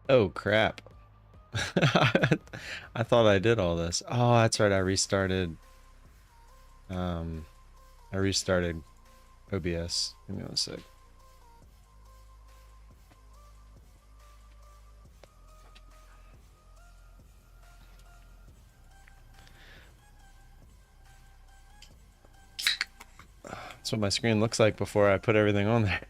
Oh crap. I thought I did all this. Oh, that's right. I restarted. Um, I restarted OBS. Give me one sec. That's what my screen looks like before I put everything on there.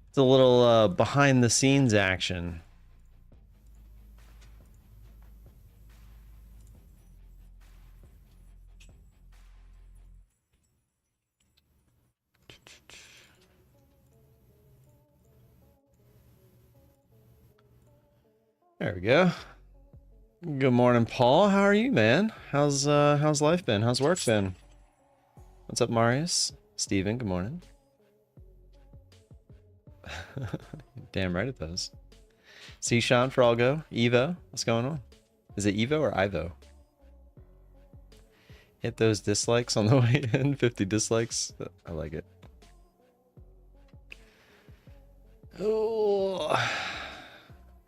It's a little behind the scenes action. There we go. Good morning, Paul. How are you, man? How's life been? How's work been? What's up, Marius? Steven, good morning. Damn right it does. C-Shot, Fralgo, Evo, what's going on? Is it Evo or Ivo? Hit those dislikes on the way in. 50 dislikes. I like it. Oh.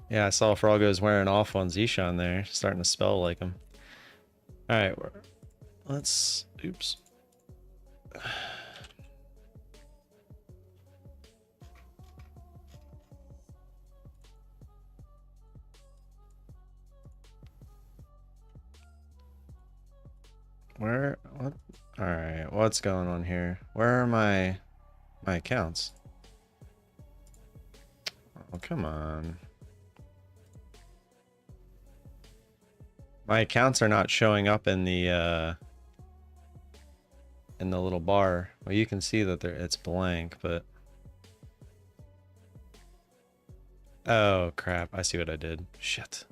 Yeah, I saw Froggo's wearing off on Zishan there. Starting to spell like him. Alright, let's... Oops. Where... What? Alright, what's going on here? Where are my accounts? Oh, come on. My accounts are not showing up in the little bar. Well, you can see that it's blank, but... Oh, crap. I see what I did. Shit.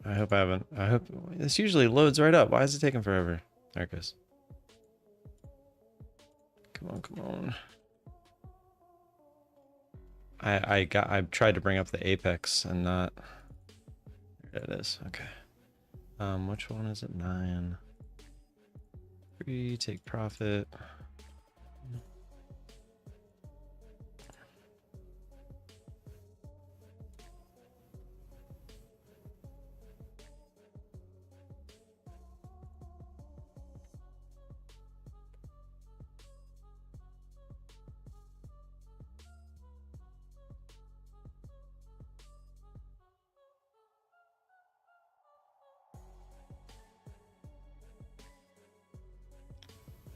I hope I haven't... I hope... This usually loads right up. Why is it taking forever? There it goes. Come on, come on. I tried to bring up the Apex and not... There it is. Okay. Which one is it? 9. 3, take profit.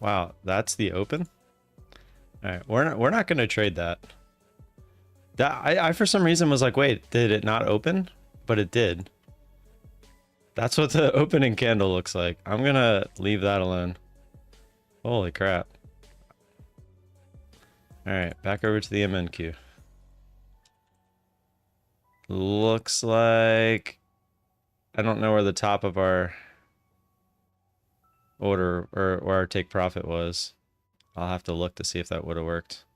Wow, that's the open? Alright, we're not gonna trade that. I for some reason was like, wait, did it not open? But it did. That's what the opening candle looks like. I'm gonna leave that alone. Holy crap. Alright, back over to the MNQ. Looks like... I don't know where the top of our order or our take profit was. I'll have to look to see if that would have worked.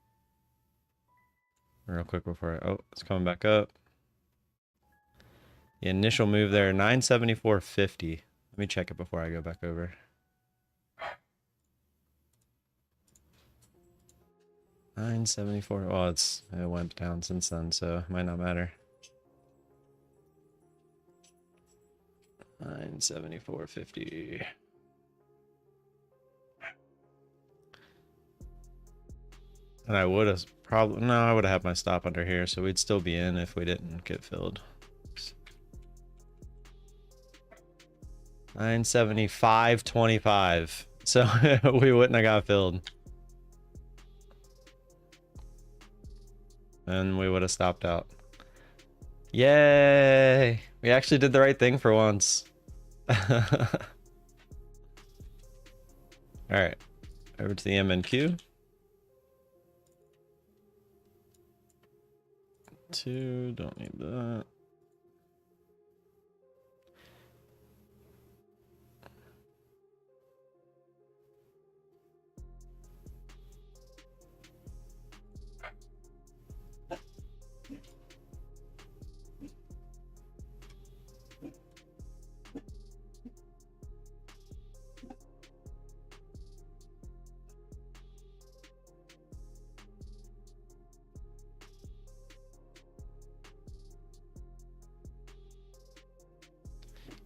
Real quick before I... Oh, it's coming back up. The initial move there, 974.50. Let me check it before I go back over. $974. Well, it went down since then, so it might not matter. 974.50. And I would have probably... No, I would have had my stop under here, so we'd still be in if we didn't get filled. 975.25. So we wouldn't have got filled. And we would have stopped out. Yay! We actually did the right thing for once. Alright. Over to the MNQ. 2, don't need that.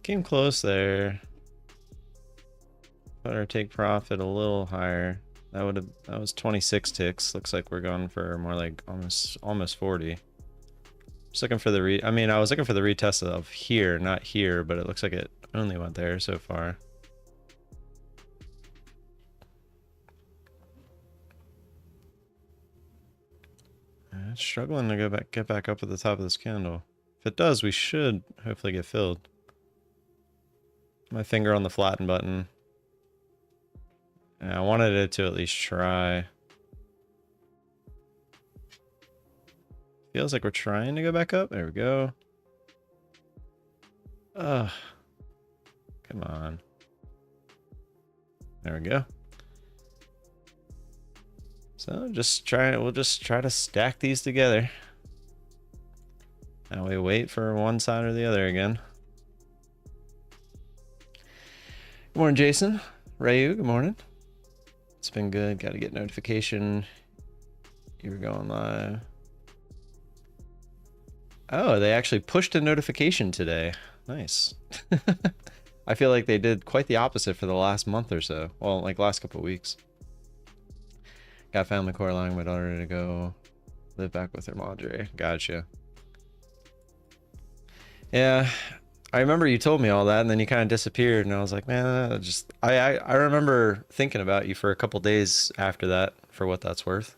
came close there. Better take profit a little higher. That was 26 ticks. Looks like we're going for more like almost 40. Just looking for the I was looking for the retest of here, not here, but it looks like it only went there so far. It's struggling to get back up at the top of this candle. If it does, we should hopefully get filled. My finger on the flatten button. Yeah, I wanted it to at least try. Feels like we're trying to go back up. There we go. Ugh. Come on. There we go. So we'll just try to stack these together. And we wait for one side or the other again. Good morning, Jason. Rayu, good morning. It's been good. Got to get notification. You were going live. Oh, they actually pushed a notification today. Nice. I feel like they did quite the opposite for the last month or so. Well, like last couple of weeks. Got family core allowing my daughter to go live back with her madre. Gotcha. Yeah, I remember you told me all that, and then you kind of disappeared, and I was like, man, I remember thinking about you for a couple days after that, for what that's worth.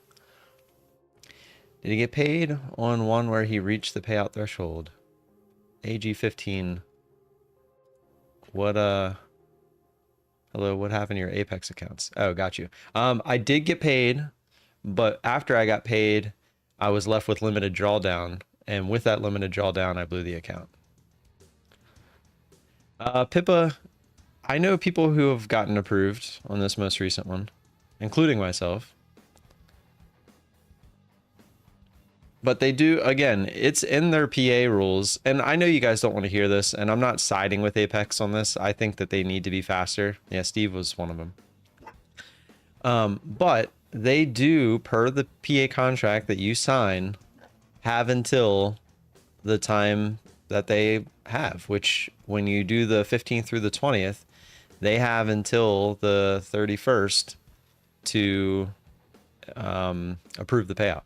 Did he get paid on one where he reached the payout threshold? AG15. What hello, what happened to your Apex accounts? Oh, got you. I did get paid, but after I got paid, I was left with limited drawdown, and with that limited drawdown, I blew the account. Pippa, I know people who have gotten approved on this most recent one, including myself. But they do, again, it's in their PA rules, and I know you guys don't want to hear this, and I'm not siding with Apex on this. I think that they need to be faster. Yeah, Steve was one of them. But they do, per the PA contract that you sign, have until the time that they have, which when you do the 15th through the 20th, they have until the 31st to approve the payout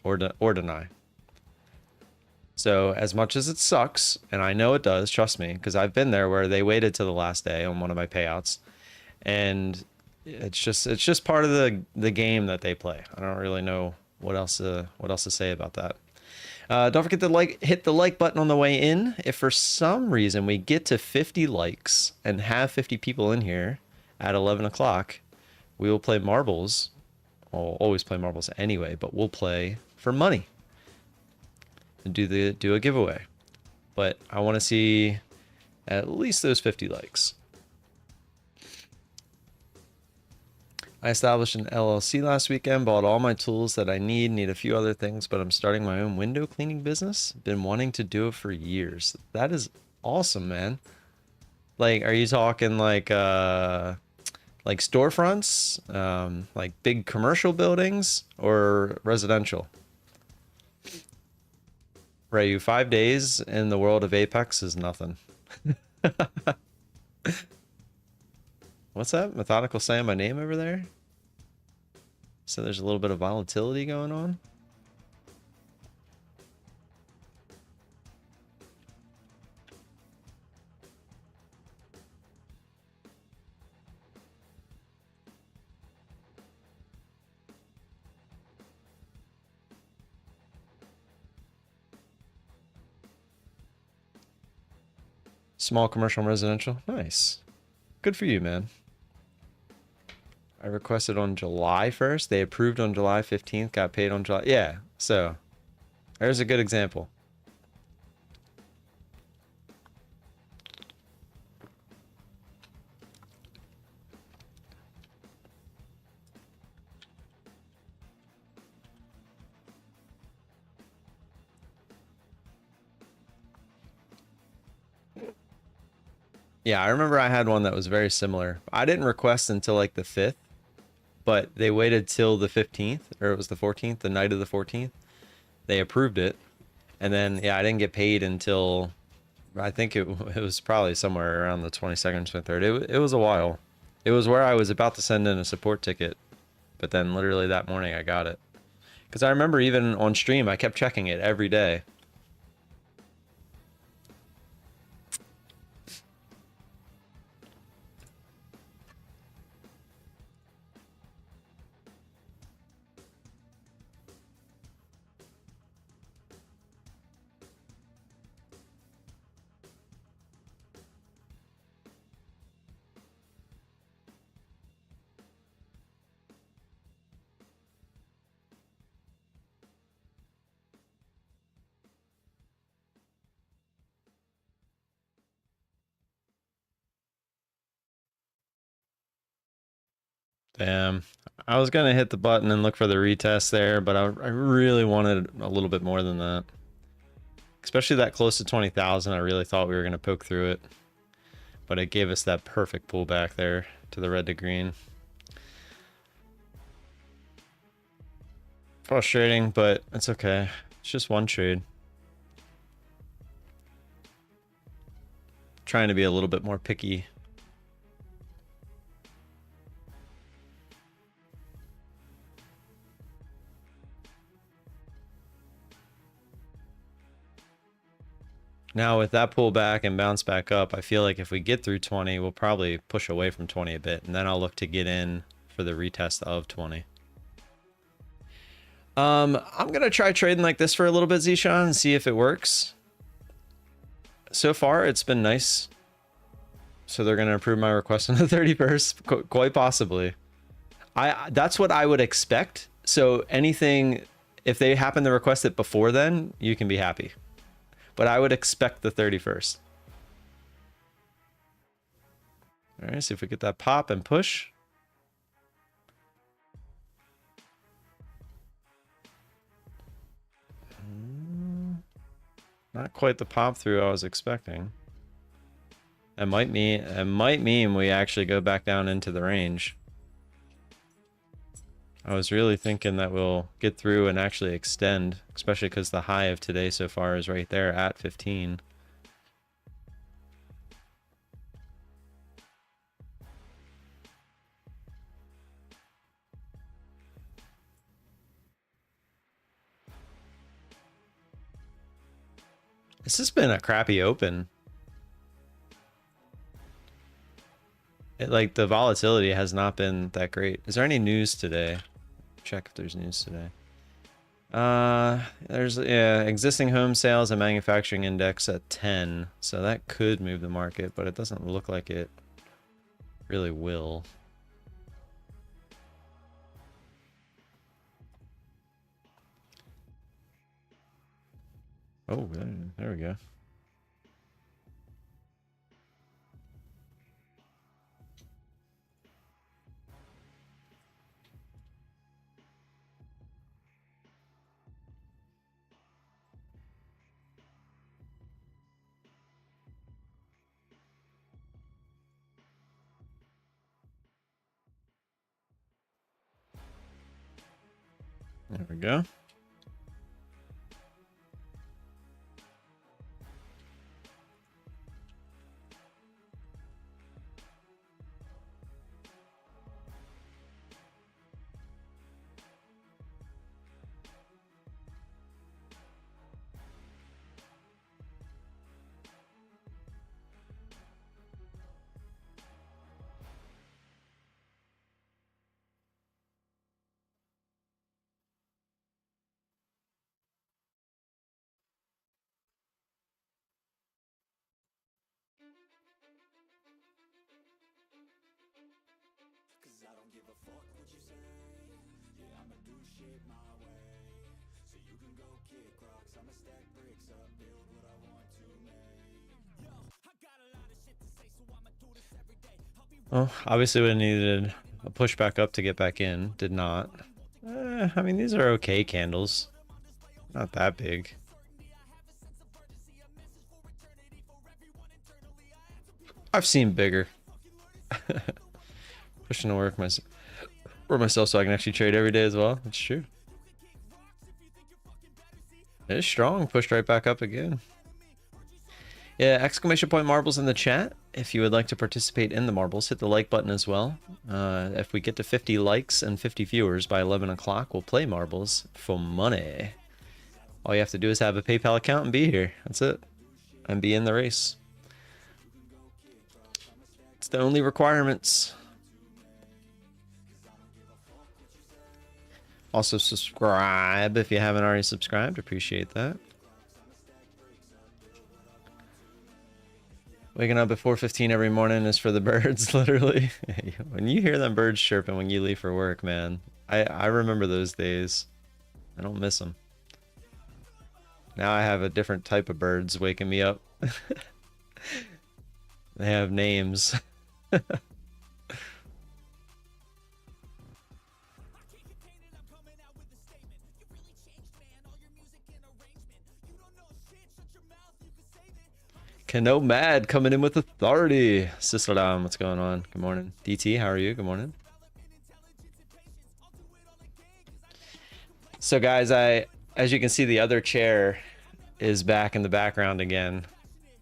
or deny. So as much as it sucks, and I know it does, trust me, because I've been there where they waited till the last day on one of my payouts, and it's just part of the game that they play. I don't really know what else to say about that. Don't forget to hit the like button on the way in. If for some reason we get to 50 likes and have 50 people in here at 11 o'clock, we will play marbles. We'll always play marbles anyway, but we'll play for money and do a giveaway. But I want to see at least those 50 likes. I established an LLC last weekend, bought all my tools that I need a few other things, but I'm starting my own window cleaning business. Been wanting to do it for years. That is awesome, man. Like, are you talking like storefronts, like big commercial buildings, or residential? Right, you 5 days in the world of Apex is nothing. What's that? Methodical saying my name over there? So there's a little bit of volatility going on. Small commercial and residential. Nice. Good for you, man. I requested on July 1st. They approved on July 15th. Got paid on July. Yeah. So there's a good example. Yeah, I remember I had one that was very similar. I didn't request until like the 5th, but they waited till the 15th, or it was the 14th, the night of the 14th. They approved it. And then, yeah, I didn't get paid until I think it was probably somewhere around the 22nd, 23rd. It was a while. It was where I was about to send in a support ticket, but then literally that morning I got it. Because I remember even on stream, I kept checking it every day. Damn. I was going to hit the button and look for the retest there, but I really wanted a little bit more than that. Especially that close to 20,000, I really thought we were going to poke through it. But it gave us that perfect pullback there to the red to green. Frustrating, but it's okay. It's just one trade. Trying to be a little bit more picky. Now with that pullback and bounce back up, I feel like if we get through 20, we'll probably push away from 20 a bit, and then I'll look to get in for the retest of 20. I'm gonna try trading like this for a little bit, Zishan, and see if it works. So far, it's been nice. So they're gonna approve my request on the 31st, quite possibly. That's what I would expect. So anything, if they happen to request it before then, you can be happy. But I would expect the 31st. All right, see if we get that pop and push. Not quite the pop through I was expecting. It might mean we actually go back down into the range. I was really thinking that we'll get through and actually extend, especially because the high of today so far is right there at 15. This has been a crappy open. Like the volatility has not been that great. Is there any news today? Check if there's news today. There's existing home sales and manufacturing index at 10, so that could move the market, but it doesn't look like it really will. Oh, there we go. There we go. Well, obviously we needed a push back up to get back in. Did not. I mean, these are okay candles. Not that big. I've seen bigger. Pushing to work myself so I can actually trade every day as well. That's true. It is strong. Pushed right back up again. Yeah, exclamation point marbles in the chat. If you would like to participate in the marbles, hit the like button as well. If we get to 50 likes and 50 viewers by 11 o'clock, we'll play marbles for money. All you have to do is have a PayPal account and be here. That's it. And be in the race. It's the only requirements. Also subscribe if you haven't already subscribed. Appreciate that. Waking up at 4:15 every morning is for the birds, literally. When you hear them birds chirping when you leave for work, man, I remember those days. I don't miss them. Now I have a different type of birds waking me up. They have names. Kano Mad coming in with authority. Sisalam, what's going on? Good morning. DT, how are you? Good morning. So guys, as you can see, the other chair is back in the background again.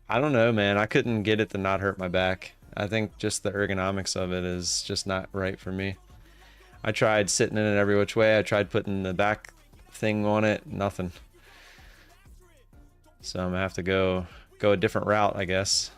I don't know, man. I couldn't get it to not hurt my back. I think just the ergonomics of it is just not right for me. I tried sitting in it every which way. I tried putting the back thing on it. Nothing. So I'm gonna have to go a different route, I guess.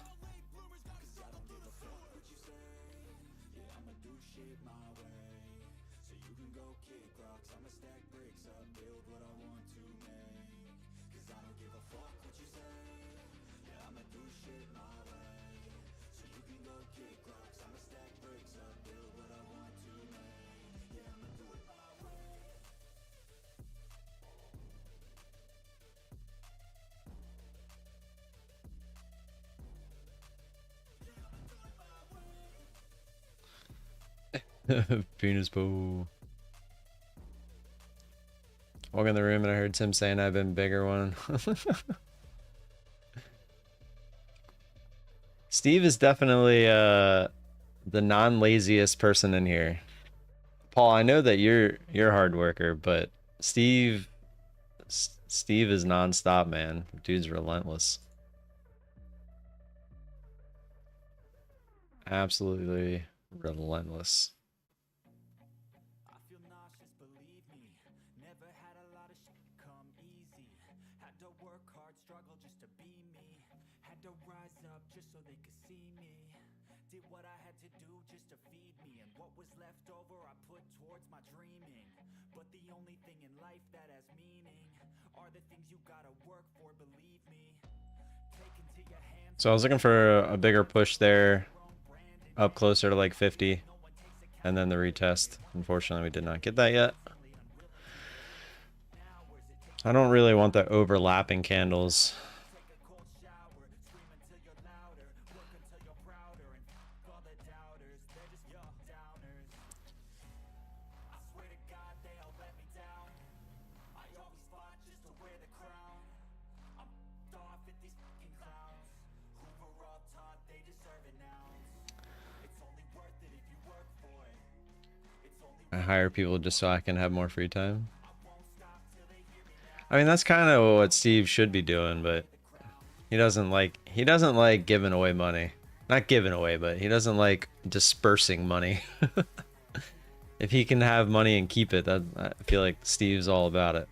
Penis poo. Walk in the room and I heard Tim saying I've been bigger one. Steve is definitely the non-laziest person in here. Paul, I know that you're a hard worker, but Steve is non-stop, man. Dude's relentless. Absolutely relentless. So I was looking for a bigger push there, up closer to like 50, and then the retest. Unfortunately, we did not get that yet. I don't really want the overlapping candles. I hire people just so I can have more free time. I mean, that's kind of what Steve should be doing, but he doesn't like giving away money. Not giving away, but he doesn't like dispersing money. If he can have money and keep it, that I feel like Steve's all about it.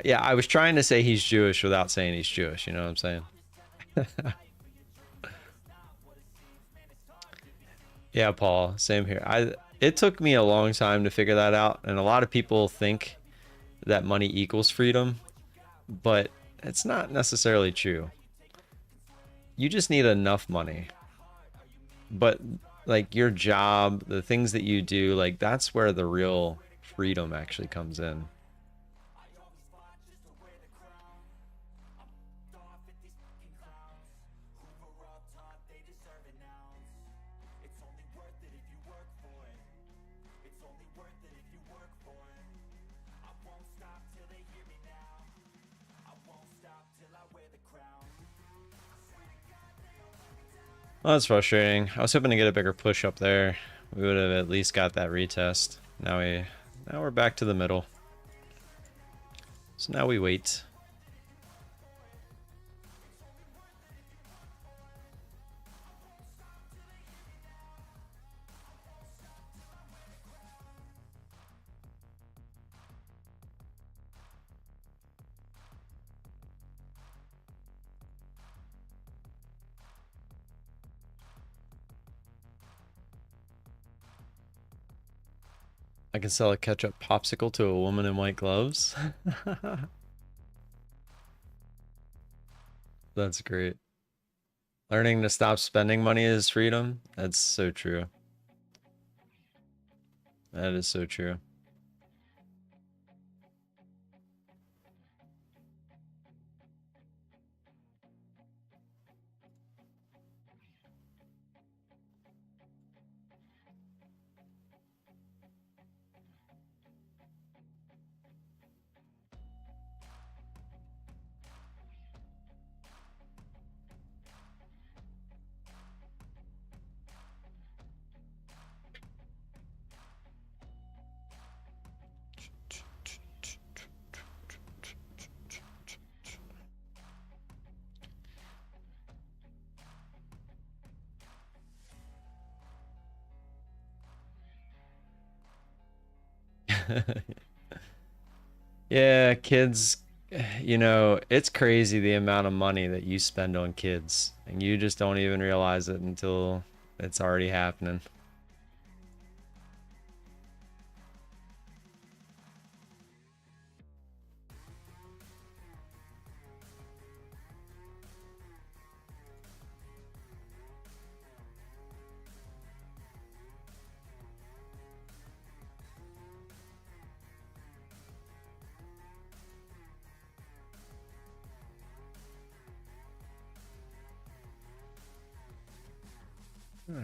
Yeah, I was trying to say he's Jewish without saying he's Jewish, you know what I'm saying? Yeah, Paul, same here. It took me a long time to figure that out, and a lot of people think that money equals freedom, but it's not necessarily true. You just need enough money. But like your job, the things that you do, like that's where the real freedom actually comes in. Well, that's frustrating. I was hoping to get a bigger push up there. We would have at least got that retest. Now we're back to the middle. So now we wait. I can sell a ketchup popsicle to a woman in white gloves. That's great. Learning to stop spending money is freedom. That's so true. That is so true. Yeah, kids, you know, it's crazy the amount of money that you spend on kids, and you just don't even realize it until it's already happening.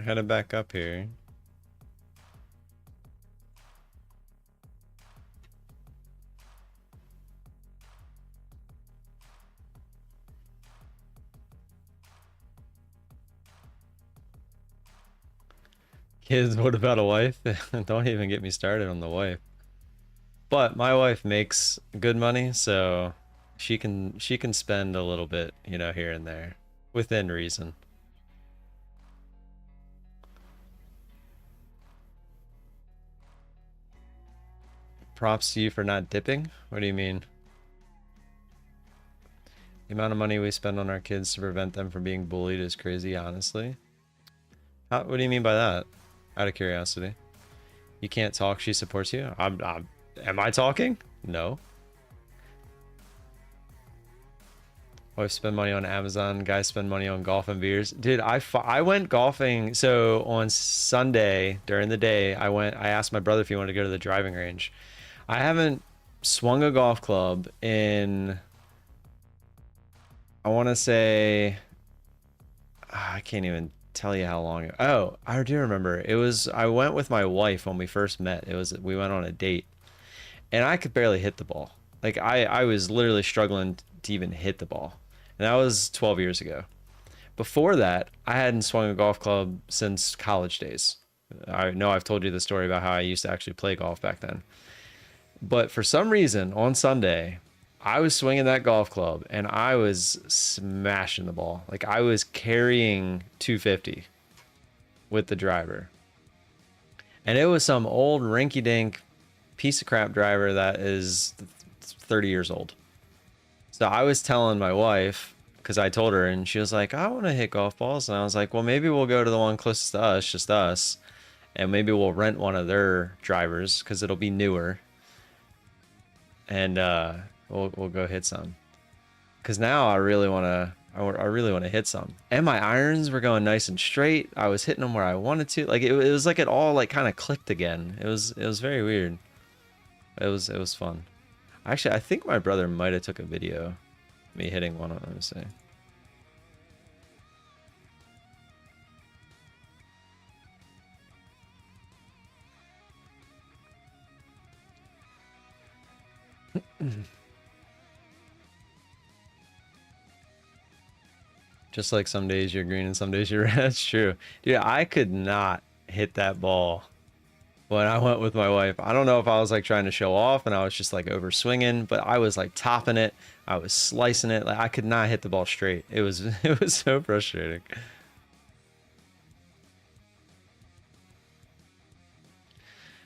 Headed back up here. Kids, what about a wife? Don't even get me started on the wife. But my wife makes good money, so she can spend a little bit, you know, here and there within reason. Props to you for not dipping? What do you mean? The amount of money we spend on our kids to prevent them from being bullied is crazy, honestly. What do you mean by that? Out of curiosity. You can't talk, she supports you? Am I talking? No. Wife spend money on Amazon, guys spend money on golf and beers. Dude, I went golfing. So on Sunday during the day, I asked my brother if he wanted to go to the driving range. I haven't swung a golf club in, I want to say, I can't even tell you how long. Oh, I do remember. I went with my wife when we first met. We went on a date and I could barely hit the ball. Like I was literally struggling to even hit the ball. And that was 12 years ago. Before that, I hadn't swung a golf club since college days. I know I've told you the story about how I used to actually play golf back then. But for some reason, on Sunday, I was swinging that golf club and I was smashing the ball. Like I was carrying 250 with the driver. And it was some old rinky-dink piece of crap driver that is 30 years old. So I was telling my wife, because I told her, and she was like, I want to hit golf balls. And I was like, well, maybe we'll go to the one closest to us, just us. And maybe we'll rent one of their drivers because it'll be newer. And we'll go hit some. Because now I really want to hit some. And my irons were going nice and straight. I was hitting them where I wanted to. Like it was like it all like kind of clicked again. It was very weird. It was fun. Actually, I think my brother might have took a video of me hitting one. Let me see. Just like some days you're green and some days you're red. That's true. Dude, I could not hit that ball when I went with my wife. I don't know if I was like trying to show off and I was just like over swinging, but I was like topping it. I was slicing it. Like I could not hit the ball straight. It was it was so frustrating.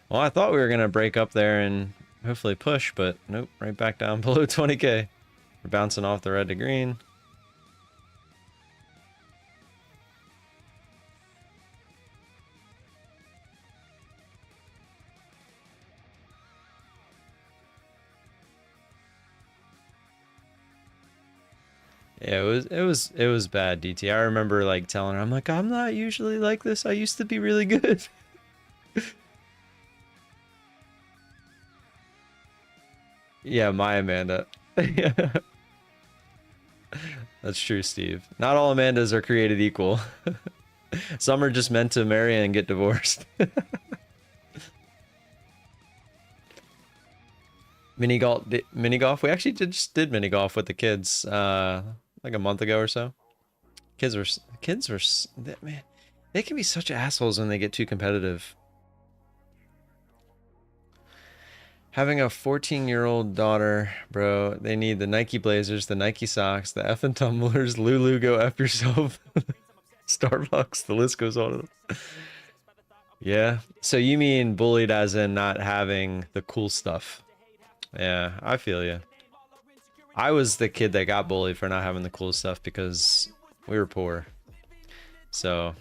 Well, I thought we were gonna break up there and hopefully push, but nope, right back down below 20K. We're bouncing off the red to green. Yeah, it was bad, DT. I remember like telling her, I'm like, I'm not usually like this. I used to be really good. Yeah, my Amanda. That's true, Steve. Not all Amandas are created equal. Some are just meant to marry and get divorced. Mini golf. We actually just did mini golf with the kids like a month ago or so. Man, they can be such assholes when they get too competitive. Having a 14-year-old daughter, bro, they need the Nike Blazers, the Nike socks, the effing tumblers, Lulu, go F yourself, Starbucks, the list goes on. Yeah. So you mean bullied as in not having the cool stuff? Yeah, I feel you. I was the kid that got bullied for not having the cool stuff because we were poor. So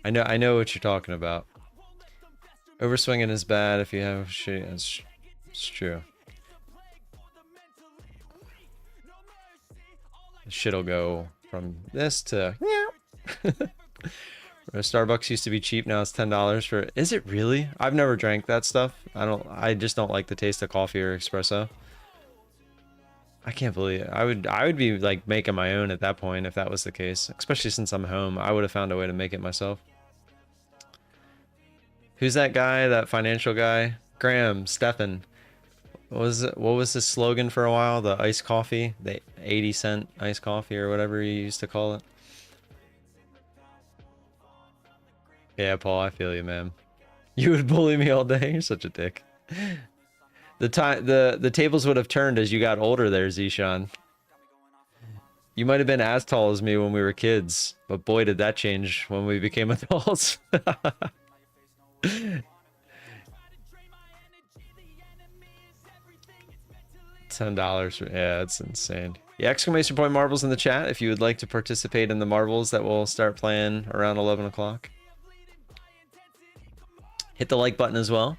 I know what you're talking about. Overswinging is bad if you have shit. It's true. Shit'll go from this to Starbucks used to be cheap, now it's $10 for. Is it really? I've never drank that stuff. I just don't like the taste of coffee or espresso. I can't believe it. I would be like making my own at that point if that was the case. Especially since I'm home. I would have found a way to make it myself. Who's that guy? That financial guy? Graham, Stefan. What was his slogan for a while? The iced coffee? The 80-cent iced coffee or whatever he used to call it. Yeah, Paul, I feel you, man. You would bully me all day. You're such a dick. The tables would have turned as you got older there, Zishan. You might have been as tall as me when we were kids, but boy did that change when we became adults. $10. Yeah, that's insane. Yeah, exclamation point marbles in the chat if you would like to participate in the marbles that will start playing around 11 o'clock. Hit the like button as well.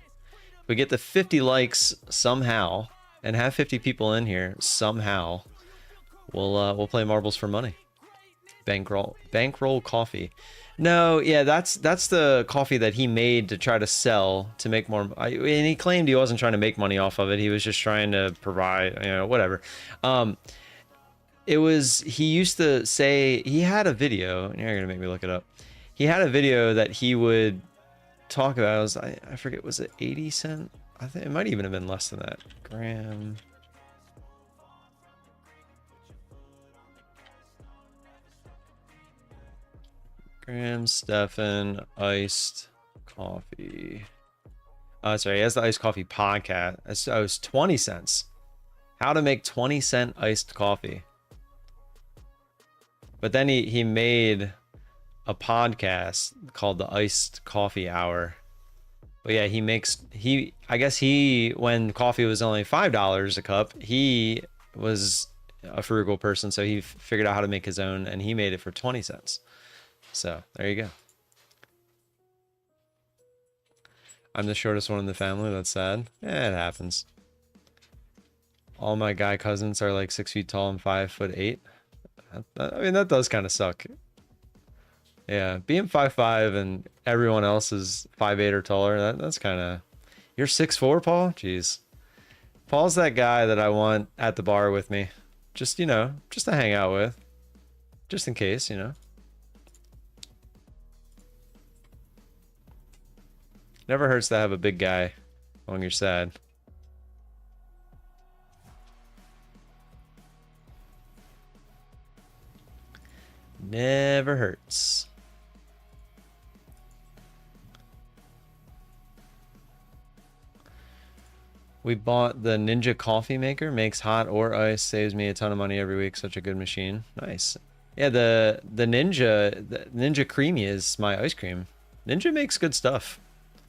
If we get the 50 likes somehow and have 50 people in here somehow, we'll play marbles for money. Bankroll coffee. No, yeah, that's the coffee that he made to try to sell to make more. And he claimed he wasn't trying to make money off of it. He was just trying to provide, whatever. He used to say, he had a video. You're gonna make me look it up. He had a video that he would talk about. I forget, was it 80 cent? I think it might even have been less than that. Graham Stefan iced coffee. Sorry, he has the iced coffee podcast. It was 20 cents. How to make 20-cent iced coffee. But then he made a podcast called the Iced Coffee Hour. But yeah, I guess when coffee was only $5 a cup, he was a frugal person, so he figured out how to make his own, and he made it for 20 cents. So there you go. I'm the shortest one in the family. That's sad. Yeah, it happens. All my guy cousins are like 6 feet tall and 5'8". I mean, that does kind of suck. Yeah, being 5'5" and everyone else is 5'8" or taller, that's kind of... You're 6'4", Paul? Jeez. Paul's that guy that I want at the bar with me. Just, just to hang out with. Just in case, Never hurts to have a big guy when you're sad. Never hurts. We bought the Ninja coffee maker, makes hot or ice, saves me a ton of money every week. Such a good machine. Nice. Yeah, the Ninja Creamy is my ice cream. Ninja makes good stuff.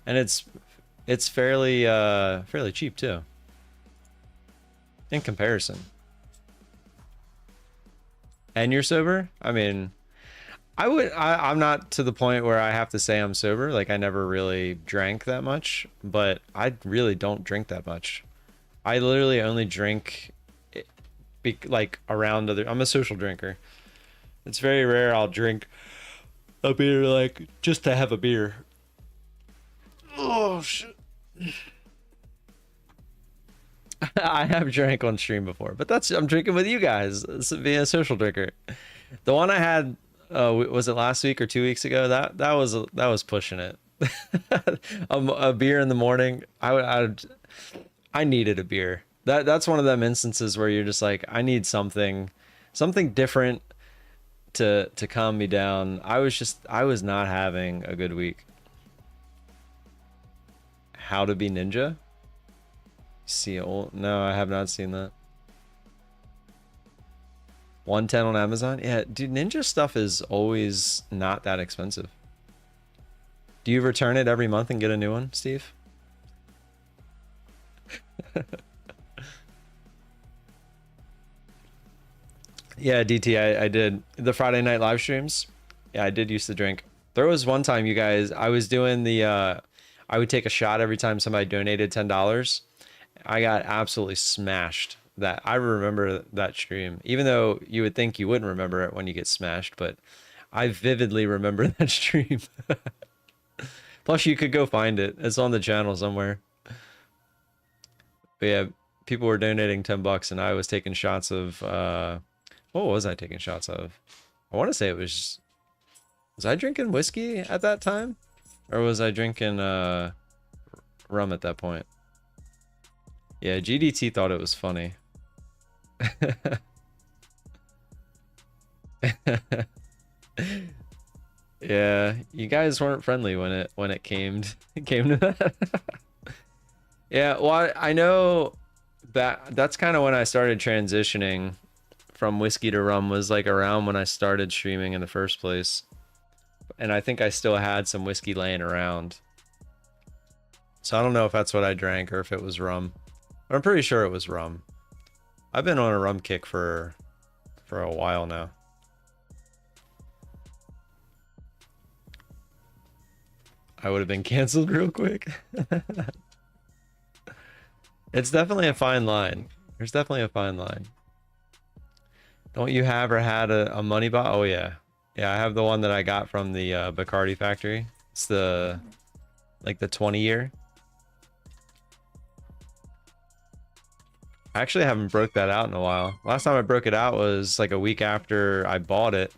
And it's fairly cheap too. In comparison. And you're sober? I mean, I'm not to the point where I have to say I'm sober. Like, I never really drank that much, but I really don't drink that much. I literally only drink like around other. I'm a social drinker. It's very rare I'll drink a beer like just to have a beer. Oh shit. I have drank on stream before, but I'm drinking with you guys. It's being a social drinker. The one I had, was it last week or 2 weeks ago? That was pushing it. A beer in the morning. I needed a beer. That's one of them instances where you're just like, I need something different to calm me down. I was not having a good week. How to be Ninja? See, no, I have not seen that. 110 on Amazon. Yeah, dude, Ninja stuff is always not that expensive. Do you return it every month and get a new one, Steve? Yeah, DT, I did the Friday night live streams. Yeah, I did used to drink. There was one time, you guys, I was doing I would take a shot every time somebody donated $10. I got absolutely smashed. That I remember that stream, even though you would think you wouldn't remember it when you get smashed, but I vividly remember that stream. Plus, you could go find it. It's on the channel somewhere. But yeah, people were donating $10, and I was taking shots of. What was I taking shots of? I want to say it was. Was I drinking whiskey at that time, or was I drinking rum at that point? Yeah, GDT thought it was funny. Yeah, you guys weren't friendly when it came to that. Yeah, well, I know that's kind of when I started transitioning from whiskey to rum, was like around when I started streaming in the first place. And I think I still had some whiskey laying around. So I don't know if that's what I drank or if it was rum. But I'm pretty sure it was rum. I've been on a rum kick for a while now. I would have been canceled real quick. It's definitely a fine line. There's definitely a fine line. Don't you have or had a money bot? Oh yeah. Yeah, I have the one that I got from the Bacardi factory. It's the 20 year. I actually haven't broke that out in a while. Last time I broke it out was like a week after I bought it,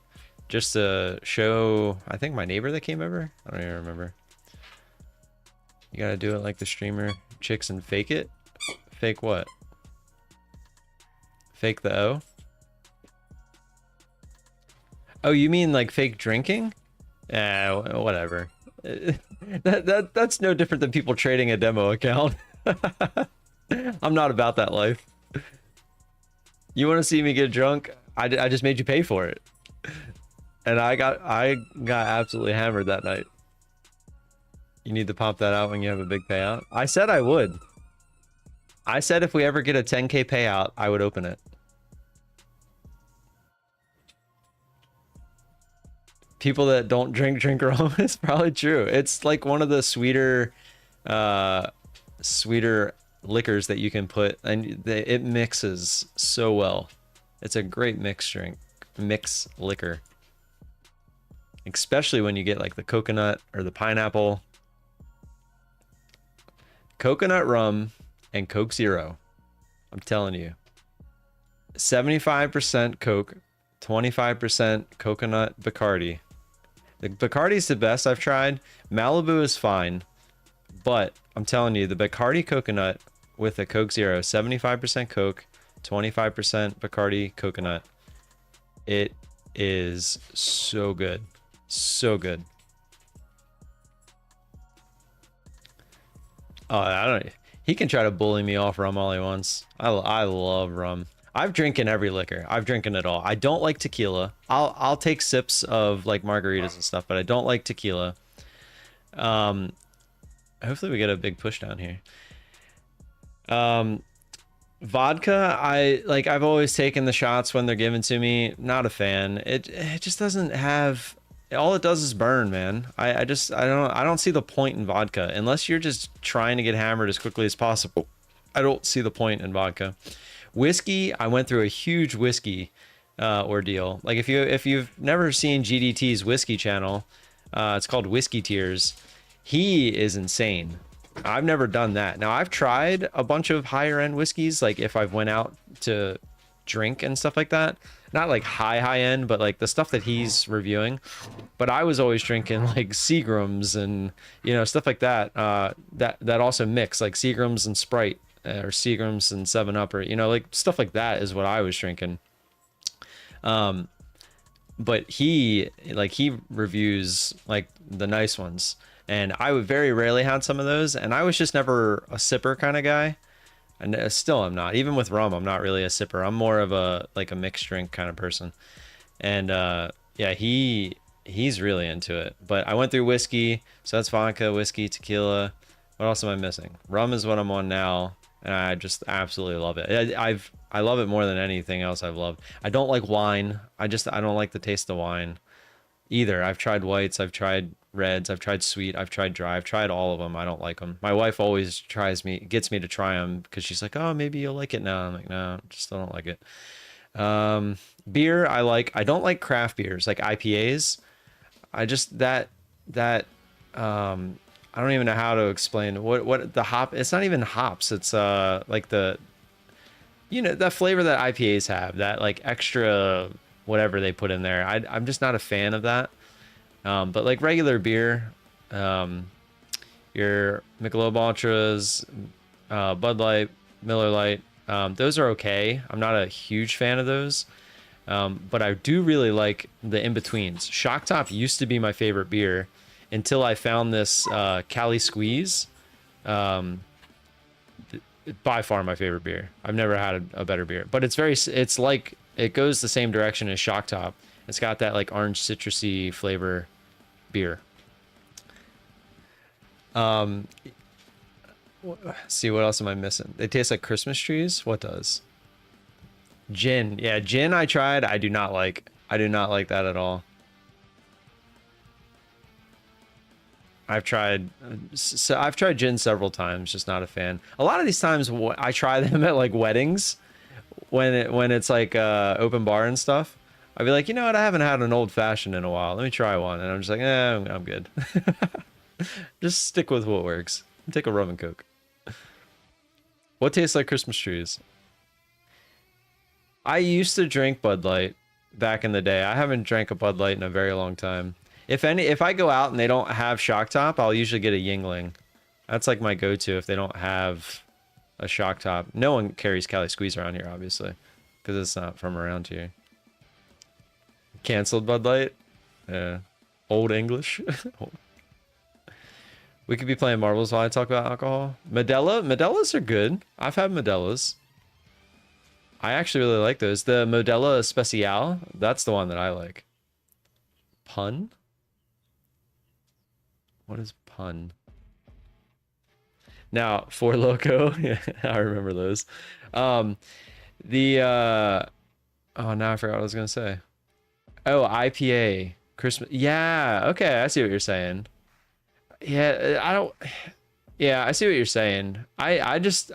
just to show, I think, my neighbor that came over. I don't even remember. You gotta do it like the streamer chicks and fake it. Fake what? Fake the O? Oh, you mean like fake drinking? Whatever. That's no different than people trading a demo account. I'm not about that life. You want to see me get drunk? I just made you pay for it. And I got absolutely hammered that night. You need to pop that out when you have a big payout. I said I would. I said if we ever get a 10K payout, I would open it. People that don't drink rum. It's probably true. It's like one of the sweeter liquors that you can put, and it mixes so well. It's a great mix liquor, especially when you get like the coconut or the pineapple. Coconut rum and Coke Zero. I'm telling you, 75% Coke, 25% coconut Bacardi. The Bacardi's the best I've tried. Malibu is fine, but I'm telling you, the Bacardi coconut with a Coke Zero, 75% Coke, 25% Bacardi coconut. It is so good. So good. Oh, I don't. He can try to bully me off rum all he wants. I love rum. I've drinking every liquor. I've drinking it all. I don't like tequila. I'll take sips of like margaritas and stuff, but I don't like tequila. Hopefully we get a big push down here. Vodka, I've always taken the shots when they're given to me. Not a fan. It just doesn't have, all it does is burn, man. I don't see the point in vodka unless you're just trying to get hammered as quickly as possible. I don't see the point in vodka. Whiskey, I went through a huge whiskey ordeal. Like if you've never seen GDT's whiskey channel, it's called Whiskey Tears. He is insane. I've never done that. Now I've tried a bunch of higher end whiskeys, like if I've went out to drink and stuff like that. Not like high end, but like the stuff that he's reviewing. But I was always drinking like Seagrams and, you know, stuff like that. That also mix like Seagrams and Sprite, or Seagrams and 7-Up, or, you know, like stuff like that is what I was drinking. But he reviews like the nice ones. And I would very rarely had some of those, and I was just never a sipper kind of guy, and still I'm not. Even with rum, I'm not really a sipper. I'm more of a mixed drink kind of person. And yeah, he's really into it. But I went through whiskey, so that's vodka, whiskey, tequila. What else am I missing? Rum is what I'm on now, and I just absolutely love it. I love it more than anything else I've loved. I don't like wine. I don't like the taste of wine either. I've tried whites, I've tried reds, I've tried sweet, I've tried dry, I've tried all of them. I don't like them. My wife always gets me to try them because she's like, oh, maybe you'll like it now. I'm like, no, just don't like it. Beer, I like. I don't like craft beers like IPAs. I just I don't even know how to explain what the hop. It's not even hops. It's like the, you know, that flavor that IPAs have, that like extra whatever they put in there. I'm just not a fan of that. But like regular beer, your Michelob Ultras, Bud Light, Miller Lite, those are okay. I'm not a huge fan of those. But I do really like the in-betweens. Shock Top used to be my favorite beer until I found this Cali Squeeze. By far my favorite beer. I've never had a better beer. But it's like, it goes the same direction as Shock Top. It's got that like orange citrusy flavor beer. See, what else am I missing? They taste like Christmas trees. What does? Gin. Yeah, gin I tried. I do not like that at all. I've tried gin several times, just not a fan. A lot of these times I try them at like weddings when it's like open bar and stuff. I'd be like, you know what? I haven't had an old fashioned in a while. Let me try one. And I'm just like, I'm good. Just stick with what works. Take a rum and coke. What tastes like Christmas trees? I used to drink Bud Light back in the day. I haven't drank a Bud Light in a very long time. If I go out and they don't have Shock Top, I'll usually get a Yingling. That's like my go-to if they don't have a Shock Top. No one carries Cali Squeeze around here, obviously, because it's not from around here. Canceled Bud Light. Yeah. Old English. We could be playing marbles while I talk about alcohol. Modellas are good. I've had Modellas. I actually really like those. The Modella Especial, that's the one that I like. Pun? What is pun? Now, Four Loko. Yeah, I remember those. Oh, now I forgot what I was gonna say. Oh, IPA. Christmas. Yeah, okay, I see what you're saying. Yeah, I see what you're saying. I just,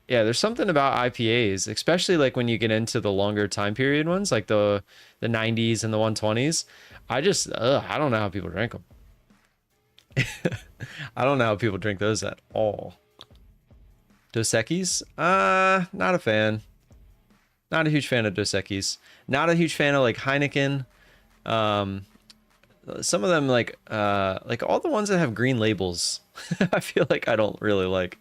yeah, there's something about IPAs, especially like when you get into the longer time period ones, like the 90s and the 120s. I don't know how people drink them. I don't know how people drink those at all. Dos Equis? Not a fan. Not a huge fan of Dos Equis. Not a huge fan of like Heineken. Some of them like all the ones that have green labels, I feel like I don't really like.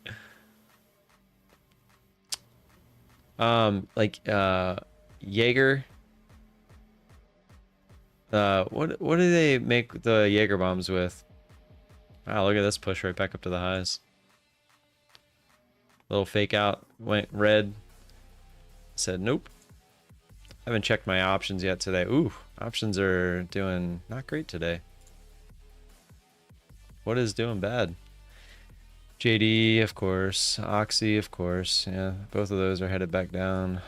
Jaeger. What do they make the Jaeger bombs with? Wow, look at this push right back up to the highs. Little fake out went red. Said nope. Haven't checked my options yet today. Ooh, options are doing not great today. What is doing bad? JD, of course. Oxy, of course. Yeah, both of those are headed back down.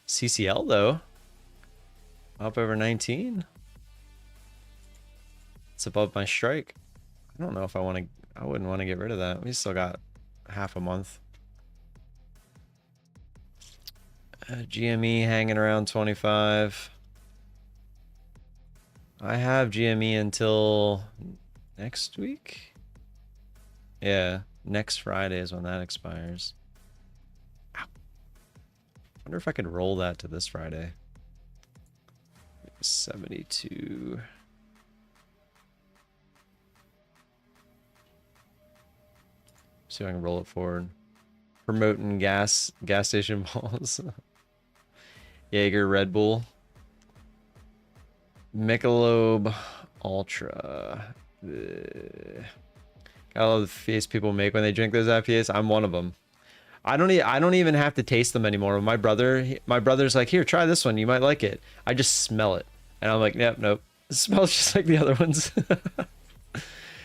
CCL, though. Up over 19. It's above my strike. I don't know if I want to... I wouldn't want to get rid of that. We still got half a month. GME hanging around 25. I have GME until next week. Yeah, next Friday is when that expires. Ow. Wonder if I could roll that to this Friday. 72. See if I can roll it forward. Promoting gas station balls. Jaeger, Red Bull. Michelob Ultra. Gotta love the face people make when they drink those IPAs. I'm one of them. I don't even have to taste them anymore. My brother's like, here, try this one. You might like it. I just smell it. And I'm like, nope. It smells just like the other ones.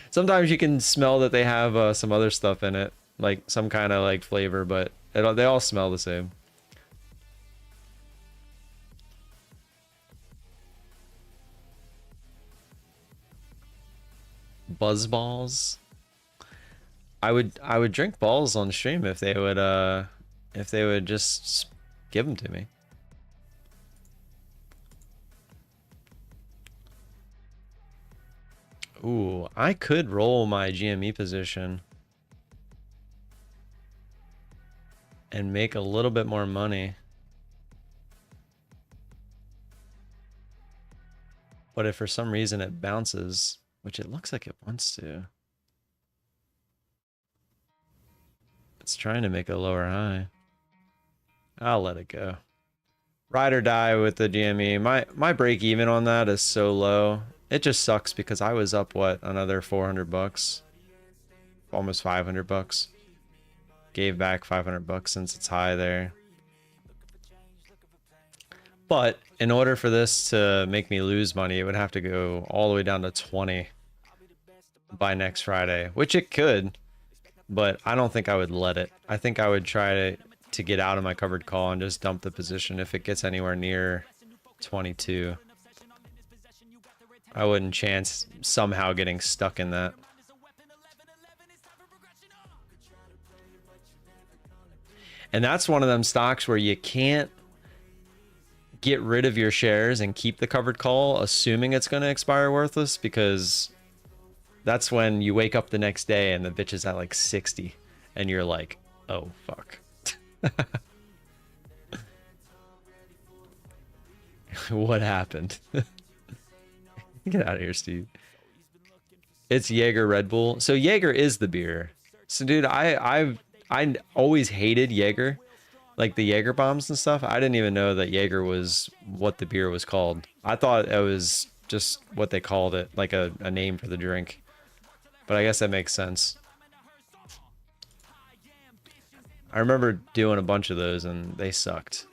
Sometimes you can smell that they have some other stuff in it. Like some kind of like flavor, but they all smell the same. Buzz balls. I would drink balls on stream if they would just give them to me. Ooh, I could roll my GME position and make a little bit more money. But if for some reason it bounces, which it looks like it wants to. It's trying to make a lower high. I'll let it go. Ride or die with the GME. My break even on that is so low. It just sucks because I was up, what, another 400 bucks? Almost 500 bucks. Gave back 500 bucks since it's high there. But in order for this to make me lose money, it would have to go all the way down to 20 by next Friday, which it could, but I don't think I would let it. I think I would try to get out of my covered call and just dump the position if it gets anywhere near 22. I wouldn't chance somehow getting stuck in that. And that's one of them stocks where you can't get rid of your shares and keep the covered call assuming it's going to expire worthless, because that's when you wake up the next day and the bitch is at like 60 and you're like, oh fuck. What happened? Get out of here, Steve. It's Jaeger Red Bull. So Jaeger is the beer. So dude, I always hated Jaeger, like the Jaeger bombs and stuff. I didn't even know that Jaeger was what the beer was called. I thought it was just what they called it, like a name for the drink. But I guess that makes sense. I remember doing a bunch of those and they sucked.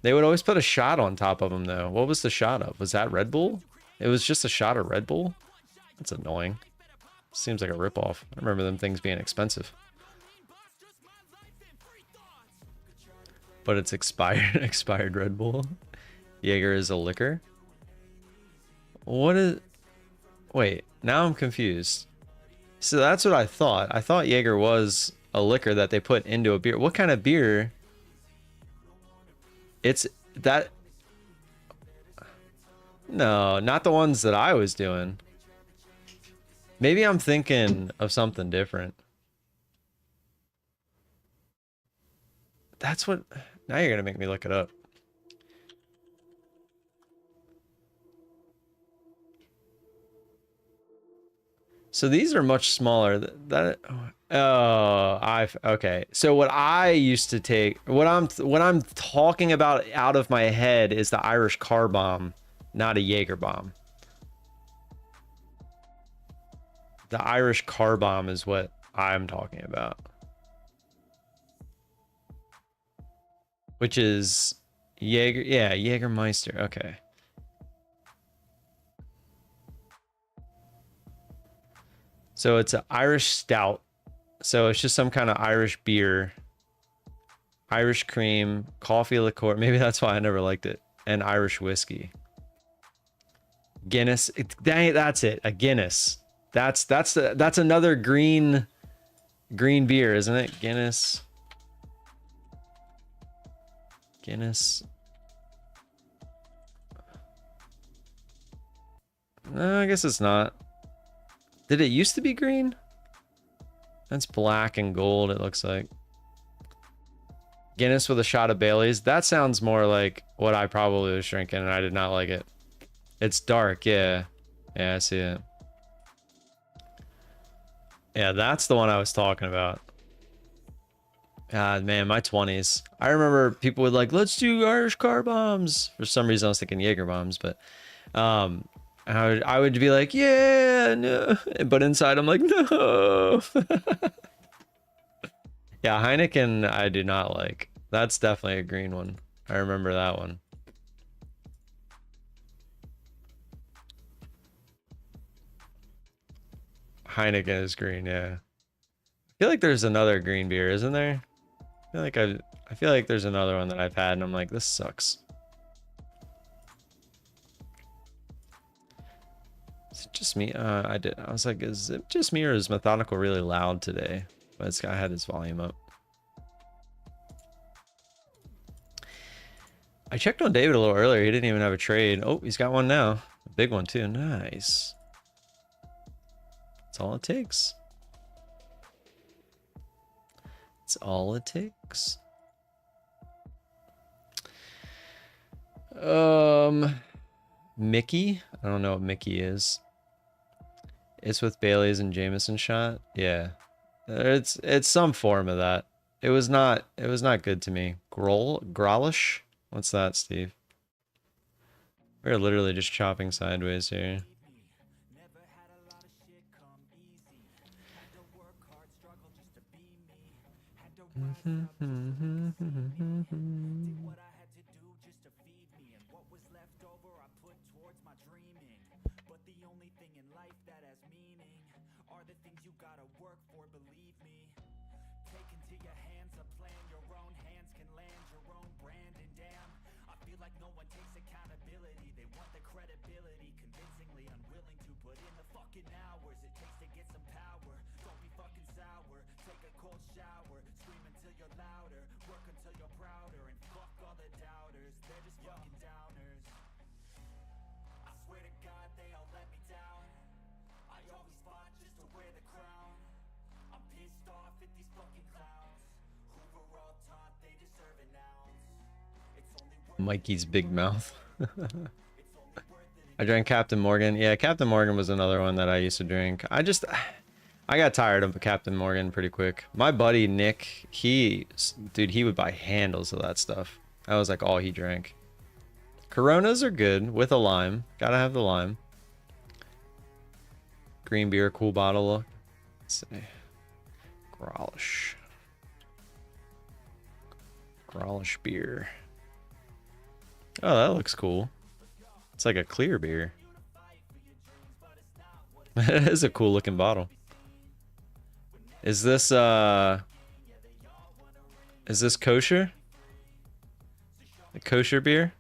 They would always put a shot on top of them though. What was the shot of? Was that Red Bull? It was just a shot of Red Bull? That's annoying. Seems like a ripoff. I remember them things being expensive. But it's expired Red Bull. Jaeger is a liquor? What is... Wait, now I'm confused. So that's what I thought. I thought Jaeger was a liquor that they put into a beer. What kind of beer? It's that... No, not the ones that I was doing. Maybe I'm thinking of something different. That's what... Now you're gonna make me look it up. So these are much smaller. Okay. So what I used to take, what I'm talking about out of my head is the Irish car bomb, not a Jaeger bomb. The Irish car bomb is what I'm talking about. Which is Jaeger, yeah, Jägermeister. Okay. So it's an Irish stout. So it's just some kind of Irish beer. Irish cream, coffee liqueur. Maybe that's why I never liked it. And Irish whiskey. Guinness. Dang, that's it. A Guinness. That's another green beer, isn't it? Guinness. No, I guess it's not. Did it used to be green? That's black and gold, it looks like. Guinness with a shot of Bailey's. That sounds more like what I probably was drinking, and I did not like it. It's dark, yeah. Yeah, I see it. Yeah, that's the one I was talking about. God, man, my 20s. I remember people would like, let's do Irish car bombs. For some reason, I was thinking Jaeger bombs, but I would be like, yeah, no. But inside, I'm like, no. Yeah, Heineken, I do not like. That's definitely a green one. I remember that one. Heineken is green, yeah. I feel like there's another green beer, isn't there? I feel like there's another one that I've had, and I'm like, this sucks. Is it just me? I was like, is it just me, or is Methodical really loud today? But this guy had his volume up. I checked on David a little earlier. He didn't even have a trade. Oh, he's got one now. A big one too. Nice. That's all it takes. That's all it takes. Mickey? I don't know what Mickey is. It's with Bailey's and Jameson shot. Yeah. It's some form of that. It was not good to me. Grolish? What's that, Steve? We're literally just chopping sideways here. Mikey's big mouth. I drank Captain Morgan. Yeah, Captain Morgan was another one that I used to drink. I got tired of Captain Morgan pretty quick. My buddy Nick, dude, he would buy handles of that stuff. That was like all he drank. Coronas are good with a lime. Gotta have the lime. Green beer, cool bottle look. Let's see. Grolish. Grolish beer. Oh, that looks cool. It's like a clear beer. It is a cool looking bottle. Is this kosher? A kosher beer?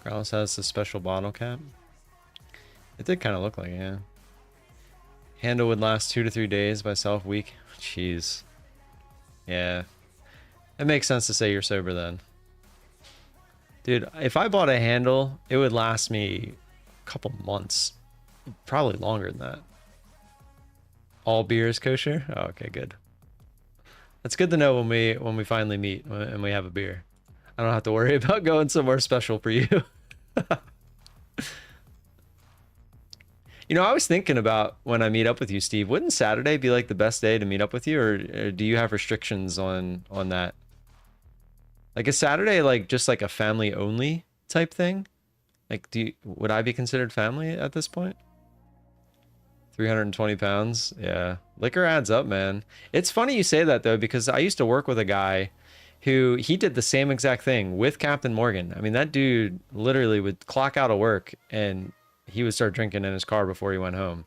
Carlos has a special bottle cap. It did kind of look like it, yeah. Handle would last 2 to 3 days by self week. Jeez. Yeah. It makes sense to say you're sober then. Dude, if I bought a handle, it would last me a couple months. Probably longer than that. All beer is kosher? Oh, okay, good. That's good to know when we finally meet and we have a beer. I don't have to worry about going somewhere special for you. You know, I was thinking about when I meet up with you, Steve, wouldn't Saturday be like the best day to meet up with you, or do you have restrictions on that? Like, is Saturday like just like a family only type thing? Like, would I be considered family at this point? 320 pounds. Yeah. Liquor adds up, man. It's funny you say that though, because I used to work with a guy who he did the same exact thing with Captain Morgan. I mean, that dude literally would clock out of work and he would start drinking in his car before he went home.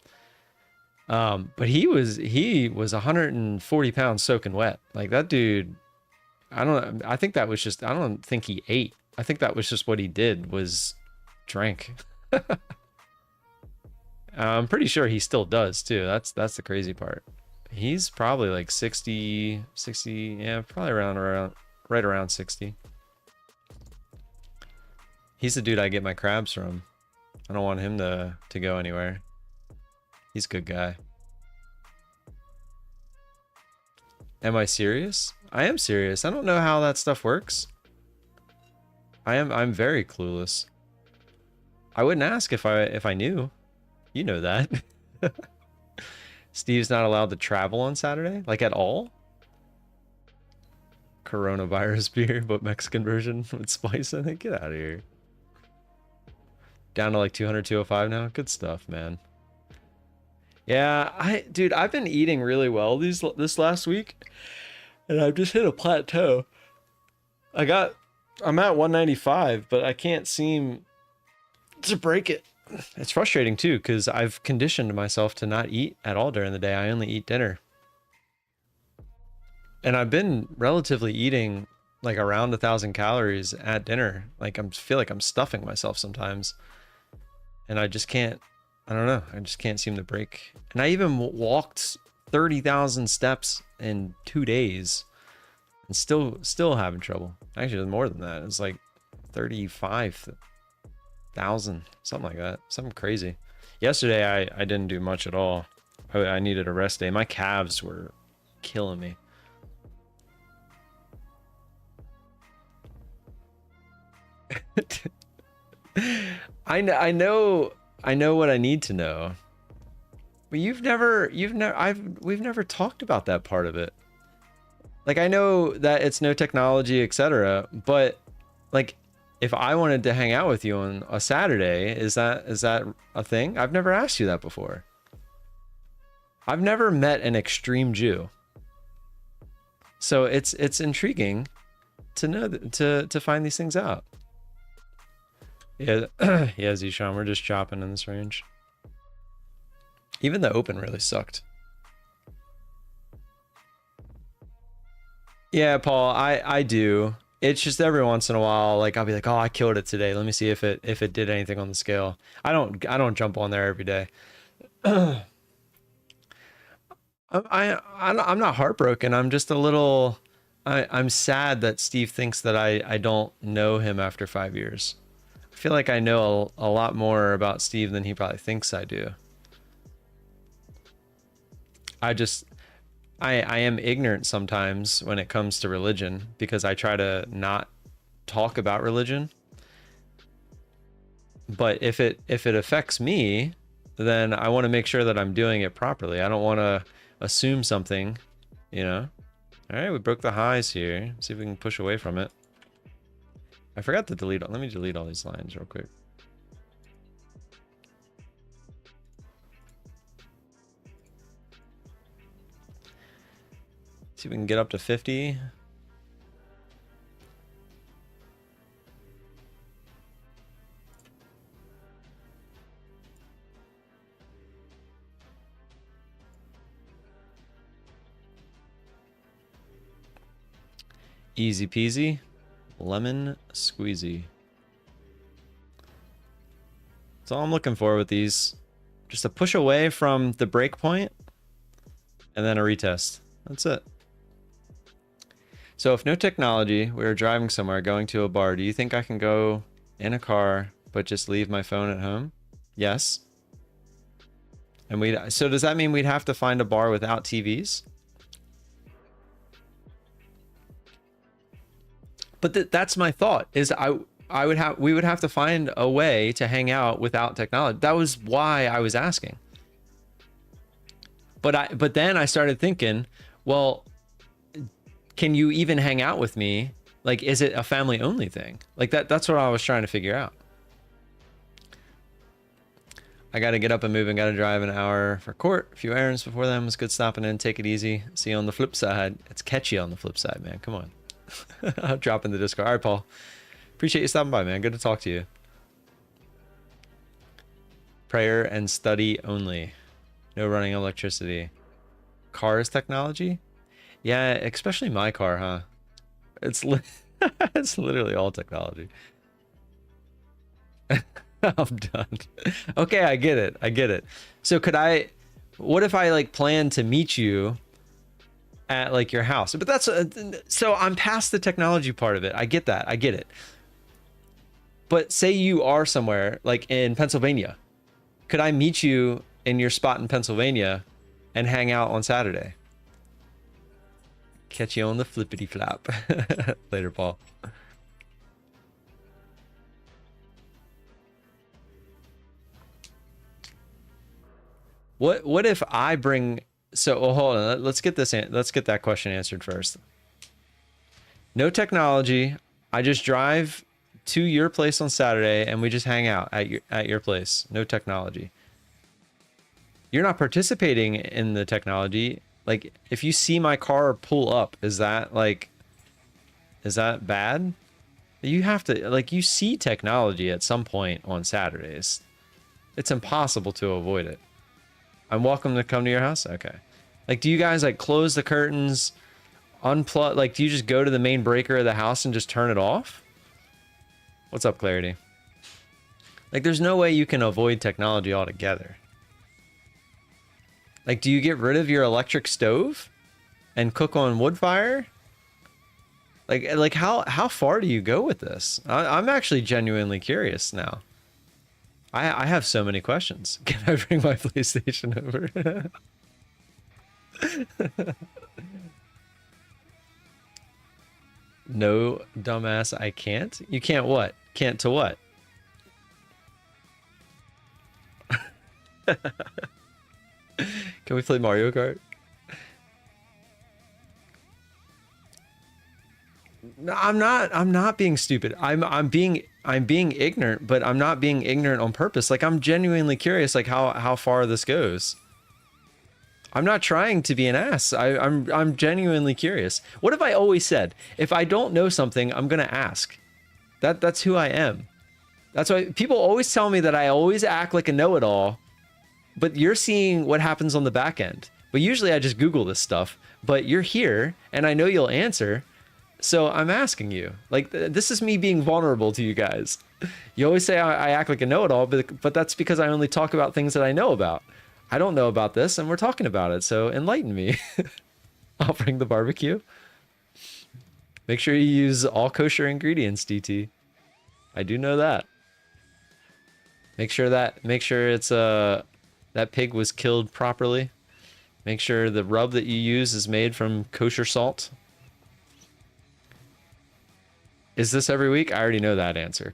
But he was 140 pounds soaking wet. Like that dude, I think that was just, I don't think he ate. I think that was just what he did was drank. I'm pretty sure he still does too. That's the crazy part. He's probably like 60, yeah, probably right around 60. He's the dude I get my crabs from. I don't want him to go anywhere. He's a good guy. Am I serious? I am serious. I don't know how that stuff works. I'm very clueless. I wouldn't ask if I knew. You know that. Steve's not allowed to travel on Saturday? Like at all? Coronavirus beer, but Mexican version with spice, I think. Get out of here. Down to like 200, 205 now. Good stuff, man. Yeah, dude, I've been eating really well this last week. And I've just hit a plateau. I'm at 195, but I can't seem to break it. It's frustrating too, because I've conditioned myself to not eat at all during the day. I only eat dinner. And I've been relatively eating like around 1,000 calories at dinner. Like I feel like I'm stuffing myself sometimes. And I just can't, I don't know. I just can't seem to break. And I even walked 30,000 steps in 2 days and still having trouble. Actually, more than that. It's like 35,000, something like that. Something crazy. Yesterday, I didn't do much at all. I needed a rest day. My calves were killing me. I know what I need to know. But we've never talked about that part of it. Like I know that it's no technology, etc. But like if I wanted to hang out with you on a Saturday, is that a thing? I've never asked you that before. I've never met an extreme Jew. So it's intriguing to know to find these things out. Yeah, yeah, Zishan, we're just chopping in this range. Even the open really sucked. Yeah, Paul, I do. It's just every once in a while, like I'll be like, oh, I killed it today. Let me see if it did anything on the scale. I don't jump on there every day. I'm not heartbroken. I'm just a little. I'm sad that Steve thinks that I don't know him after 5 years. I feel like I know a lot more about Steve than he probably thinks I do. I am ignorant sometimes when it comes to religion because I try to not talk about religion. But if it affects me, then I want to make sure that I'm doing it properly. I don't want to assume something, you know? All right, we broke the highs here. See if we can push away from it. I forgot to delete. Let me delete all these lines real quick. See if we can get up to 50. Easy peasy, lemon squeezy. That's all I'm looking for with these. Just a push away from the break point and then a retest. That's it. So if no technology, we were driving somewhere, going to a bar, do you think I can go in a car, but just leave my phone at home? Yes. And so does that mean we'd have to find a bar without TVs? But that's my thought, is we would have to find a way to hang out without technology. That was why I was asking. But then I started thinking, well, can you even hang out with me? Like, is it a family only thing? Like that's what I was trying to figure out. I got to get up and move and got to drive an hour for court. A few errands before then. Was good stopping in. Take it easy. See you on the flip side. It's catchy on the flip side, man. Come on. I'll drop in the Discord. All right, Paul. Appreciate you stopping by, man. Good to talk to you. Prayer and study only. No running electricity. Cars technology? Yeah, especially my car, huh? It's literally all technology. I'm done. Okay, I get it. I get it. So what if I like plan to meet you at like your house? But that's so I'm past the technology part of it. I get that. I get it. But say you are somewhere like in Pennsylvania. Could I meet you in your spot in Pennsylvania and hang out on Saturday? Catch you on the flippity flap. Later, Paul. What if I bring, so hold on, let's get that question answered first. No technology. I just drive to your place on Saturday and we just hang out at your place. No technology. You're not participating in the technology. Like, if you see my car pull up, is that bad? You have to, like, you see technology at some point on Saturdays. It's impossible to avoid it. I'm welcome to come to your house? Okay. Like, do you guys, like, close the curtains, unplug, like, do you just go to the main breaker of the house and just turn it off? What's up, Clarity? Like, there's no way you can avoid technology altogether. Like, do you get rid of your electric stove and cook on wood fire? Like how far do you go with this? I'm actually genuinely curious now. I have so many questions. Can I bring my PlayStation over? No, dumbass, I can't. You can't what? Can't to what? Can we play Mario Kart? No, I'm not being stupid. I'm being ignorant, but I'm not being ignorant on purpose. Like, I'm genuinely curious, like how far this goes. I'm not trying to be an ass. I'm genuinely curious. What have I always said? If I don't know something, I'm gonna ask. That's who I am. That's why people always tell me that I always act like a know-it-all, but you're seeing what happens on the back end. But usually I just Google this stuff, but you're here and I know you'll answer. So I'm asking you, like, this is me being vulnerable to you guys. You always say I act like a know-it-all, but that's because I only talk about things that I know about. I don't know about this and we're talking about it. So enlighten me. I'll bring the barbecue. Make sure you use all kosher ingredients, DT. I do know that. Make sure it's that pig was killed properly. Make sure the rub that you use is made from kosher salt. Is this every week? I already know that answer.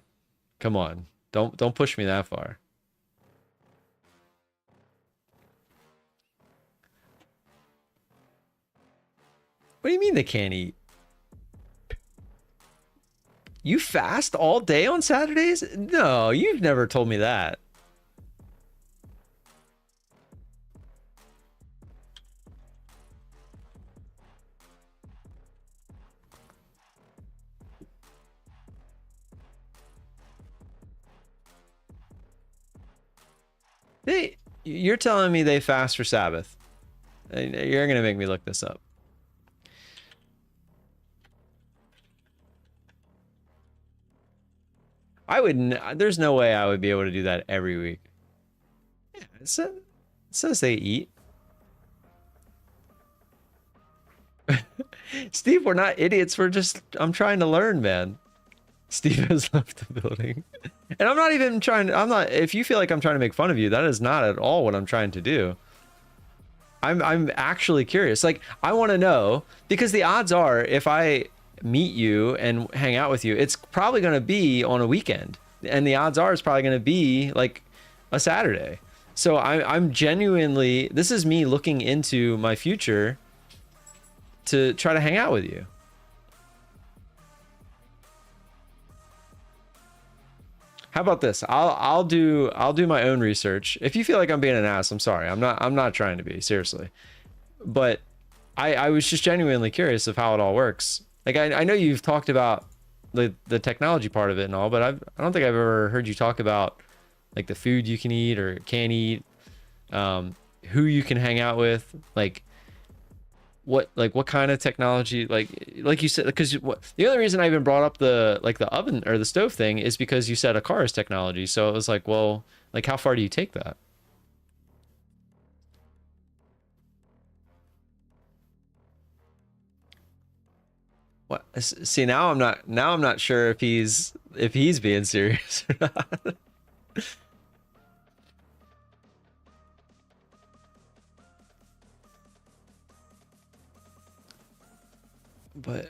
Come on. Don't push me that far. What do you mean they can't eat? You fast all day on Saturdays? No, you've never told me that. You're telling me they fast for Sabbath. You're gonna make me look this up. I wouldn't. There's no way I would be able to do that every week. Yeah, it says they eat. Steve, we're not idiots. I'm trying to learn, man. Steve has left the building. And I'm not even trying to, I'm not, if you feel like I'm trying to make fun of you, that is not at all what I'm trying to do. I'm actually curious. Like, I want to know, because the odds are if I meet you and hang out with you, it's probably going to be on a weekend. And the odds are it's probably going to be like a Saturday. So I'm genuinely, this is me looking into my future to try to hang out with you. How about this? I'll do my own research. If you feel like I'm being an ass, I'm sorry. I'm not trying to be, seriously. But I was just genuinely curious of how it all works. Like, I know you've talked about the technology part of it and all, but I don't think I've ever heard you talk about like the food you can eat or can't eat, who you can hang out with, like what kind of technology, like you said, because the other reason I even brought up the oven or the stove thing is because you said a car is technology. So it was like, well, like how far do you take that? What? See, now I'm not sure if he's being serious or not. But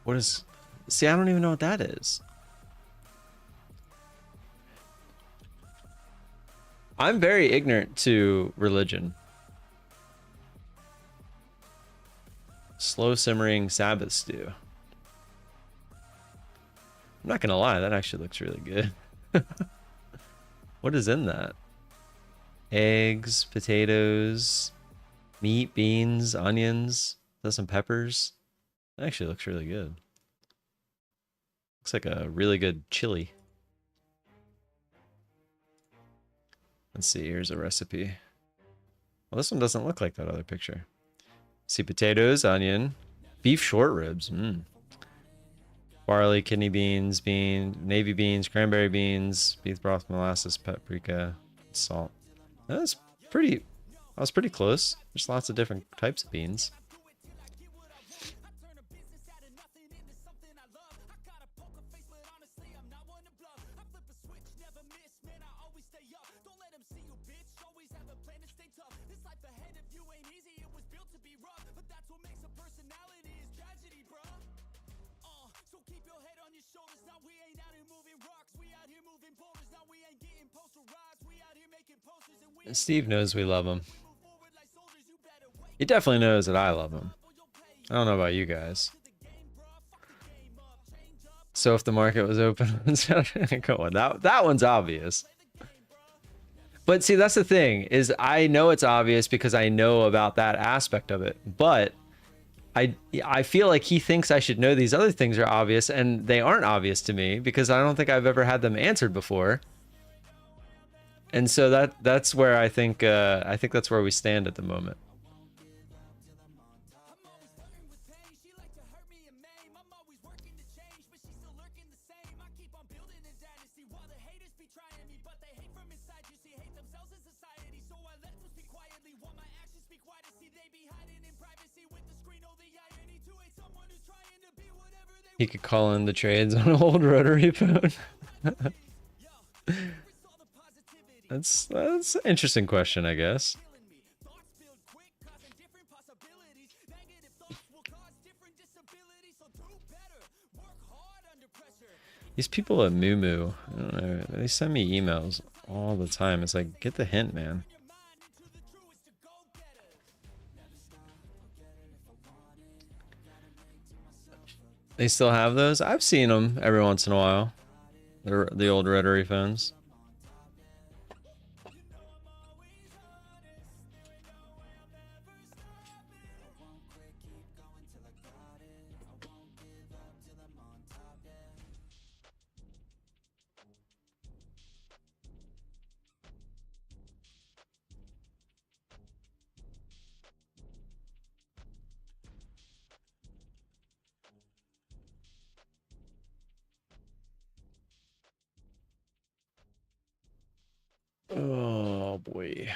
what is, see, I don't even know what that is. I'm very ignorant to religion. Slow simmering Sabbath stew. I'm not gonna lie, that actually looks really good. What is in that? Eggs, potatoes, meat, beans, onions, there's some peppers. That actually looks really good. Looks like a really good chili. Let's see, here's a recipe. Well, this one doesn't look like that other picture. See, potatoes, onion, beef short ribs, barley, kidney beans, navy beans, cranberry beans, beef broth, molasses, paprika, salt. That was pretty close. There's lots of different types of beans. Steve knows we love him. He definitely knows that I love him. I don't know about you guys. So if the market was open, go on. That one's obvious. But see, that's the thing, is I know it's obvious because I know about that aspect of it. But I feel like he thinks I should know these other things are obvious, and they aren't obvious to me because I don't think I've ever had them answered before. And so that's where I think that's where we stand at the moment. He could call in the trades on an old rotary phone. That's an interesting question, I guess. These people at Moo, I don't know, they send me emails all the time. It's like, get the hint, man. They still have those? I've seen them every once in a while. They're the old rotary phones. Oh boy.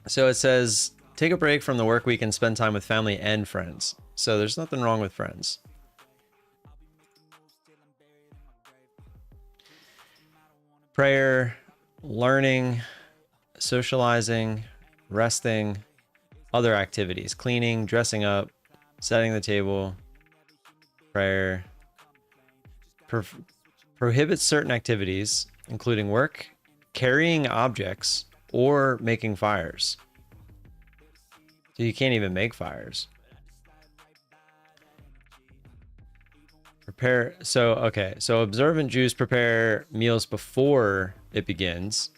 So it says, take a break from the work week and spend time with family and friends. So there's nothing wrong with friends. Prayer, learning, socializing, resting, other activities, cleaning, dressing up, setting the table, prayer, prohibits certain activities, including work, carrying objects, or making fires. So you can't even make fires. Prepare. So, okay. So observant Jews prepare meals before it begins,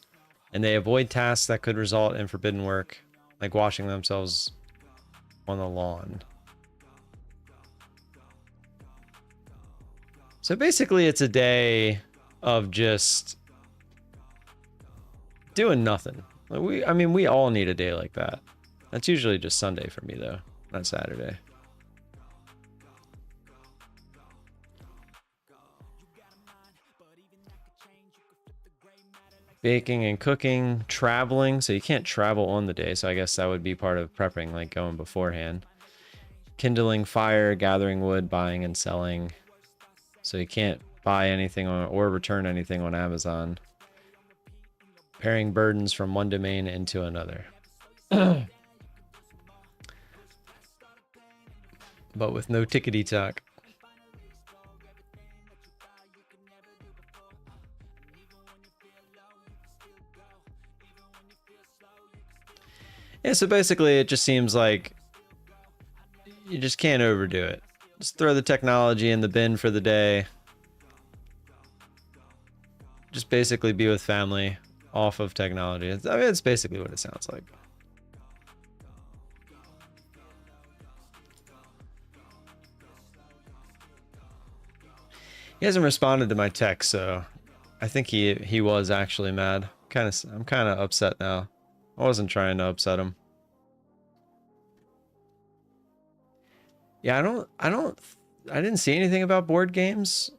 and they avoid tasks that could result in forbidden work, like washing themselves on the lawn. So basically, it's a day of just doing nothing. I mean, we all need a day like that. That's usually just Sunday for me, though, not Saturday. Baking and cooking, traveling. So you can't travel on the day. So I guess that would be part of prepping, like going beforehand. Kindling fire, gathering wood, buying and selling. So you can't buy anything on, or return anything on Amazon. Carrying burdens from one domain into another. But with no tickety tock. Yeah, so basically it just seems like you just can't overdo it. Just throw the technology in the bin for the day. Just basically be with family, off of technology. I mean, it's basically what it sounds like. He hasn't responded to my text, so I think he was actually mad. I'm kind of upset now. I wasn't trying to upset him. Yeah, I didn't see anything about board games,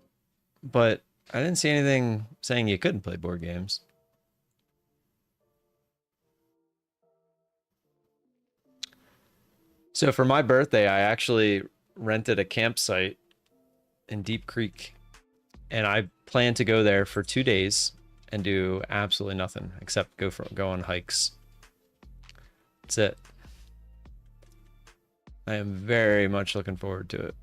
but I didn't see anything saying you couldn't play board games. So for my birthday, I actually rented a campsite in Deep Creek, and I plan to go there for 2 days and do absolutely nothing except go on hikes. That's it. I am very much looking forward to it.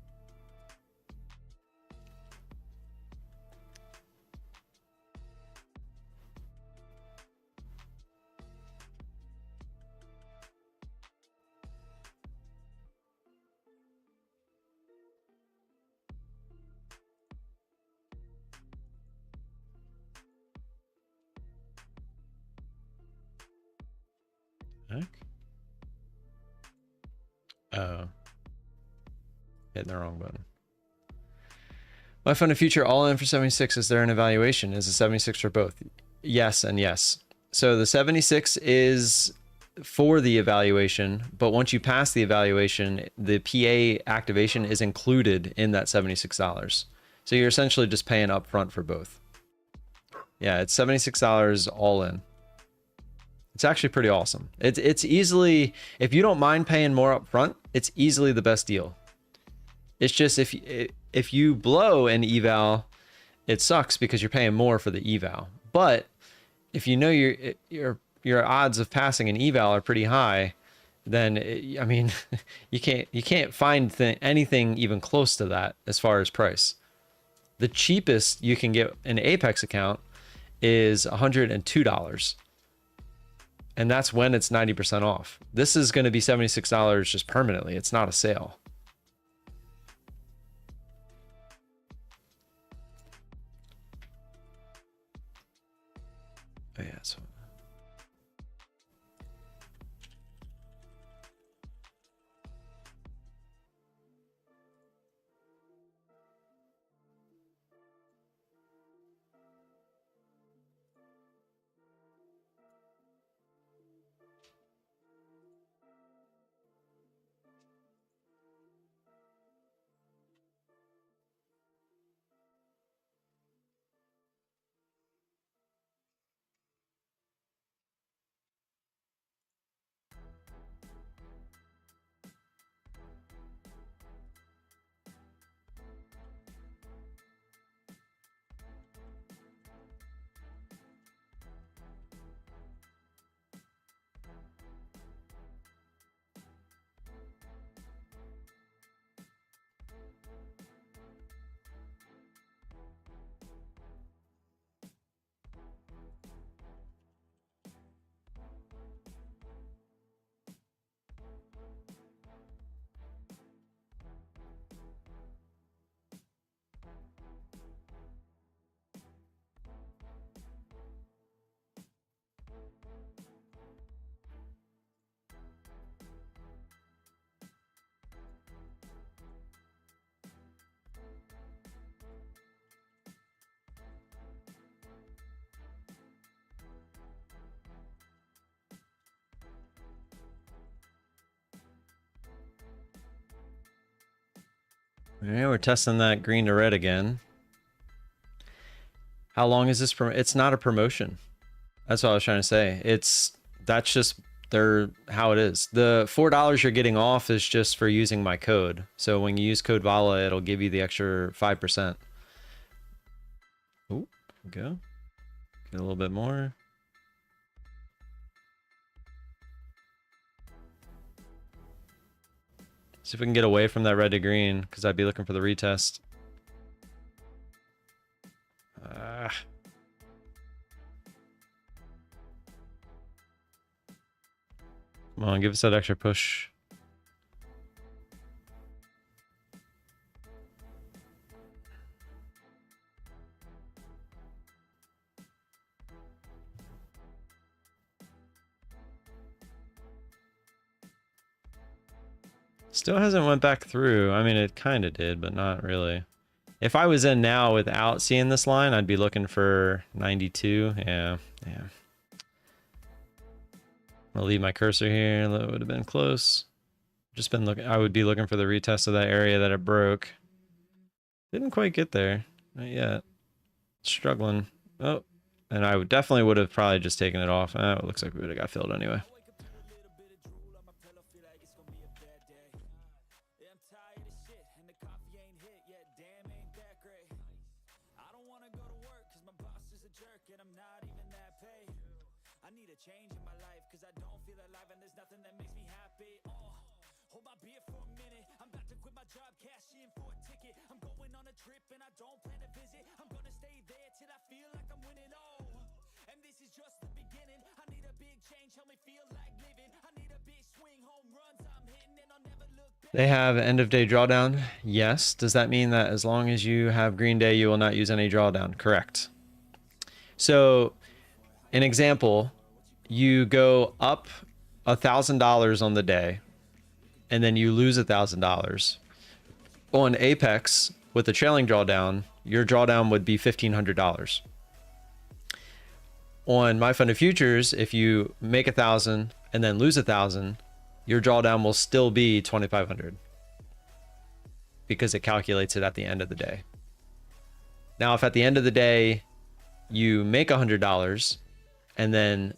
Heck? Oh, hitting the wrong button. My fund of future all in for 76. Is there an evaluation? Is the 76 for both? Yes and yes. So the 76 is for the evaluation, but once you pass the evaluation, the PA activation is included in that $76. So you're essentially just paying upfront for both. Yeah, it's $76 all in. It's actually pretty awesome. It's easily, if you don't mind paying more upfront, it's easily the best deal. It's just if you blow an eval, it sucks because you're paying more for the eval. But if you know your odds of passing an eval are pretty high, then I mean, you can't find anything even close to that as far as price. The cheapest you can get an Apex account is $102. And that's when it's 90% off. This is going to be $76 just permanently. It's not a sale. Oh, yeah, so right, we're testing that green to red again. How long is this? It's not a promotion. That's what I was trying to say. That's just how it is. The $4 you're getting off is just for using my code. So when you use code VOLA, it'll give you the extra 5%. Ooh, go. Get a little bit more. See if we can get away from that red to green, because I'd be looking for the retest. Come on, give us that extra push. Still hasn't went back through. I mean, it kind of did, but not really. If I was in now without seeing this line, I'd be looking for 92. Yeah. I'll leave my cursor here. That would have been close. Just been looking. I would be looking for the retest of that area that it broke. Didn't quite get there. Not yet. Struggling. Oh, and I definitely would have probably just taken it off. It looks like we would have got filled anyway. They have end of day drawdown. Yes. Does that mean that as long as you have green day, you will not use any drawdown? Correct. So an example, you go up $1,000 on the day and then you lose $1,000. On Apex with the trailing drawdown, your drawdown would be $1,500. On My Funded Futures, if you make 1,000 and then lose 1,000, your drawdown will still be 2,500 because it calculates it at the end of the day. Now, if at the end of the day you make $100 and then,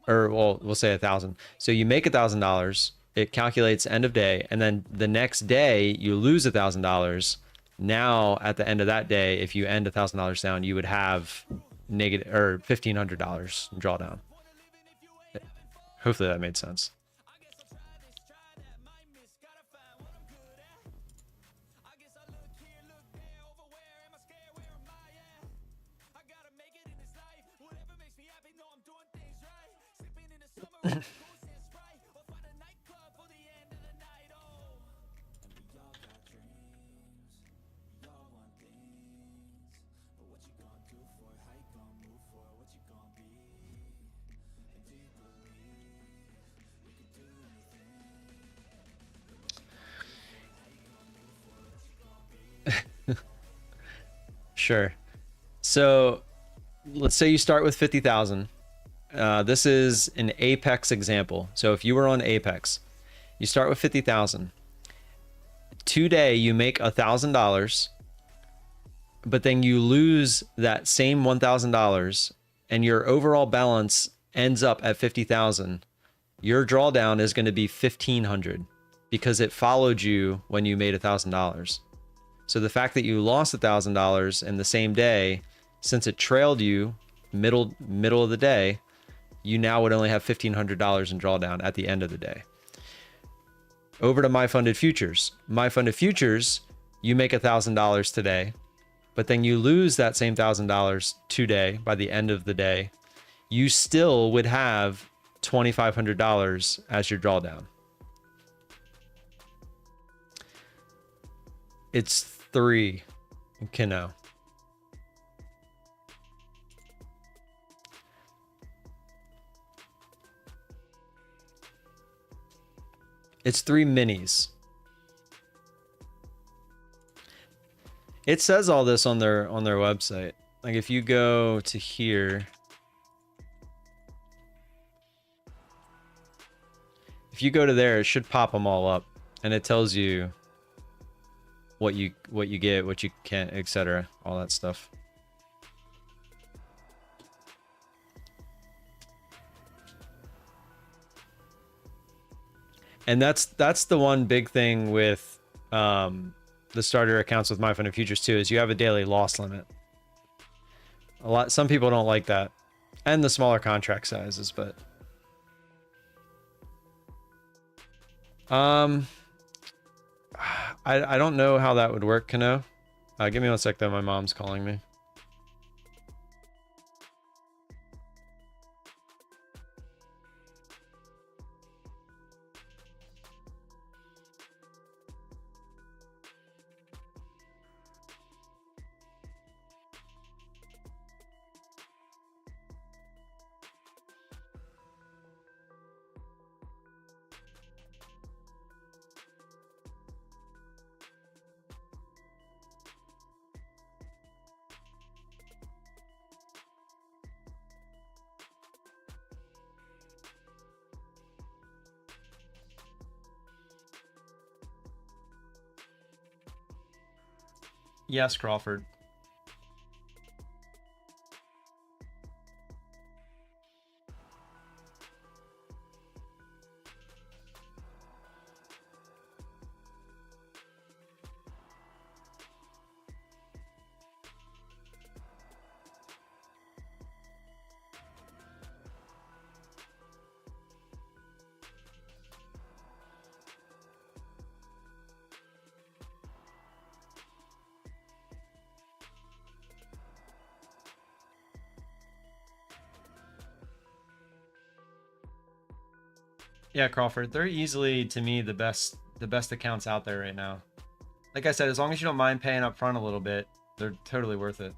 or well, we'll say 1,000. So you make $1,000, it calculates end of day, and then the next day you lose $1,000. Now, at the end of that day, if you end $1,000 down, you would have negative or $1,500 drawdown. Hopefully that made sense. Sure. So let's say you start with 50,000. This is an Apex example. So if you were on Apex, you start with 50,000. Today you make $1,000, but then you lose that same $1,000 and your overall balance ends up at 50,000. Your drawdown is going to be 1,500 because it followed you when you made $1,000. So the fact that you lost $1,000 in the same day, since it trailed you middle of the day, you now would only have $1,500 in drawdown at the end of the day. Over to My Funded Futures. My Funded Futures, you make $1,000 today, but then you lose that same $1,000 today by the end of the day. You still would have $2,500 as your drawdown. It's 3 Kino. It's 3 minis. It says all this on their website. Like if you go to here, if you go to there, it should pop them all up, and it tells you what you get, what you can't, etc. All that stuff. And that's the one big thing with the starter accounts with MyFunded Futures too, is you have a daily loss limit. Some people don't like that, and the smaller contract sizes, but I don't know how that would work, Kano. Give me one sec though, my mom's calling me. Yes, Crawford. Yeah, Crawford. They're easily, to me, the best accounts out there right now. Like I said, as long as you don't mind paying up front a little bit, they're totally worth it.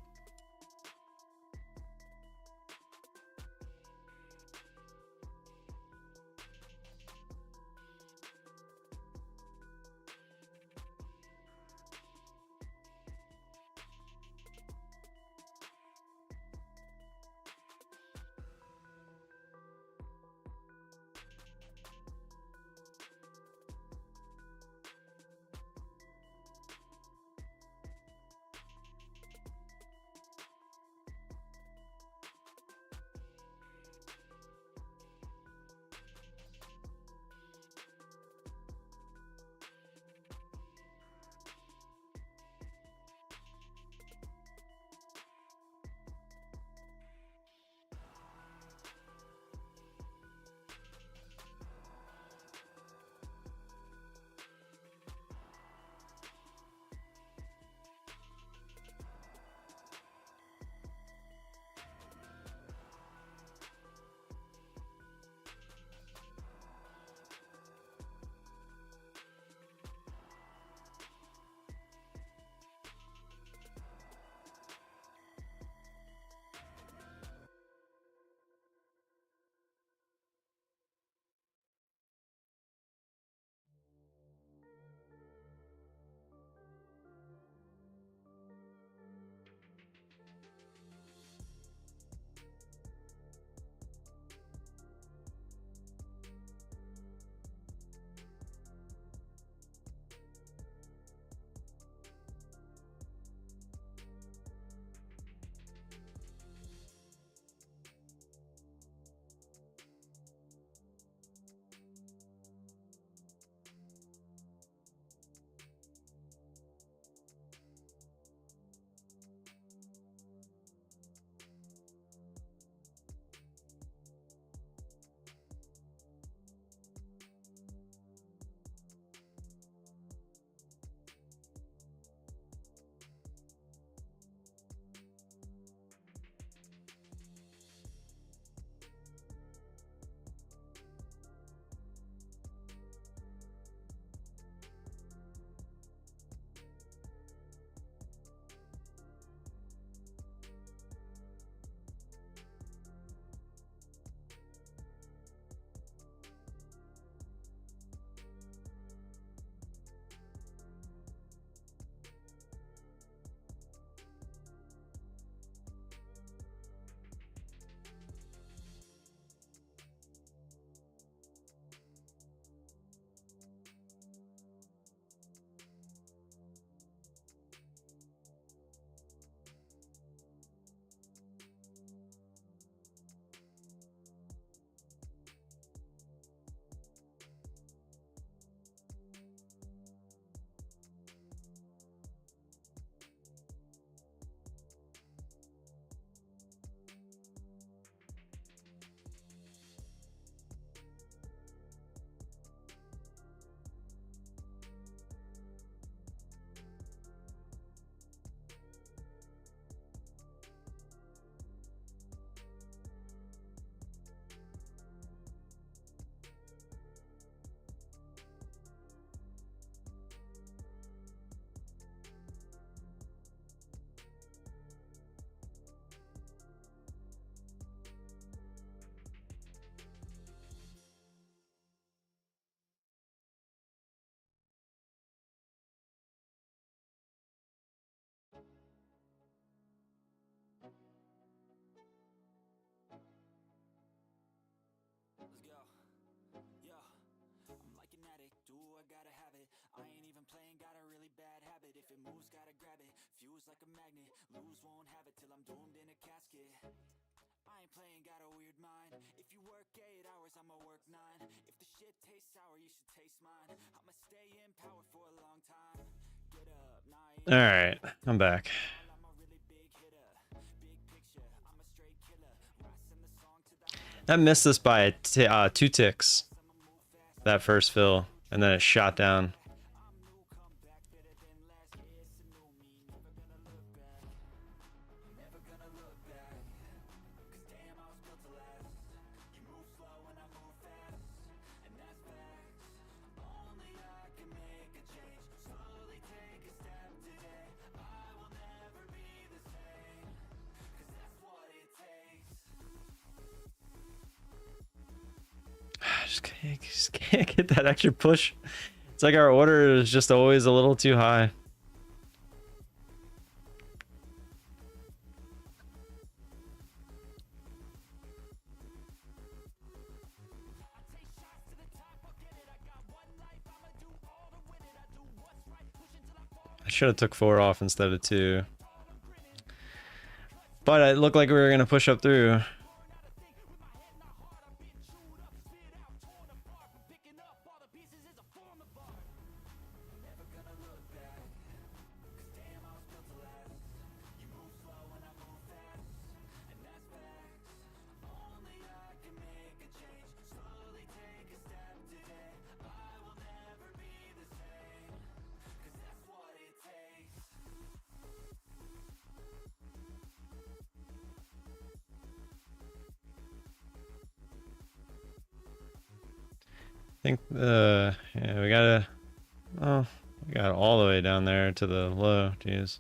gotta have it. I ain't even playing, got a really bad habit. If it moves, gotta grab it. Fuse like a magnet, lose, won't have it till I'm doomed in a casket. I ain't playing, got a weird mind. If you work 8 hours, I'ma work 9. If the shit tastes sour, you should taste mine. I'ma stay in power for a long time. Get up, nah, All right, I'm back. I'm a really big hitter. Big picture, I'm a straight killer. Rising the song to the I missed this by 2 ticks. That first fill, and then it shot down. Just can't get that extra push. It's like our order is just always a little too high. I should have took 4 off instead of 2. But it looked like we were going to push up through. I think yeah, we gotta, oh, we got all the way down there to the low. Jeez.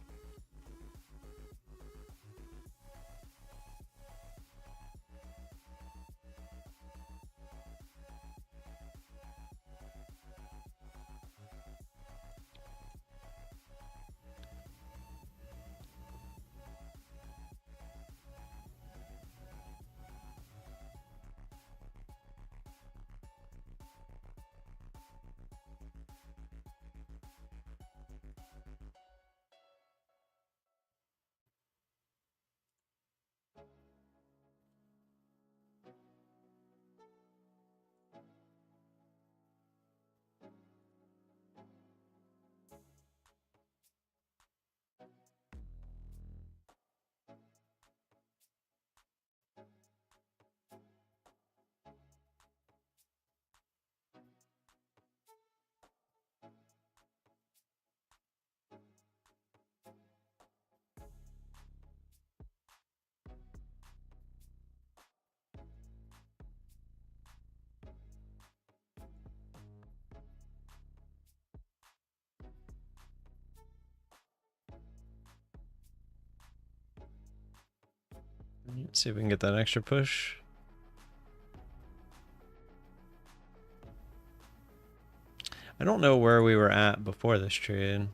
Let's see if we can get that extra push. I don't know where we were at before this trade.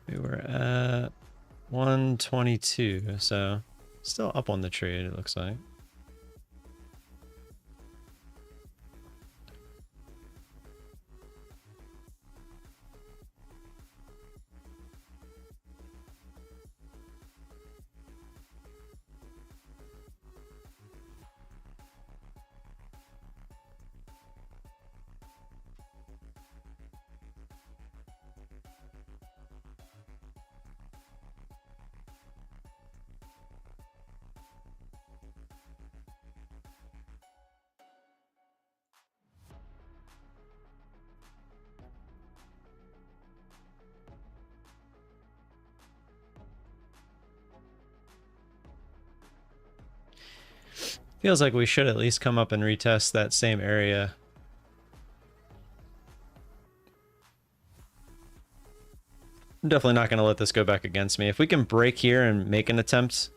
We were at 122, so still up on the trade, it looks like. Feels like we should at least come up and retest that same area. I'm definitely not going to let this go back against me. If we can break here and make an attempt,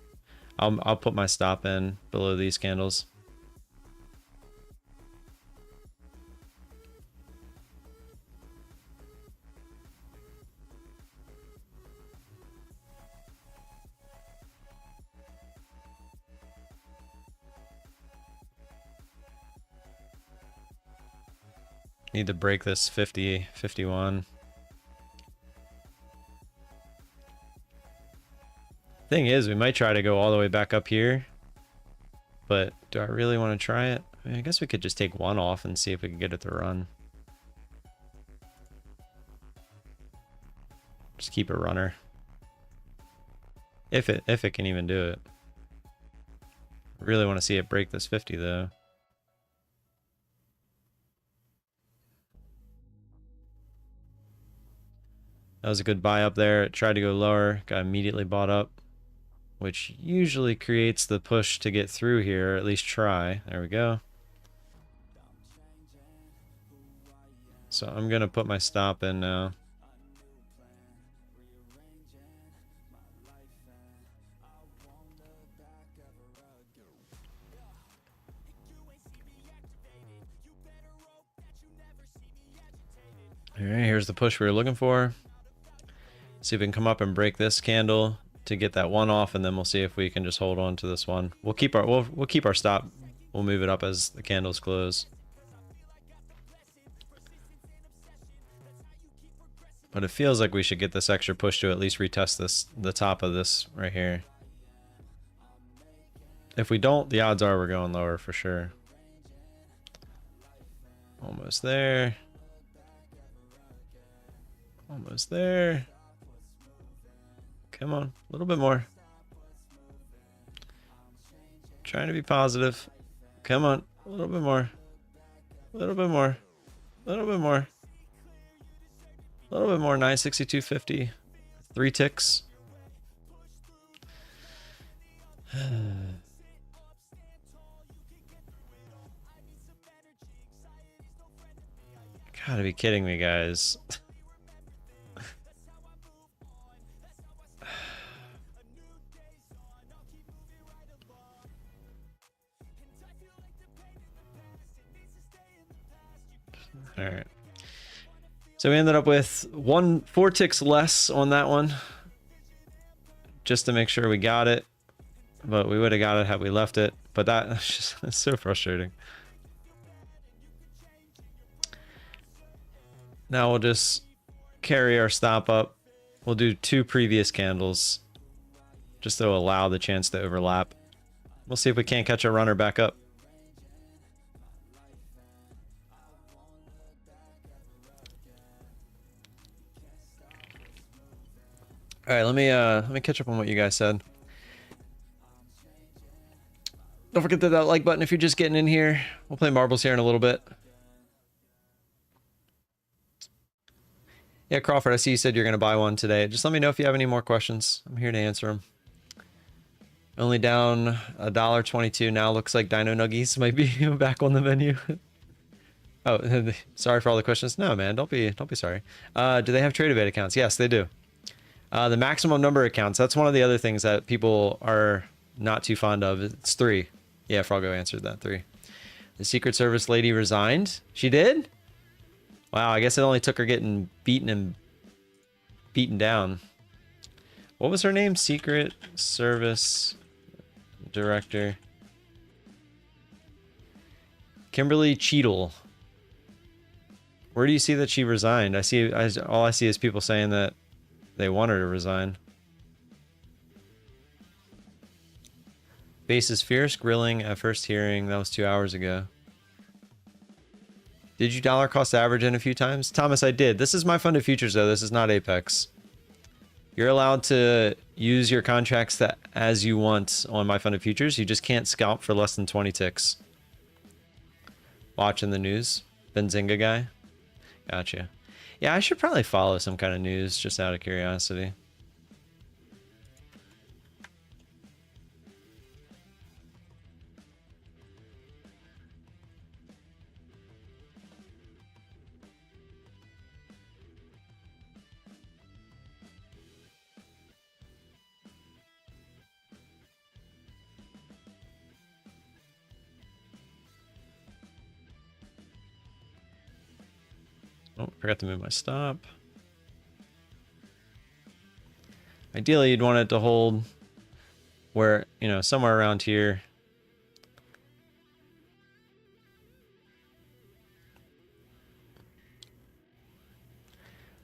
I'll put my stop in below these candles. Need to break this 50, 51. Thing is, we might try to go all the way back up here. But do I really want to try it? I mean, I guess we could just take one off and see if we can get it to run. Just keep a runner. If it can even do it. I really want to see it break this 50 though. That was a good buy up there. It tried to go lower, got immediately bought up, which usually creates the push to get through here, or at least try. There we go. So I'm gonna put my stop in now. All right, here's the push we were looking for. See if we can come up and break this candle to get that one off, and then we'll see if we can just hold on to this one. We'll keep our stop. We'll move it up as the candles close. But it feels like we should get this extra push to at least retest the top of this right here. If we don't, the odds are we're going lower for sure. Almost there. Almost there. Come on, a little bit more. Trying to be positive. Come on, a little bit more. A little bit more. A little bit more. A little bit more. 962.50. 3 ticks. Gotta be kidding me, guys. All right. So we ended up with 4 ticks less on that one, just to make sure we got it. But we would have got it had we left it. But that's just it's so frustrating. Now we'll just carry our stop up. We'll do 2 previous candles, just to allow the chance to overlap. We'll see if we can't catch a runner back up. All right, let me catch up on what you guys said. Don't forget that like button if you're just getting in here. We'll play marbles here in a little bit. Yeah, Crawford, I see you said you're going to buy one today. Just let me know if you have any more questions. I'm here to answer them. Only down $1.22 now. Looks like Dino Nuggies might be back on the menu. Oh, sorry for all the questions. No, man, don't be sorry. Do they have TraderBait accounts? Yes, they do. The maximum number of accounts, that's one of the other things that people are not too fond of. It's 3. Yeah, Froggo answered that, 3. The Secret Service lady resigned. She did? Wow, I guess it only took her getting beaten down. What was her name? Secret Service Director. Kimberly Cheadle. Where do you see that she resigned? All I see is people saying that they want her to resign. Base is fierce, grilling at first hearing. That was 2 hours ago. Did you dollar cost average in a few times? Thomas, I did. This is my funded futures though. This is not Apex. You're allowed to use your contracts as you want on my funded futures. You just can't scalp for less than 20 ticks. Watching the news. Benzinga guy. Gotcha. Yeah, I should probably follow some kind of news just out of curiosity. Oh, forgot to move my stop. Ideally, you'd want it to hold where, you know, somewhere around here.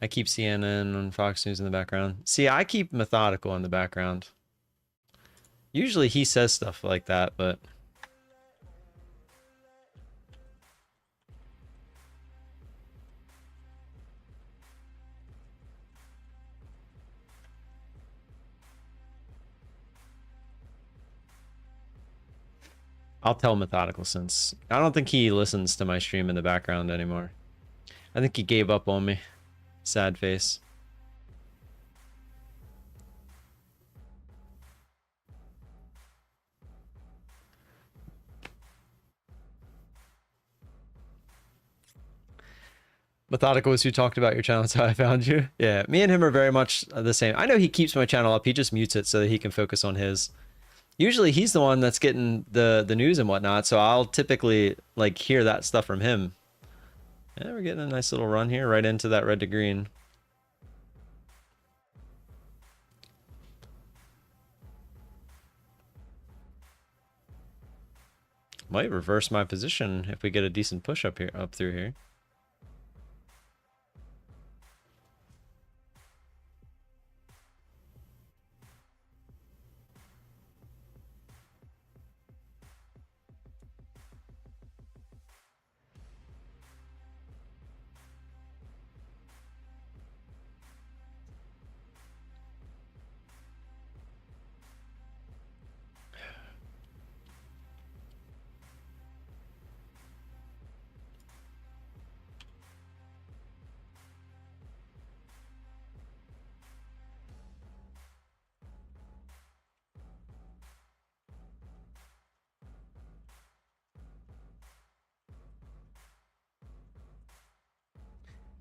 I keep CNN and Fox News in the background. See, I keep Methodical in the background. Usually he says stuff like that, but... I'll tell Methodical since I don't think he listens to my stream in the background anymore. I think he gave up on me. Sad face. Methodical is who talked about your channel. That's how I found you. Yeah, me and him are very much the same. I know he keeps my channel up. He just mutes it so that he can focus on his. Usually he's the one that's getting the news and whatnot, so I'll typically like hear that stuff from him. Yeah, we're getting a nice little run here right into that red to green. Might reverse my position if we get a decent push up here, up through here.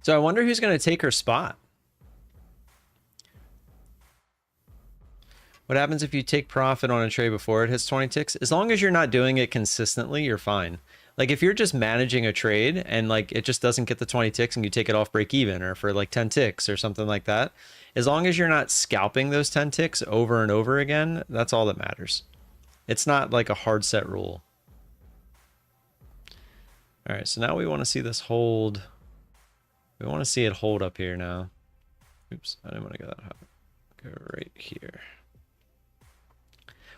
So I wonder who's going to take her spot. What happens if you take profit on a trade before it hits 20 ticks? As long as you're not doing it consistently, you're fine. Like if you're just managing a trade and like it just doesn't get the 20 ticks and you take it off break even or for like 10 ticks or something like that, as long as you're not scalping those 10 ticks over and over again, that's all that matters. It's not like a hard set rule. All right, so now we want to see this hold. We want to see it hold up here now. Oops, I didn't want to go that high. Go right here.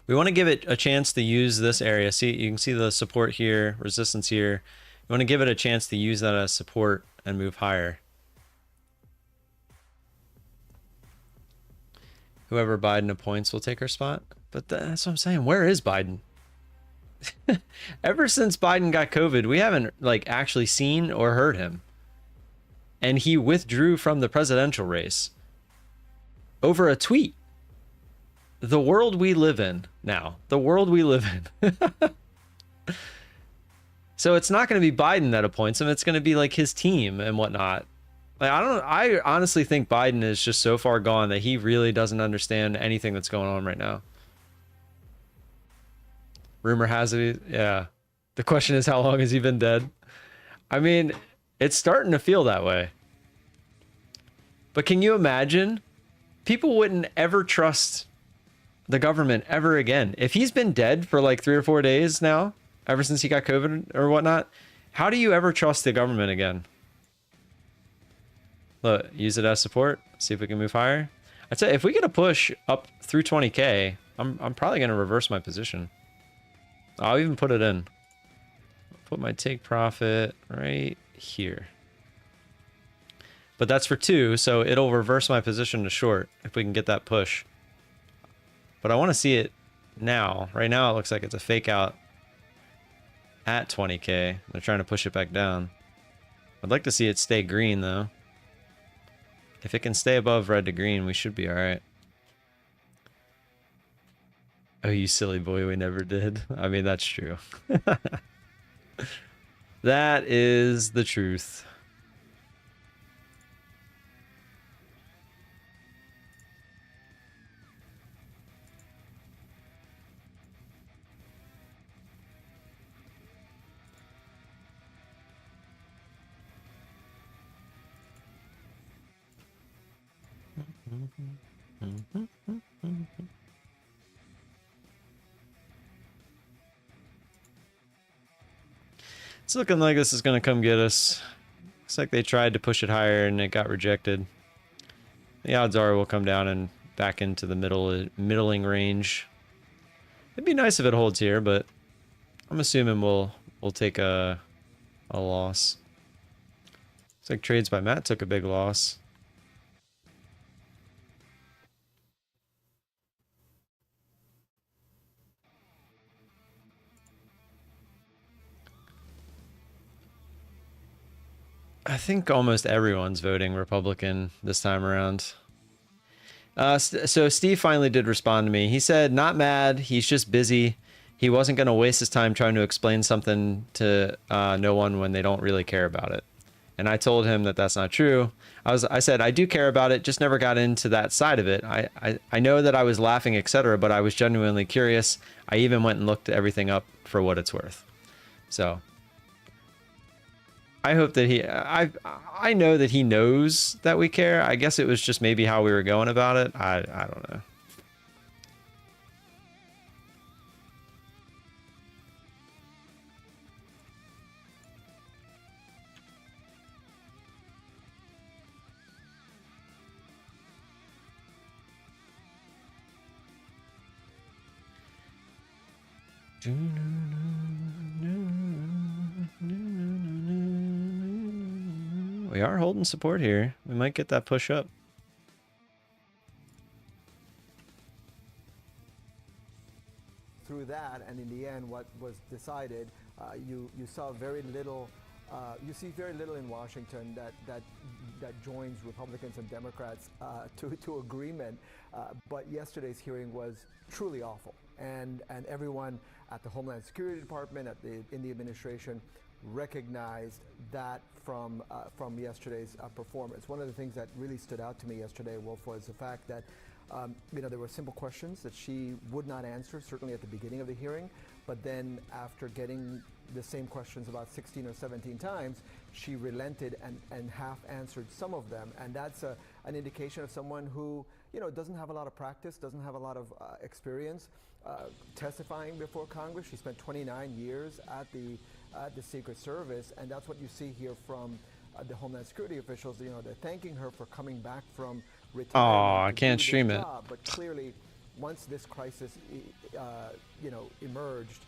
We want to give it a chance to use this area. See, you can see the support here, resistance here. You want to give it a chance to use that as support and move higher. Whoever Biden appoints will take her spot. But that's what I'm saying. Where is Biden? Ever since Biden got COVID, we haven't like actually seen or heard him. And he withdrew from the presidential race over a tweet. The world we live in now. The world we live in. So it's not going to be Biden that appoints him. It's going to be like his team and whatnot. Like I honestly think Biden is just so far gone that he really doesn't understand anything that's going on right now. Rumor has it, yeah. The question is, how long has he been dead? I mean, it's starting to feel that way. But can you imagine? People wouldn't ever trust the government ever again. If he's been dead for like 3 or 4 days now, ever since he got COVID or whatnot, how do you ever trust the government again? Look, use it as support. See if we can move higher. I'd say if we get a push up through 20K, I'm probably going to reverse my position. I'll even put it in. Put my take profit right here. But that's for 2, so it'll reverse my position to short if we can get that push. But I want to see it now. Right now it looks like it's a fake out at 20K. They're trying to push it back down. I'd like to see it stay green though. If it can stay above red to green, we should be all right. Oh, you silly boy, we never did. I mean, that's true. That is the truth. It's looking like this is going to come get us. Looks like they tried to push it higher and it got rejected. The odds are we'll come down and back into the middling range. It'd be nice if it holds here, but I'm assuming we'll take a loss. Looks like trades by Matt took a big loss. I think almost everyone's voting Republican this time around. So Steve finally did respond to me. He said, not mad. He's just busy. He wasn't going to waste his time trying to explain something to no one when they don't really care about it. And I told him that that's not true. I said, I do care about it, just never got into that side of it. I know that I was laughing, etc., but I was genuinely curious. I even went and looked everything up for what it's worth. So I hope that I know that he knows that we care. I guess it was just maybe how we were going about it. I don't know. We are holding support here. We might get that push up. Through that, and in the end, what was decided, you saw very little. You see very little in Washington that joins Republicans and Democrats to agreement. But yesterday's hearing was truly awful, and everyone at the Homeland Security Department, in the administration, recognized that from yesterday's performance. One of the things that really stood out to me yesterday, Wolf, was the fact that there were simple questions that she would not answer, certainly at the beginning of the hearing, but then after getting the same questions about 16 or 17 times, she relented and half answered some of them. And that's an indication of someone who doesn't have a lot of practice, doesn't have a lot of experience testifying before Congress. She spent 29 years at the Secret Service, and that's what you see here from the Homeland Security officials. They're thanking her for coming back from retirement. Oh, I can't stream it. But clearly, once this crisis, emerged,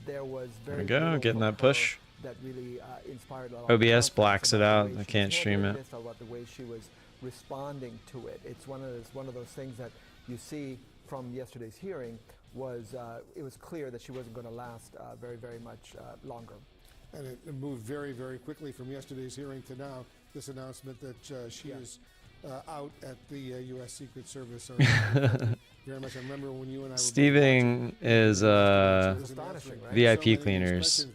there was very there we go, getting that push. That really inspired a lot of OBS blacks it out. I can't stream it. About the way she was responding to it. It's one of those things that you see from yesterday's hearing. It was clear that she wasn't going to last very, very much longer. And it moved very, very quickly from yesterday's hearing to now. This announcement that she is out at the U.S. Secret Service. Very much. I remember when you and I were Steving is VIP cleaners.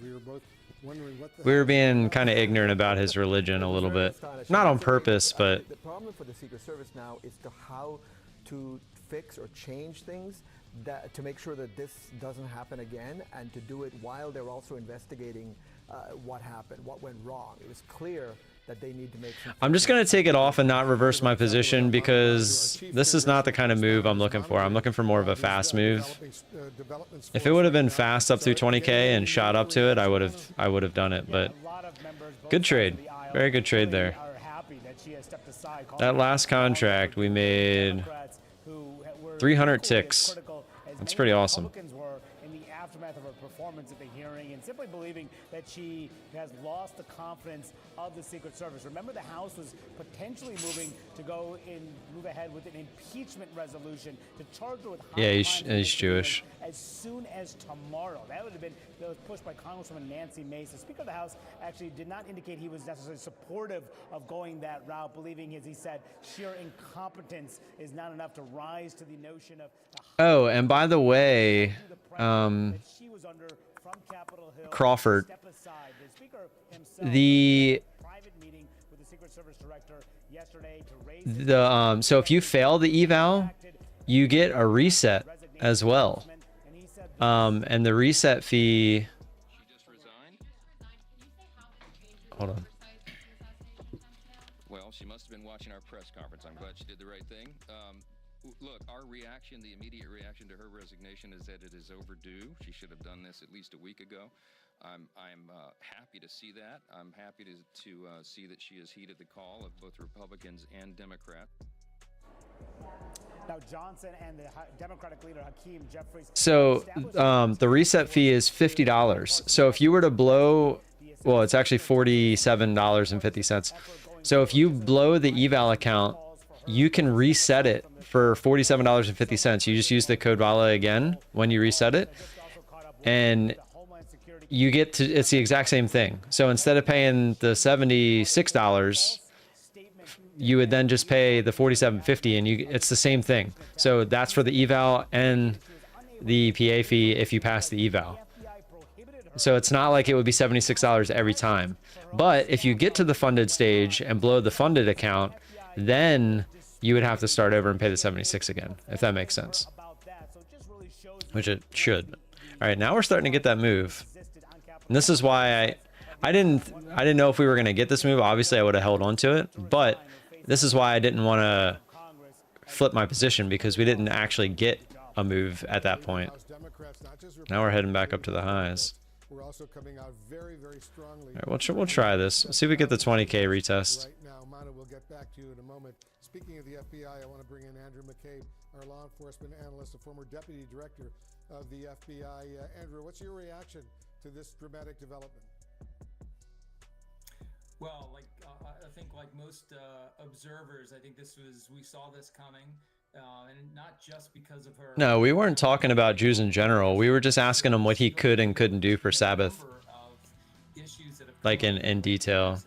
We were being kind of ignorant about his religion a little bit. Not on purpose, but the problem for the Secret Service now is how to fix or change things to make sure that this doesn't happen again, and to do it while they're also investigating what happened, what went wrong. It was clear that they need to make some. I'm just going to take it off and not reverse my position, because this is not the kind of move I'm looking for. I'm looking for more of a fast move. If it would have been fast up through 20K and shot up to it, I would have done it. But good trade. Very good trade there. That last contract we made 300 ticks. That's pretty awesome. Aftermath of her performance at the hearing, and simply believing that she has lost the confidence of the Secret Service. Remember, the House was potentially moving to move ahead with an impeachment resolution to charge her with he's Jewish. As soon as tomorrow. That was pushed by Congresswoman Nancy Mace. The Speaker of the House actually did not indicate he was necessarily supportive of going that route, believing, as he said, sheer incompetence is not enough to rise to the notion of. Oh, and by the way, Crawford, so if you fail the eval, you get a reset as well. And the reset fee. Hold on. Well, she must have been watching our press conference. I'm glad she did the right thing. Look, our reaction, the immediate reaction to her resignation, is that it is overdue. She should have done this at least a week ago. I'm happy to see that. I'm happy to see that she has heeded the call of both Republicans and Democrats. Now, Johnson and the Democratic leader, Hakeem Jeffries. So the reset fee is $50. So if you were to blow, well, it's actually $47.50. So if you blow the eval account, you can reset it for $47.50. You just use the code VOLA again when you reset it, and you get to, it's the exact same thing. So instead of paying the $76, you would then just pay the $47.50, and it's the same thing. So that's for the eval and the EPA fee if you pass the eval. So it's not like it would be $76 every time. But if you get to the funded stage and blow the funded account, then you would have to start over and pay the 76 again, if that makes sense. Which it should. All right, now we're starting to get that move. And this is why I didn't know if we were going to get this move. Obviously, I would have held on to it, but this is why I didn't want to flip my position, because we didn't actually get a move at that point. Now we're heading back up to the highs. We're also coming out very, very strongly. All right, we'll try this. Let's see if we get the 20K retest. Right now, Mana, we'll get back to you in a moment. Speaking of the FBI, I want to bring in Andrew McCabe, our law enforcement analyst, a former deputy director of the FBI. Andrew, what's your reaction to this dramatic development? Well, I think like most observers, I think we saw this coming, and not just because of her. No, we weren't talking about Jews in general. We were just asking him what he could and couldn't do for Sabbath, like in detail.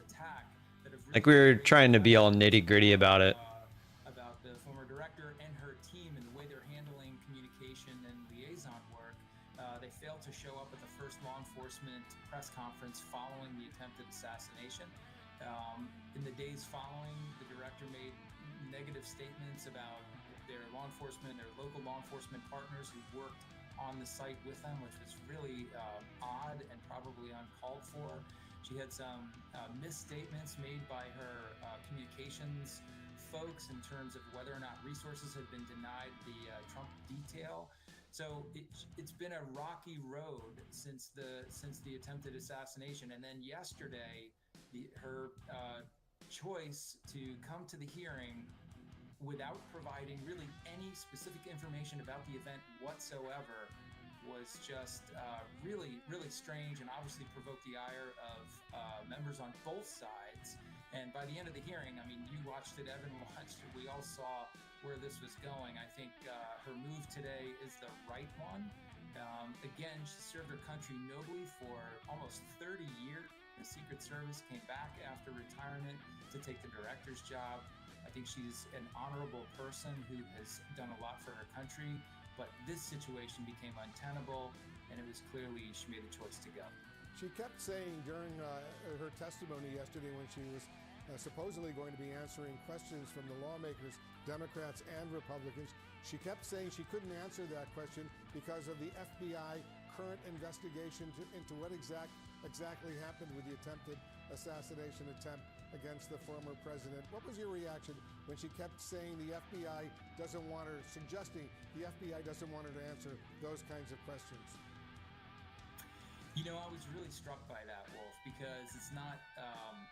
Like we were trying to be all nitty gritty about it. About the former director and her team and the way they're handling communication and liaison work. They failed to show up at the first law enforcement press conference following the attempted assassination. In the days following, the director made negative statements about their law enforcement, their local law enforcement partners who worked on the site with them, which was really odd and probably uncalled for. She had some misstatements made by her communications folks in terms of whether or not resources had been denied the Trump detail. So it's been a rocky road since the attempted assassination. And then yesterday, her choice to come to the hearing without providing really any specific information about the event whatsoever was just really, really strange, and obviously provoked the ire of members on both sides. And by the end of the hearing, I mean, you watched it, Evan watched it, we all saw where this was going. I think her move today is the right one. Again, she served her country nobly for almost 30 years. The Secret Service, came back after retirement to take the director's job. I think she's an honorable person who has done a lot for her country, but this situation became untenable, and it was clearly she made the choice to go. She kept saying during her testimony yesterday, when she was supposedly going to be answering questions from the lawmakers, Democrats and Republicans, she kept saying she couldn't answer that question because of the FBI current investigation into what exactly happened with the attempted assassination attempt against the former president. What was your reaction when she kept saying the FBI doesn't want her, suggesting the FBI doesn't want her to answer those kinds of questions? You know, I was really struck by that, Wolf, because it's not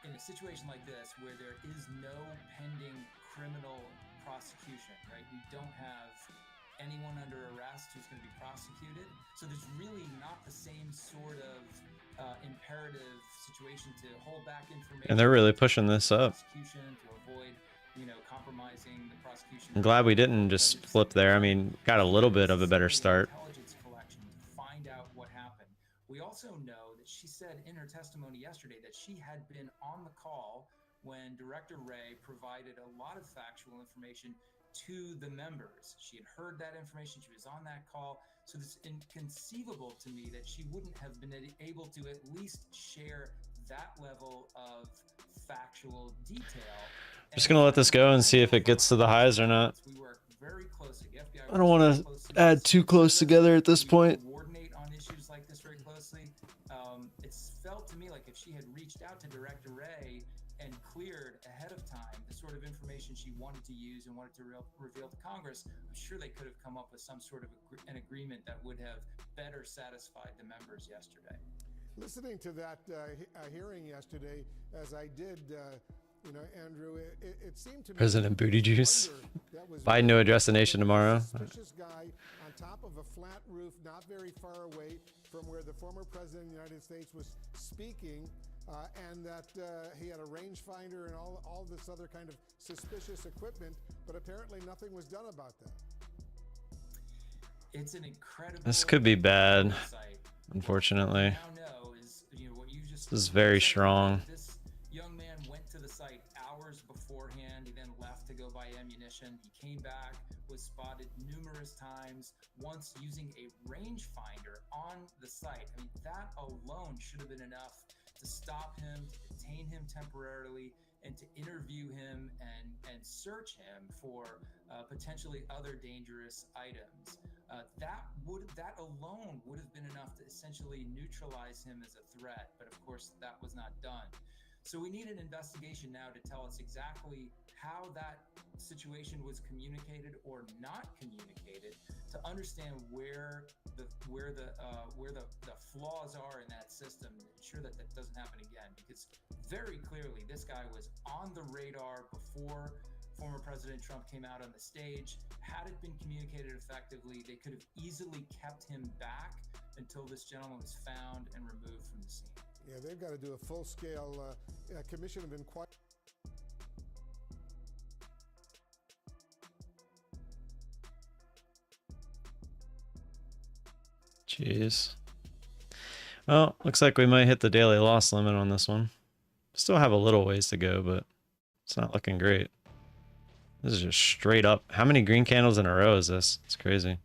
in a situation like this where there is no pending criminal prosecution, right? We don't have anyone under arrest who's going to be prosecuted. So there's really not the same sort of imperative situation to hold back information. And they're really pushing this up. To avoid, compromising the prosecution. I'm glad we didn't just flip there. I mean, got a little bit of a better start. Intelligence collection to find out what happened. We also know that she said in her testimony yesterday that she had been on the call when Director Wray provided a lot of factual information to the members. She had heard that information. She was on that call. So it's inconceivable to me that she wouldn't have been able to at least share that level of factual detail. I'm just going to let this go and see if it gets to the highs or not. We work very closely. FBI I don't want to add too close together at this point. Coordinate on issues like this very closely. It's felt to me like if she had reached out to Director Wray and cleared ahead of time the sort of information she wanted to use and wanted to reveal to Congress, I'm sure they could have come up with some sort of an agreement that would have better satisfied the members yesterday. Listening to that hearing yesterday, as I did, Andrew, it seemed to me President Booty Juice. Biden to address the nation tomorrow. Suspicious guy on top of a flat roof, not very far away from where the former president of the United States was speaking, and that he had a rangefinder and all this other kind of suspicious equipment, but apparently nothing was done about that. It's an incredible. This could be bad, unfortunately. This is very strong. This young man went to the site hours beforehand. He then left to go buy ammunition. He came back, was spotted numerous times, once using a rangefinder on the site. I mean, that alone should have been enough to stop him, to detain him temporarily, and to interview him and search him for potentially other dangerous items. That alone would have been enough to essentially neutralize him as a threat, but of course that was not done. So we need an investigation now to tell us exactly how that situation was communicated or not communicated, to understand where the flaws are in that system, and ensure that that doesn't happen again. Because very clearly, this guy was on the radar before former President Trump came out on the stage. Had it been communicated effectively, they could have easily kept him back until this gentleman was found and removed from the scene. Yeah, they've got to do a full-scale commission of inquiry. Jeez. Well, looks like we might hit the daily loss limit on this one. Still have a little ways to go, but it's not looking great. This is just straight up. How many green candles in a row is this? It's crazy.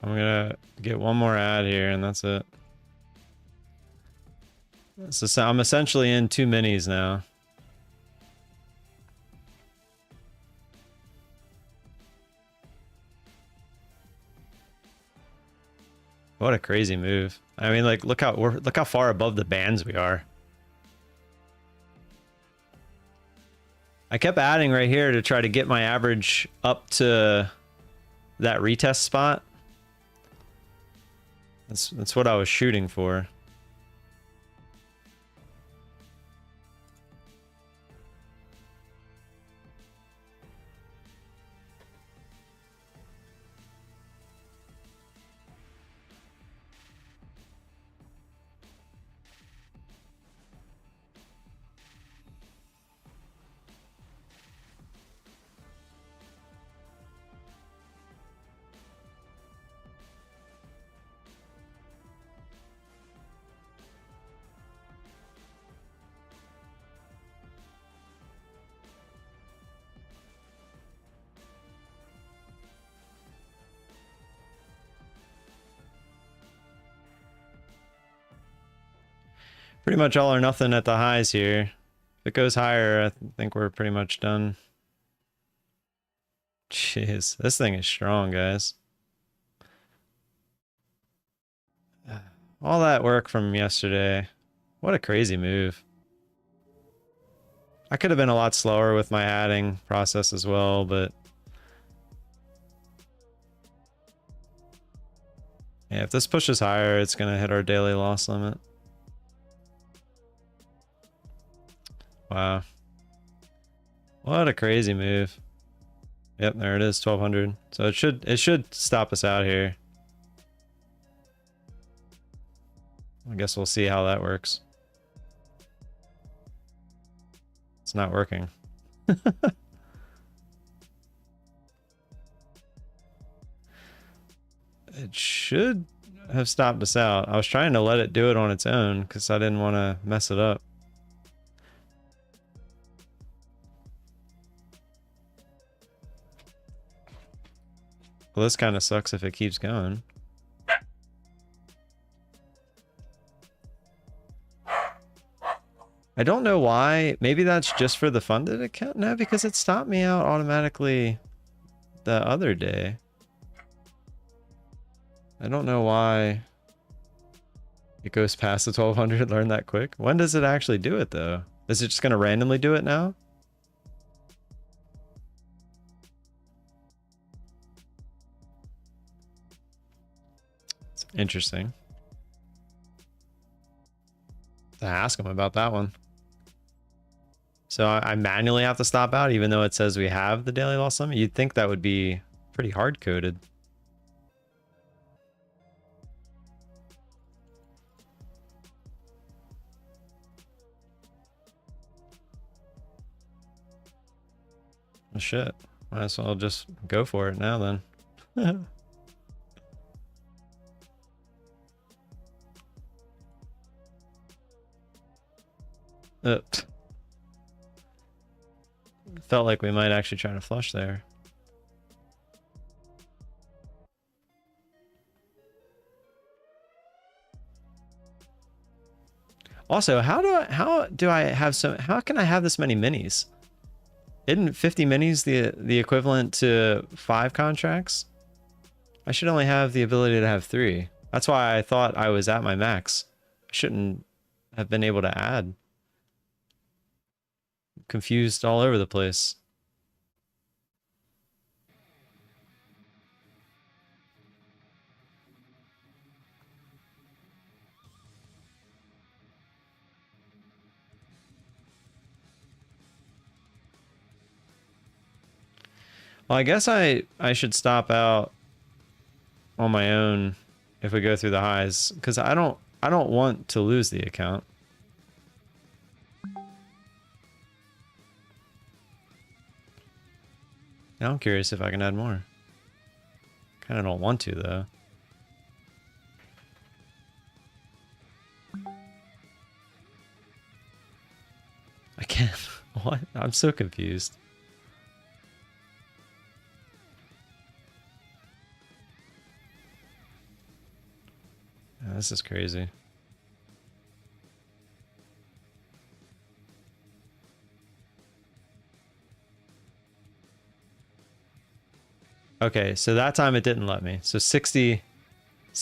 I'm gonna get one more ad here and that's it. So I'm essentially in 2 minis now. What a crazy move. I mean, like, look how far above the bands we are. I kept adding right here to try to get my average up to that retest spot. That's what I was shooting for. Pretty much all or nothing at the highs here. If it goes higher, I think we're pretty much done. Jeez, this thing is strong, guys. All that work from yesterday. What a crazy move. I could have been a lot slower with my adding process as well, but yeah, if this pushes higher, it's going to hit our daily loss limit. Wow. What a crazy move. Yep, there it is, 1200. So it should stop us out here. I guess we'll see how that works. It's not working. It should have stopped us out. I was trying to let it do it on its own because I didn't want to mess it up. Well, this kind of sucks if it keeps going. I don't know why. Maybe that's just for the funded account? No, because it stopped me out automatically the other day. I don't know why it goes past the 1200, learn that quick. When does it actually do it though? Is it just going to randomly do it now? It's interesting. To ask him about that one. So I manually have to stop out even though it says we have the daily loss limit. You'd think that would be pretty hard coded. Oh, shit. Might as well just go for it now then. Felt like we might actually try to flush there. Also, how can I have this many minis? Isn't 50 minis the equivalent to 5 contracts? I should only have the ability to have 3. That's why I thought I was at my max. I shouldn't have been able to add. Confused all over the place. Well, I guess I should stop out on my own if we go through the highs, because I don't want to lose the account. Now I'm curious if I can add more. Kind of don't want to though. I can't. What? I'm so confused. Yeah, this is crazy. Okay, so that time it didn't let me. So 60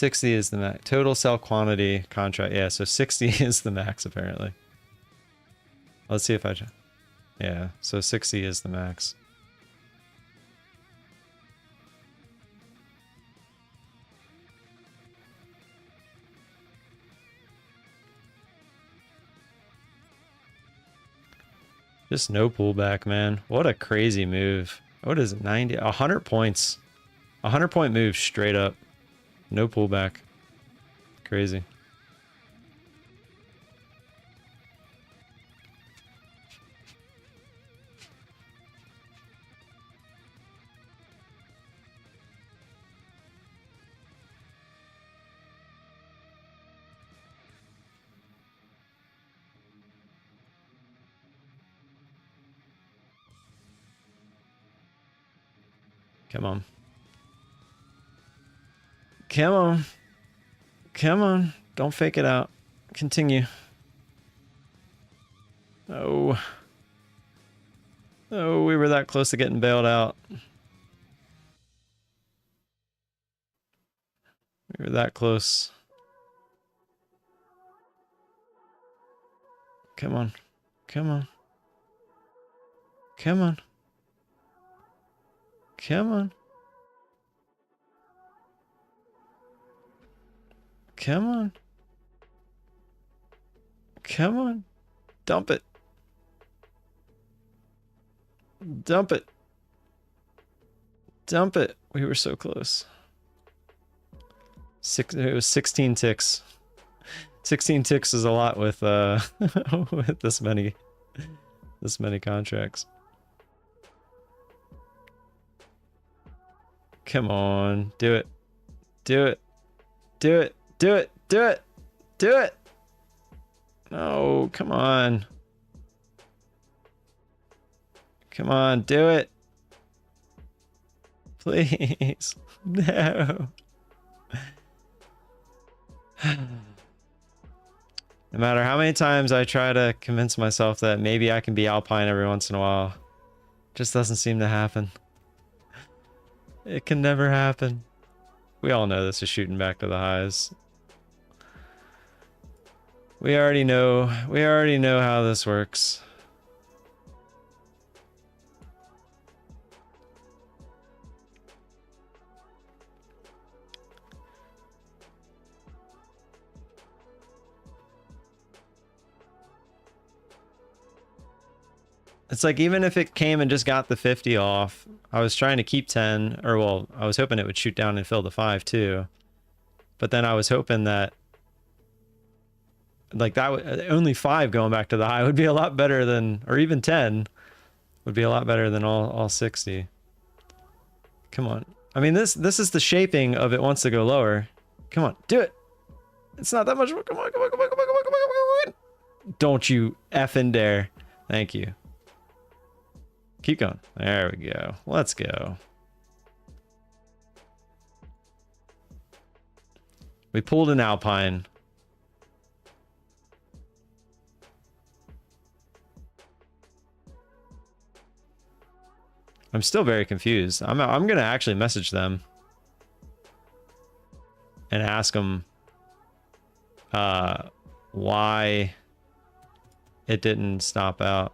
is the max. Total sell quantity contract. Yeah, so 60 is the max apparently. Let's see if I... Yeah, so 60 is the max. Just no pullback, man. What a crazy move. What is it? 90? 100 points. 100 point move straight up. No pullback. Crazy. Come on. Come on. Come on. Don't fake it out. Continue. Oh. Oh, we were that close to getting bailed out. We were that close. Come on. Come on. Come on. Come on. Come on. Come on. Dump it. Dump it. Dump it. We were so close. It was 16 ticks. 16 ticks is a lot with with this many contracts. Come on, do it. Do it. Do it. Do it. Do it. Do it. No, come on. Come on, do it. Please. No. No matter how many times I try to convince myself that maybe I can be Alpine every once in a while, it just doesn't seem to happen. It can never happen. We all know this is shooting back to the highs. We already know how this works. It's like, even if it came and just got the 50 off, I was trying to keep 10, or well, I was hoping it would shoot down and fill the 5 too. But then I was hoping that, like, that only 5 going back to the high would be a lot better than, or even 10 would be a lot better than all 60. Come on. I mean, this is the shaping of it wants to go lower. Come on, do it. It's not that much. Come on, come on, come on, come on, come on, come on, come on. Don't you effing dare. Thank you. Keep going. There we go. Let's go. We pulled an Alpine. I'm still very confused. I'm gonna actually message them and ask them why it didn't stop out.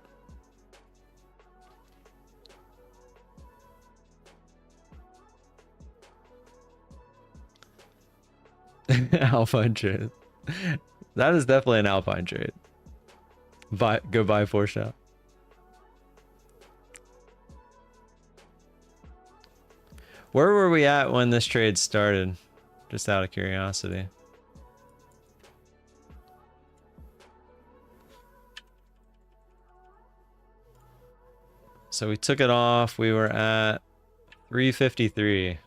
Alpine trade. That is definitely an Alpine trade. Go buy 4 shot. Where were we at when this trade started? Just out of curiosity. So we took it off. We were at 353.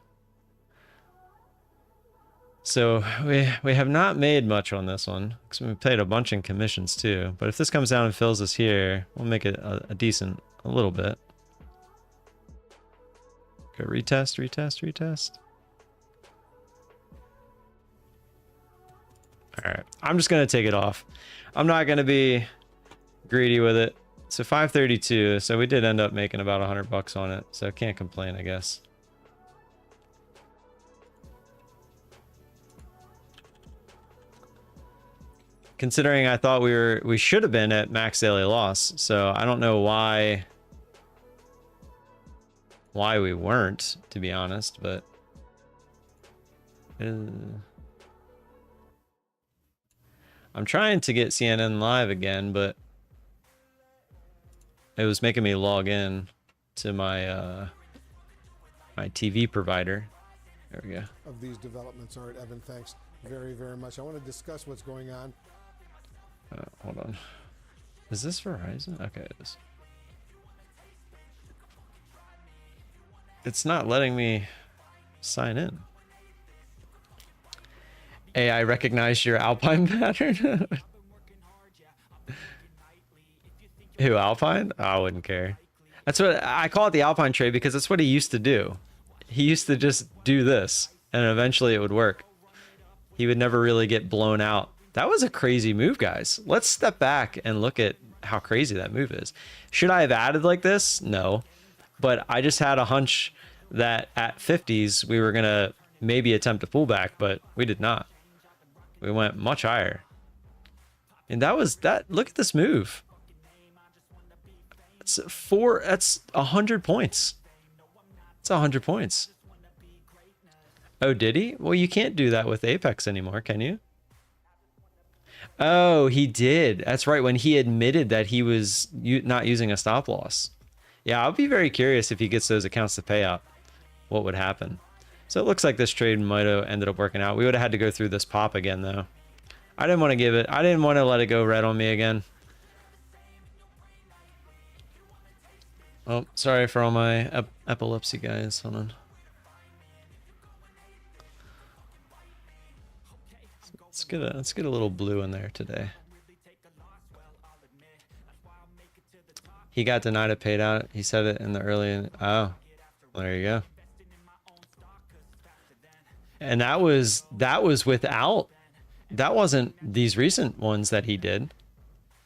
So we have not made much on this one, because we paid a bunch in commissions too. But if this comes down and fills us here, we'll make it a decent, a little bit. Go retest, retest, retest. All right, I'm just gonna take it off. I'm not gonna be greedy with it. So 532. So we did end up making about $100 on it. So can't complain, I guess. Considering I thought we should have been at max daily loss, so I don't know why we weren't, to be honest, but I'm trying to get CNN live again, but it was making me log in to my my TV provider. There we go. Of these developments, Art. Evan, thanks very, very much. I want to discuss what's going on. Hold on. Is this Verizon? Okay, it is. It's not letting me sign in. Hey, I recognize your Alpine pattern. Who, Alpine? Oh, I wouldn't care. That's what I call it, the Alpine trade, because that's what he used to do. He used to just do this, and eventually it would work. He would never really get blown out. That was a crazy move, guys. Let's step back and look at how crazy that move is. Should I have added like this? No. But I just had a hunch that at 50s, we were going to maybe attempt a pullback, but we did not. We went much higher. And that was that. Look at this move. That's 100 points. It's 100 points. Oh, did he? Well, you can't do that with Apex anymore, can you? Oh, he did. That's right. When he admitted that he was not using a stop loss. Yeah, I'll be very curious if he gets those accounts to pay out. What would happen? So it looks like this trade might have ended up working out. We would have had to go through this pop again, though. I didn't want to give it. I didn't want to let it go red on me again. Oh, sorry for all my epilepsy, guys. Hold on. Let's get a little blue in there today. He got denied a paid out. He said it in the early. Oh, there you go. And that was without. That wasn't these recent ones that he did,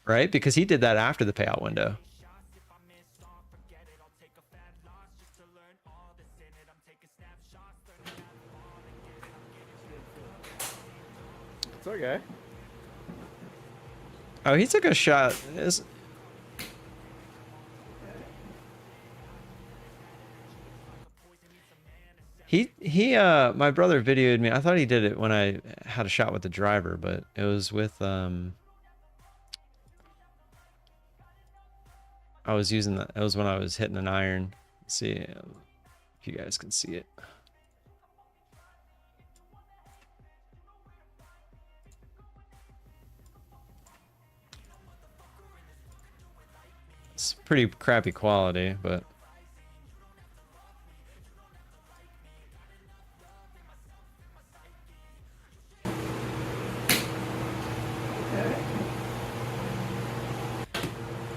right? Because he did that after the payout window. we go. Oh, he took a shot. My brother videoed me. I thought he did it when I had a shot with the driver, but it was with I was using that. It was when I was hitting an iron. Let's see if you guys can see it. It's pretty crappy quality, but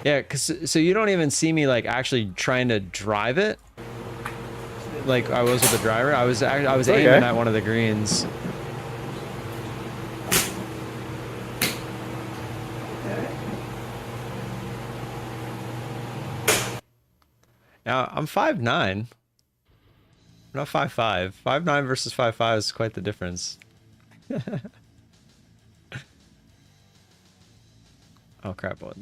yeah, so you don't even see me like actually trying to drive it like I was with the driver. I was aiming at one of the greens. Now I'm 5'9". I'm not 5'5". 5'9" versus 5'5" is quite the difference. Oh crap! What?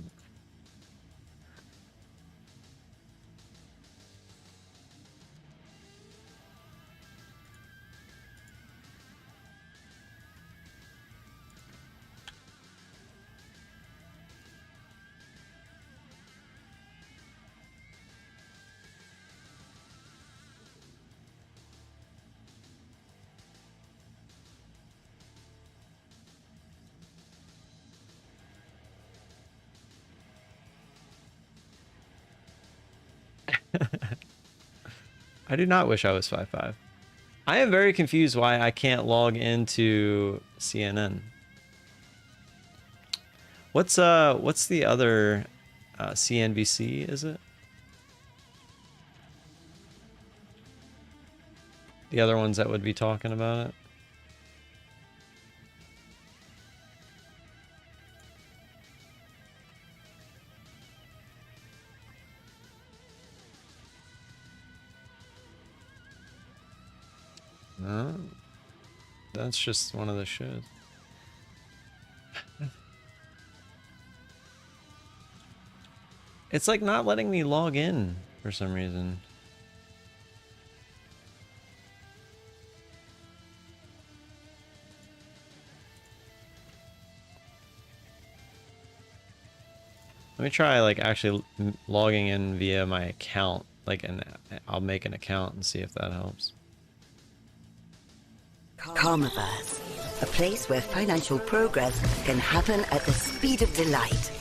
I do not wish I was 5'5". I am very confused why I can't log into CNN. What's the other CNBC, is it? The other ones that would be talking about it? No, that's just one of the shows. It's like not letting me log in for some reason. Let me try like actually logging in via my account. Like, I'll make an account and see if that helps. Karmaverse, a place where financial progress can happen at the speed of delight.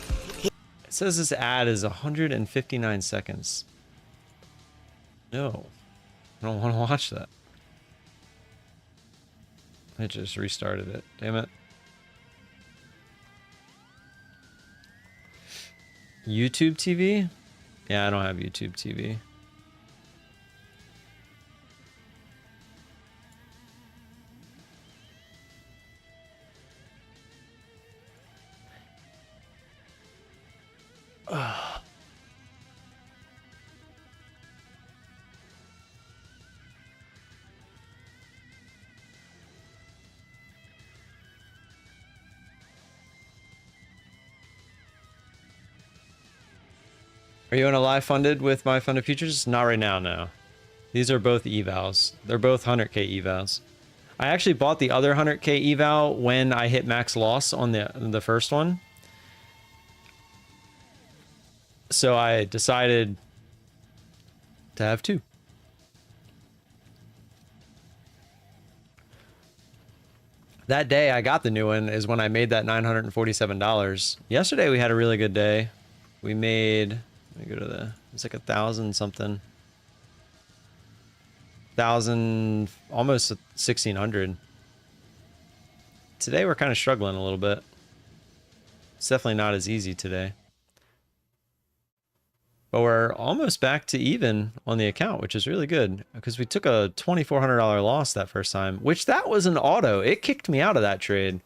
It says this ad is 159 seconds. No, I don't want to watch that. I just restarted it. Damn it. YouTube TV? Yeah, I don't have YouTube TV. Are you on a live funded with my funded futures? Not right now, no. These are both evals. They're both 100k evals. I actually bought the other 100k eval when I hit max loss on the first one. So I decided to have two. That day I got the new one is when I made that $947. Yesterday we had a really good day. We made, let me go to it's like 1,000 something. 1,000, almost 1,600. Today we're kind of struggling a little bit. It's definitely not as easy today. But we're almost back to even on the account, which is really good because we took a $2,400 loss that first time, which that was an auto. It kicked me out of that trade.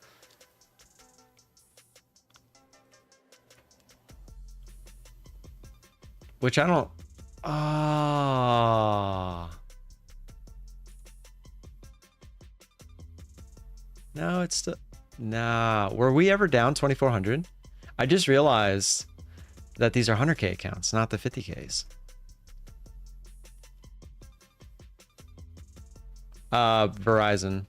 Which I don't... No, it's still... Nah, were we ever down 2,400? I just realized that these are 100K accounts, not the 50Ks. Verizon.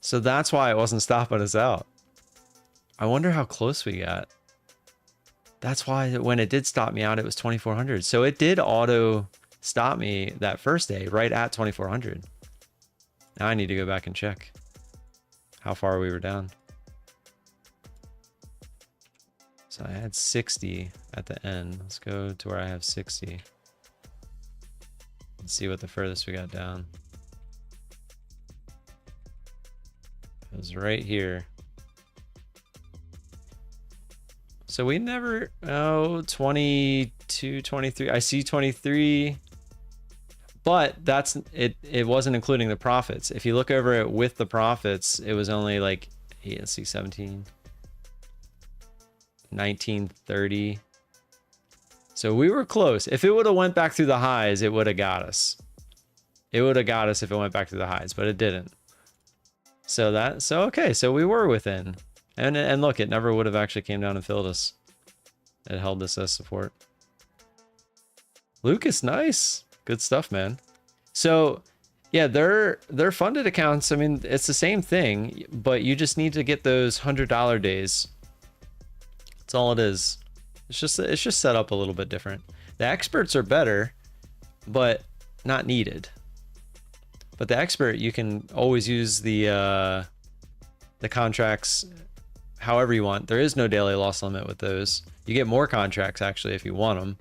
So that's why it wasn't stopping us out. I wonder how close we got. That's why when it did stop me out, it was 2,400. So it did auto stop me that first day right at 2,400. Now I need to go back and check how far we were down. So I had 60 at the end. Let's go to where I have 60. Let's see what the furthest we got down. It was right here. So we never, 22, 23. I see 23, but that's it. It wasn't including the profits. If you look over it with the profits, it was only like, let's see, 17, 19, 30. So we were close. If it would have went back through the highs, it would have got us. It would have got us if it went back through the highs, but it didn't. So okay. So we were within. And look, it never would have actually came down and filled us. It held this as support. Lucas, nice. Good stuff, man. So, yeah, they're funded accounts. I mean, it's the same thing, but you just need to get those $100 days. That's all it is. It's just set up a little bit different. The experts are better, but not needed. But the expert, you can always use the contracts however you want. There is no daily loss limit with those. You get more contracts actually if you want them.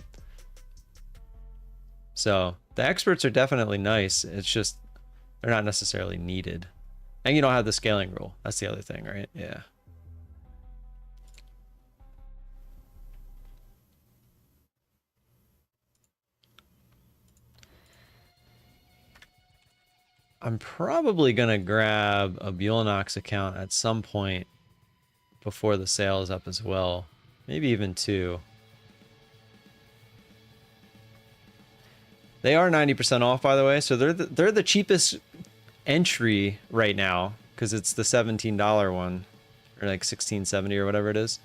So the experts are definitely nice. It's just they're not necessarily needed. And you don't have the scaling rule. That's the other thing, right? Yeah. I'm probably gonna grab a Bulenox account at some point before the sale is up as well. Maybe even 2. They are 90% off, by the way. So they're the cheapest entry right now because it's the $17 one, or like $16.70 or whatever it is.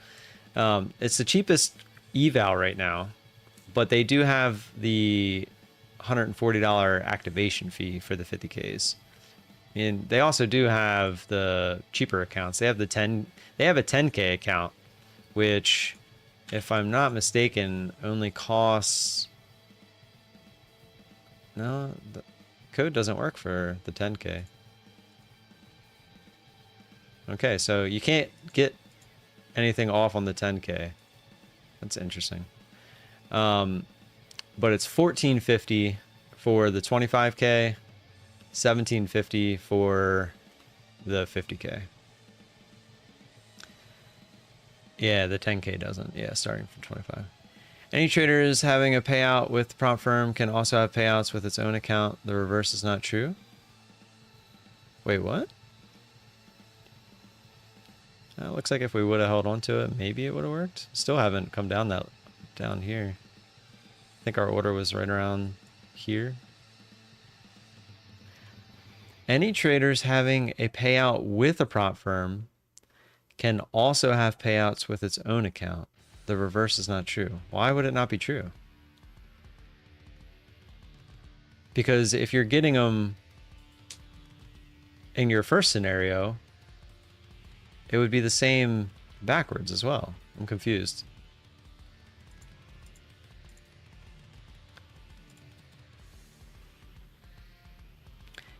It's the cheapest eval right now, but they do have the $140 activation fee for the 50Ks. And they also do have the cheaper accounts. They have a 10K account, which, if I'm not mistaken, only costs... No, the code doesn't work for the 10K. Okay, so you can't get anything off on the 10K. That's interesting. But it's $14.50 for the 25K, $17.50 for the 50K. Yeah, the 10K doesn't. Yeah, starting from 25. Any traders having a payout with the prop firm can also have payouts with its own account. The reverse is not true. Wait, what? It looks like if we would have held on to it, maybe it would have worked. Still haven't come down down here. I think our order was right around here. Any traders having a payout with a prop firm can also have payouts with its own account. The reverse is not true. Why would it not be true? Because if you're getting them in your first scenario, it would be the same backwards as well. I'm confused.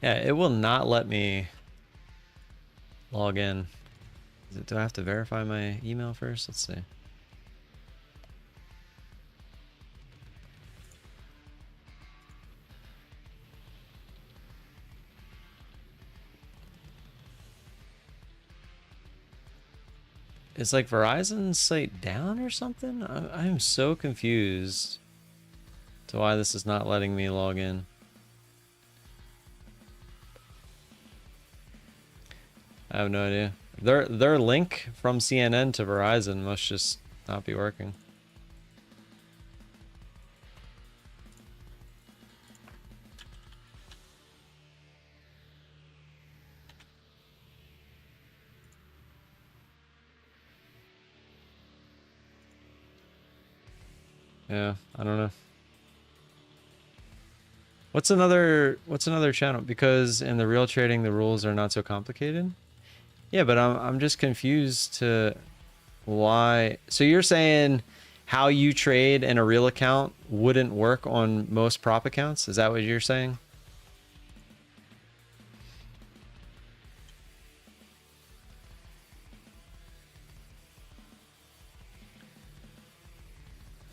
Yeah, it will not let me log in. Do I have to verify my email first? Let's see. Is like Verizon's site down or something? I'm so confused to why this is not letting me log in. I have no idea. Their link from CNN to Verizon must just not be working. Yeah, I don't know. What's another channel? Because in the real trading the rules are not so complicated. Yeah, but I'm just confused to why. So you're saying how you trade in a real account wouldn't work on most prop accounts? Is that what you're saying?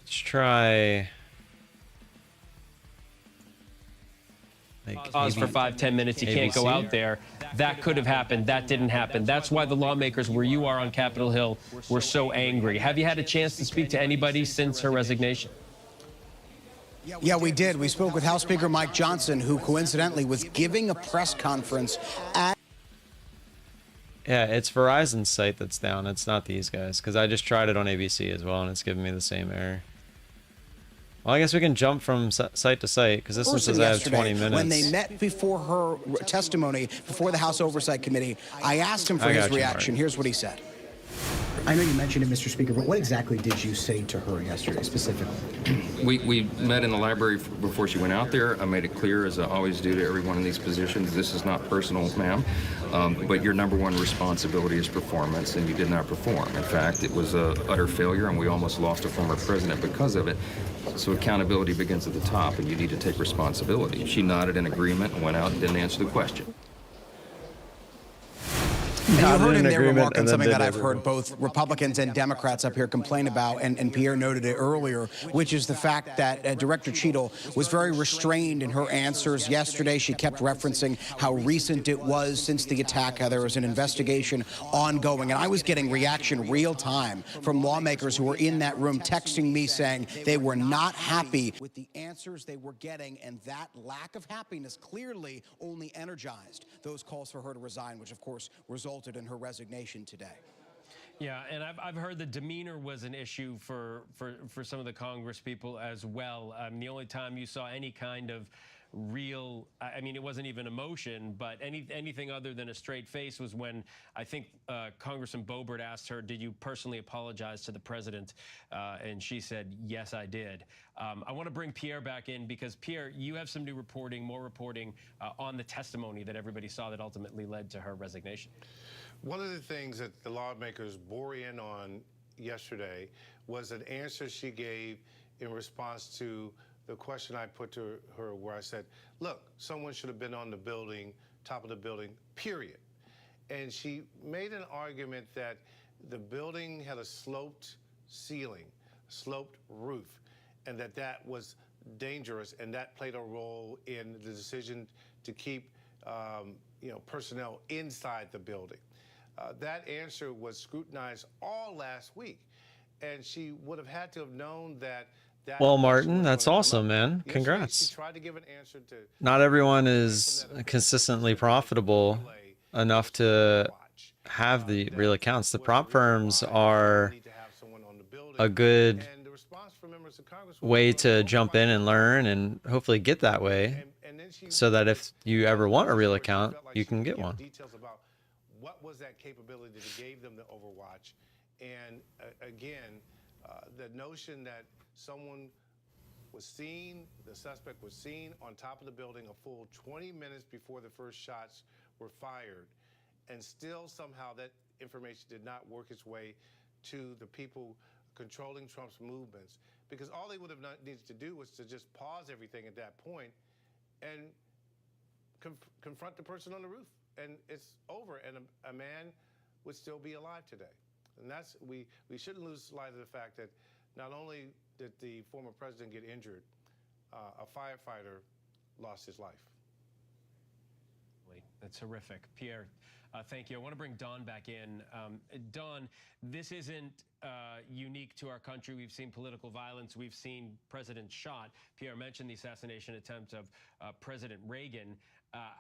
Let's try. Pause for 5-10 minutes. You can't go out there. That could have happened. That didn't happen. That's why the lawmakers where you are on Capitol Hill were so angry. Have you had a chance to speak to anybody since her resignation? Yeah, we did. We spoke with House Speaker Mike Johnson, who coincidentally was giving a press conference at... Yeah, it's Verizon's site that's down. It's not these guys, because I just tried it on ABC as well, and it's giving me the same error. Well, I guess we can jump from site to site, because this one says I have 20 minutes. When they met before her testimony, before the House Oversight Committee, I asked him for his reaction. Here's what he said. I know you mentioned it, Mr. Speaker, but what exactly did you say to her yesterday specifically? We met in the library before she went out there. I made it clear, as I always do to everyone in these positions, this is not personal, ma'am, but your number one responsibility is performance, and you did not perform. In fact, it was an utter failure, and we almost lost a former president because of it. So accountability begins at the top, and you need to take responsibility. She nodded in agreement and went out and didn't answer the question. And you heard him there remarking something that I've heard both Republicans and Democrats up here complain about, and Pierre noted it earlier, which is the fact that Director Cheadle was very restrained in her answers yesterday. She kept referencing how recent it was since the attack, how there was an investigation ongoing. And I was getting reaction real time from lawmakers who were in that room texting me saying they were not happy with the answers they were getting, and that lack of happiness clearly only energized those calls for her to resign, which of course resulted in her resignation today. Yeah, and I've heard the demeanor was an issue for some of the Congress people as well. The only time you saw any kind of real, I mean, it wasn't even emotion, but anything other than a straight face was when I think Congressman Boebert asked her, did you personally apologize to the president? And she said, yes, I did. I want to bring Pierre back in because, Pierre, you have some new reporting, more reporting on the testimony that everybody saw that ultimately led to her resignation. One of the things that the lawmakers bore in on yesterday was an answer she gave in response to the question I put to her, where I said, look, someone should have been on the building, top of the building, period. And she made an argument that the building had a sloped ceiling, sloped roof, and that was dangerous, and that played a role in the decision to keep personnel inside the building. That answer was scrutinized all last week, and she would have had to have known that. Well, Martin, that's awesome, man. Congrats. She tried to give an answer to, not everyone is consistently profitable enough to have the real accounts. The prop firms are a good way to jump in and learn and hopefully get that way, so that if you ever want a real account, you can get one. What was that capability that gave them the Overwatch? And again, the notion that someone was seen, the suspect was seen on top of the building a full 20 minutes before the first shots were fired, and still somehow that information did not work its way to the people controlling Trump's movements, because all they would have needed to do was to just pause everything at that point and confront the person on the roof. And it's over, and a man would still be alive today. And that's, we shouldn't lose sight of the fact that not only did the former president get injured, a firefighter lost his life. That's horrific. Pierre, thank you. I want to bring Don back in. Don, this isn't unique to our country. We've seen political violence. We've seen presidents shot. Pierre mentioned the assassination attempt of President Reagan.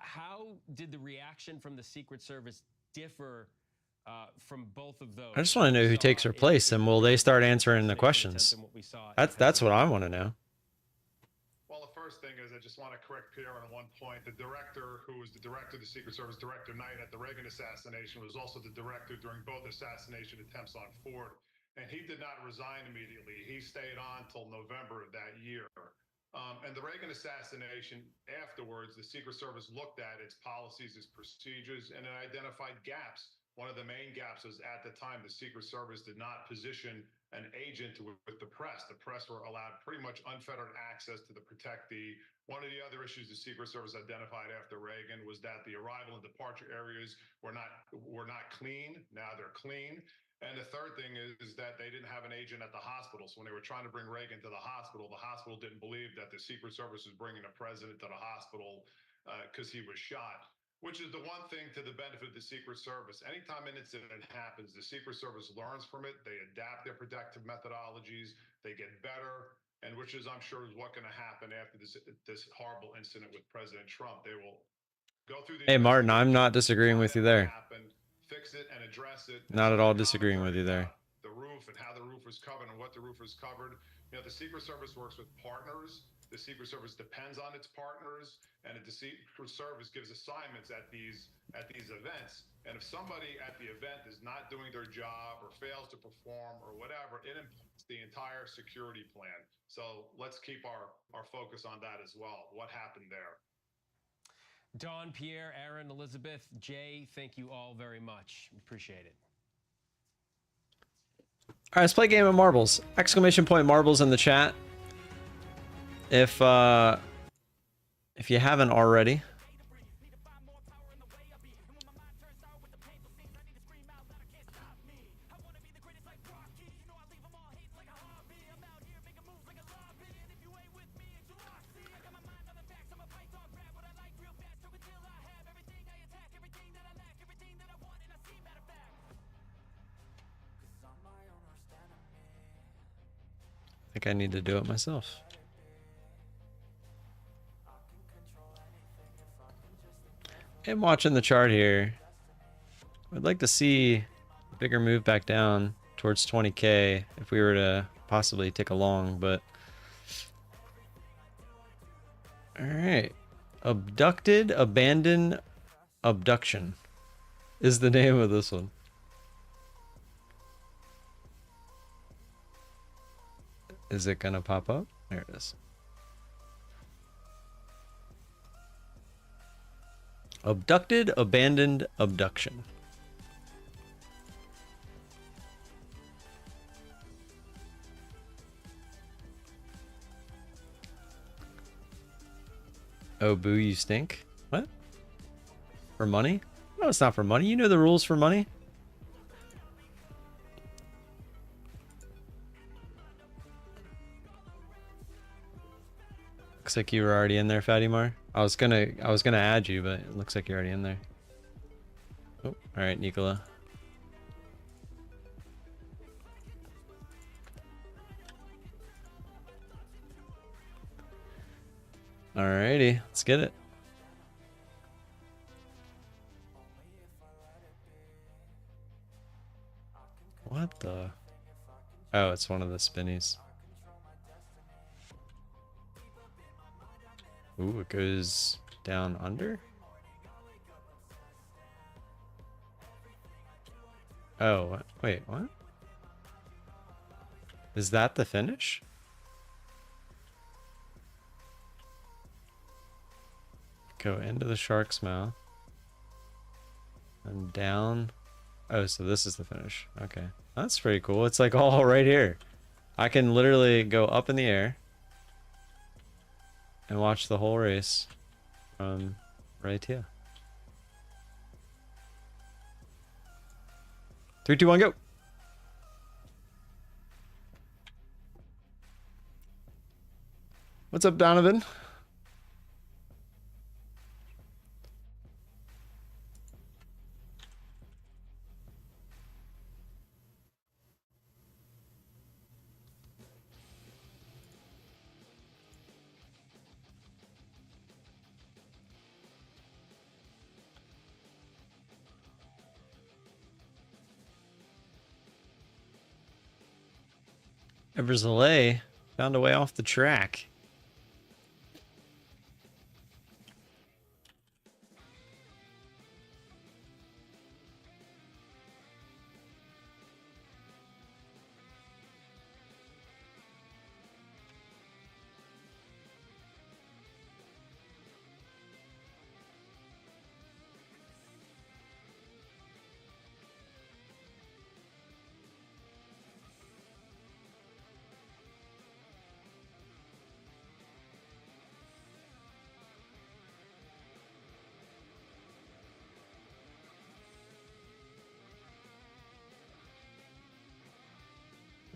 How did the reaction from the Secret Service differ from both of those? I just want to know who takes her place, and will they start answering the questions? That's what I want to know. Well, the first thing is I just want to correct Pierre on one point. The director, who was the director of the Secret Service, Director Knight, at the Reagan assassination, was also the director during both assassination attempts on Ford. and he did not resign immediately. He stayed on till November of that year. And the Reagan assassination afterwards, the Secret Service looked at its policies, its procedures, and it identified gaps. One of the main gaps was at the time the Secret Service did not position an agent with the press. The press were allowed pretty much unfettered access to the protectee. One of the other issues the Secret Service identified after Reagan was that the arrival and departure areas were not clean. Now they're clean. And the third thing is that they didn't have an agent at the hospital. So when they were trying to bring Reagan to the hospital didn't believe that the Secret Service was bringing the president to the hospital because he was shot, which is the one thing to the benefit of the Secret Service. Anytime an incident happens, the Secret Service learns from it. They adapt their protective methodologies. They get better. And which is, I'm sure, is what's going to happen after this horrible incident with President Trump. They will go through the Hey, Martin, I'm not disagreeing with you there. Fix it and address it. Not at all disagreeing with you there. The roof and how the roof was covered and what the roof was covered. You know, the Secret Service works with partners. The Secret Service depends on its partners, and the Secret Service gives assignments at these events. And if somebody at the event is not doing their job or fails to perform or whatever, it impacts the entire security plan. So let's keep our focus on that as well. What happened there? Don, Pierre, Aaron, Elizabeth, Jay, thank you all very much. Appreciate it. All right, let's play a game of marbles. Exclamation point marbles in the chat. If you haven't already. I think I need to do it myself. I'm watching the chart here. I'd like to see a bigger move back down towards 20K if we were to possibly take a long, but all right. Abducted, abandoned, abduction is the name of this one. Is it gonna pop up? There it is. Abducted, abandoned, abduction. Oh, boo, you stink. What? For money? No, it's not for money. You know the rules for money. Looks like you were already in there, Fatty Mar. I was gonna add you, but it looks like you're already in there. Oh, all right, Nicola. Alrighty, let's get it. What the? Oh, it's one of the spinnies. Ooh, it goes down under? Oh, wait, what? Is that the finish? Go into the shark's mouth. And down. Oh, so this is the finish. Okay. That's pretty cool. It's like all right here. I can literally go up in the air and watch the whole race from right here. 3, 2, 1, go. What's up, Donovan? Eversley found a way off the track.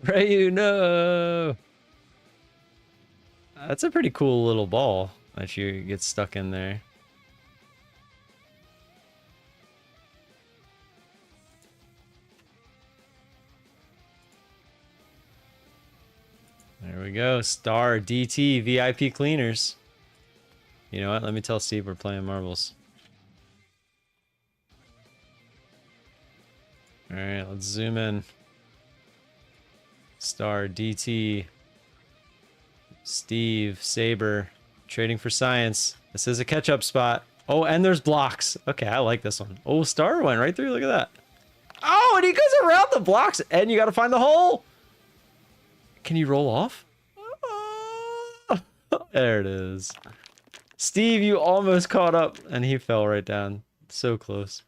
Ryu, no. That's a pretty cool little ball that you get stuck in there. There we go. Star DT VIP cleaners. You know what? Let me tell Steve we're playing marbles. All right, let's zoom in. Star DT. Steve, Saber, trading for science. This is a catch-up spot. Oh, and there's blocks. Okay, I like this one. Oh, Star went right through. Look at that. Oh, and he goes around the blocks, and you got to find the hole. Can you roll off? Oh, there it is. Steve, you almost caught up, and he fell right down. So close.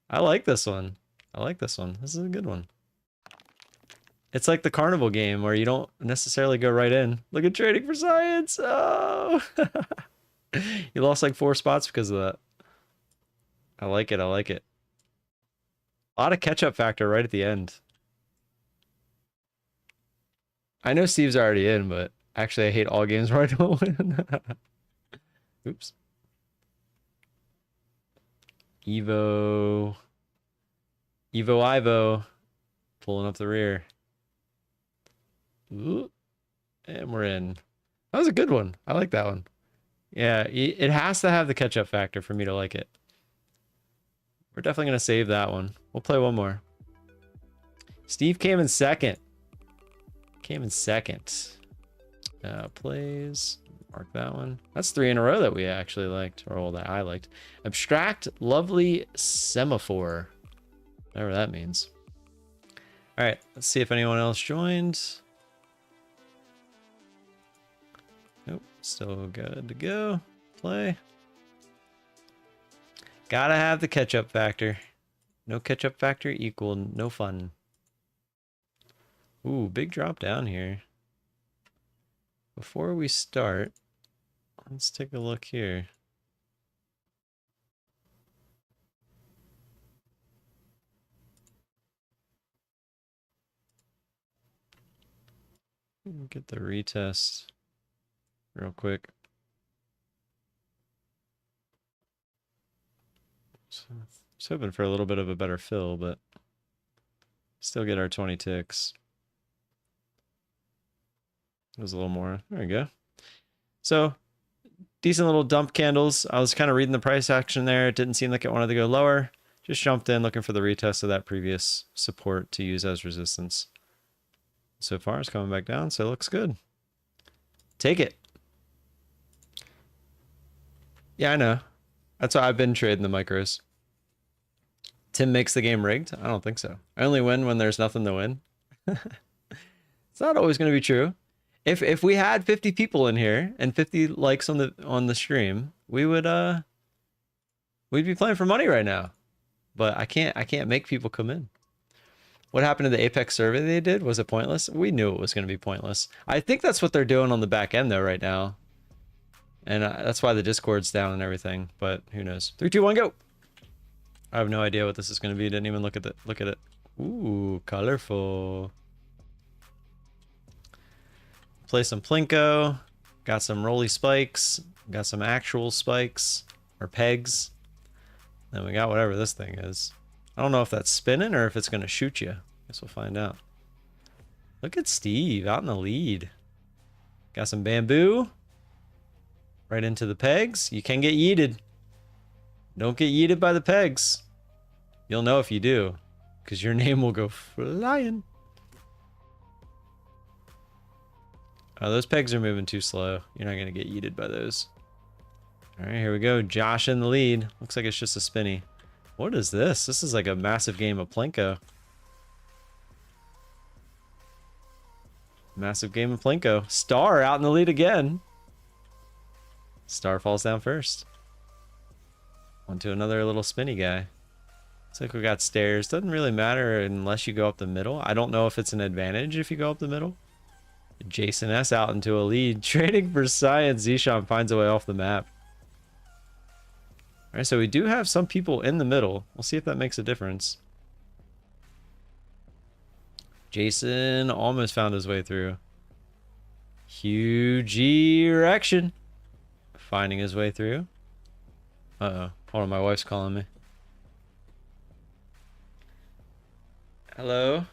I like this one. I like this one. This is a good one. It's like the carnival game where you don't necessarily go right in. Look at trading for science. Oh, you lost like 4 spots because of that. I like it. I like it. A lot of catch-up factor right at the end. I know Steve's already in, but actually I hate all games where I don't win. Oops. Ivo. Pulling up the rear. Ooh, and we're in. That was a good one. I like that one. Yeah, it has to have the catch-up factor for me to like it. We're definitely going to save that one. We'll play one more. Steve came in second. Plays. Mark that one. That's 3 in a row that we actually liked. Or well, that I liked. Abstract Lovely Semaphore. Whatever that means. All right, let's see if anyone else joined. Nope, still good to go. Play. Gotta have the catch-up factor. No catch-up factor equal no fun. Ooh, big drop down here. Before we start, let's take a look here. Get the retest real quick. So, I was hoping for a little bit of a better fill, but still get our 20 ticks. It was a little more. There we go. So, decent little dump candles. I was kind of reading the price action there. It didn't seem like it wanted to go lower. Just jumped in looking for the retest of that previous support to use as resistance. So far, it's coming back down, so it looks good. Take it. Yeah, I know. That's why I've been trading the micros. Tim makes the game rigged? I don't think so. I only win when there's nothing to win. It's not always going to be true. If we had 50 people in here and 50 likes on the stream, we would we'd be playing for money right now. But I can't make people come in. What happened to the Apex survey they did? Was it pointless? We knew it was going to be pointless. I think that's what they're doing on the back end though right now. And that's why the Discord's down and everything, but who knows. 3, 2, 1, go. I have no idea what this is going to be. Didn't even look at it. Ooh, colorful. Play some Plinko. Got some rolly spikes. Got some actual spikes or pegs. Then we got whatever this thing is. I don't know if that's spinning or if it's going to shoot you. Guess we'll find out. Look at Steve out in the lead. Got some bamboo. Right into the pegs. You can get yeeted. Don't get yeeted by the pegs. You'll know if you do, because your name will go flying. Oh, those pegs are moving too slow. You're not going to get yeeted by those. All right, here we go. Josh in the lead. Looks like it's just a spinny. What is this? This is like a massive game of Plinko. Massive game of Plinko. Star out in the lead again. Star falls down first. Onto another little spinny guy. Looks like we got stairs. Doesn't really matter unless you go up the middle. I don't know if it's an advantage if you go up the middle. Jason S out into a lead. Trading for science. Zishan finds a way off the map. All right, so we do have some people in the middle. We'll see if that makes a difference. Jason almost found his way through. Huge erection. Finding his way through. Uh-oh. Hold on, my wife's calling me. Hello?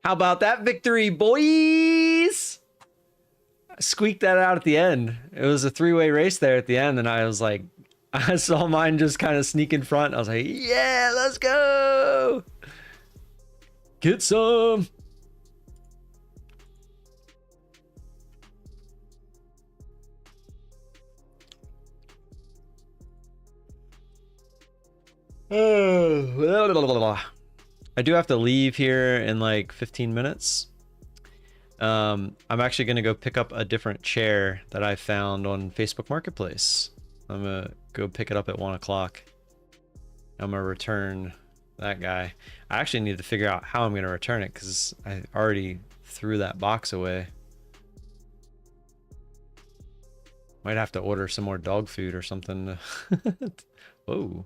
How about that victory, boys? I squeaked that out at the end. It was a three-way race there at the end, and I was like, I saw mine just kind of sneak in front. I was like, yeah, let's go. Get some. I do have to leave here in like 15 minutes. I'm actually going to go pick up a different chair that I found on Facebook Marketplace. I'm going to go pick it up at 1 o'clock. I'm going to return that guy. I actually need to figure out how I'm going to return it because I already threw that box away. Might have to order some more dog food or something. Whoa.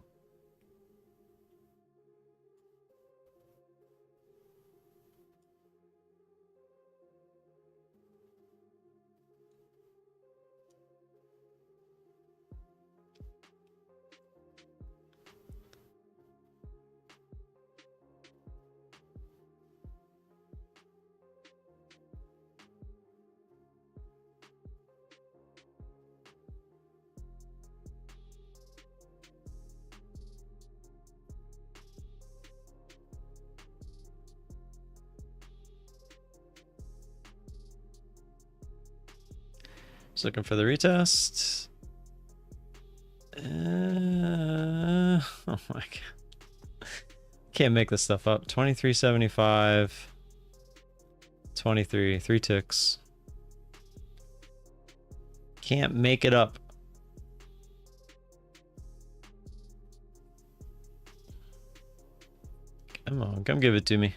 Just looking for the retest. Oh my god. Can't make this stuff up. 23.75. 23. 3 ticks. Can't make it up. Come on, come give it to me.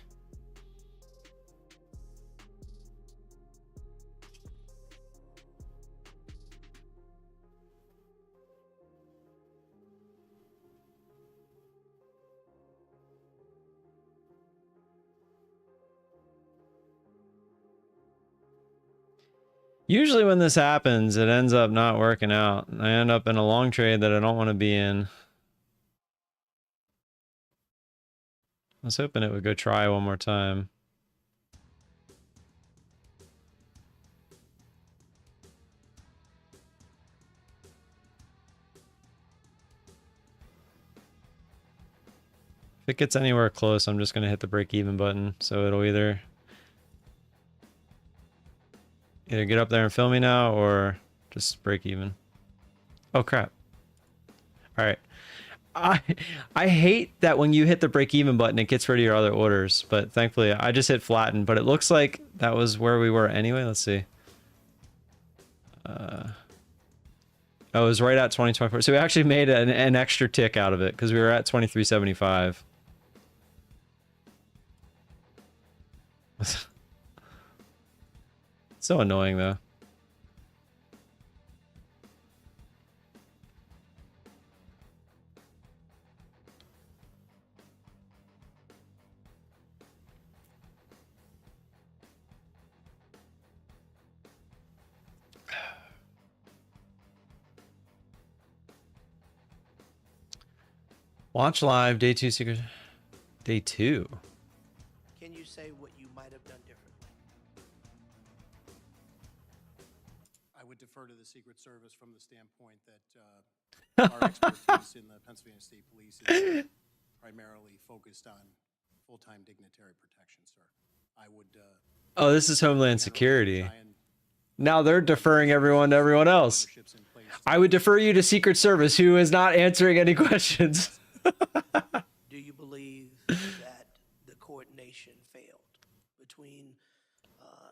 Usually when this happens, it ends up not working out. I end up in a long trade that I don't want to be in. I was hoping it would go try one more time. If it gets anywhere close, I'm just going to hit the break even button. So it'll either get up there and fill me now or just break even. Oh crap. All right. I hate that when you hit the break even button, it gets rid of your other orders, but thankfully I just hit flatten, but it looks like that was where we were anyway. Let's see. Oh, it was right at 2024. So we actually made an extra tick out of it because we were at 23.75. So annoying though. Watch live day 2 secret. Day 2. Can you say what you might have done differently? I would defer to the Secret Service from the standpoint that our expertise in the Pennsylvania State Police is primarily focused on full-time dignitary protection, sir. I would. Oh, this is Homeland Security. Now they're deferring everyone to everyone else. I would defer you to Secret Service, who is not answering any questions. Do you believe that the coordination failed between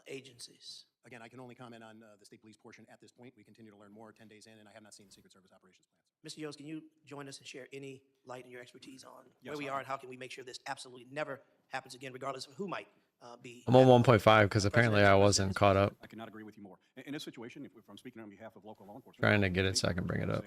agencies? Again, I can only comment on the state police portion at this point. We continue to learn more 10 days in, and I have not seen the Secret Service operations plans. Mr. Yost, can you join us and share any light in your expertise on where we are and how can we make sure this absolutely never happens again, regardless of who might be? I'm on 1.5 because apparently I wasn't caught up. I cannot agree with you more. In this situation, if I'm speaking on behalf of local law enforcement, Trying to get it so I can bring it up.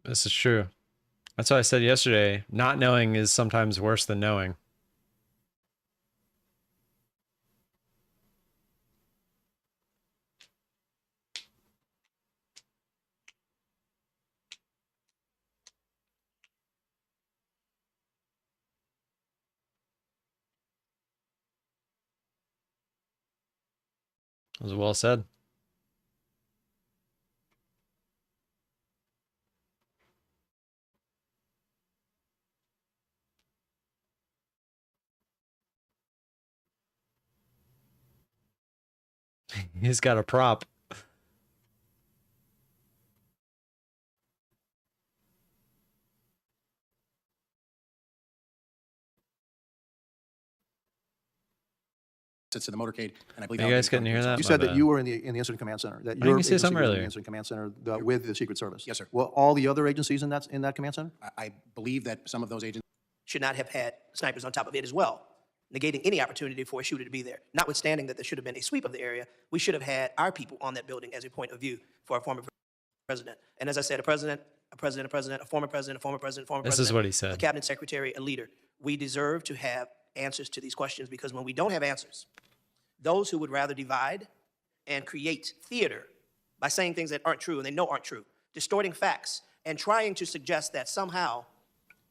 This is true. That's what I said yesterday. Not knowing is sometimes worse than knowing. That was well said. He's got a prop. Sits in the motorcade, and I believe You guys couldn't hear that? You said that you were in the incident command center. That your you say agency something was in earlier. the incident command center with the Secret Service. Yes, sir. Well, all the other agencies in that command center. I believe that some of those agents should not have had snipers on top of it as well, negating any opportunity for a shooter to be there. Notwithstanding that there should have been a sweep of the area, we should have had our people on that building as a point of view for a former president. And as I said, a president, a president, a president, a former president, a former president, former This president. is what he said. A cabinet secretary, a leader. We deserve to have answers to these questions, because when we don't have answers, those who would rather divide and create theater by saying things that aren't true and they know aren't true, distorting facts, and trying to suggest that somehow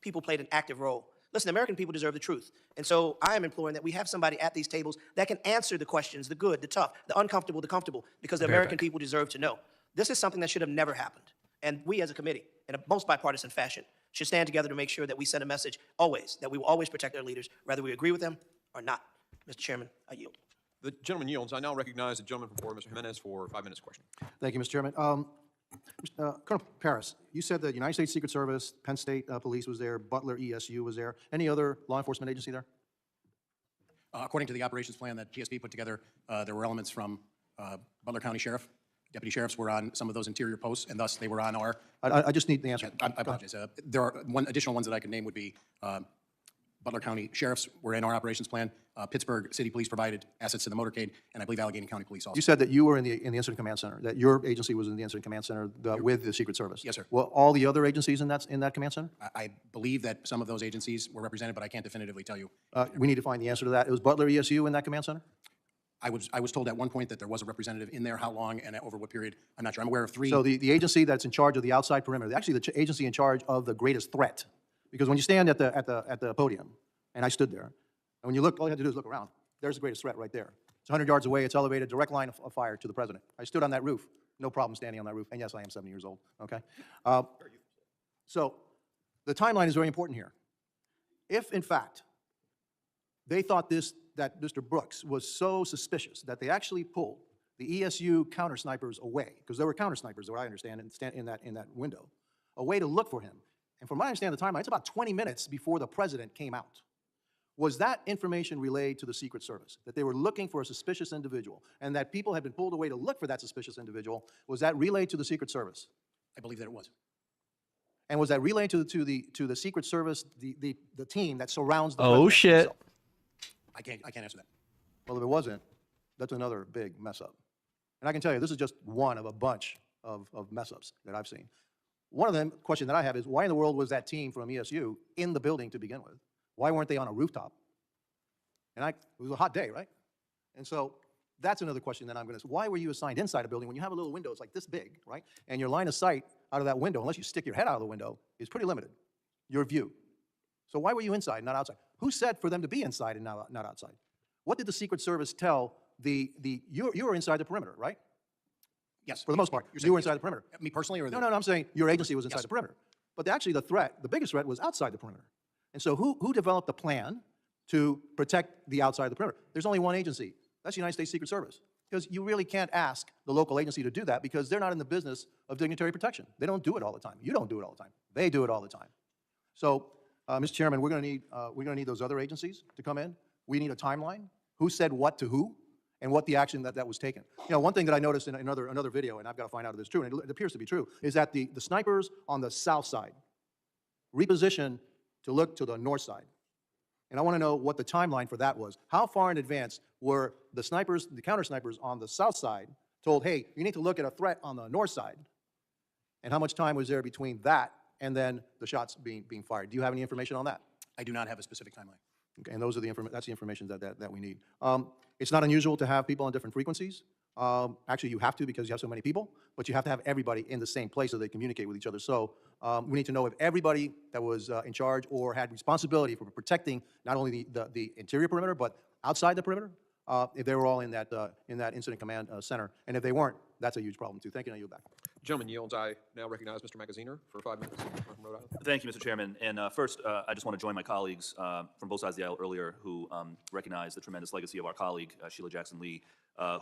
people played an active role. Listen, American people deserve the truth. And so I am imploring that we have somebody at these tables that can answer the questions, the good, the tough, the uncomfortable, the comfortable, because the American people deserve to know. This is something that should have never happened. And we as a committee, in a most bipartisan fashion, should stand together to make sure that we send a message always, that we will always protect our leaders, whether we agree with them or not. Mr. Chairman, I yield. The gentleman yields. I now recognize the gentleman from Florida, Mr. Jimenez, for 5 minutes question. Thank you, Mr. Chairman. Colonel Paris, you said the United States Secret Service, Penn State Police was there, Butler ESU was there. Any other law enforcement agency there? according to the operations plan that GSP put together, there were elements from Butler County Sheriff. Deputy sheriffs were on some of those interior posts, and thus they were on our. I just need the answer. I apologize. There are additional ones that I could name would be Butler County sheriffs were in our operations plan. Pittsburgh City Police provided assets to the motorcade, and I believe Allegheny County Police also. You said that you were in the incident command center, that your agency was in the incident command center with the Secret Service. Yes, sir. Well, all the other agencies in that command center? I believe that some of those agencies were represented, but I can't definitively tell you. We need to find the answer to that. It was Butler ESU in that command center? I was told at one point that there was a representative in there. How long and over what period, I'm not sure. I'm aware of 3. So the agency that's in charge of the outside perimeter, actually the agency in charge of the greatest threat, because when you stand at the podium, and I stood there, and when you look, all you have to do is look around. There's the greatest threat right there. It's 100 yards away. It's elevated, direct line of fire to the president. I stood on that roof. No problem standing on that roof. And yes, I am 70 years old, okay? So the timeline is very important here. If, in fact, they thought that Mr. Brooks was so suspicious that they actually pulled the ESU counter snipers away, because there were counter snipers, what I understand, in that window, a way to look for him. And from what I understand the timeline, it's about 20 minutes before the president came out. Was that information relayed to the Secret Service, that they were looking for a suspicious individual, and that people had been pulled away to look for that suspicious individual? Was that relayed to the Secret Service? I believe that it was. And was that relayed to the Secret Service, the team that surrounds the Oh, president shit. himself? I can't answer that. Well, if it wasn't, that's another big mess up. And I can tell you, this is just one of a bunch of mess ups that I've seen. One of them, question that I have is, why in the world was that team from ESU in the building to begin with? Why weren't they on a rooftop? And it was a hot day, right? And so that's another question that I'm going to, why were you assigned inside a building when you have a little window, it's like this big, right? And your line of sight out of that window, unless you stick your head out of the window, is pretty limited, your view. So why were you inside, not outside? Who said for them to be inside and not outside? What did the Secret Service tell you were inside the perimeter, right? Yes. For the most part, you were inside the perimeter. Me personally, or No, I'm saying your agency was inside the perimeter. But actually the biggest threat was outside the perimeter. And so who developed the plan to protect the outside of the perimeter? There's only one agency. That's the United States Secret Service. Because you really can't ask the local agency to do that, because they're not in the business of dignitary protection. They don't do it all the time. You don't do it all the time. They do it all the time. So, Mr. Chairman, we're going to need those other agencies to come in. We need a timeline. Who said what to who, and what the action that was taken. You know, one thing that I noticed in another video, and I've got to find out if it's true, and it appears to be true, is that the snipers on the south side repositioned to look to the north side. And I want to know what the timeline for that was. How far in advance were the snipers, the counter snipers on the south side told, hey, you need to look at a threat on the north side? And how much time was there between that and then the shots being fired. Do you have any information on that? I do not have a specific timeline. Okay, and those are that's the information that we need. It's not unusual to have people on different frequencies. Actually, you have to because you have so many people, but you have to have everybody in the same place so they communicate with each other. So we need to know if everybody that was in charge or had responsibility for protecting not only the interior perimeter, but outside the perimeter, if they were all in that incident command center. And if they weren't, that's a huge problem too. Thank you. Now you're back. Gentleman yields. I now recognize Mr. Magaziner for 5 minutes from Rhode Island. Thank you, Mr. Chairman. And first, I just want to join my colleagues from both sides of the aisle earlier who recognized the tremendous legacy of our colleague, Sheila Jackson Lee,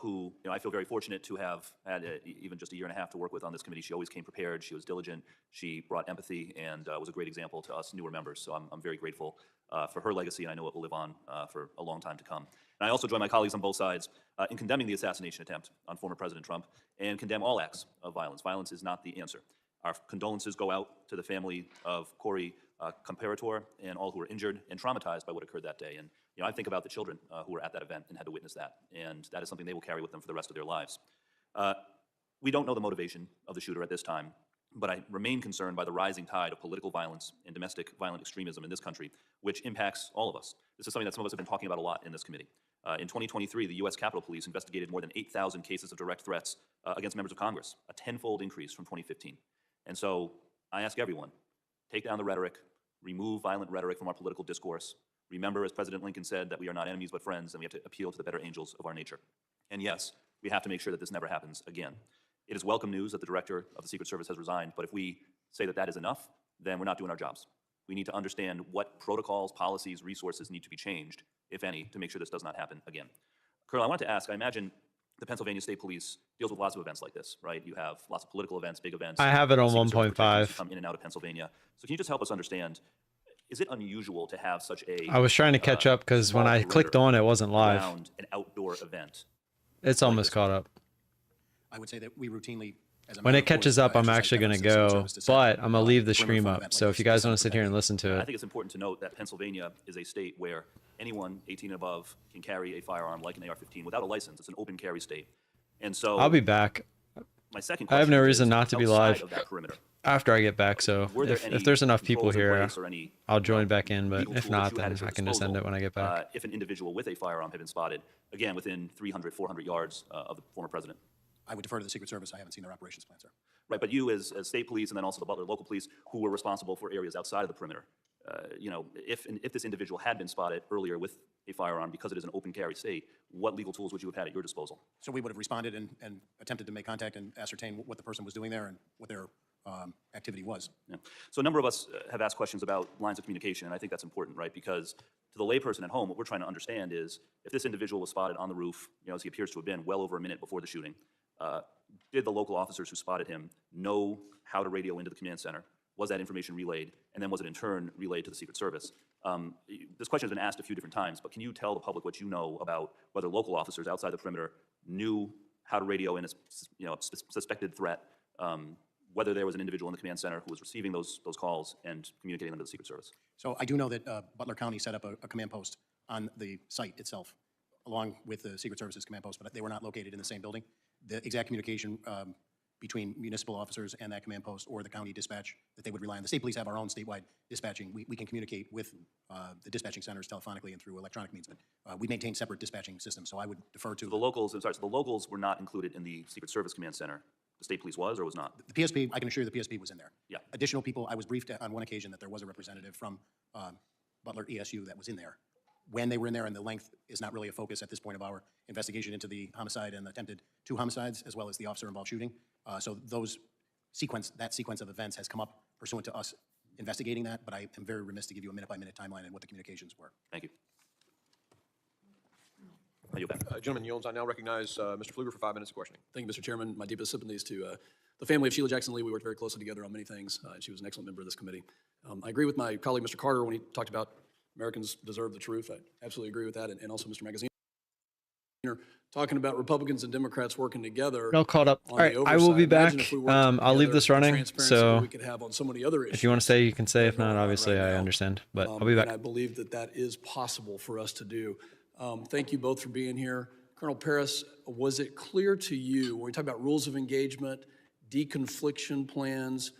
who I feel very fortunate to have had even just a year and a half to work with on this committee. She always came prepared. She was diligent. She brought empathy and was a great example to us newer members. So I'm very grateful for her legacy, and I know it will live on for a long time to come. And I also join my colleagues on both sides in condemning the assassination attempt on former President Trump and condemn all acts of violence. Violence is not the answer. Our condolences go out to the family of Corey Comparator and all who were injured and traumatized by what occurred that day. And I think about the children who were at that event and had to witness that, and that is something they will carry with them for the rest of their lives. We don't know the motivation of the shooter at this time, but I remain concerned by the rising tide of political violence and domestic violent extremism in this country, which impacts all of us. This is something that some of us have been talking about a lot in this committee. In 2023, the U.S. Capitol Police investigated more than 8,000 cases of direct threats against members of Congress, a tenfold increase from 2015. And so I ask everyone, take down the rhetoric, remove violent rhetoric from our political discourse. Remember, as President Lincoln said, that we are not enemies but friends, and we have to appeal to the better angels of our nature. And yes, we have to make sure that this never happens again. It is welcome news that the director of the Secret Service has resigned, but if we say that that is enough, then we're not doing our jobs. We need to understand what protocols, policies, resources need to be changed, if any, to make sure this does not happen again. Colonel, I want to ask, I imagine the Pennsylvania State Police deals with lots of events like this, right? You have lots of political events, big events. I have it on Secret Service 1.5. come in and out of Pennsylvania. So can you just help us understand, is it unusual to have such a I was trying to catch up because when I clicked on it wasn't live. around an outdoor event? It's almost caught up. I would say that we routinely, as a When matter it of course, catches up, I'm exercise actually going to deference to the go, Secret Service to but set I'm going to leave the perimeter stream for an up. event So like if you this. guys want to sit here and listen to I it, think it's important to note that Pennsylvania is a state where anyone 18 and above can carry a firearm like an AR-15 without a license. It's an open carry state. And so I'll be back. my second I have question no is, reason not to be outside live of that perimeter, after I get back. So were there if any there's enough people controls in here, place or any, I'll join back in. But legal if tools not, that you had then at your I can just end disposal, it when I get back. if an individual with a firearm had been spotted, again, within 300, 400 yards of the former president? I would defer to the Secret Service. I haven't seen their operations plan, sir. Right, but you as state police and then also the Butler local police who were responsible for areas outside of the perimeter, if this individual had been spotted earlier with a firearm because it is an open carry state, what legal tools would you have had at your disposal? So we would have responded and attempted to make contact and ascertain what the person was doing there and what their activity was. Yeah. So a number of us have asked questions about lines of communication, and I think that's important, right? Because to the layperson at home, what we're trying to understand is if this individual was spotted on the roof, as he appears to have been well over a minute before the shooting, did the local officers who spotted him know how to radio into the command center? Was that information relayed? And then was it in turn relayed to the Secret Service? This question has been asked a few different times, but can you tell the public what you know about whether local officers outside the perimeter knew how to radio in a suspected threat, whether there was an individual in the command center who was receiving those calls and communicating them to the Secret Service? So I do know that Butler County set up a command post on the site itself, along with the Secret Service's command post, but they were not located in the same building. The exact communication between municipal officers and that command post or the county dispatch that they would rely on. The state police have our own statewide dispatching. We can communicate with the dispatching centers telephonically and through electronic means, but we maintain separate dispatching systems, so I would defer to the locals. I'm sorry, so the locals were not included in the Secret Service command center. The state police was or was not? The PSP, I can assure you the PSP was in there. Yeah. Additional people, I was briefed on one occasion that there was a representative from Butler ESU that was in there. When they were in there, and the length is not really a focus at this point of our investigation into the homicide and attempted 2 homicides, as well as the officer-involved shooting. So that sequence of events has come up pursuant to us investigating that, but I am very remiss to give you a minute-by-minute timeline and what the communications were. Thank you. Gentleman yields. I now recognize Mr. Pfluger for 5 minutes of questioning. Thank you, Mr. Chairman. My deepest sympathies to the family of Sheila Jackson Lee. We worked very closely together on many things, and she was an excellent member of this committee. I agree with my colleague, Mr. Carter, when he talked about Americans deserve the truth. I absolutely agree with that, and also Mr. Magaziner talking about Republicans and Democrats working together. all caught up. All right, I will be back. I'll leave this running, so we could have on so many other issues. if you want to say, you can say. If not, obviously, I understand. But I'll be back. And I believe that is possible for us to do. Thank you both for being here. Colonel Paris, was it clear to you, when we talk about rules of engagement, deconfliction plans,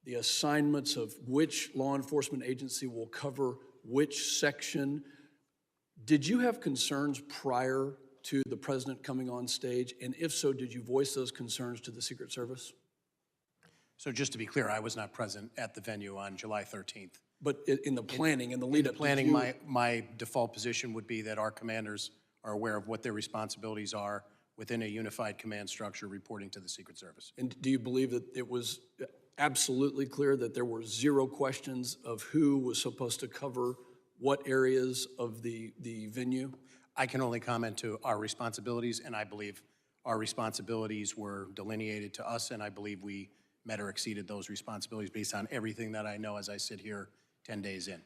the assignments of which law enforcement agency will cover which section. Did you have concerns prior to the president coming on stage? And if so, did you voice those concerns to the Secret Service? So just to be clear, I was not present at the venue on July 13th. But in the planning and the lead-up, planning, my default position would be that our commanders are aware of what their responsibilities are within a unified command structure reporting to the Secret Service. And do you believe that it was absolutely clear that there were zero questions of who was supposed to cover what areas of the venue? I can only comment to our responsibilities, and I believe our responsibilities were delineated to us, and I believe we met or exceeded those responsibilities based on everything that I know as I sit here 10 days in.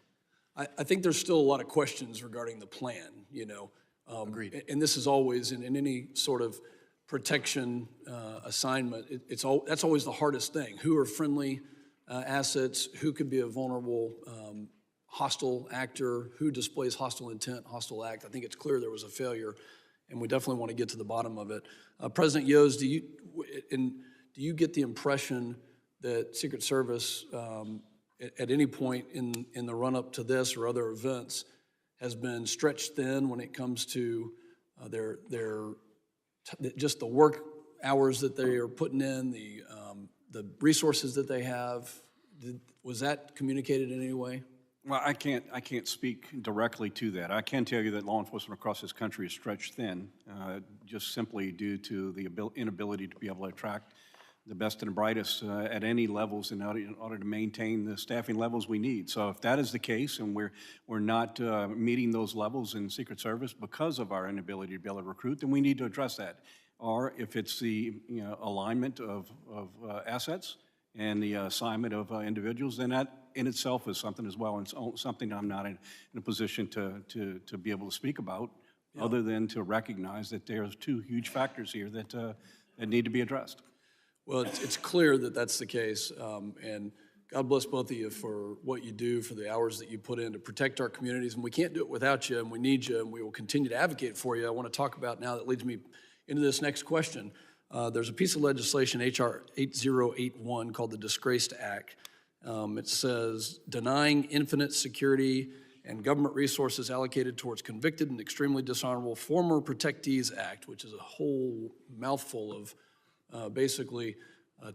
I think there's still a lot of questions regarding the plan, you know. Agreed. And this is always, in any sort of protection assignment, that's always the hardest thing. Who are friendly assets? Who could be a vulnerable hostile actor? Who displays hostile intent, hostile act? I think it's clear there was a failure, and we definitely want to get to the bottom of it. President Yost, do you get the impression that Secret Service, at any point in the run-up to this or other events, has been stretched thin when it comes to just the work hours that they are putting in, the resources that they have? Was that communicated in any way? Well, I can't speak directly to that. I can tell you that law enforcement across this country is stretched thin, just simply due to the inability to be able to attract the best and the brightest at any levels in order to maintain the staffing levels we need. So if that is the case, and we're not meeting those levels in Secret Service because of our inability to be able to recruit, then we need to address that. Or if it's the alignment of assets and the assignment of individuals, then that in itself is something as well, and it's something I'm not in a position to be able to speak about, other than to recognize that there's two huge factors here that need to be addressed. Well, it's clear that that's the case, and God bless both of you for what you do, for the hours that you put in to protect our communities, and we can't do it without you, and we need you, and we will continue to advocate for you. I want to talk about now, that leads me into this next question. There's a piece of legislation, H.R. 8081, called the Disgraced Act. It says, denying infinite security and government resources allocated towards convicted and extremely dishonorable former protectees act, which is a whole mouthful of basically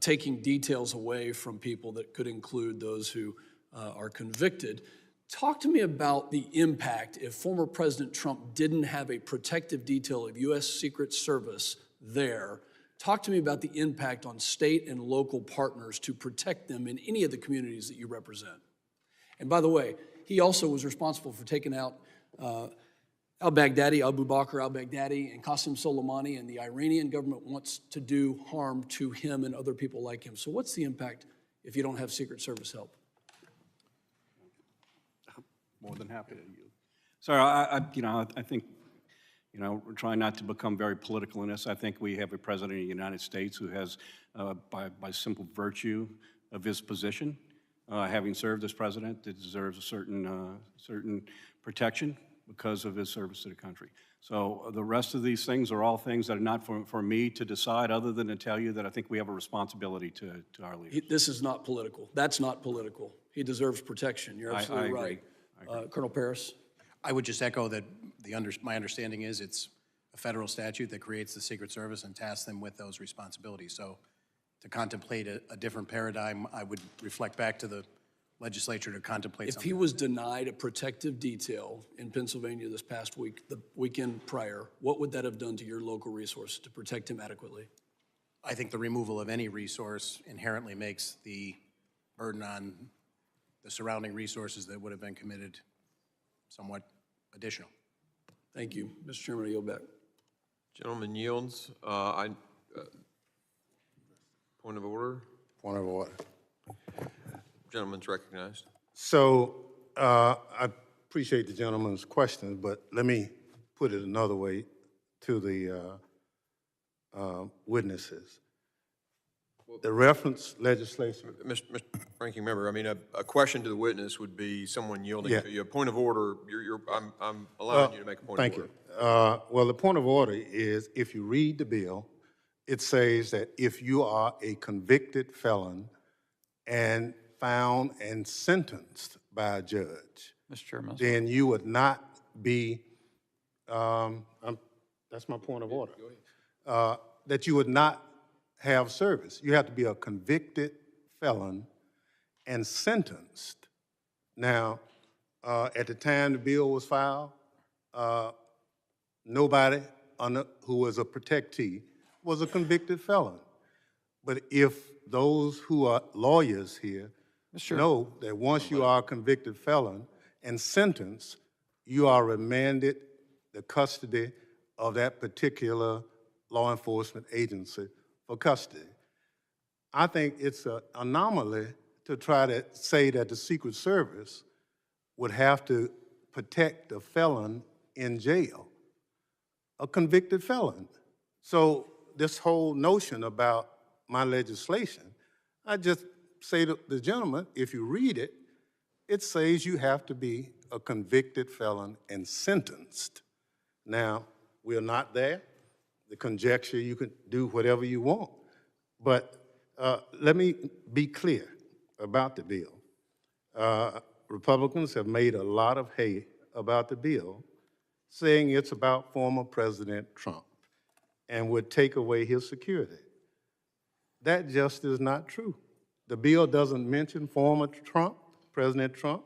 taking details away from people that could include those who are convicted. Talk to me about the impact if former President Trump didn't have a protective detail of U.S. Secret Service there. Talk to me about the impact on state and local partners to protect them in any of the communities that you represent. And by the way, he also was responsible for taking out al-Baghdadi, Abu Bakr al-Baghdadi, and Qasem Soleimani, and the Iranian government wants to do harm to him and other people like him. So what's the impact if you don't have Secret Service help? More than happy to yield. So I think, we're trying not to become very political in this. I think we have a president of the United States who has, by simple virtue of his position, having served as president, that deserves a certain protection because of his service to the country. So the rest of these things are all things that are not for me to decide, other than to tell you that I think we have a responsibility to our leaders. This is not political. That's not political. He deserves protection. You're absolutely right. Colonel Paris? I would just echo that my understanding is it's a federal statute that creates the Secret Service and tasks them with those responsibilities. So to contemplate a different paradigm, I would reflect back to the legislature to contemplate something. If he was denied a protective detail in Pennsylvania this past week, the weekend prior, what would that have done to your local resource to protect him adequately? I think the removal of any resource inherently makes the burden on the surrounding resources that would have been committed somewhat additional. Thank you. Mr. Chairman, I yield back. Gentleman yields. Point of order. Point of order. Gentleman's recognized. So I appreciate the gentleman's questions, but let me put it another way to the witnesses. The reference legislation. Mr. Ranking Member, I mean, a question to the witness would be someone yielding to you. A point of order, I'm allowing you to make a point of order. Thank you. Well, the point of order is, if you read the bill, it says that if you are a convicted felon and found and sentenced by a judge, Mr. Chairman. then you would not be, that's my point of order, that you would not have service. You have to be a convicted felon and sentenced. Now, at the time the bill was filed, nobody who was a protectee was a convicted felon. But if those who are lawyers here know that once you are a convicted felon and sentenced, you are remanded the custody of that particular law enforcement agency for custody. I think it's an anomaly to try to say that the Secret Service would have to protect a felon in jail, a convicted felon. So this whole notion about my legislation, I just say to the gentleman, if you read it, it says you have to be a convicted felon and sentenced. Now, we're not there. The conjecture, you can do whatever you want. But let me be clear about the bill. Republicans have made a lot of hay about the bill, saying it's about former President Trump and would take away his security. That just is not true. The bill doesn't mention former Trump, President Trump,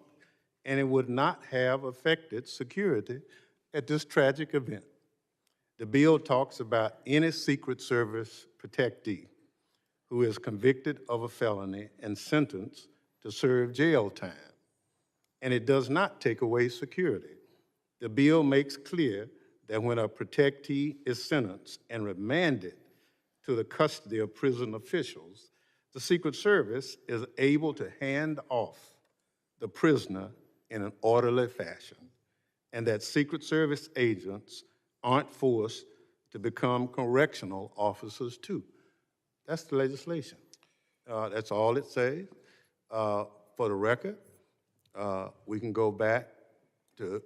and it would not have affected security at this tragic event. The bill talks about any Secret Service protectee who is convicted of a felony and sentenced to serve jail time. And it does not take away security. The bill makes clear that when a protectee is sentenced and remanded to the custody of prison officials, the Secret Service is able to hand off the prisoner in an orderly fashion, and that Secret Service agents aren't forced to become correctional officers too. That's the legislation. That's all it says. For the record, we can go back to...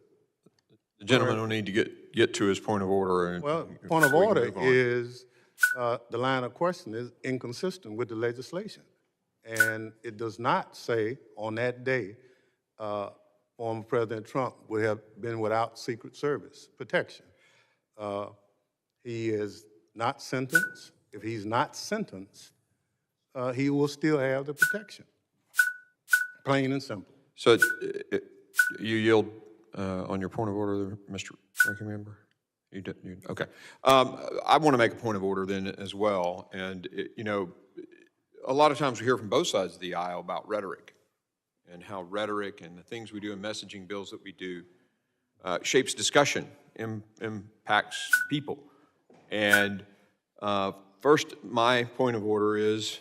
The gentleman will need to get to his point of order. And well, point of order is the line of question is inconsistent with the legislation. And it does not say on that day former President Trump would have been without Secret Service protection. He is not sentenced. If he's not sentenced, he will still have the protection. Plain and simple. So you yield on your point of order, Mr. Ranking Member? You did, okay. I want to make a point of order then as well. And, you know, a lot of times we hear from both sides of the aisle about rhetoric and how rhetoric and the things we do in messaging bills that we do shapes discussion, impacts people. And first, my point of order is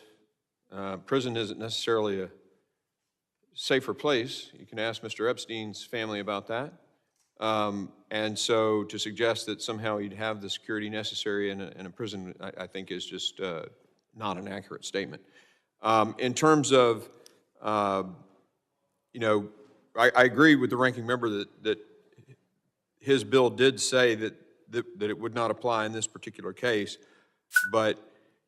prison isn't necessarily a safer place. You can ask Mr. Epstein's family about that. And so to suggest that somehow he'd have the security necessary in a prison, I think is just not an accurate statement. In terms of, you know, I agree with the ranking member that his bill did say that it would not apply in this particular case, but,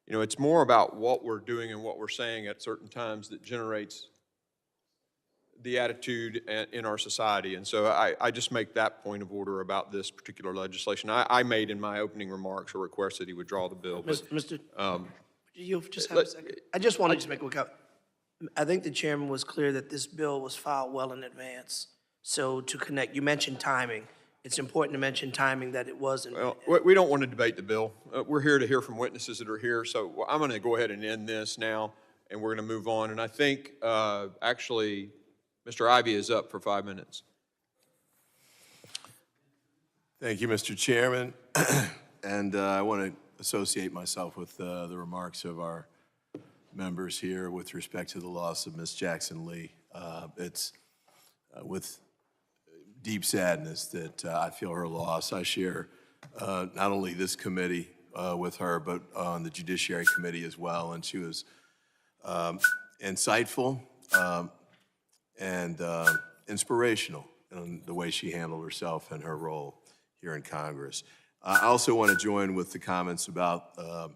you know, it's more about what we're doing and what we're saying at certain times that generates the attitude in our society. And so I just make that point of order about this particular legislation. I made in my opening remarks a request that he would draw the bill. Mr. You just have a second. I just wanted to make a quick comment. I think the chairman was clear that this bill was filed well in advance. So to connect, you mentioned timing. It's important to mention timing that it wasn't. Well, we don't want to debate the bill. We're here to hear from witnesses that are here. So I'm going to go ahead and end this now, and we're going to move on. And I think actually Mr. Ivey is up for 5 minutes. Thank you, Mr. Chairman. And I want to associate myself with the remarks of our members here with respect to the loss of Ms. Jackson Lee. It's with deep sadness that I feel her loss. I share not only this committee with her, but on the Judiciary Committee as well. And she was insightful and inspirational in the way she handled herself and her role here in Congress. I also want to join with the comments about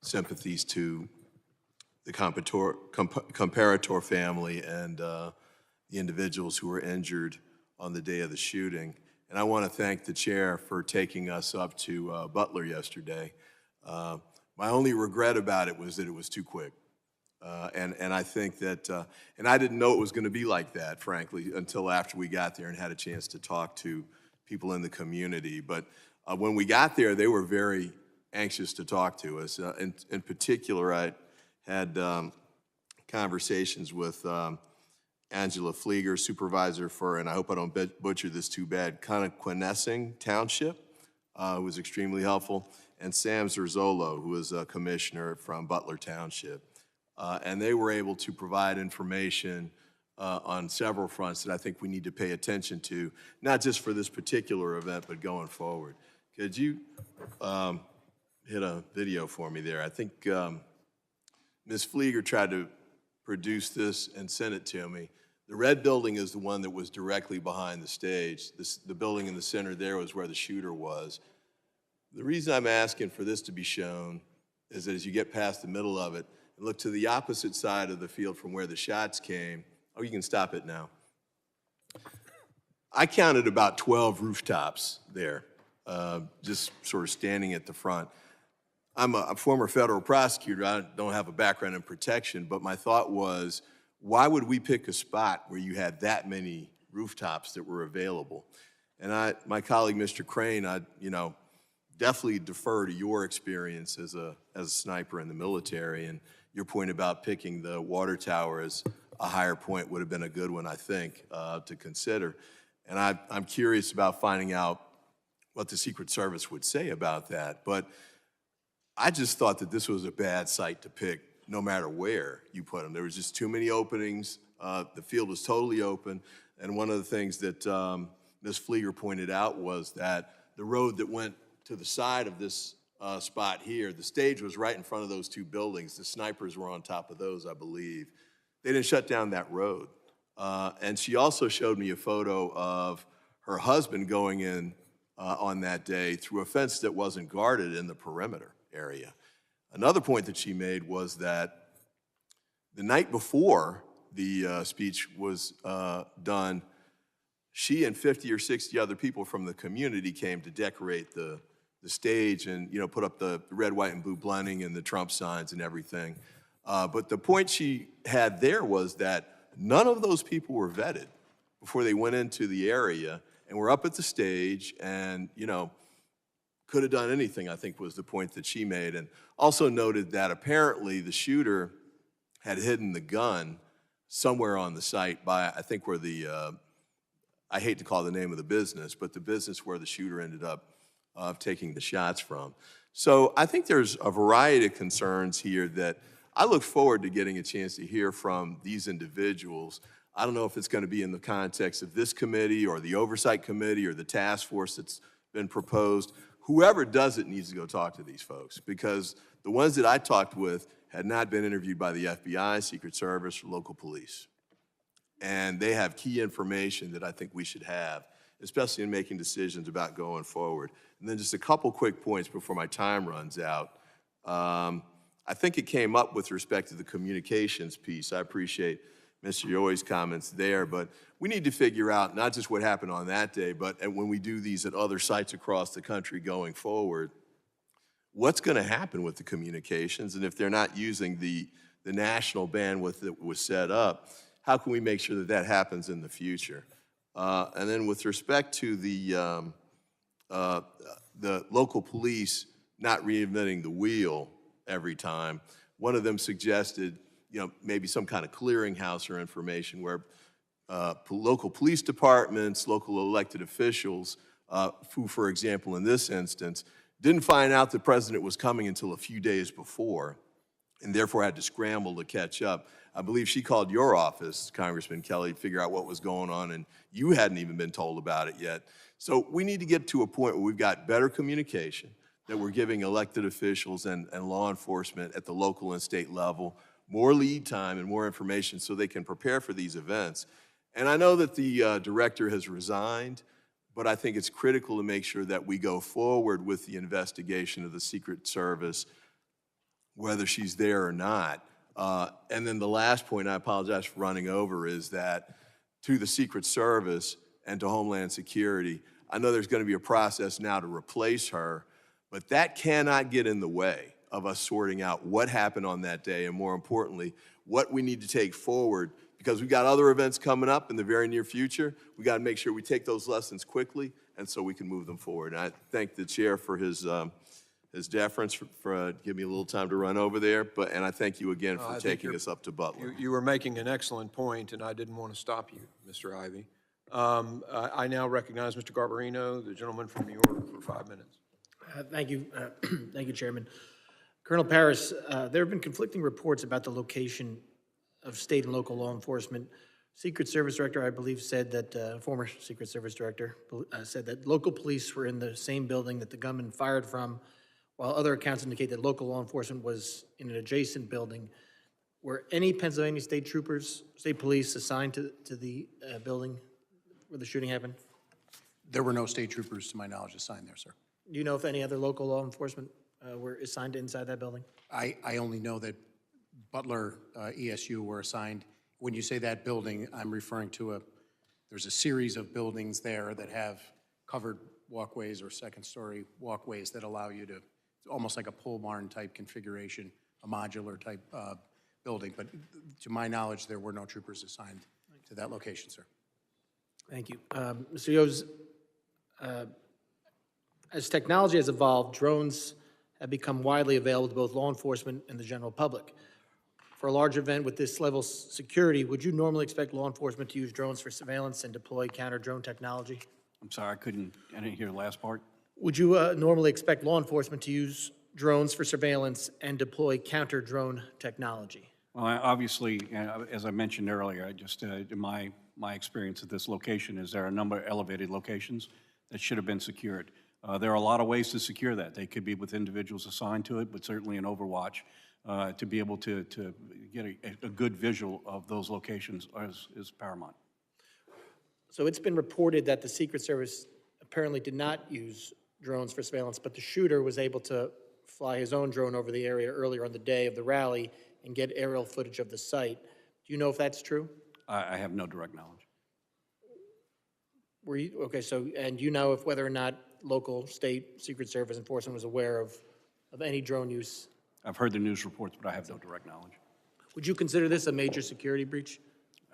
sympathies to the comparator family and the individuals who were injured on the day of the shooting. And I want to thank the chair for taking us up to Butler yesterday. My only regret about it was that it was too quick. And I think that, and I didn't know it was going to be like that, frankly, until after we got there and had a chance to talk to people in the community. But when we got there, they were very anxious to talk to us. In particular, I had conversations with Angela Flieger, supervisor for, and I hope I don't butcher this too bad, Quantower Township, who was extremely helpful, and Sam Zerzolo, who is a commissioner from Butler Township. And they were able to provide information on several fronts that I think we need to pay attention to, not just for this particular event, but going forward. Could you hit a video for me there? I think Ms. Flieger tried to produce this and send it to me. The red building is the one that was directly behind the stage. The building in the center there was where the shooter was. The reason I'm asking for this to be shown is that as you get past the middle of it, and look to the opposite side of the field from where the shots came. Oh, you can stop it now. I counted about 12 rooftops there, just sort of standing at the front. I'm a former federal prosecutor. I don't have a background in protection, but my thought was, why would we pick a spot where you had that many rooftops that were available? And my colleague, Mr. Crane, definitely defer to your experience as a sniper in the military, and your point about picking the water tower as a higher point would have been a good one, I think, to consider. And I'm curious about finding out what the Secret Service would say about that. But I just thought that this was a bad site to pick, no matter where you put them. There was just too many openings. The field was totally open. And one of the things that Ms. Flieger pointed out was that the road that went to the side of this spot here, the stage was right in front of those two buildings. The snipers were on top of those, I believe. They didn't shut down that road. And she also showed me a photo of her husband going in on that day through a fence that wasn't guarded in the perimeter area. Another point that she made was that the night before the speech was done, she and 50 or 60 other people from the community came to decorate the stage and put up the red, white, and blue blending and the Trump signs and everything. But the point she had there was that none of those people were vetted before they went into the area and were up at the stage and, could have done anything, I think was the point that she made. And also noted that apparently the shooter had hidden the gun somewhere on the site by, I think, where I hate to call the name of the business, but the business where the shooter ended up taking the shots from. So I think there's a variety of concerns here that I look forward to getting a chance to hear from these individuals. I don't know if it's going to be in the context of this committee or the oversight committee or the task force that's been proposed. Whoever does it needs to go talk to these folks, because the ones that I talked with had not been interviewed by the FBI, Secret Service, or local police. And they have key information that I think we should have, especially in making decisions about going forward. And then just a couple quick points before my time runs out. I think it came up with respect to the communications piece. I appreciate Mr. Yoi's comments there, but we need to figure out not just what happened on that day, but when we do these at other sites across the country going forward, what's going to happen with the communications? And if they're not using the national bandwidth that was set up, how can we make sure that that happens in the future? And then with respect to the local police not reinventing the wheel every time, one of them suggested, maybe some kind of clearinghouse or information where local police departments, local elected officials, who, for example, in this instance, didn't find out the president was coming until a few days before, and therefore had to scramble to catch up. I believe she called your office, Congressman Kelly, to figure out what was going on, and you hadn't even been told about it yet. So we need to get to a point where we've got better communication, that we're giving elected officials and law enforcement at the local and state level more lead time and more information so they can prepare for these events. And I know that the director has resigned, but I think it's critical to make sure that we go forward with the investigation of the Secret Service, whether she's there or not, And then the last point, I apologize for running over, is that to the Secret Service and to Homeland Security, I know there's going to be a process now to replace her, but that cannot get in the way of us sorting out what happened on that day, and more importantly, what we need to take forward, because we've got other events coming up in the very near future. We got to make sure we take those lessons quickly, and so we can move them forward. And I thank the chair for his deference for giving me a little time to run over there, and I thank you again for taking us up to Butler. You were making an excellent point, and I didn't want to stop you, Mr. Ivey. I now recognize Mr. Garbarino, the gentleman from New York, for 5 minutes. Thank you. Thank you, Chairman. Colonel Paris, there have been conflicting reports about the location of state and local law enforcement. Secret Service Director, I believe, said that, former Secret Service Director said that local police were in the same building that the gunman fired from, while other accounts indicate that local law enforcement was in an adjacent building. Were any Pennsylvania state troopers, state police assigned to the building where the shooting happened? There were no state troopers, to my knowledge, assigned there, sir. Do you know if any other local law enforcement were assigned inside that building? I only know that Butler ESU were assigned. When you say that building, I'm referring to there's a series of buildings there that have covered walkways or second-story walkways that allow you to, almost like a pole barn type configuration, a modular type building. But to my knowledge, there were no troopers assigned to that location, sir. Thank you. Mr. Yos, as technology has evolved, drones have become widely available to both law enforcement and the general public. For a large event with this level of security, would you normally expect law enforcement to use drones for surveillance and deploy counter-drone technology? I'm sorry, I didn't hear the last part. Would you normally expect law enforcement to use drones for surveillance and deploy counter-drone technology? Well, obviously, as I mentioned earlier, I just in my experience at this location is there are a number of elevated locations that should have been secured. There are a lot of ways to secure that. They could be with individuals assigned to it, but certainly an overwatch to be able to get a good visual of those locations is paramount. So it's been reported that the Secret Service apparently did not use drones for surveillance, but the shooter was able to fly his own drone over the area earlier on the day of the rally and get aerial footage of the site. Do you know if that's true? I have no direct knowledge. Were you, okay, so, and you know if whether or not local, state, Secret Service enforcement was aware of any drone use? I've heard the news reports, but I have no direct knowledge. Would you consider this a major security breach?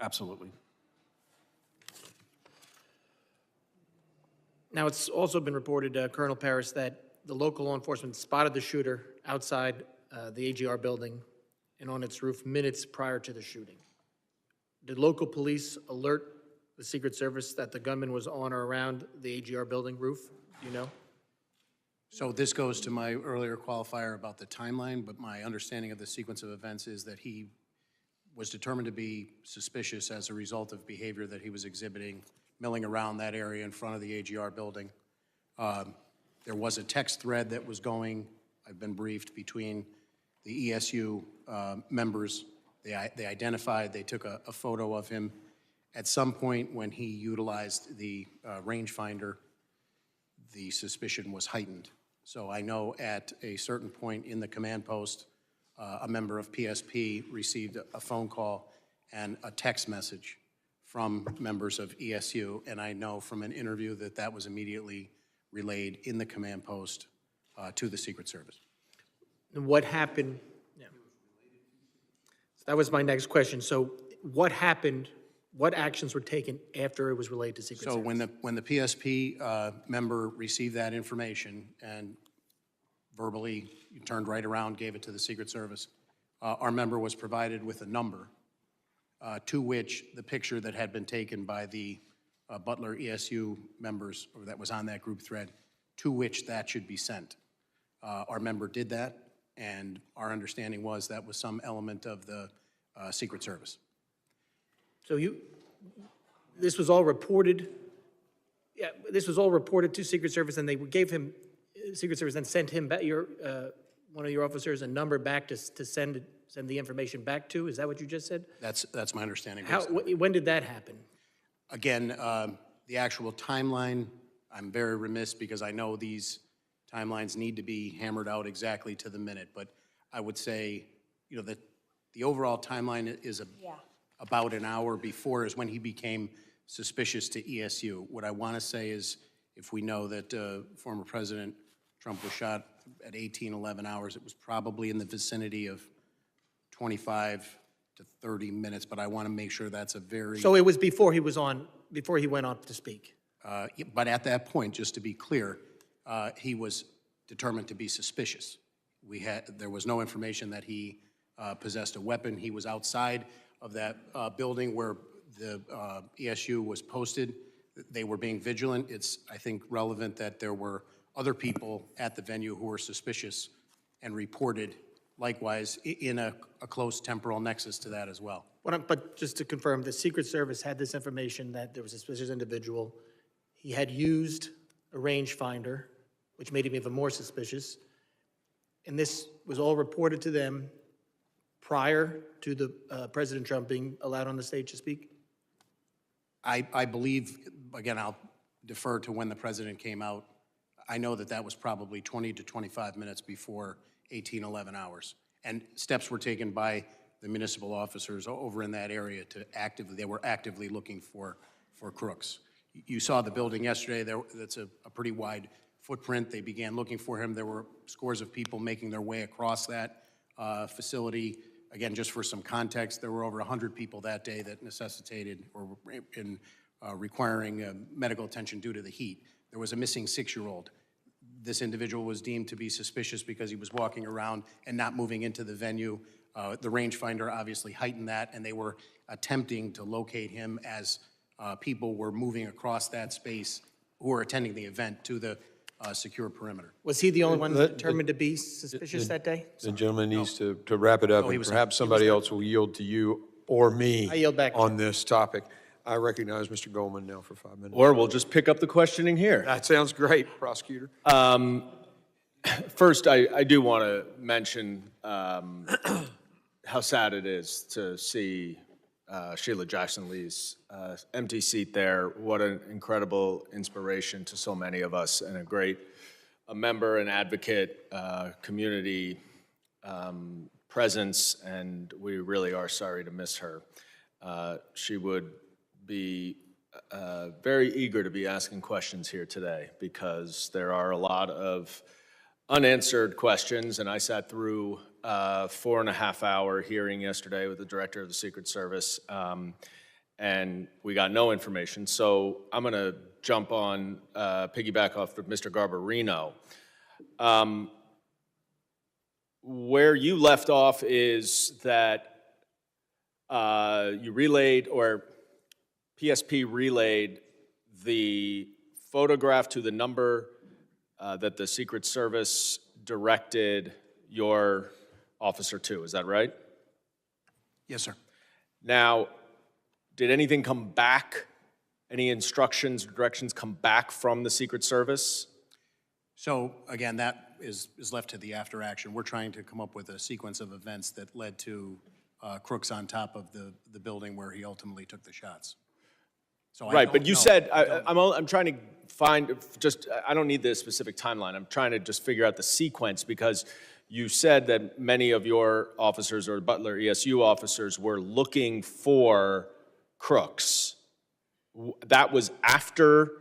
Absolutely. Now, it's also been reported, Colonel Paris, that the local law enforcement spotted the shooter outside the AGR building and on its roof minutes prior to the shooting. Did local police alert the Secret Service that the gunman was on or around the AGR building roof? Do you know? So this goes to my earlier qualifier about the timeline, but my understanding of the sequence of events is that he was determined to be suspicious as a result of behavior that he was exhibiting, milling around that area in front of the AGR building. There was a text thread that was going, I've been briefed, between the ESU members. They identified, they took a photo of him. At some point when he utilized the rangefinder, the suspicion was heightened. So I know at a certain point in the command post, a member of PSP received a phone call and a text message from members of ESU, and I know from an interview that that was immediately relayed in the command post to the Secret Service. And what happened? Yeah. So that was my next question. So what happened? What actions were taken after it was relayed to Secret Service? So when the PSP member received that information and verbally turned right around, gave it to the Secret Service, our member was provided with a number to which the picture that had been taken by the Butler ESU members, or that was on that group thread, to which that should be sent. Our member did that, and our understanding was that was some element of the Secret Service. So this was all reported. Yeah, this was all reported to Secret Service, and they gave him, Secret Service then sent him back, one of your officers, a number back to send the information back to. Is that what you just said? That's my understanding. When did that happen? Again, the actual timeline, I'm very remiss because I know these timelines need to be hammered out exactly to the minute, but I would say, that the overall timeline is about an hour before is when he became suspicious to ESU. What I want to say is, if we know that former President Trump was shot at 11 hours, it was probably in the vicinity of 25 to 30 minutes, but I want to make sure that's a very... So it was before he went on to speak? But at that point, just to be clear, he was determined to be suspicious. There was no information that he possessed a weapon. He was outside of that building where the ESU was posted. They were being vigilant. It's, I think, relevant that there were other people at the venue who were suspicious and reported likewise in a close temporal nexus to that as well. But just to confirm, the Secret Service had this information that there was a suspicious individual. He had used a rangefinder, which made him even more suspicious. And this was all reported to them prior to the President Trump being allowed on the stage to speak? I believe, again, I'll defer to when the president came out. I know that that was probably 20 to 25 minutes before 11 hours. And steps were taken by the municipal officers over in that area to they were actively looking for crooks. You saw the building yesterday. That's a pretty wide footprint. They began looking for him. There were scores of people making their way across that facility. Again, just for some context, there were over 100 people that day that necessitated or in requiring medical attention due to the heat. There was a missing 6-year-old. This individual was deemed to be suspicious because he was walking around and not moving into the venue. The rangefinder obviously heightened that, and they were attempting to locate him as people were moving across that space who were attending the event to the secure perimeter. Was he the only one determined to be suspicious that day? The gentleman needs to wrap it up, and perhaps somebody else will yield to you or me I yield back. on this topic. I recognize Mr. Goldman now for 5 minutes. Or we'll just pick up the questioning here. That sounds great, prosecutor. First, I do want to mention how sad it is to see Sheila Jackson Lee's empty seat there. What an incredible inspiration to so many of us, and a member and advocate, community presence, and we really are sorry to miss her. She would be very eager to be asking questions here today, because there are a lot of unanswered questions, and I sat through a 4.5-hour hearing yesterday with the director of the Secret Service, and we got no information. So I'm going to jump on, piggyback off of Mr. Garbarino. Where you left off is that you relayed, or PSP relayed the photograph to the number that the Secret Service directed your officer to. Is that right? Yes, sir. Now, did anything come back? Any instructions, directions come back from the Secret Service? So again, that is left to the after action. We're trying to come up with a sequence of events that led to crooks on top of the building where he ultimately took the shots. So right, but you said, I'm trying to find, I don't need the specific timeline. I'm trying to just figure out the sequence, because you said that many of your officers, or Butler ESU officers, were looking for crooks. That was after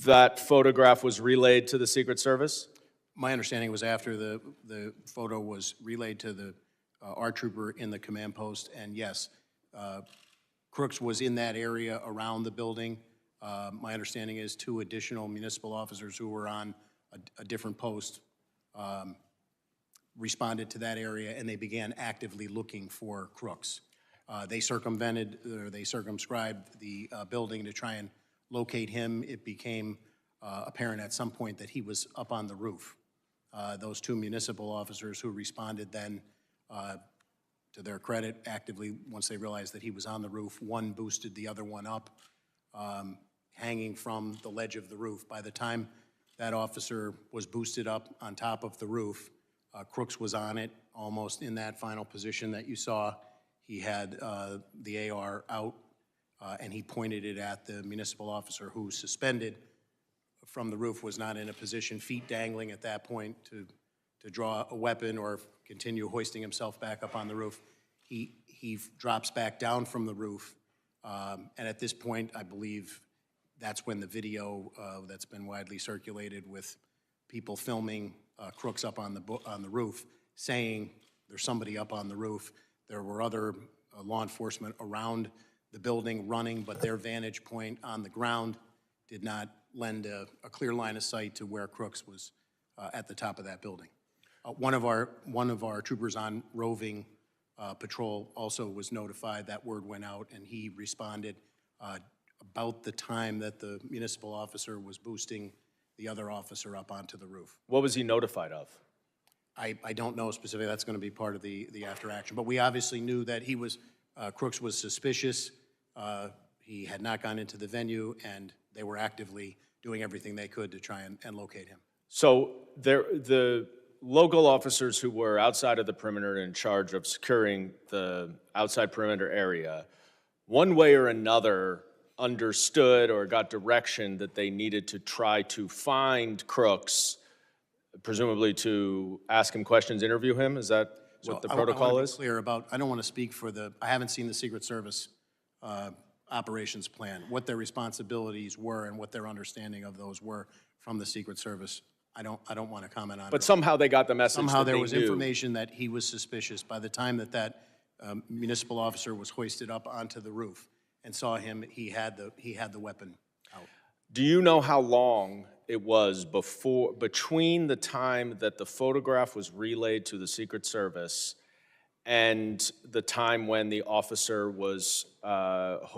that photograph was relayed to the Secret Service? My understanding was after the photo was relayed to our trooper in the command post, and yes, Crooks was in that area around the building. My understanding is 2 additional municipal officers who were on a different post responded to that area, and they began actively looking for crooks. They circumvented, or they circumscribed the building to try and locate him. It became apparent at some point that he was up on the roof. Those 2 municipal officers who responded then, to their credit, actively, once they realized that he was on the roof, one boosted the other one up, hanging from the ledge of the roof. By the time that officer was boosted up on top of the roof, Crooks was on it, almost in that final position that you saw. He had the AR out, and he pointed it at the municipal officer who, suspended from the roof, was not in a position, feet dangling at that point, to draw a weapon or continue hoisting himself back up on the roof. he drops back down from the roof. And at this point, I believe that's when the video that's been widely circulated with people filming Crooks up on the roof, saying there's somebody up on the roof. There were other law enforcement around the building running, but their vantage point on the ground did not lend a clear line of sight to where Crooks was at the top of that building. One of our troopers on roving patrol also was notified. That word went out, and he responded about the time that the municipal officer was boosting the other officer up onto the roof. What was he notified of? I don't know specifically. That's going to be part of the after action. But we obviously knew that he was, Crooks was suspicious. He had not gone into the venue, and they were actively doing everything they could to try and locate him. So the local officers who were outside of the perimeter in charge of securing the outside perimeter area, one way or another understood or got direction that they needed to try to find Crooks, presumably to ask him questions, interview him? Is that what the protocol is? Clear about, I don't want to speak for I haven't seen the Secret Service operations plan, what their responsibilities were and what their understanding of those were from the Secret Service. I don't want to comment on it. But somehow they got the message. Somehow there they was knew. information that he was suspicious. By the time that municipal officer was hoisted up onto the roof and saw him, he had the weapon out. Do you know how long it was between the time that the photograph was relayed to the Secret Service and the time when the officer was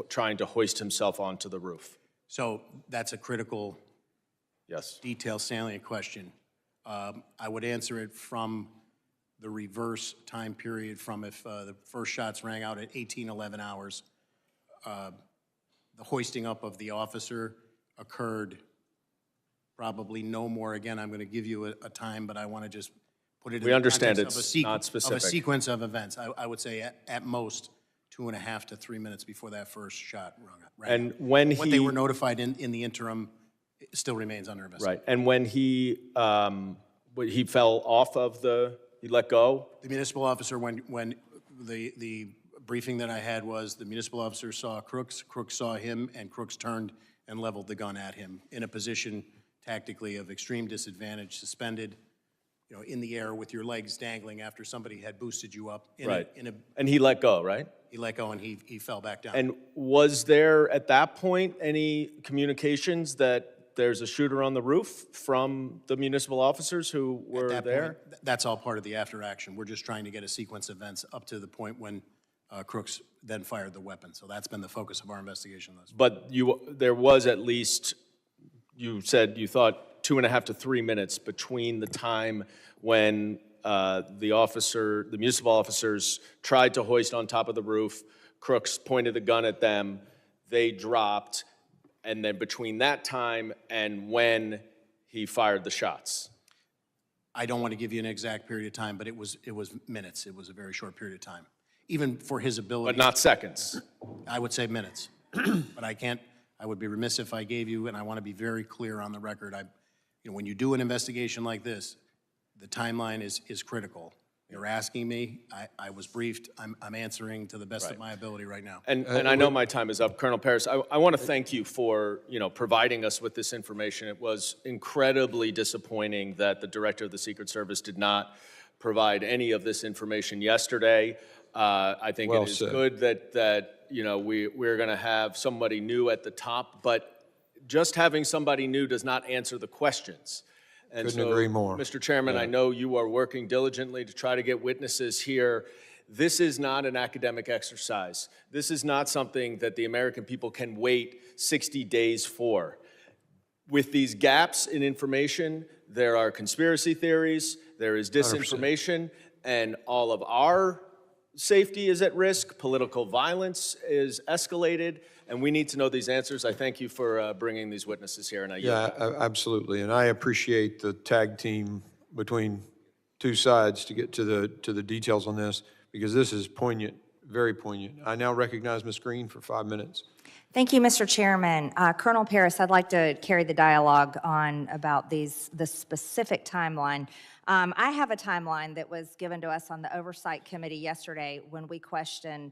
trying to hoist himself onto the roof? So that's a critical, yes, detailed, salient question. I would answer it from the reverse time period, from if the first shots rang out at 18:11 hours. The hoisting up of the officer occurred probably no more. Again, I'm going to give you a time, but I want to just put it in We the understand context it's not specific. of a sequence of events. I would say at most 2.5 to 3 minutes before that first shot rang And out. when what they were notified in the interim still remains under investigation. Right, and when he fell off of he let go? The municipal officer, when the briefing that I had was the municipal officer saw Crooks saw him, and Crooks turned and leveled the gun at him in a position tactically of extreme disadvantage, suspended, in the air with your legs dangling after somebody had boosted you up. And he let go, right? He let go and he fell back down. And was there at that point any communications that there's a shooter on the roof from the municipal officers who were at that there? Point, that's all part of the after action. We're just trying to get a sequence of events up to the point when Crooks then fired the weapon. So that's been the focus of our investigation thus far. But there was at least, you said you thought 2.5 to 3 minutes between the time when the municipal officers tried to hoist on top of the roof, Crooks pointed the gun at them, they dropped, and then between that time and when he fired the shots. I don't want to give you an exact period of time, but it was minutes. It was a very short period of time, even for his ability. But not seconds. I would say minutes, but I would be remiss if I gave you, and I want to be very clear on the record. When you do an investigation like this, the timeline is critical. You're asking me, I was briefed, I'm answering to the best of my ability right now. And I know my time is up. Colonel Paris, I want to thank you for providing us with this information. It was incredibly disappointing that the director of the Secret Service did not provide any of this information yesterday. I think it is good that we're going to have somebody new at the top, but just having somebody new does not answer the questions. And Couldn't agree more. Mr. Chairman, I know you are working diligently to try to get witnesses here. This is not an academic exercise. This is not something that the American people can wait 60 days for. With these gaps in information, there are conspiracy theories, there is disinformation, 100%. And all of our safety is at risk, political violence is escalated, and we need to know these answers. I thank you for bringing these witnesses here, and I yield back. Absolutely, and I appreciate the tag team between two sides to get to the details on this, because this is poignant very poignant. I now recognize Ms. Green for 5 minutes. Thank you, Mr. Chairman. Colonel Paris, I'd like to carry the dialogue on about the specific timeline. I have a timeline that was given to us on the Oversight Committee yesterday when we questioned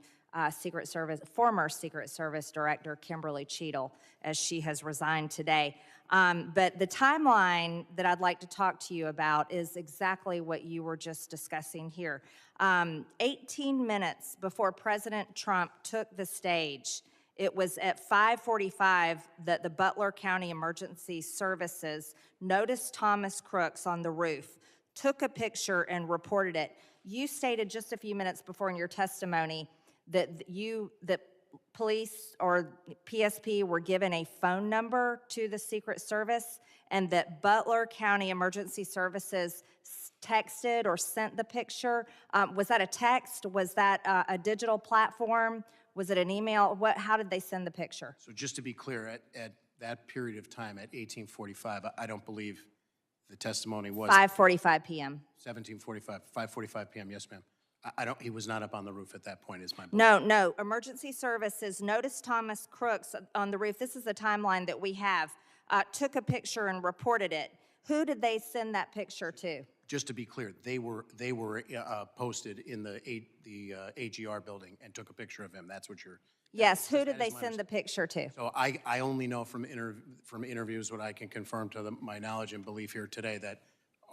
former Secret Service Director Kimberly Cheadle, as she has resigned today. But the timeline that I'd like to talk to you about is exactly what you were just discussing here. 18 minutes before President Trump took the stage, it was at 5:45 that the Butler County Emergency Services noticed Thomas Crooks on the roof, took a picture, and reported it. You stated just a few minutes before in your testimony that police or PSP were given a phone number to the Secret Service and that Butler County Emergency Services texted or sent the picture. Was that a text? Was that a digital platform? Was it an email? How did they send the picture? So just to be clear, at that period of time, at 18:45, I don't believe the testimony was 5:45 p.m. 5:45 p.m. Yes, ma'am. He was not up on the roof at that point, is my belief. No. Emergency Services noticed Thomas Crooks on the roof. This is the timeline that we have. Took a picture and reported it. Who did they send that picture to? Just to be clear, they were posted in the AGR building and took a picture of him. That's what you're. Yes. Who did they send the picture to? So I only know from interviews what I can confirm to my knowledge and belief here today that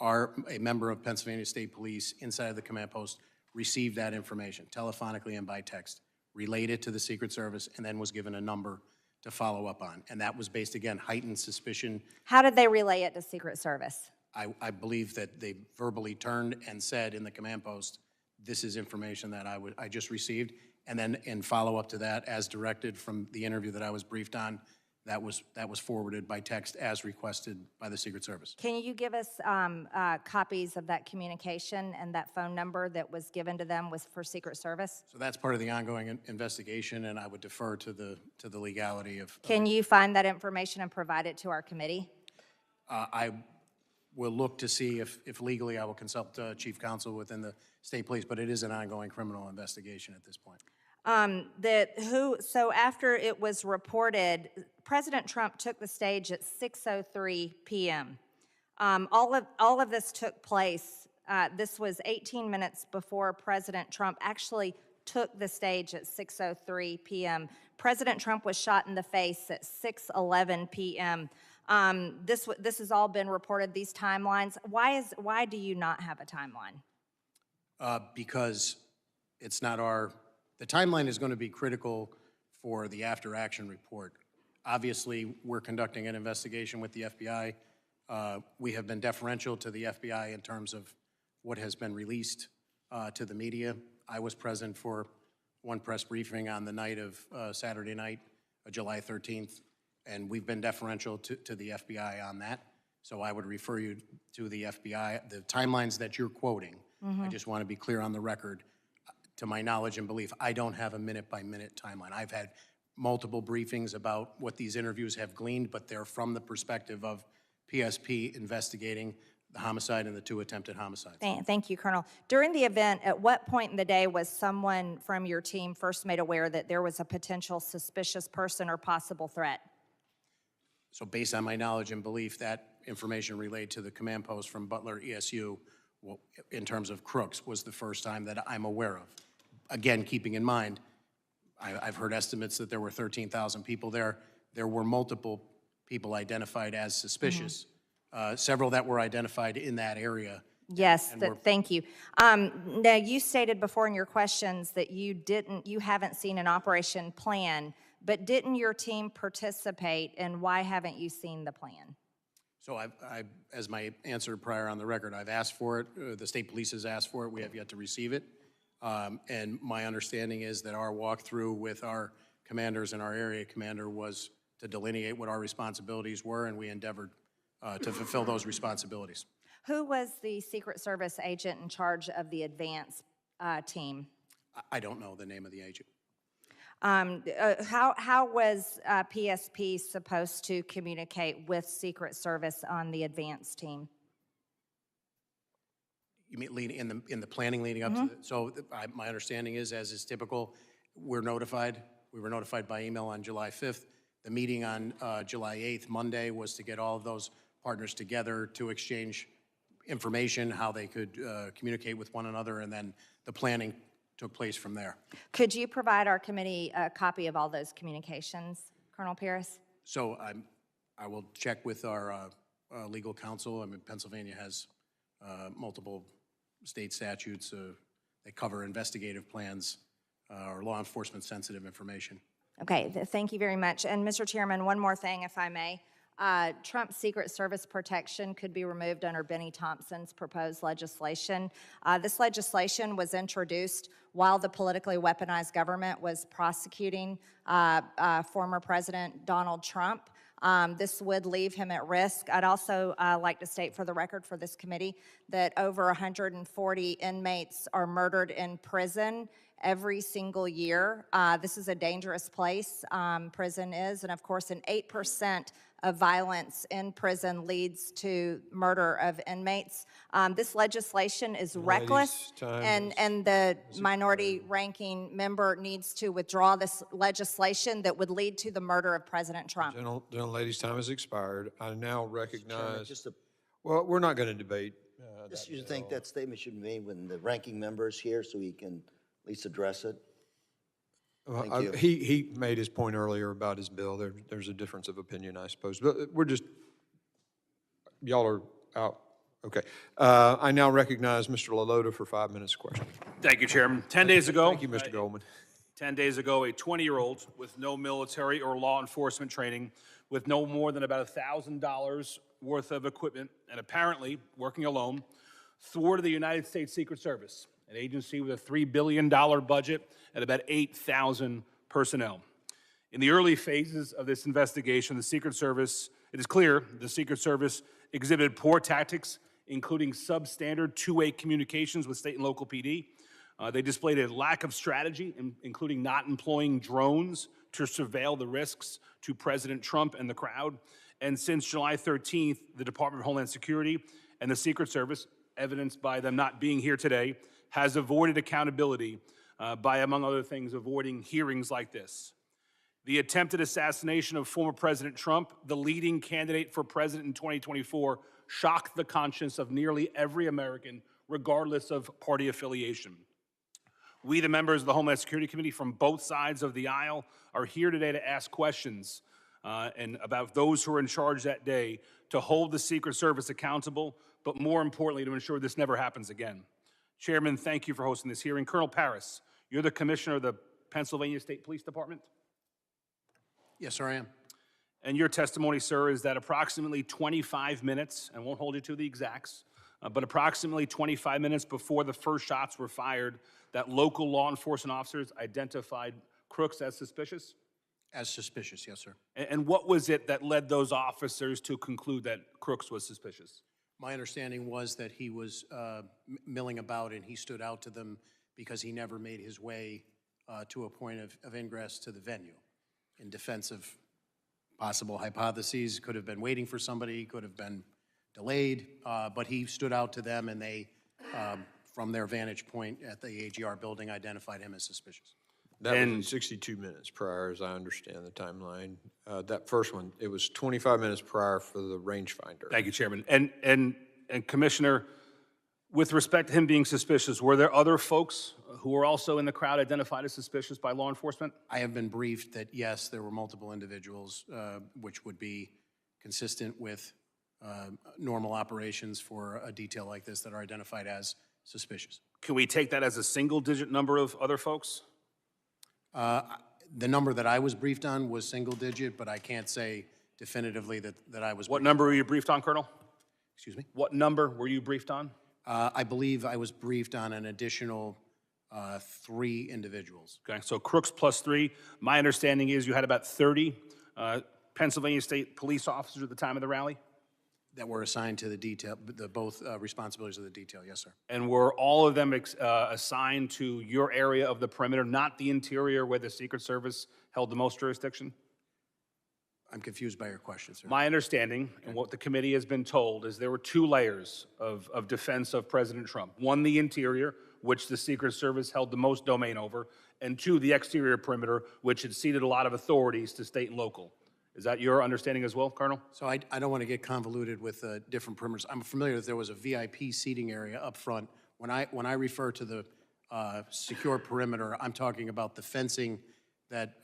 a member of Pennsylvania State Police inside of the command post received that information telephonically and by text, relayed it to the Secret Service, and then was given a number to follow up on. And that was based, again, heightened suspicion. How did they relay it to Secret Service? I believe that they verbally turned and said in the command post, this is information that I just received. And then in follow-up to that, as directed from the interview that I was briefed on, that was forwarded by text as requested by the Secret Service. Can you give us copies of that communication and that phone number that was given to them was for Secret Service? So that's part of the ongoing investigation, and I would defer to the legality of. Can you find that information and provide it to our committee? I will look to see if legally I will consult Chief Counsel within the State Police, but it is an ongoing criminal investigation at this point. So after it was reported, President Trump took the stage at 6:03 p.m. All of this took place. This was 18 minutes before President Trump actually took the stage at 6:03 p.m. President Trump was shot in the face at 6:11 p.m. This has all been reported, these timelines. Why do you not have a timeline? Because it's not the timeline is going to be critical for the after-action report. Obviously, we're conducting an investigation with the FBI. We have been deferential to the FBI in terms of what has been released to the media. I was present for one press briefing on the night of Saturday night, July 13th, and we've been deferential to the FBI on that. So I would refer you to the FBI. The timelines that you're quoting, I just want to be clear on the record. To my knowledge and belief, I don't have a minute-by-minute timeline. I've had multiple briefings about what these interviews have gleaned, but they're from the perspective of PSP investigating the homicide and the 2 attempted homicides. Thank you, Colonel. During the event, at what point in the day was someone from your team first made aware that there was a potential suspicious person or possible threat? So based on my knowledge and belief, that information relayed to the command post from Butler ESU, in terms of Crooks, was the first time that I'm aware of. Again, keeping in mind, I've heard estimates that there were 13,000 people there. There were multiple people identified as suspicious, several that were identified in that area. Yes, thank you. Now, you stated before in your questions that you haven't seen an operation plan, but didn't your team participate, and why haven't you seen the plan? So as my answer prior on the record, I've asked for it. The State Police has asked for it. We have yet to receive it. And my understanding is that our walkthrough with our commanders and our area commander was to delineate what our responsibilities were, and we endeavored to fulfill those responsibilities. Who was the Secret Service agent in charge of the advance team? I don't know the name of the agent. How was PSP supposed to communicate with Secret Service on the advance team? You mean in the planning leading up to the, so my understanding is, as is typical, we're notified. We were notified by email on July 5th. The meeting on July 8th, Monday, was to get all of those partners together to exchange information, how they could communicate with one another, and then the planning took place from there. Could you provide our committee a copy of all those communications, Colonel Paris? So I will check with our legal counsel. I mean, Pennsylvania has multiple state statutes that cover investigative plans or law enforcement sensitive information. Okay, thank you very much. And Mr. Chairman, one more thing, if I may. Trump's Secret Service protection could be removed under Benny Thompson's proposed legislation. This legislation was introduced while the politically weaponized government was prosecuting former President Donald Trump. This would leave him at risk. I'd also like to state for the record for this committee that over 140 inmates are murdered in prison every single year. This is a dangerous place, prison is, and of course an 8% of violence in prison leads to murder of inmates. This legislation is reckless, and the minority ranking member needs to withdraw this legislation that would lead to the murder of President Trump. Ladies, time has expired. I now recognize, well, we're not going to debate. Just you think that statement should be made when the ranking member is here so he can at least address it? He made his point earlier about his bill. There's a difference of opinion, I suppose. But we're just, y'all are out. Okay. I now recognize Mr. LaLota for 5 minutes question. Thank you, Chairman. 10 days ago. Thank you, Mr. Goldman. 10 days ago, a 20-year-old with no military or law enforcement training, with no more than about $1,000 worth of equipment, and apparently working alone, thwarted the United States Secret Service, an agency with a $3 billion budget and about 8,000 personnel. In the early phases of this investigation, the Secret Service, it is clear the Secret Service exhibited poor tactics, including substandard two-way communications with state and local PD. They displayed a lack of strategy, including not employing drones to surveil the risks to President Trump and the crowd. And since July 13th, the Department of Homeland Security and the Secret Service, evidenced by them not being here today, has avoided accountability by, among other things, avoiding hearings like this. The attempted assassination of former President Trump, the leading candidate for president in 2024, shocked the conscience of nearly every American, regardless of party affiliation. We, the members of the Homeland Security Committee from both sides of the aisle, are here today to ask questions and about those who are in charge that day, to hold the Secret Service accountable, but more importantly, to ensure this never happens again. Chairman, thank you for hosting this hearing. Colonel Paris, you're the Commissioner of the Pennsylvania State Police Department? Yes, sir, I am. And your testimony, sir, is that approximately 25 minutes, and won't hold you to the exacts, but approximately 25 minutes before the first shots were fired, that local law enforcement officers identified Crooks as suspicious? As suspicious, yes, sir. And what was it that led those officers to conclude that Crooks was suspicious? My understanding was that he was milling about and he stood out to them because he never made his way to a point of ingress to the venue. In defense of possible hypotheses, could have been waiting for somebody, could have been delayed, but he stood out to them and they, from their vantage point at the AGR building, identified him as suspicious. That was 62 minutes prior, as I understand the timeline. That first one, it was 25 minutes prior for the rangefinder. Thank you, Chairman. And Commissioner, with respect to him being suspicious, were there other folks who were also in the crowd identified as suspicious by law enforcement? I have been briefed that, yes, there were multiple individuals, which would be consistent with normal operations for a detail like this that are identified as suspicious. Can we take that as a single-digit number of other folks? The number that I was briefed on was single digit, but I can't say definitively that I was. What number were you briefed on, Colonel? Excuse me? What number were you briefed on? I believe I was briefed on an additional 3 individuals. Okay, so Crooks plus 3. My understanding is you had about 30 Pennsylvania State police officers at the time of the rally? That were assigned to the detail, both responsibilities of the detail, yes, sir. And were all of them assigned to your area of the perimeter, not the interior where the Secret Service held the most jurisdiction? I'm confused by your question, sir. My understanding, and what the committee has been told, is there were two layers of defense of President Trump. One, the interior, which the Secret Service held the most domain over, and two, the exterior perimeter, which had ceded a lot of authorities to state and local. Is that your understanding as well, Colonel? So I don't want to get convoluted with different perimeters. I'm familiar that there was a VIP seating area up front. When I refer to the secure perimeter, I'm talking about the fencing that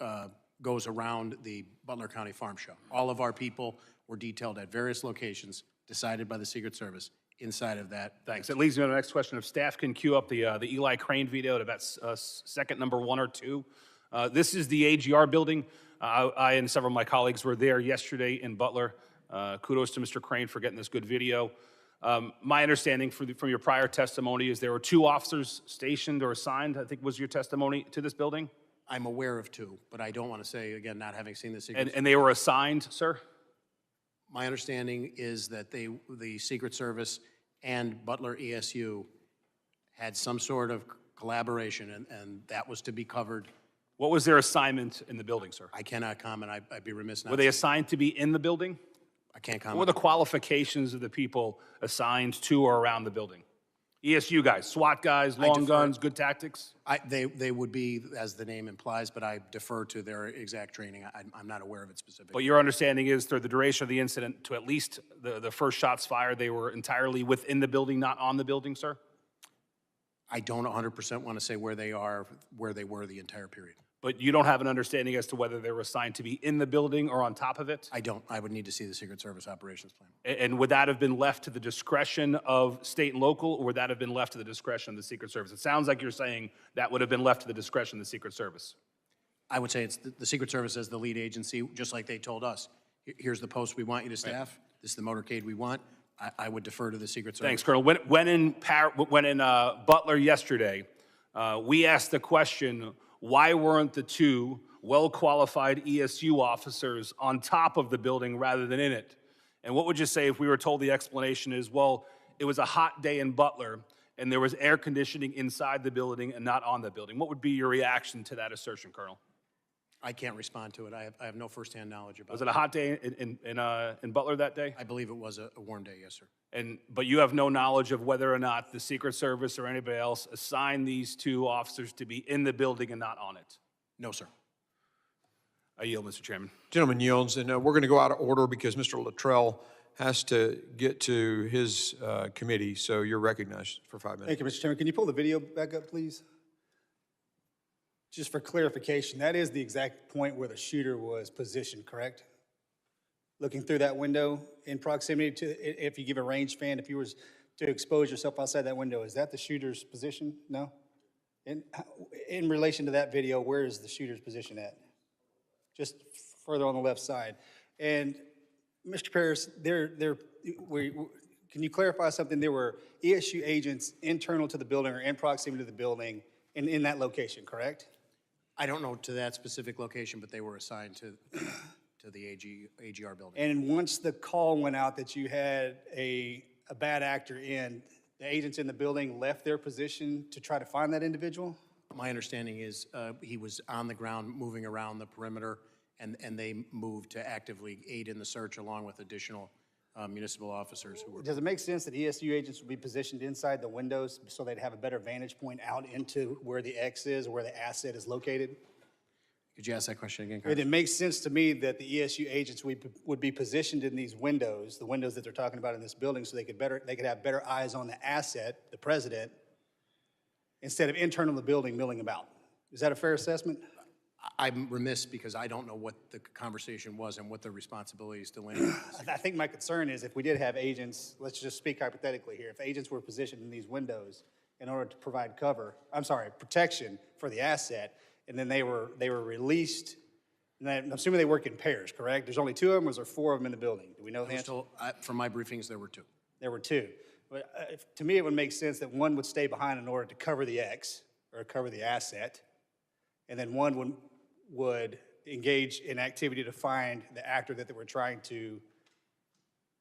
goes around the Butler County Farm Show. All of our people were detailed at various locations, decided by the Secret Service, inside of that. Thanks. That leads me to the next question. If staff can queue up the Eli Crane video at about second number 1 or 2. This is the AGR building. I and several of my colleagues were there yesterday in Butler. Kudos to Mr. Crane for getting this good video. My understanding from your prior testimony is there were 2 officers stationed or assigned, I think was your testimony, to this building? I'm aware of 2, but I don't want to say, again, not having seen the Secret Service. And they were assigned, sir? My understanding is that the Secret Service and Butler ESU had some sort of collaboration, and that was to be covered. What was their assignment in the building, sir? I cannot comment. I'd be remiss not Were they to. assigned to be in the building? I can't What comment. were the qualifications of the people assigned to or around the building? ESU guys, SWAT guys, long guns, good tactics? They would be, as the name implies, but I defer to their exact training. I'm not aware of it specifically. But your understanding is through the duration of the incident, to at least the first shots fired, they were entirely within the building, not on the building, sir? I don't 100% want to say where they were the entire period. But you don't have an understanding as to whether they were assigned to be in the building or on top of it? I don't. I would need to see the Secret Service operations plan. And would that have been left to the discretion of state and local, or would that have been left to the discretion of the Secret Service? It sounds like you're saying that would have been left to the discretion of the Secret Service. I would say it's the Secret Service as the lead agency, just like they told us. Here's the post we want you to staff. This is the motorcade we want. I would defer to the Secret Service. Thanks, Colonel. When in Butler yesterday, we asked the question, why weren't the 2 well-qualified ESU officers on top of the building rather than in it? And what would you say if we were told the explanation is, well, it was a hot day in Butler and there was air conditioning inside the building and not on the building? What would be your reaction to that assertion, Colonel? I can't respond to it. I have no firsthand knowledge about it. Was it a hot day in Butler that day? I believe it was a warm day, yes, sir. But you have no knowledge of whether or not the Secret Service or anybody else assigned these 2 officers to be in the building and not on it? No, sir. I yield, Mr. Chairman. Gentleman yields, and we're going to go out of order because Mr. Luttrell has to get to his committee, so you're recognized for 5 minutes. Thank you, Mr. Chairman. Can you pull the video back up, please? Just for clarification, that is the exact point where the shooter was positioned, correct? Looking through that window in proximity to, if you give a range fan, if you were to expose yourself outside that window, is that the shooter's position? No? In relation to that video, where is the shooter's position at? Just further on the left side. And Mr. Paris, can you clarify something? There were ESU agents internal to the building or in proximity to the building in that location, correct? I don't know to that specific location, but they were assigned to the AGR building. And once the call went out that you had a bad actor in, the agents in the building left their position to try to find that individual? My understanding is he was on the ground moving around the perimeter, and they moved to actively aid in the search along with additional municipal officers who were. Does it make sense that ESU agents would be positioned inside the windows so they'd have a better vantage point out into where the X is, where the asset is located? Could you ask that question again, Carter? It makes sense to me that the ESU agents would be positioned in these windows, the windows that they're talking about in this building, so they could have better eyes on the asset, the president, instead of internal to the building milling about. Is that a fair assessment? I'm remiss because I don't know what the conversation was and what the responsibilities delineated. I think my concern is if we did have agents, let's just speak hypothetically here, if agents were positioned in these windows in order to provide protection for the asset, and then they were released, and I'm assuming they work in pairs, correct? There's only 2 of them, or is there 4 of them in the building? Do we know the answer? From my briefings, there were 2. There were 2. But to me, it would make sense that one would stay behind in order to cover the X, or cover the asset, and then one would engage in activity to find the actor that they were trying to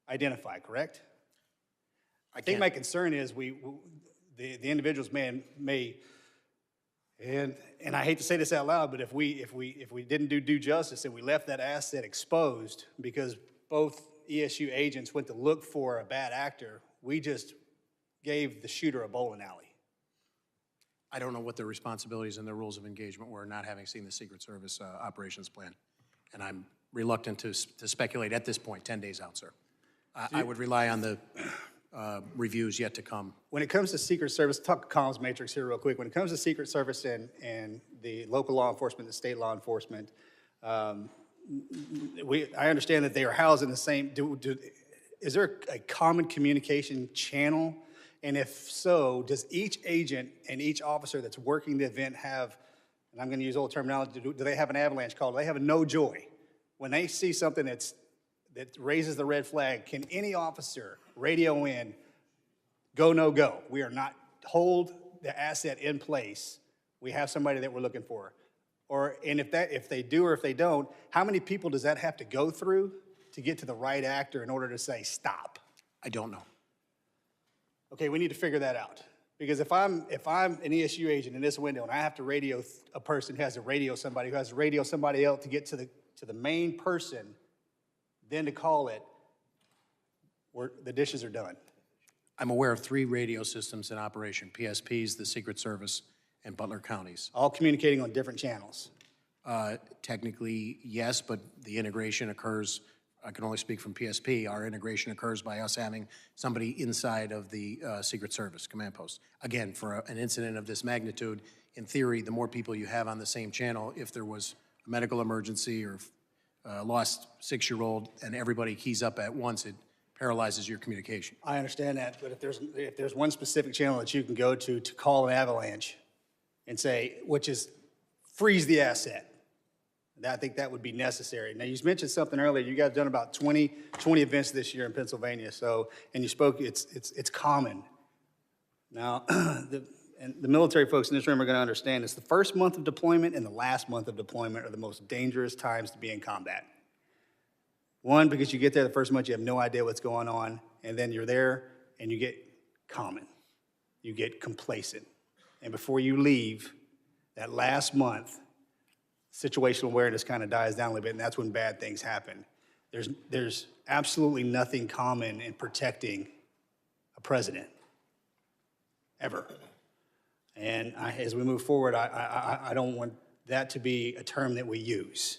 identify, correct? I think my concern is the individuals may And I hate to say this out loud, but if we didn't do due justice and we left that asset exposed because both ESU agents went to look for a bad actor, we just gave the shooter a bowling alley. I don't know what their responsibilities and their rules of engagement were, not having seen the Secret Service operations plan. And I'm reluctant to speculate at this point, 10 days out, sir. I would rely on the reviews yet to come. When it comes to Secret Service, talk comms matrix here real quick. When it comes to Secret Service and the local law enforcement, the state law enforcement, I understand that they are housed in the same, is there a common communication channel? And if so, does each agent and each officer that's working the event have, and I'm going to use old terminology, do they have an avalanche call? Do they have a no joy? When they see something that raises the red flag, can any officer radio in, go, no go? We are not, hold the asset in place. We have somebody that we're looking for. And if they do or if they don't, how many people does that have to go through to get to the right actor in order to say stop? I don't know. Okay, we need to figure that out. Because if I'm an ESU agent in this window and I have to radio a person who has to radio somebody who has to radio somebody else to get to the main person, then to call it, the dishes are done. I'm aware of 3 radio systems in operation, PSPs, the Secret Service, and Butler counties. All communicating on different channels. Technically, yes, but the integration occurs, I can only speak from PSP, our integration occurs by us having somebody inside of the Secret Service command post. Again, for an incident of this magnitude, in theory, the more people you have on the same channel, if there was a medical emergency or lost 6-year-old and everybody keys up at once, it paralyzes your communication. I understand that, but if there's one specific channel that you can go to call an avalanche and say, which is freeze the asset, I think that would be necessary. Now, you mentioned something earlier. You guys have done about 20 events this year in Pennsylvania. So, and you spoke, it's common. Now, the military folks in this room are going to understand this. The first month of deployment and the last month of deployment are the most dangerous times to be in combat. One, because you get there the first month, you have no idea what's going on, and then you're there and you get common. You get complacent. And before you leave, that last month, situational awareness kind of dies down a little bit, and that's when bad things happen. There's absolutely nothing common in protecting a president, ever. And as we move forward, I don't want that to be a term that we use,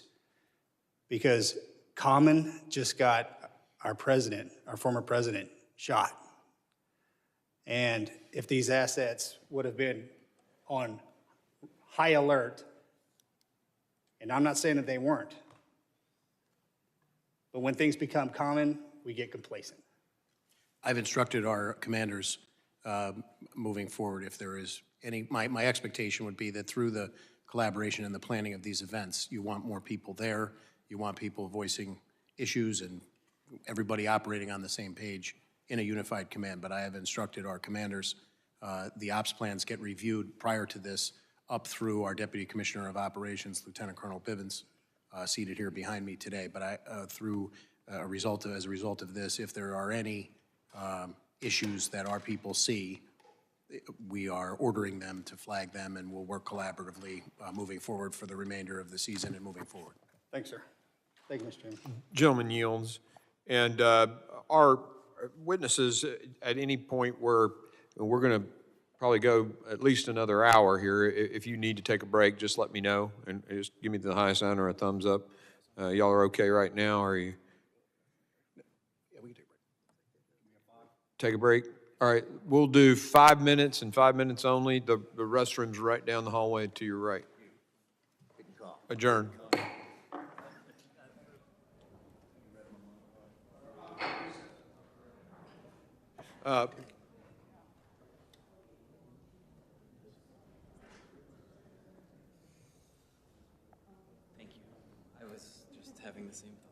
because common just got our president, our former president, shot. And if these assets would have been on high alert, and I'm not saying that they weren't, but when things become common, we get complacent. I've instructed our commanders moving forward, if there is any, my expectation would be that through the collaboration and the planning of these events, you want more people there, you want people voicing issues and everybody operating on the same page in a unified command. But I have instructed our commanders, the ops plans get reviewed prior to this up through our Deputy Commissioner of Operations, Lieutenant Colonel Bivens, seated here behind me today. But as a result of this, if there are any issues that our people see, we are ordering them to flag them, and we'll work collaboratively moving forward for the remainder of the season and moving forward. Thanks, sir. Thank you, Mr. Chairman. Gentleman yields. And our witnesses, at any point where we're going to probably go at least another hour here, if you need to take a break, just let me know and just give me the high sign or a thumbs up. Y'all are okay right now, or are you? Yeah, we can take a break. Take a break? All right, we'll do 5 minutes and 5 minutes only. The restroom's right down the hallway to your right. Adjourn. Thank you. I was just having the same thought.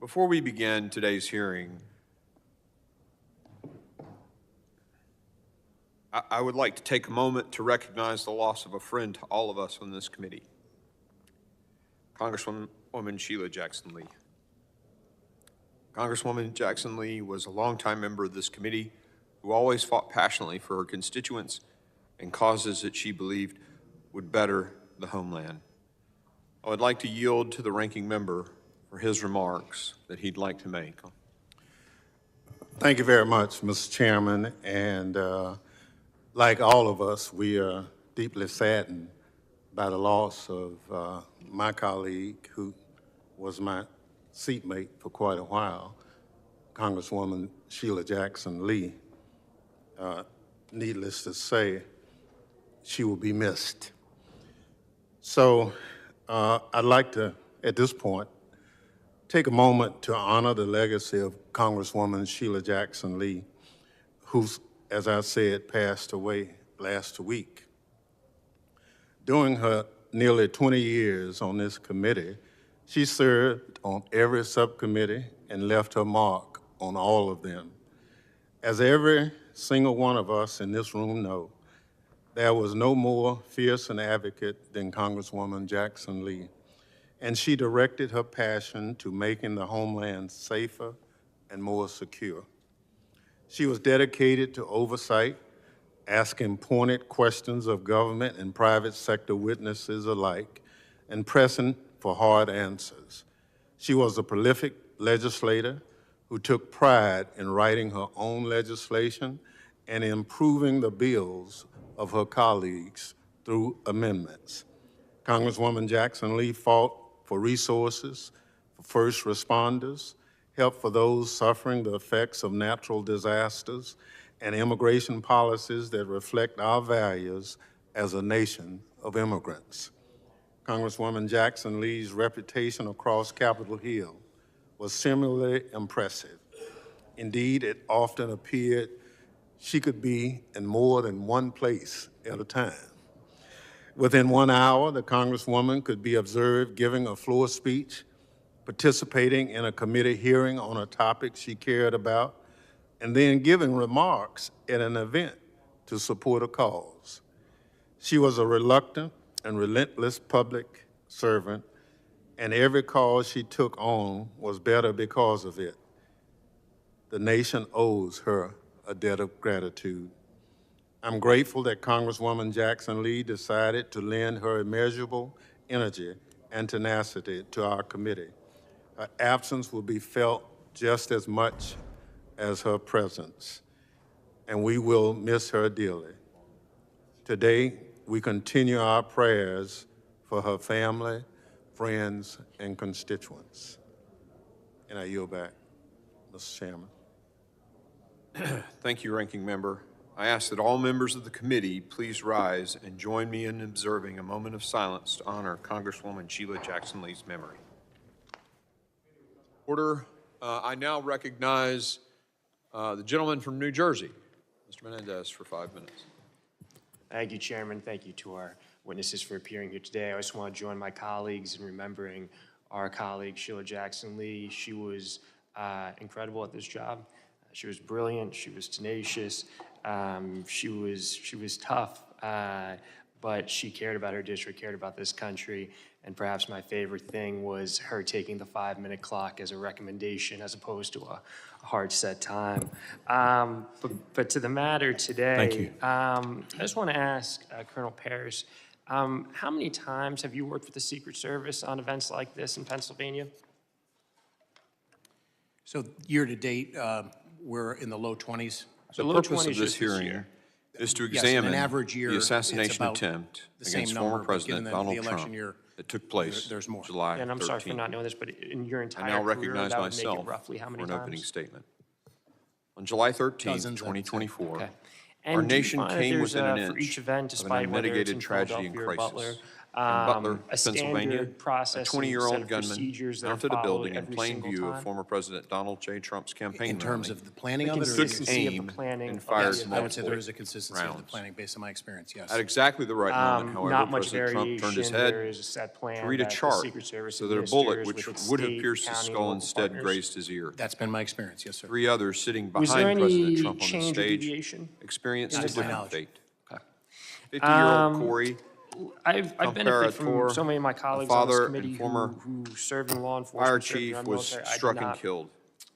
Before we begin today's hearing, I would like to take a moment to recognize the loss of a friend to all of us on this committee, Congresswoman Sheila Jackson Lee. Congresswoman Jackson Lee was a longtime member of this committee who always fought passionately for her constituents and causes that she believed would better the homeland. I would like to yield to the ranking member for his remarks that he'd like to make. Thank you very much, Mr. Chairman. And like all of us, we are deeply saddened by the loss of my colleague who was my seatmate for quite a while, Congresswoman Sheila Jackson Lee. Needless to say, she will be missed. So I'd like to, at this point, take a moment to honor the legacy of Congresswoman Sheila Jackson Lee, who, as I said, passed away last week. During her nearly 20 years on this committee, she served on every subcommittee and left her mark on all of them. As every single one of us in this room know, there was no more fierce an advocate than Congresswoman Jackson Lee, and she directed her passion to making the homeland safer and more secure. She was dedicated to oversight, asking pointed questions of government and private sector witnesses alike, and pressing for hard answers. She was a prolific legislator who took pride in writing her own legislation and improving the bills of her colleagues through amendments. Congresswoman Jackson Lee fought for resources for first responders, help for those suffering the effects of natural disasters, and immigration policies that reflect our values as a nation of immigrants. Congresswoman Jackson Lee's reputation across Capitol Hill was similarly impressive. Indeed, it often appeared she could be in more than one place at a time. Within 1 hour, the Congresswoman could be observed giving a floor speech, participating in a committee hearing on a topic she cared about, and then giving remarks at an event to support a cause. She was a reluctant and relentless public servant, and every cause she took on was better because of it. The nation owes her a debt of gratitude. I'm grateful that Congresswoman Jackson Lee decided to lend her immeasurable energy and tenacity to our committee. Her absence will be felt just as much as her presence, and we will miss her dearly. Today, we continue our prayers for her family, friends, and constituents. And I yield back, Mr. Chairman. Thank you, Ranking Member. I ask that all members of the committee please rise and join me in observing a moment of silence to honor Congresswoman Sheila Jackson Lee's memory. Order. I now recognize the gentleman from New Jersey, Mr. Menendez, for 5 minutes. Thank you, Chairman. Thank you to our witnesses for appearing here today. I just want to join my colleagues in remembering our colleague, Sheila Jackson Lee. She was incredible at this job. She was brilliant. She was tenacious. She was tough, but she cared about her district, cared about this country. And perhaps my favorite thing was her taking the 5-minute clock as a recommendation as opposed to a hard set time. But to the matter today, Thank you. I just want to ask Colonel Parris, how many times have you worked with the Secret Service on events like this in Pennsylvania? So year to date, we're in the low 20s. The purpose of this hearing is to examine an average year, the it's assassination about attempt the same against number, former but President given Donald the election Trump year, that took place there's more. July 13th. And I'm sorry for not knowing this, but in your I entire now career, recognize that would make myself it roughly how many for an opening times? statement. On July 13th, Dozens, 2024, Okay. our And do you nation find that came there's, within an for each inch event, of an despite whether it's unmitigated in tragedy and Philadelphia or crisis. Butler, Butler, a Pennsylvania, standard process, a and set 20-year-old of gunman procedures that are mounted a followed building in every plain single view of time? former President Donald J. Trump's campaign In terms rally, of the planning The of it, or took consistency of the aim planning and of the fired yes, I would say there multiple is a consistency of the rounds. planning based on my experience, yes. At exactly the right moment, however, Not much President Trump turned his variation. head There is a set to plan read a that the chart Secret Service so that a bullet, administers which with its would have state, pierced his county, and skull, local instead partners. grazed his ear. That's been my experience, yes, sir. 3 others sitting Was there behind President any Trump on the change or stage deviation experienced in a this different knowledge? fate. Okay. 50-year-old Corey I've benefited from Comparator, so many of my a colleagues on this father committee and former who served in law fire enforcement, served in chief, our was military. I did struck and not. killed.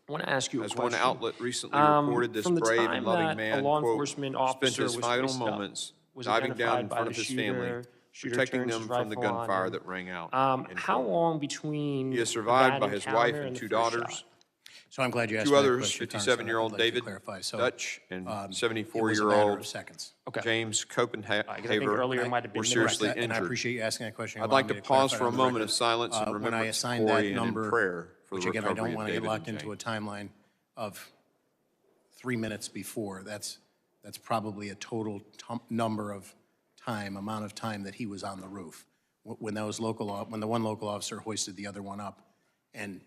I want to ask you a As question. one outlet recently reported, this From the brave time and loving that man, a law quote, enforcement spent officer his was final hoisted up, moments was diving down identified in by front the of his shooter, family, shooter protecting turns them his from the rifle on gunfire him. that rang out. end How quote. long between He is survived that by his wife encounter and the 2 first daughters. shot? So I'm glad you asked 2 me that others, question, Congressman. 57-year-old I'd like to David clarify. So, Dutch and it was a matter of 74-year-old seconds. James I think Copenhaver earlier it might have been were minutes. seriously And I injured. appreciate you asking that question. I'd Allow like me to clarify pause for it a on the moment record. of silence and When I remembrance of assigned Corey that and number, in prayer for which the again, I recovery don't of want to get David locked and into a Jane. timeline of 3 minutes before. That's probably a total amount of time that he was on the roof. When the one local officer hoisted the other one up and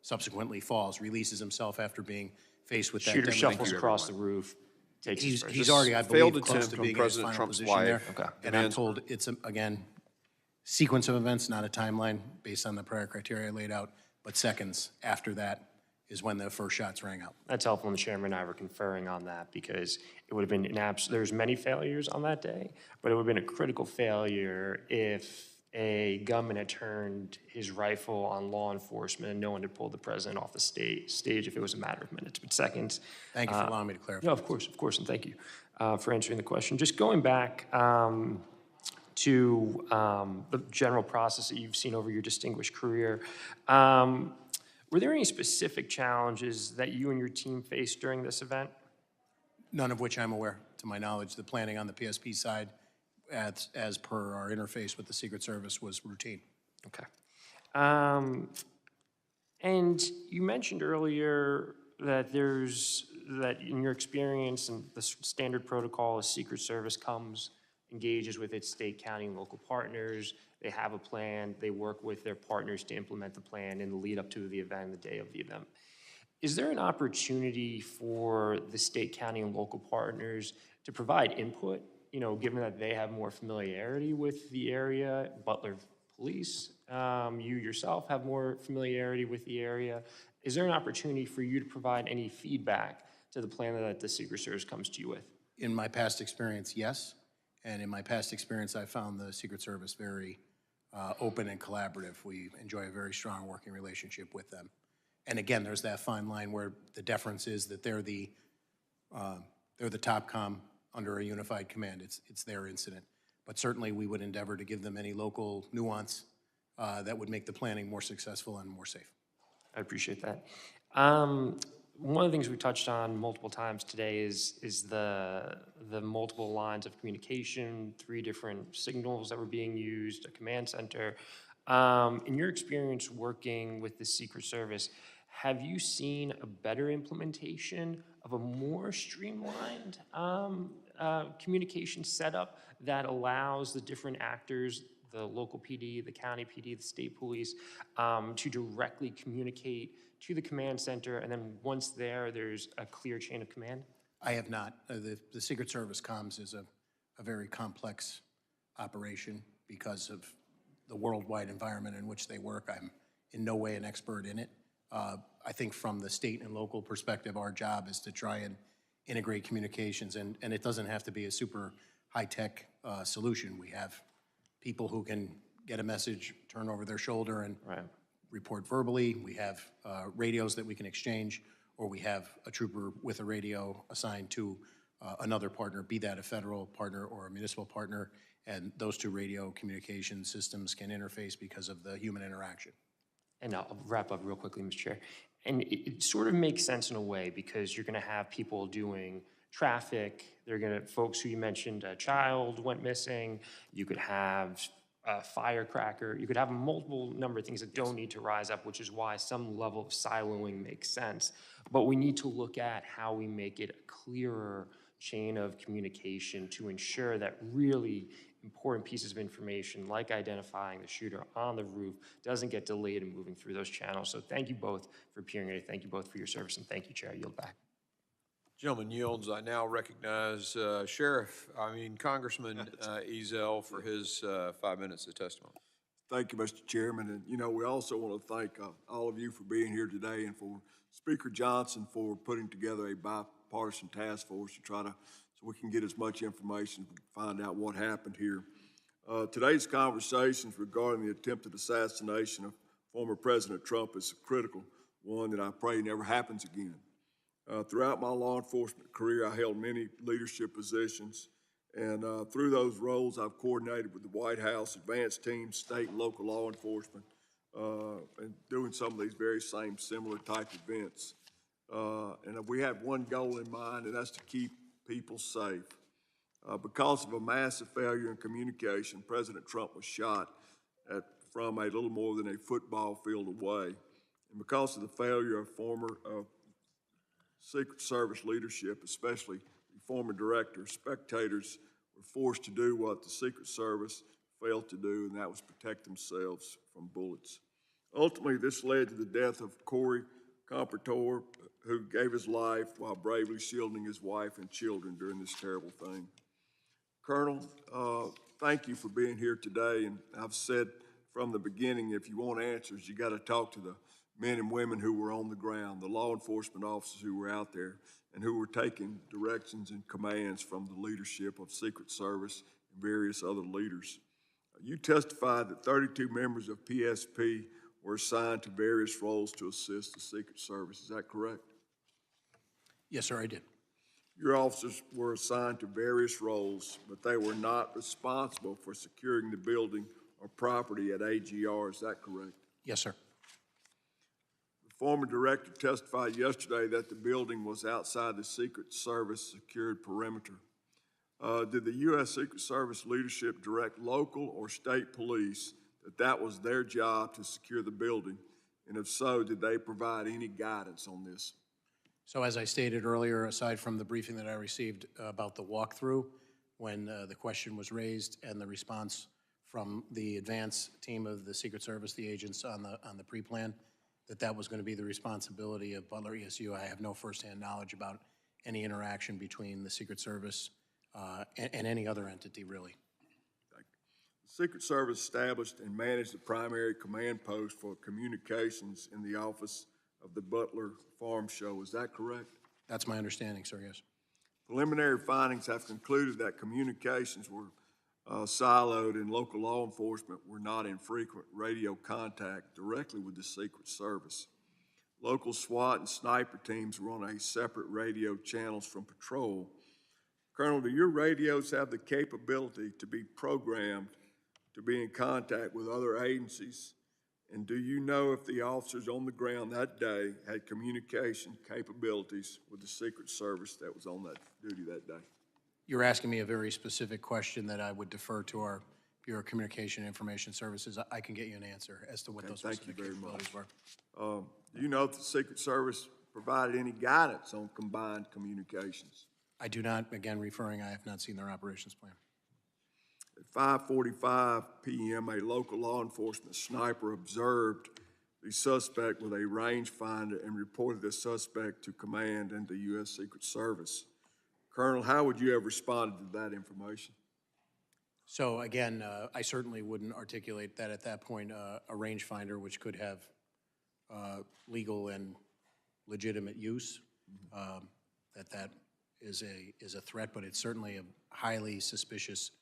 subsequently falls, releases himself after being faced with that Shooter deadly shuffles injury. across the roof. Takes his first. He's already, I Failed believe, close attempt to on being in his President final Trump's position there. wife. Okay. And I'm told it's, again, sequence of events, not a timeline based on the prior criteria I laid out, but seconds after that is when the first shots rang out. That's helpful, and the chairman and I were conferring on that because it would have been there's many failures on that day, but it would have been a critical failure if a gunman had turned his rifle on law enforcement and no one had pulled the president off the stage if it was a matter of minutes, but seconds. Thank you for allowing me to clarify. No, of course, and thank you for answering the question. Just going back to the general process that you've seen over your distinguished career, were there any specific challenges that you and your team faced during this event? None of which I'm aware, to my knowledge. The planning on the PSP side, as per our interface with the Secret Service, was routine. Okay. And you mentioned earlier that that in your experience and the standard protocol, a Secret Service engages with its state, county, and local partners. They have a plan. They work with their partners to implement the plan in the lead up to the event, the day of the event. Is there an opportunity for the state, county, and local partners to provide input, given that they have more familiarity with the area? Butler Police, you yourself have more familiarity with the area. Is there an opportunity for you to provide any feedback to the plan that the Secret Service comes to you with? In my past experience, yes. And in my past experience, I found the Secret Service very open and collaborative. We enjoy a very strong working relationship with them. And again, there's that fine line where the deference is that they're the top comm under a unified command. It's their incident. But certainly we would endeavor to give them any local nuance that would make the planning more successful and more safe. I appreciate that. One of the things we touched on multiple times today is the multiple lines of communication, 3 different signals that were being used, a command center. In your experience working with the Secret Service, have you seen a better implementation of a more streamlined communication setup that allows the different actors, the local PD, the county PD, the state police, to directly communicate to the command center, and then once there's a clear chain of command? I have not. The Secret Service comms is a very complex operation because of the worldwide environment in which they work. I'm in no way an expert in it. I think from the state and local perspective, our job is to try and integrate communications, and it doesn't have to be a super high-tech solution. We have people who can get a message, turn over their shoulder, and report verbally. We have radios that we can exchange, or we have a trooper with a radio assigned to another partner, be that a federal partner or a municipal partner, and those 2 radio communication systems can interface because of the human interaction. And I'll wrap up real quickly, Mr. Chair. And it sort of makes sense in a way because you're going to have people doing traffic. They're going to, folks who you mentioned, a child went missing. You could have a firecracker. You could have a multiple number of things that don't need to rise up, which is why some level of siloing makes sense. But we need to look at how we make it a clearer chain of communication to ensure that really important pieces of information, like identifying the shooter on the roof, doesn't get delayed in moving through those channels. So thank you both for appearing today. Thank you both for your service, and thank you, Chair. I yield back. Gentleman yields. I now recognize Congressman Ezell for his 5 minutes of testimony. Thank you, Mr. Chairman. And, you know, we also want to thank all of you for being here today and for Speaker Johnson for putting together a bipartisan task force to try to, so we can get as much information, find out what happened here. Today's conversations regarding the attempted assassination of former President Trump is a critical one that I pray never happens again. Throughout my law enforcement career, I held many leadership positions, and through those roles, I've coordinated with the White House, advanced teams, state and local law enforcement, and doing some of these very same similar type events. And we have one goal in mind, and that's to keep people safe. Because of a massive failure in communication, President Trump was shot from a little more than a football field away. And because of the failure of former Secret Service leadership, especially the former director, spectators were forced to do what the Secret Service failed to do, and that was protect themselves from bullets. Ultimately, this led to the death of Corey Quantower, who gave his life while bravely shielding his wife and children during this terrible thing. Colonel, thank you for being here today, and I've said from the beginning, if you want answers, you got to talk to the men and women who were on the ground, the law enforcement officers who were out there and who were taking directions and commands from the leadership of Secret Service and various other leaders. You testified that 32 members of PSP were assigned to various roles to assist the Secret Service. Is that correct? Yes, sir, I did. Your officers were assigned to various roles, but they were not responsible for securing the building or property at AGR. Is that correct? Yes, sir. The former director testified yesterday that the building was outside the Secret Service secured perimeter. Did the U.S. Secret Service leadership direct local or state police that was their job to secure the building? And if so, did they provide any guidance on this? So as I stated earlier, aside from the briefing that I received about the walkthrough, when the question was raised and the response from the advance team of the Secret Service, the agents on the pre-plan, that was going to be the responsibility of Butler ESU. I have no firsthand knowledge about any interaction between the Secret Service and any other entity, really. The Secret Service established and managed the primary command post for communications in the office of the Butler Farm Show. Is that correct? That's my understanding, sir, yes. Preliminary findings have concluded that communications were siloed and local law enforcement were not in frequent radio contact directly with the Secret Service. Local SWAT and sniper teams were on a separate radio channels from patrol. Colonel, do your radios have the capability to be programmed to be in contact with other agencies? And do you know if the officers on the ground that day had communication capabilities with the Secret Service that was on that duty that day? You're asking me a very specific question that I would defer to our Bureau of Communication and Information Services. I can get you an answer as to what those specific capabilities were. Do you know if the Secret Service provided any guidance on combined communications? I do not, again, I have not seen their operations plan. At 5:45 p.m., a local law enforcement sniper observed the suspect with a rangefinder and reported the suspect to command and the U.S. Secret Service. Colonel, how would you have responded to that information? So again, I certainly wouldn't articulate that at that point. A rangefinder, which could have legal and legitimate use, that is a threat, but it's certainly a highly suspicious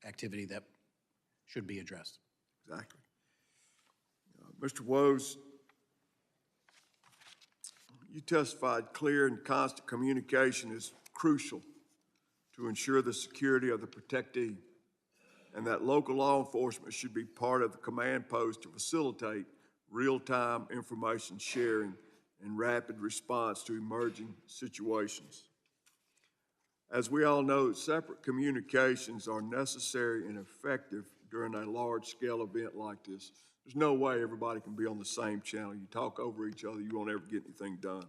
activity that should be addressed. Exactly. Mr. Woes, you testified clear and constant communication is crucial to ensure the security of the protectee, and that local law enforcement should be part of the command post to facilitate real-time information sharing and rapid response to emerging situations. As we all know, separate communications are necessary and effective during a large-scale event like this. There's no way everybody can be on the same channel. You talk over each other, you won't ever get anything done.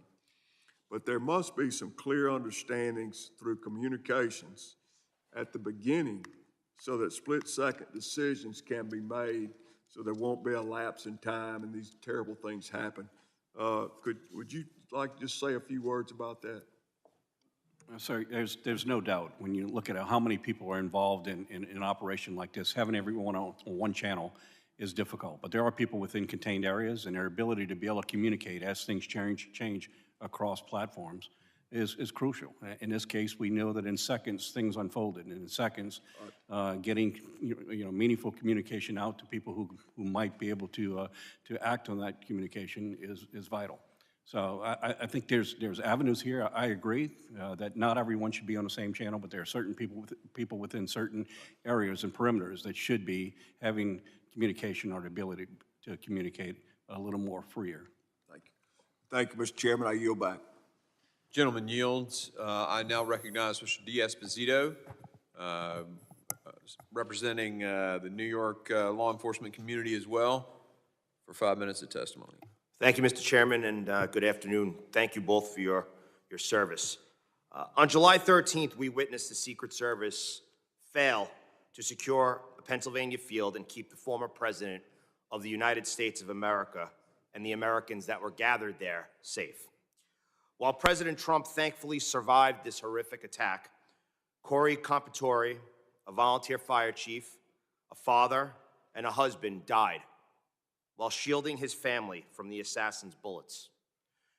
But there must be some clear understandings through communications at the beginning so that split-second decisions can be made, so there won't be a lapse in time and these terrible things happen. Would you like to just say a few words about that? Sir, there's no doubt, when you look at how many people are involved in an operation like this, having everyone on one channel is difficult. But there are people within contained areas, and their ability to be able to communicate as things change across platforms is crucial. In this case, we know that in seconds, things unfolded, and in seconds, getting meaningful communication out to people who might be able to act on that communication is vital. So I think there's avenues here. I agree that not everyone should be on the same channel, but there are certain people within certain areas and perimeters that should be having communication or the ability to communicate a little more freer. Thank you. Thank you, Mr. Chairman. I yield back. Gentleman yields. I now recognize Mr. D'Esposito, representing the New York law enforcement community as well, for 5 minutes of testimony. Thank you, Mr. Chairman, and good afternoon. Thank you both for your service. On July 13th, we witnessed the Secret Service fail to secure a Pennsylvania field and keep the former President of the United States of America and the Americans that were gathered there safe. While President Trump thankfully survived this horrific attack, Corey Quantower, a volunteer fire chief, a father, and a husband died while shielding his family from the assassin's bullets.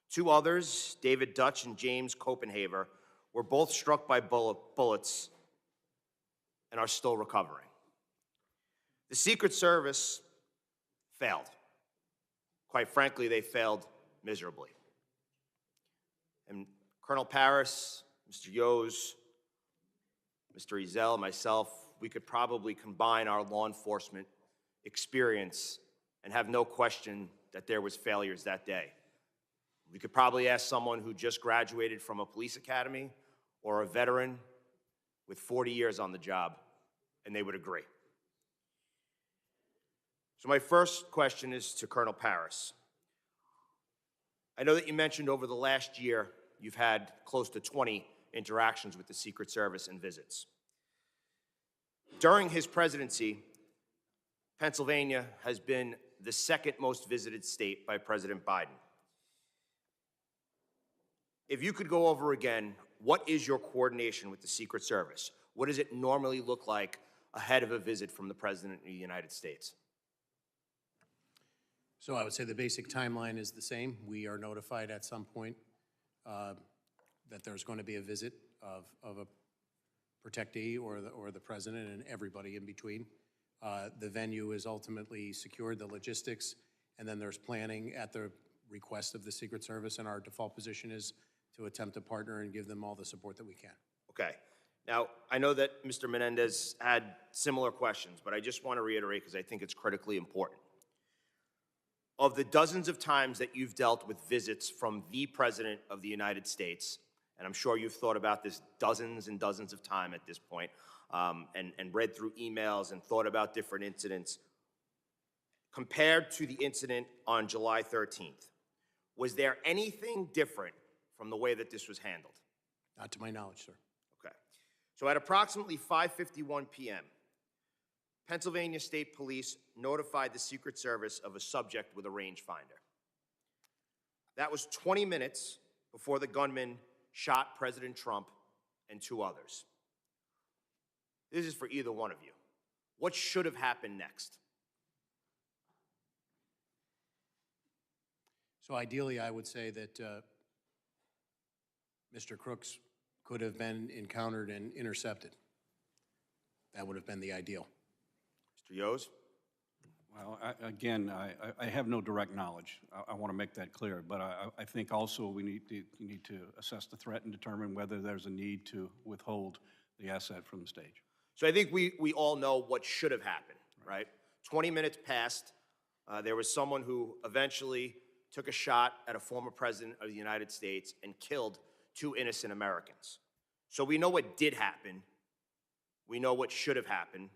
Two others, David Dutch and James Copenhaver, were both struck by bullets and are still recovering. The Secret Service failed. Quite frankly, they failed miserably. And Colonel Paris, Mr. Yos, Mr. Ezel, myself, we could probably combine our law enforcement experience and have no question that there was failures that day. We could probably ask someone who just graduated from a police academy or a veteran with 40 years on the job, and they would agree. So my first question is to Colonel Paris. I know that you mentioned over the last year you've had close to 20 interactions with the Secret Service and visits. During his presidency, Pennsylvania has been the second most visited state by President Biden. If you could go over again, what is your coordination with the Secret Service? What does it normally look like ahead of a visit from the President of the United States? So I would say the basic timeline is the same. We are notified at some point that there's going to be a visit of a protectee or the president and everybody in between. The venue is ultimately secured, the logistics, and then there's planning at the request of the Secret Service, and our default position is to attempt to partner and give them all the support that we can. Okay. Now, I know that Mr. Menendez had similar questions, but I just want to reiterate because I think it's critically important. Of the dozens of times that you've dealt with visits from the President of the United States, and I'm sure you've thought about this dozens and dozens of times at this point, and read through emails and thought about different incidents, compared to the incident on July 13th, was there anything different from the way that this was handled? Not to my knowledge, sir. Okay. So at approximately 5:51 p.m., Pennsylvania State Police notified the Secret Service of a subject with a rangefinder. That was 20 minutes before the gunman shot President Trump and two others. This is for either one of you. What should have happened next? So ideally, I would say that Mr. Crooks could have been encountered and intercepted. That would have been the ideal. Mr. Yos? Well, I have no direct knowledge. I want to make that clear, but I think also we need to assess the threat and determine whether there's a need to withhold the asset from the stage. So I think we all know what should have happened, right? 20 minutes passed. There was someone who eventually took a shot at a former president of the United States and killed two innocent Americans. So we know what did happen. We know what should have happened.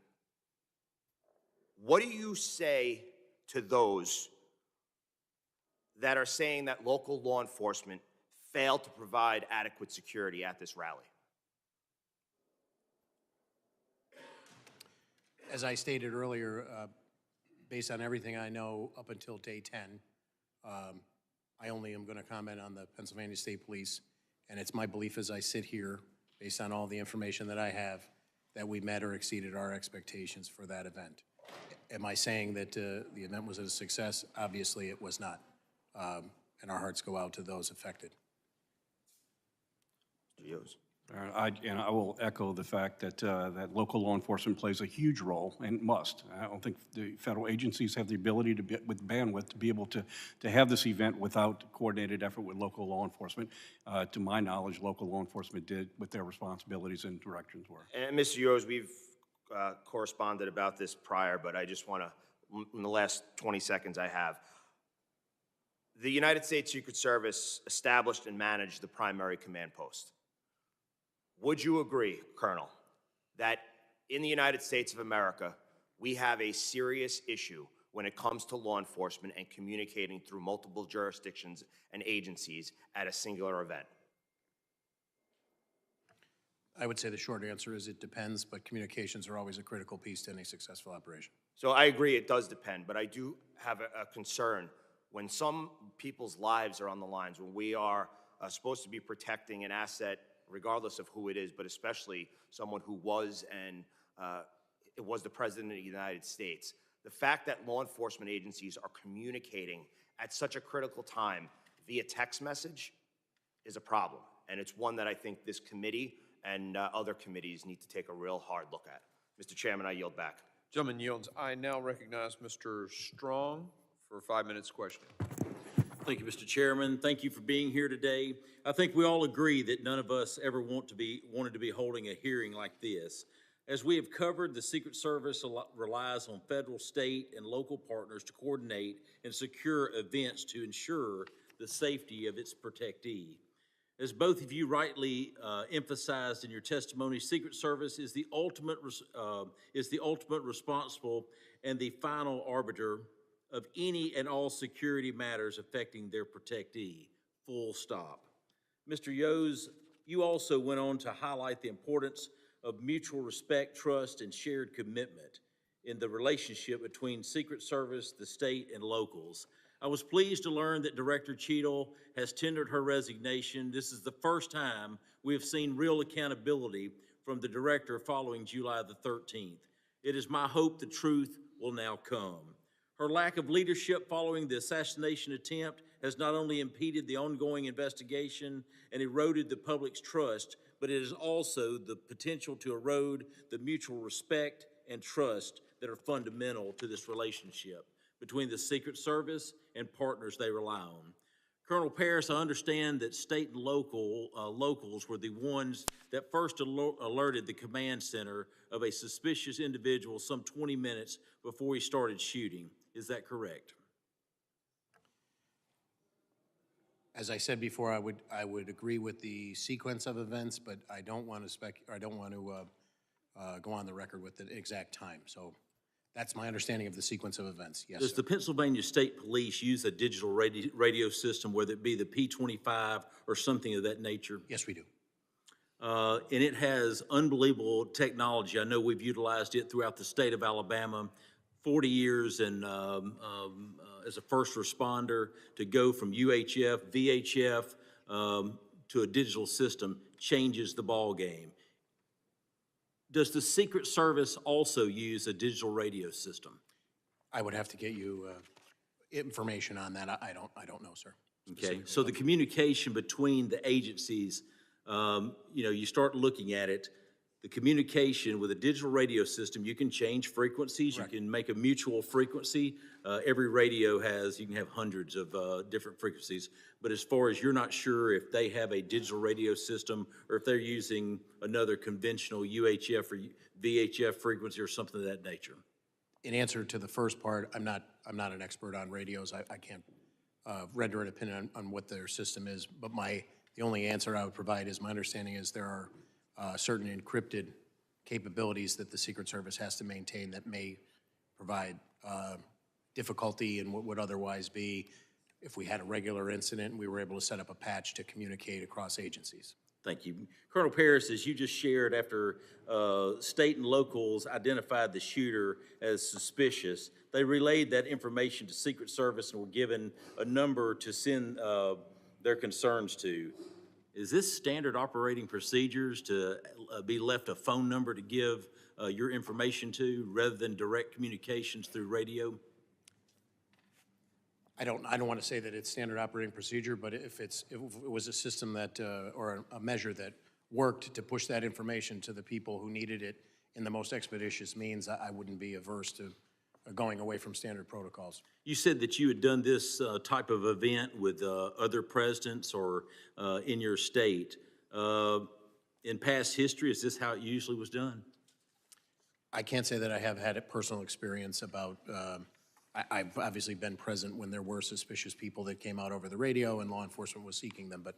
What do you say to those that are saying that local law enforcement failed to provide adequate security at this rally? As I stated earlier, based on everything I know up until day 10, I only am going to comment on the Pennsylvania State Police, and it's my belief as I sit here, based on all the information that I have, that we met or exceeded our expectations for that event. Am I saying that the event was a success? Obviously, it was not, and our hearts go out to those affected. I will echo the fact that that local law enforcement plays a huge role and must. I don't think the federal agencies have the ability to be, with bandwidth, to be able to have this event without coordinated effort with local law enforcement. To my knowledge, local law enforcement did what their responsibilities and directions were. And Mr. Yos, we've corresponded about this prior, but I just want to, in the last 20 seconds I have, the United States Secret Service established and managed the primary command post. Would you agree, Colonel, that in the United States of America, we have a serious issue when it comes to law enforcement and communicating through multiple jurisdictions and agencies at a singular event? I would say the short answer is it depends, but communications are always a critical piece to any successful operation. So I agree it does depend, but I do have a concern when some people's lives are on the lines, when we are supposed to be protecting an asset regardless of who it is, but especially someone who was it was the President of the United States. The fact that law enforcement agencies are communicating at such a critical time via text message is a problem. And it's one that I think this committee and other committees need to take a real hard look at. Mr. Chairman, I yield back. Gentleman yields. I now recognize Mr. Strong for 5 minutes question. Thank you, Mr. Chairman. Thank you for being here today. I think we all agree that none of us ever wanted to be holding a hearing like this. As we have covered, the Secret Service relies on federal, state, and local partners to coordinate and secure events to ensure the safety of its protectee. As both of you rightly emphasized in your testimony, Secret Service is the ultimate responsible and the final arbiter of any and all security matters affecting their protectee, full stop. Mr. Yos, you also went on to highlight the importance of mutual respect, trust, and shared commitment in the relationship between Secret Service, the state, and locals. I was pleased to learn that Director Cheadle has tendered her resignation. This is the first time we have seen real accountability from the director following July the 13th. It is my hope the truth will now come. Her lack of leadership following the assassination attempt has not only impeded the ongoing investigation and eroded the public's trust, but it has also the potential to erode the mutual respect and trust that are fundamental to this relationship between the Secret Service and partners they rely on. Colonel Paris, I understand that state and locals were the ones that first alerted the command center of a suspicious individual some 20 minutes before he started shooting. Is that correct? As I said before, I would agree with the sequence of events, but I don't want to go on the record with the exact time. So that's my understanding of the sequence of events. Yes. Does the Pennsylvania State Police use a digital radio system, whether it be the P25 or something of that nature? Yes, we do. And it has unbelievable technology. I know we've utilized it throughout the state of Alabama. 40 years and as a first responder, to go from UHF, VHF to a digital system changes the ball game. Does the Secret Service also use a digital radio system? I would have to get you information on that. I don't know, sir. Okay, so the communication between the agencies, you start looking at it, the communication with a digital radio system, you can change frequencies, you can make a mutual frequency. Every radio you can have hundreds of different frequencies, but as far as you're not sure if they have a digital radio system or if they're using another conventional UHF or VHF frequency or something of that nature. In answer to the first part, I'm not an expert on radios. I can't render an opinion on what their system is, but the only answer I would provide is my understanding is there are certain encrypted capabilities that the Secret Service has to maintain that may provide difficulty in what would otherwise be if we had a regular incident and we were able to set up a patch to communicate across agencies. Thank you. Colonel Paris, as you just shared, after state and locals identified the shooter as suspicious, they relayed that information to Secret Service and were given a number to send their concerns to. Is this standard operating procedures to be left a phone number to give your information to rather than direct communications through radio? I don't want to say that it's standard operating procedure, but if it was a system that, or a measure that worked to push that information to the people who needed it in the most expeditious means, I wouldn't be averse to going away from standard protocols. You said that you had done this type of event with other presidents or in your state. In past history, is this how it usually was done? I can't say that I have had a personal experience about, I've obviously been present when there were suspicious people that came out over the radio and law enforcement was seeking them, but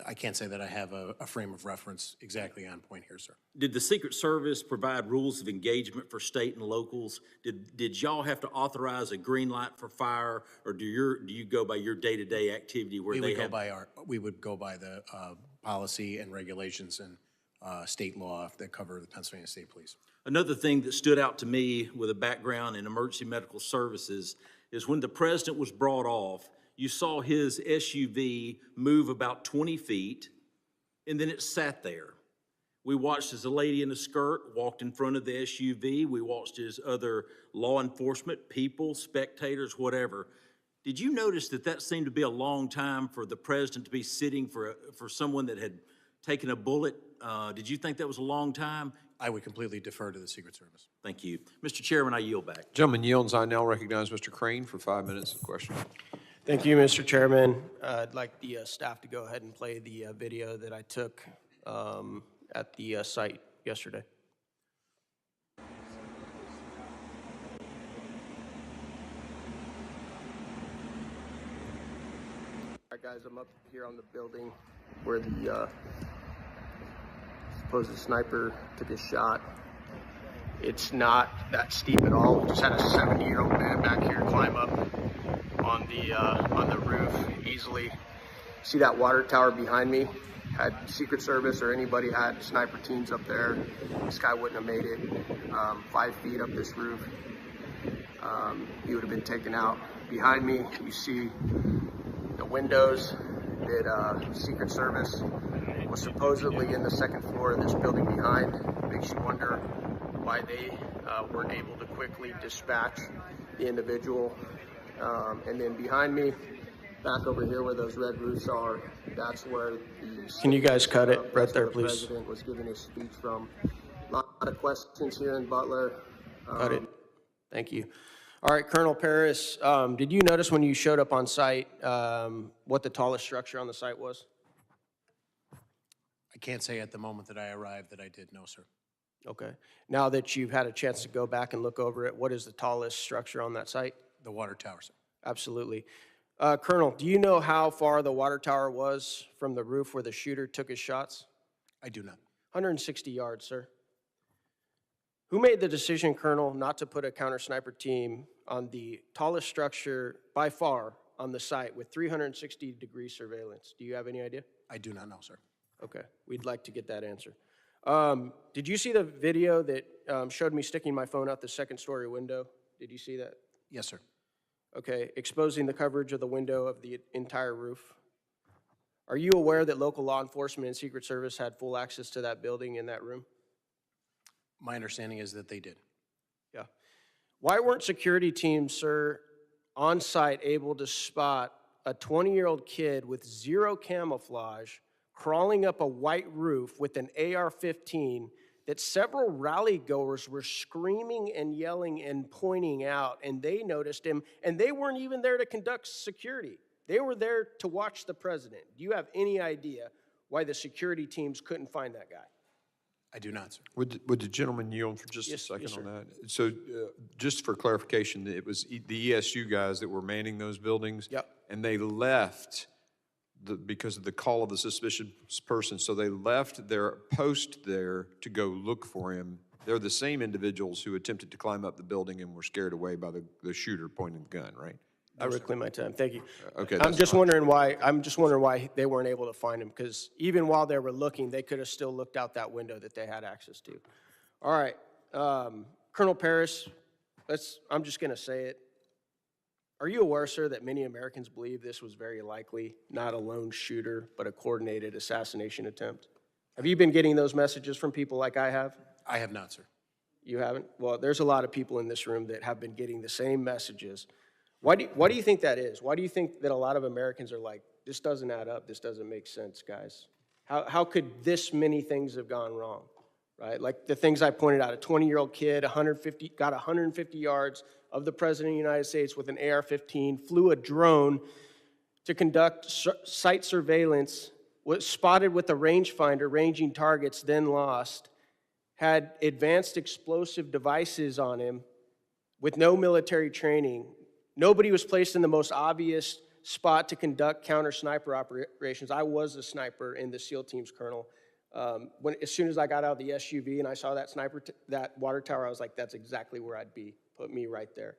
I can't say that I have a frame of reference exactly on point here, sir. Did the Secret Service provide rules of engagement for state and locals? Did y'all have to authorize a green light for fire, or do you go by your day-to-day activity where we would go by the policy and regulations and state law that cover the Pennsylvania State Police. Another thing that stood out to me with a background in emergency medical services is when the president was brought off, you saw his SUV move about 20 feet, and then it sat there. We watched as a lady in a skirt walked in front of the SUV. We watched as other law enforcement, people, spectators, whatever. Did you notice that seemed to be a long time for the president to be sitting for someone that had taken a bullet? Did you think that was a long time? I would completely defer to the Secret Service. Thank you. Mr. Chairman, I yield back. Gentleman yields. I now recognize Mr. Crane for 5 minutes of questioning. Thank you, Mr. Chairman. I'd like the staff to go ahead and play the video that I took at the site yesterday. All right, guys, I'm up here on the building where the supposed sniper took his shot. It's not that steep at all. We just had a 70-year-old man back here climb up on the roof easily. See that water tower behind me? Had Secret Service or anybody had sniper teams up there, this guy wouldn't have made it 5 feet up this roof. He would have been taken out. Behind me, you see the windows that Secret Service was supposedly in the second floor of this building behind. Makes you wonder why they weren't able to quickly dispatch the individual. And then behind me, back over here where those red roofs are, that's where the— Can you guys cut it right there, please? The president was giving his speech from. A lot of questions here in Butler. Cut it. Thank you. All right, Colonel Paris, did you notice when you showed up on site what the tallest structure on the site was? I can't say at the moment that I arrived that I did, no, sir. Okay. Now that you've had a chance to go back and look over it, what is the tallest structure on that site? The water tower, sir. Absolutely. Colonel, do you know how far the water tower was from the roof where the shooter took his shots? I do not. 160 yards, sir. Who made the decision, Colonel, not to put a counter sniper team on the tallest structure by far on the site with 360-degree surveillance? Do you have any idea? I do not know, sir. Okay, we'd like to get that answer. Did you see the video that showed me sticking my phone out the second-story window? Did you see that? Yes, sir. Okay, exposing the coverage of the window of the entire roof. Are you aware that local law enforcement and Secret Service had full access to that building in that room? My understanding is that they did. Yeah. Why weren't security teams, sir, on site able to spot a 20-year-old kid with zero camouflage crawling up a white roof with an AR-15 that several rally goers were screaming and yelling and pointing out, and they noticed him, and they weren't even there to conduct security. They were there to watch the president. Do you have any idea why the security teams couldn't find that guy? I do not, sir. Would the gentleman yield for just a second on that? So just for clarification, it was the ESU guys that were manning those buildings? Yep. And they left because of the call of the suspicious person, so they left their post there to go look for him. They're the same individuals who attempted to climb up the building and were scared away by the shooter pointing the gun, right? I reclaim my time. Thank you. Okay, I'm that's just fine. wondering why. I'm just wondering why they weren't able to find him, because even while they were looking, they could have still looked out that window that they had access to. All right, Colonel Paris. I'm just going to say it. Are you aware, sir, that many Americans believe this was very likely not a lone shooter, but a coordinated assassination attempt? Have you been getting those messages from people like I have? I have not, sir. You haven't? Well, there's a lot of people in this room that have been getting the same messages. Why do you think that is? Why do you think that a lot of Americans are like, this doesn't add up, this doesn't make sense, guys? How could this many things have gone wrong, right? Like the things I pointed out, a 20-year-old kid, got 150 yards of the President of the United States with an AR-15, flew a drone to conduct site surveillance, was spotted with a rangefinder ranging targets, then lost, had advanced explosive devices on him with no military training. Nobody was placed in the most obvious spot to conduct counter-sniper operations. I was a sniper in the SEAL teams, Colonel. As soon as I got out of the SUV and I saw that that water tower, I was like, that's exactly where I'd be. Put me right there.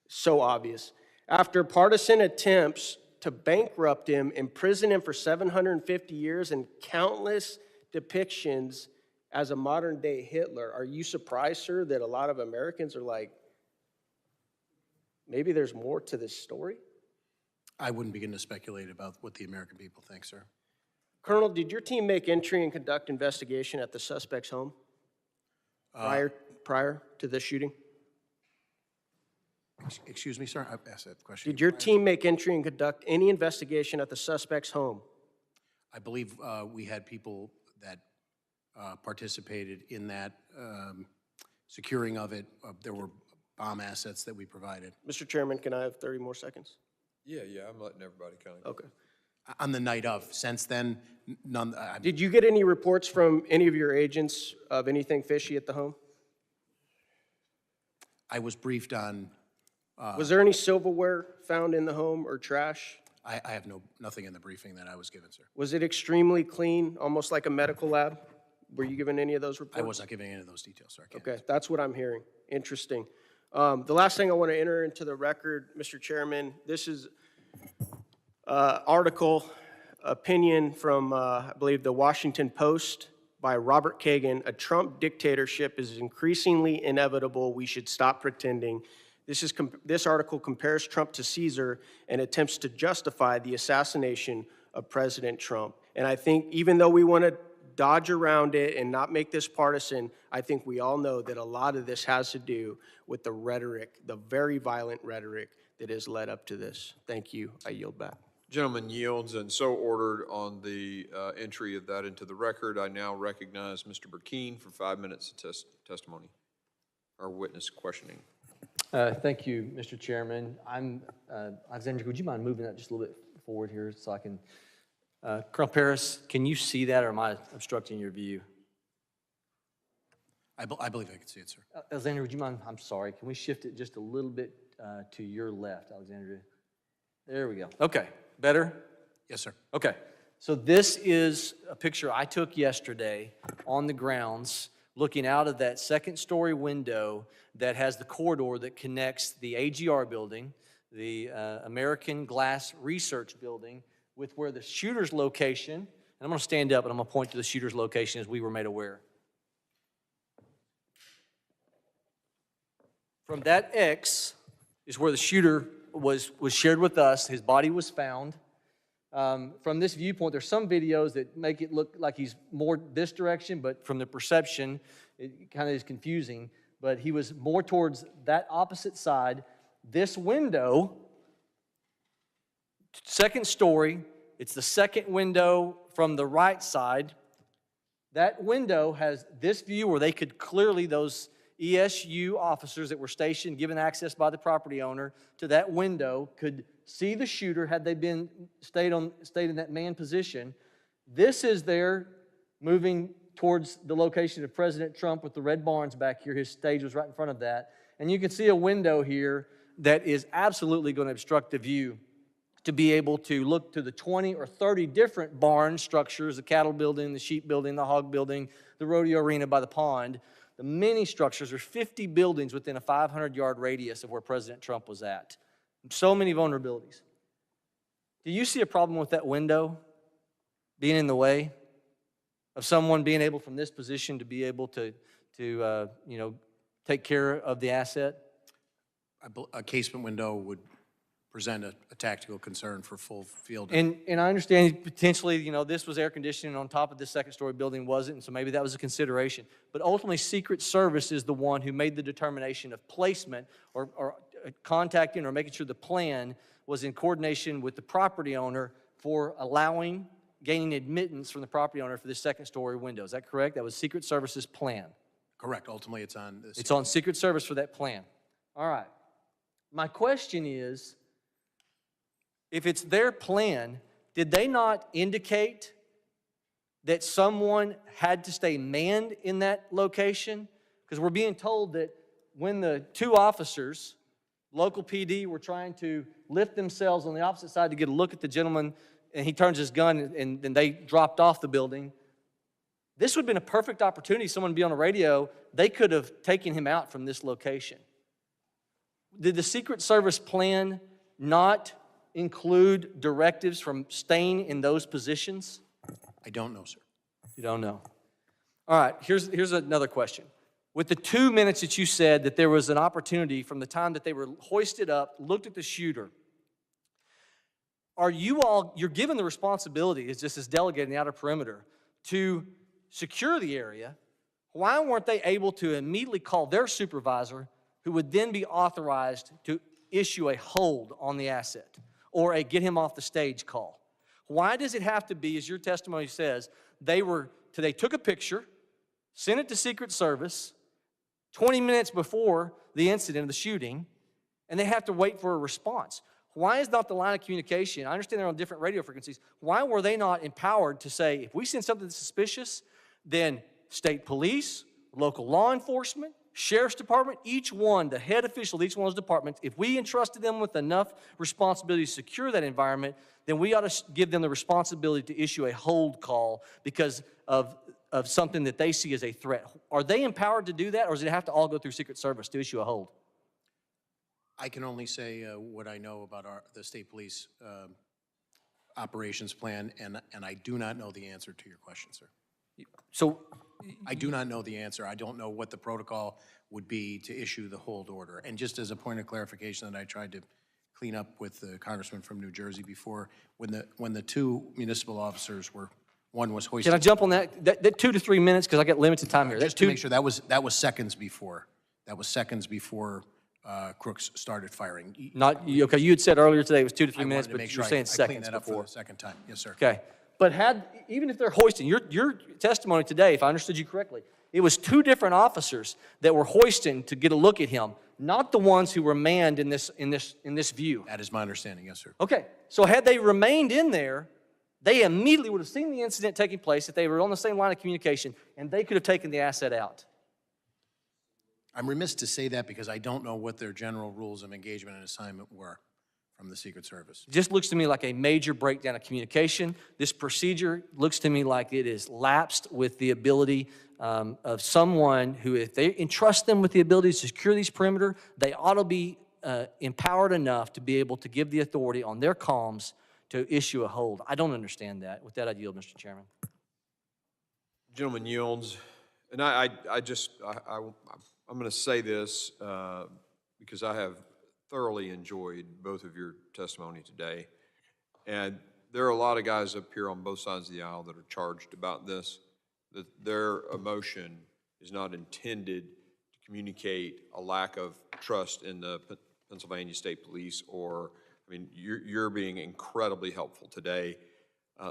So obvious. After partisan attempts to bankrupt him, imprison him for 750 years, and countless depictions as a modern-day Hitler, are you surprised, sir, that a lot of Americans are like, maybe there's more to this story? I wouldn't begin to speculate about what the American people think, sir. Colonel, did your team make entry and conduct investigation at the suspect's home prior to this shooting? Excuse me, sir? I asked that question. Did your team make entry and conduct any investigation at the suspect's home? I believe we had people that participated in that securing of it. There were bomb assets that we provided. Mr. Chairman, can I have 30 more seconds? Yeah, I'm letting everybody kind of. Okay. On the night of. Since then, none. Did you get any reports from any of your agents of anything fishy at the home? I was briefed on. Was there any silverware found in the home or trash? I have nothing in the briefing that I was given, sir. Was it extremely clean, almost like a medical lab? Were you given any of those reports? I was not giving any of those details, sir. Okay, that's what I'm hearing. Interesting. The last thing I want to enter into the record, Mr. Chairman, this is article, opinion from, I believe, the Washington Post by Robert Kagan. A Trump dictatorship is increasingly inevitable. We should stop pretending. This article compares Trump to Caesar and attempts to justify the assassination of President Trump. And I think even though we want to dodge around it and not make this partisan, I think we all know that a lot of this has to do with the rhetoric, the very violent rhetoric that has led up to this. Thank you. I yield back. Gentleman yields, and so ordered on the entry of that into the record. I now recognize Mr. Burkeen for 5 minutes of testimony, or witness questioning. Thank you, Mr. Chairman. Alexander, would you mind moving that just a little bit forward here so I can, Colonel Paris, can you see that, or am I obstructing your view? I believe I can see it, sir. Alexander, would you mind, I'm sorry, can we shift it just a little bit to your left, Alexander? There we go. Okay, better? Yes, sir. Okay, so this is a picture I took yesterday on the grounds, looking out of that second-story window that has the corridor that connects the AGR building, the American Glass Research Building, with where the shooter's location, and I'm going to stand up and I'm going to point to the shooter's location as we were made aware. From that X is where the shooter was shared with us. His body was found. From this viewpoint, there's some videos that make it look like he's more this direction, but from the perception, it kind of is confusing. But he was more towards that opposite side. This window, second story, it's the second window from the right side. That window has this view where they could clearly, those ESU officers that were stationed, given access by the property owner to that window, could see the shooter had they been stayed in that man position. This is there moving towards the location of President Trump with the red barns back here. His stage was right in front of that. And you can see a window here that is absolutely going to obstruct the view to be able to look to the 20 or 30 different barn structures, the cattle building, the sheep building, the hog building, the rodeo arena by the pond. The many structures, there's 50 buildings within a 500-yard radius of where President Trump was at. So many vulnerabilities. Do you see a problem with that window being in the way of someone being able from this position to be able to take care of the asset? A casement window would present a tactical concern for full field. And I understand potentially, this was air conditioning on top of this second-story building wasn't, and so maybe that was a consideration. But ultimately, Secret Service is the one who made the determination of placement or contacting or making sure the plan was in coordination with the property owner for gaining admittance from the property owner for this second-story window. Is that correct? That was Secret Service's plan. Correct. Ultimately, it's on the It's on Secret Service for that plan. All right. My question is, if it's their plan, did they not indicate that someone had to stay manned in that location? Because we're being told that when the two officers, local PD, were trying to lift themselves on the opposite side to get a look at the gentleman, and he turns his gun and they dropped off the building, this would have been a perfect opportunity, someone to be on the radio, they could have taken him out from this location. Did the Secret Service plan not include directives from staying in those positions? I don't know, sir. You don't know. All right, here's another question. With the 2 minutes that you said that there was an opportunity from the time that they were hoisted up, looked at the shooter, you're given the responsibility, it's just as delegated in the outer perimeter, to secure the area. Why weren't they able to immediately call their supervisor, who would then be authorized to issue a hold on the asset or a get him off the stage call? Why does it have to be, as your testimony says, they took a picture, sent it to Secret Service 20 minutes before the incident of the shooting, and they have to wait for a response? Why is not the line of communication, I understand they're on different radio frequencies, why were they not empowered to say, if we send something that's suspicious, then state police, local law enforcement, sheriff's department, each one, the head official of each one of those departments, if we entrusted them with enough responsibility to secure that environment, then we ought to give them the responsibility to issue a hold call because of something that they see as a threat. Are they empowered to do that, or does it have to all go through Secret Service to issue a hold? I can only say what I know about the state police operations plan, and I do not know the answer to your question, sir. So I do not know the answer. I don't know what the protocol would be to issue the hold order. And just as a point of clarification that I tried to clean up with the congressman from New Jersey before, when the two municipal officers one was hoisted. Can I jump on that 2 to 3 minutes, because I got limited time here. Just to make sure, that was seconds before. That was seconds before Crooks started firing. Okay, you had said earlier today it was 2 to 3 minutes, I wanted to but make you're sure saying I seconds cleaned that up before. for the second time. Yes, sir. Okay, but even if they're hoisting, your testimony today, if I understood you correctly, it was 2 different officers that were hoisting to get a look at him, not the ones who were manned in this view. That is my understanding, yes, sir. Okay, so had they remained in there, they immediately would have seen the incident taking place if they were on the same line of communication, and they could have taken the asset out. I'm remiss to say that because I don't know what their general rules of engagement and assignment were from the Secret Service. It just looks to me like a major breakdown of communication. This procedure looks to me like it is lapsed with the ability of someone who, if they entrust them with the ability to secure these perimeter, they ought to be empowered enough to be able to give the authority on their comms to issue a hold. I don't understand that. With that, I yield, Mr. Chairman. Gentleman yields. And I'm going to say this because I have thoroughly enjoyed both of your testimony today. And there are a lot of guys up here on both sides of the aisle that are charged about this, that their emotion is not intended to communicate a lack of trust in the Pennsylvania State Police or, I mean, you're being incredibly helpful today.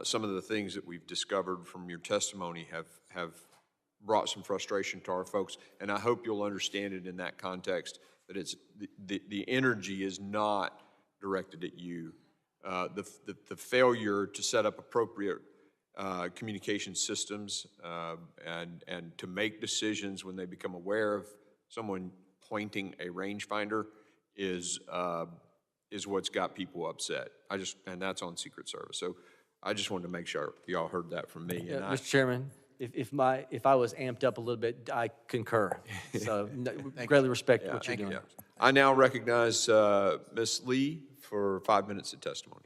Some of the things that we've discovered from your testimony have brought some frustration to our folks, and I hope you'll understand it in that context, that it's the energy is not directed at you. The failure to set up appropriate communication systems and to make decisions when they become aware of someone pointing a rangefinder is what's got people upset. And that's on Secret Service. So I just wanted to make sure y'all heard that from me. Yeah, Mr. Chairman, if I was amped up a little bit, I concur. So greatly respect what you're doing. I now recognize Ms. Lee for 5 minutes of testimony.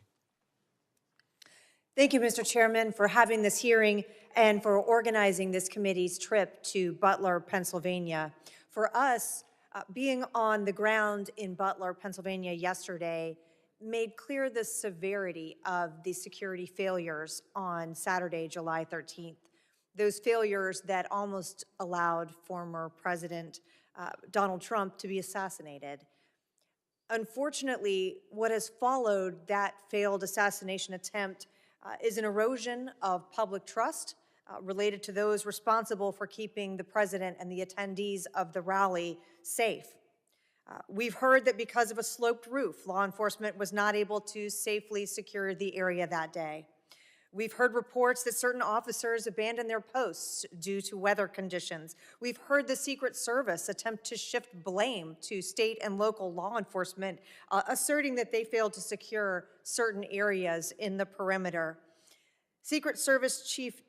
Thank you, Mr. Chairman, for having this hearing and for organizing this committee's trip to Butler, Pennsylvania. For us, being on the ground in Butler, Pennsylvania yesterday made clear the severity of the security failures on Saturday, July 13th. Those failures that almost allowed former President Donald Trump to be assassinated. Unfortunately, what has followed that failed assassination attempt is an erosion of public trust related to those responsible for keeping the president and the attendees of the rally safe. We've heard that because of a sloped roof, law enforcement was not able to safely secure the area that day. We've heard reports that certain officers abandoned their posts due to weather conditions. We've heard the Secret Service attempt to shift blame to state and local law enforcement, asserting that they failed to secure certain areas in the perimeter. Secret Service Chief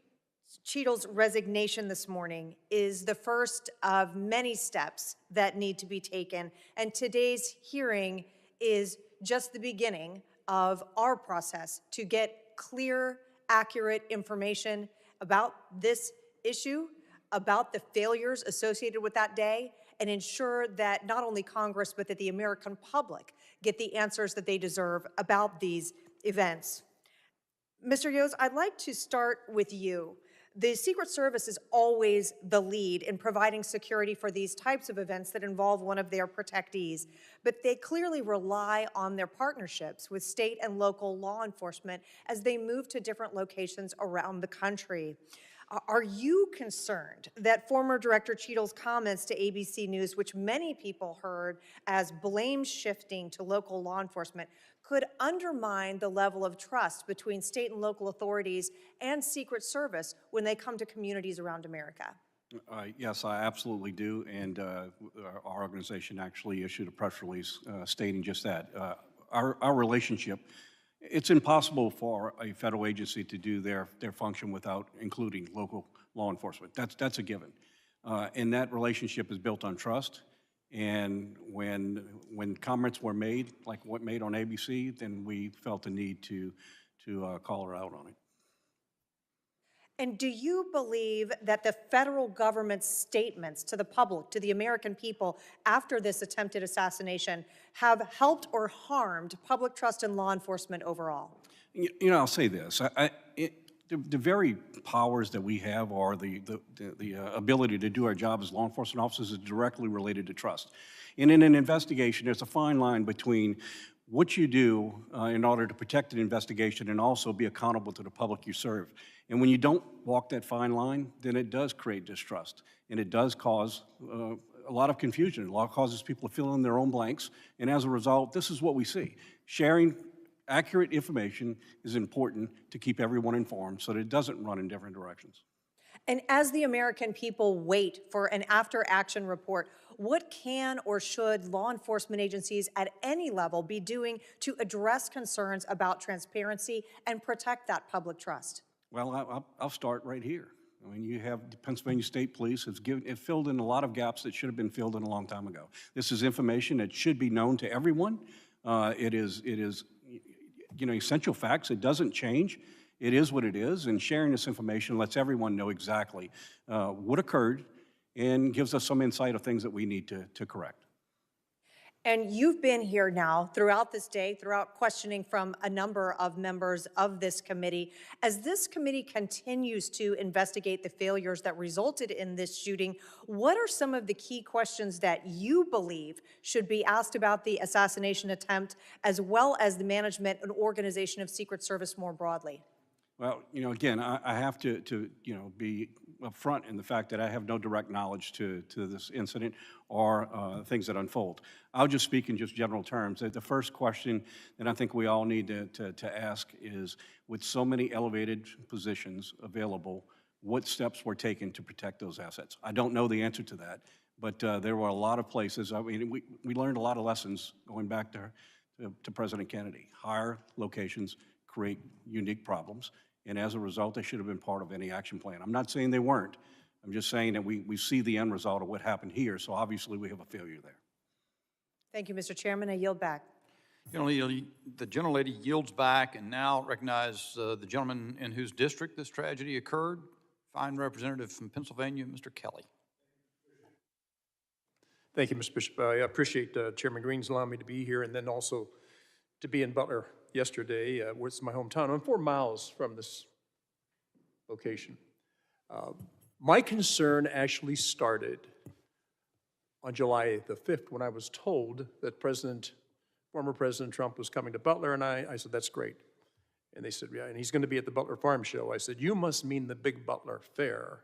Cheadle's resignation this morning is the first of many steps that need to be taken, and today's hearing is just the beginning of our process to get clear, accurate information about this issue, about the failures associated with that day, and ensure that not only Congress, but that the American public get the answers that they deserve about these events. Mr. Yoes, I'd like to start with you. The Secret Service is always the lead in providing security for these types of events that involve one of their protectees, but they clearly rely on their partnerships with state and local law enforcement as they move to different locations around the country. Are you concerned that former Director Cheadle's comments to ABC News, which many people heard as blame shifting to local law enforcement, could undermine the level of trust between state and local authorities and Secret Service when they come to communities around America? Yes, I absolutely do, and our organization actually issued a press release stating just that. Our relationship, it's impossible for a federal agency to do their function without including local law enforcement. That's a given. And that relationship is built on trust. And when comments were made, like what made on ABC, then we felt the need to call her out on it. And do you believe that the federal government's statements to the public, to the American people after this attempted assassination have helped or harmed public trust in law enforcement overall? You know, I'll say this. The very powers that we have, or the ability to do our job as law enforcement officers, is directly related to trust. And in an investigation, there's a fine line between what you do in order to protect an investigation and also be accountable to the public you serve. And when you don't walk that fine line, then it does create distrust, and it does cause a lot of confusion. It causes people to fill in their own blanks, and as a result, this is what we see. Sharing accurate information is important to keep everyone informed so that it doesn't run in different directions. And as the American people wait for an after-action report, what can or should law enforcement agencies at any level be doing to address concerns about transparency and protect that public trust? Well, I'll start right here. I mean, you have the Pennsylvania State Police has filled in a lot of gaps that should have been filled in a long time ago. This is information that should be known to everyone. It is, you know, essential facts. It doesn't change. It is what it is, and sharing this information lets everyone know exactly what occurred and gives us some insight of things that we need to correct. And you've been here now throughout this day, throughout questioning from a number of members of this committee. As this committee continues to investigate the failures that resulted in this shooting, what are some of the key questions that you believe should be asked about the assassination attempt, as well as the management and organization of Secret Service more broadly? Well, you know, again, I have to you know, be upfront in the fact that I have no direct knowledge to this incident or things that unfold. I'll just speak in just general terms. The first question that I think we all need to ask is, with so many elevated positions available, what steps were taken to protect those assets? I don't know the answer to that, but there were a lot of places. I mean, we learned a lot of lessons going back to President Kennedy. Higher locations create unique problems, and as a result, they should have been part of any action plan. I'm not saying they weren't. I'm just saying that we see the end result of what happened here, so obviously we have a failure there. Thank you, Mr. Chairman. I yield back. The gentlelady yields back and now recognize the gentleman in whose district this tragedy occurred, fine representative from Pennsylvania, Mr. Kelly. Thank you, Mr. Bishop. I appreciate Chairman Green's allowing me to be here and then also to be in Butler yesterday, where it's my hometown. I'm 4 miles from this location. My concern actually started on July the 5th when I was told that former President Trump was coming to Butler, and I said, that's great. And they said, yeah, and he's going to be at the Butler Farm Show. I said, you must mean the big Butler Fair.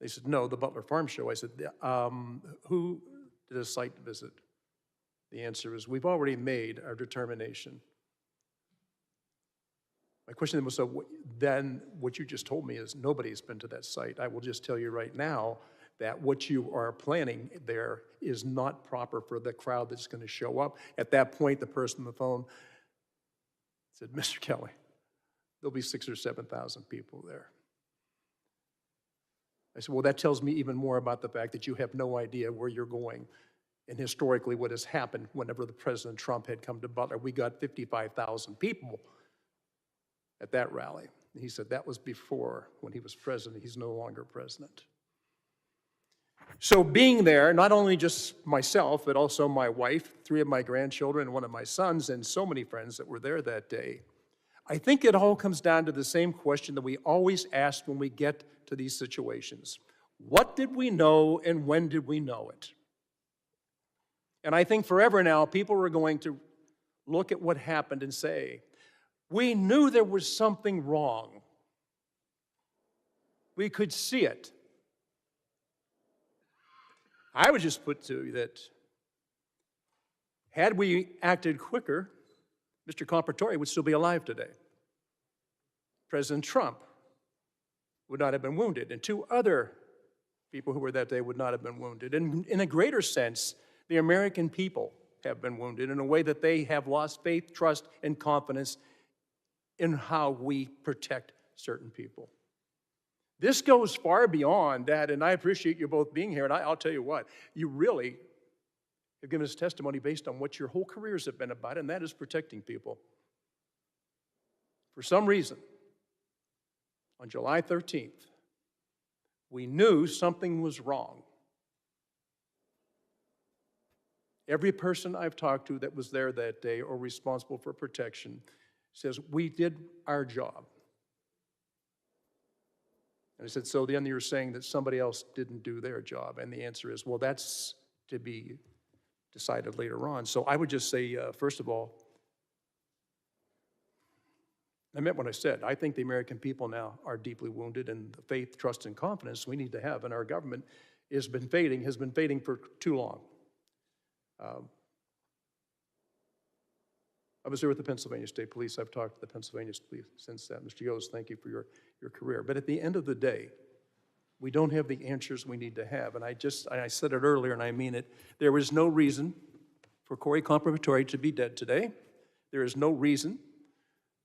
They said, no, the Butler Farm Show. I said, who did a site visit? The answer is, we've already made our determination. My question then was, so then what you just told me is nobody's been to that site. I will just tell you right now that what you are planning there is not proper for the crowd that's going to show up. At that point, the person on the phone said, Mr. Kelly, there'll be 6,000 or 7,000 people there. I said, well, that tells me even more about the fact that you have no idea where you're going. And historically, what has happened whenever the President Trump had come to Butler, we got 55,000 people at that rally. He said that was before, when he was president. He's no longer president. So being there, not only just myself, but also my wife, 3 of my grandchildren, and 1 of my sons, and so many friends that were there that day, I think it all comes down to the same question that we always ask when we get to these situations. What did we know and when did we know it? And I think forever now, people are going to look at what happened and say, we knew there was something wrong. We could see it. I would just put to you that had we acted quicker, Mr. Quantower would still be alive today. President Trump would not have been wounded, and 2 other people who were that day would not have been wounded. And in a greater sense, the American people have been wounded in a way that they have lost faith, trust, and confidence in how we protect certain people. This goes far beyond that, and I appreciate you both being here, and I'll tell you what, you really have given us testimony based on what your whole careers have been about, and that is protecting people. For some reason, on July 13th, we knew something was wrong. Every person I've talked to that was there that day or responsible for protection says, we did our job. And I said, so then you're saying that somebody else didn't do their job? And the answer is, well, that's to be decided later on. So I would just say, first of all, I meant what I said. I think the American people now are deeply wounded, and the faith, trust, and confidence we need to have in our government has been fading for too long. I was there with the Pennsylvania State Police. I've talked to the Pennsylvania Police since then. Mr. Yost, thank you for your career. But at the end of the day, we don't have the answers we need to have. And I said it earlier, and I mean it. There is no reason for Corey Quantower to be dead today. There is no reason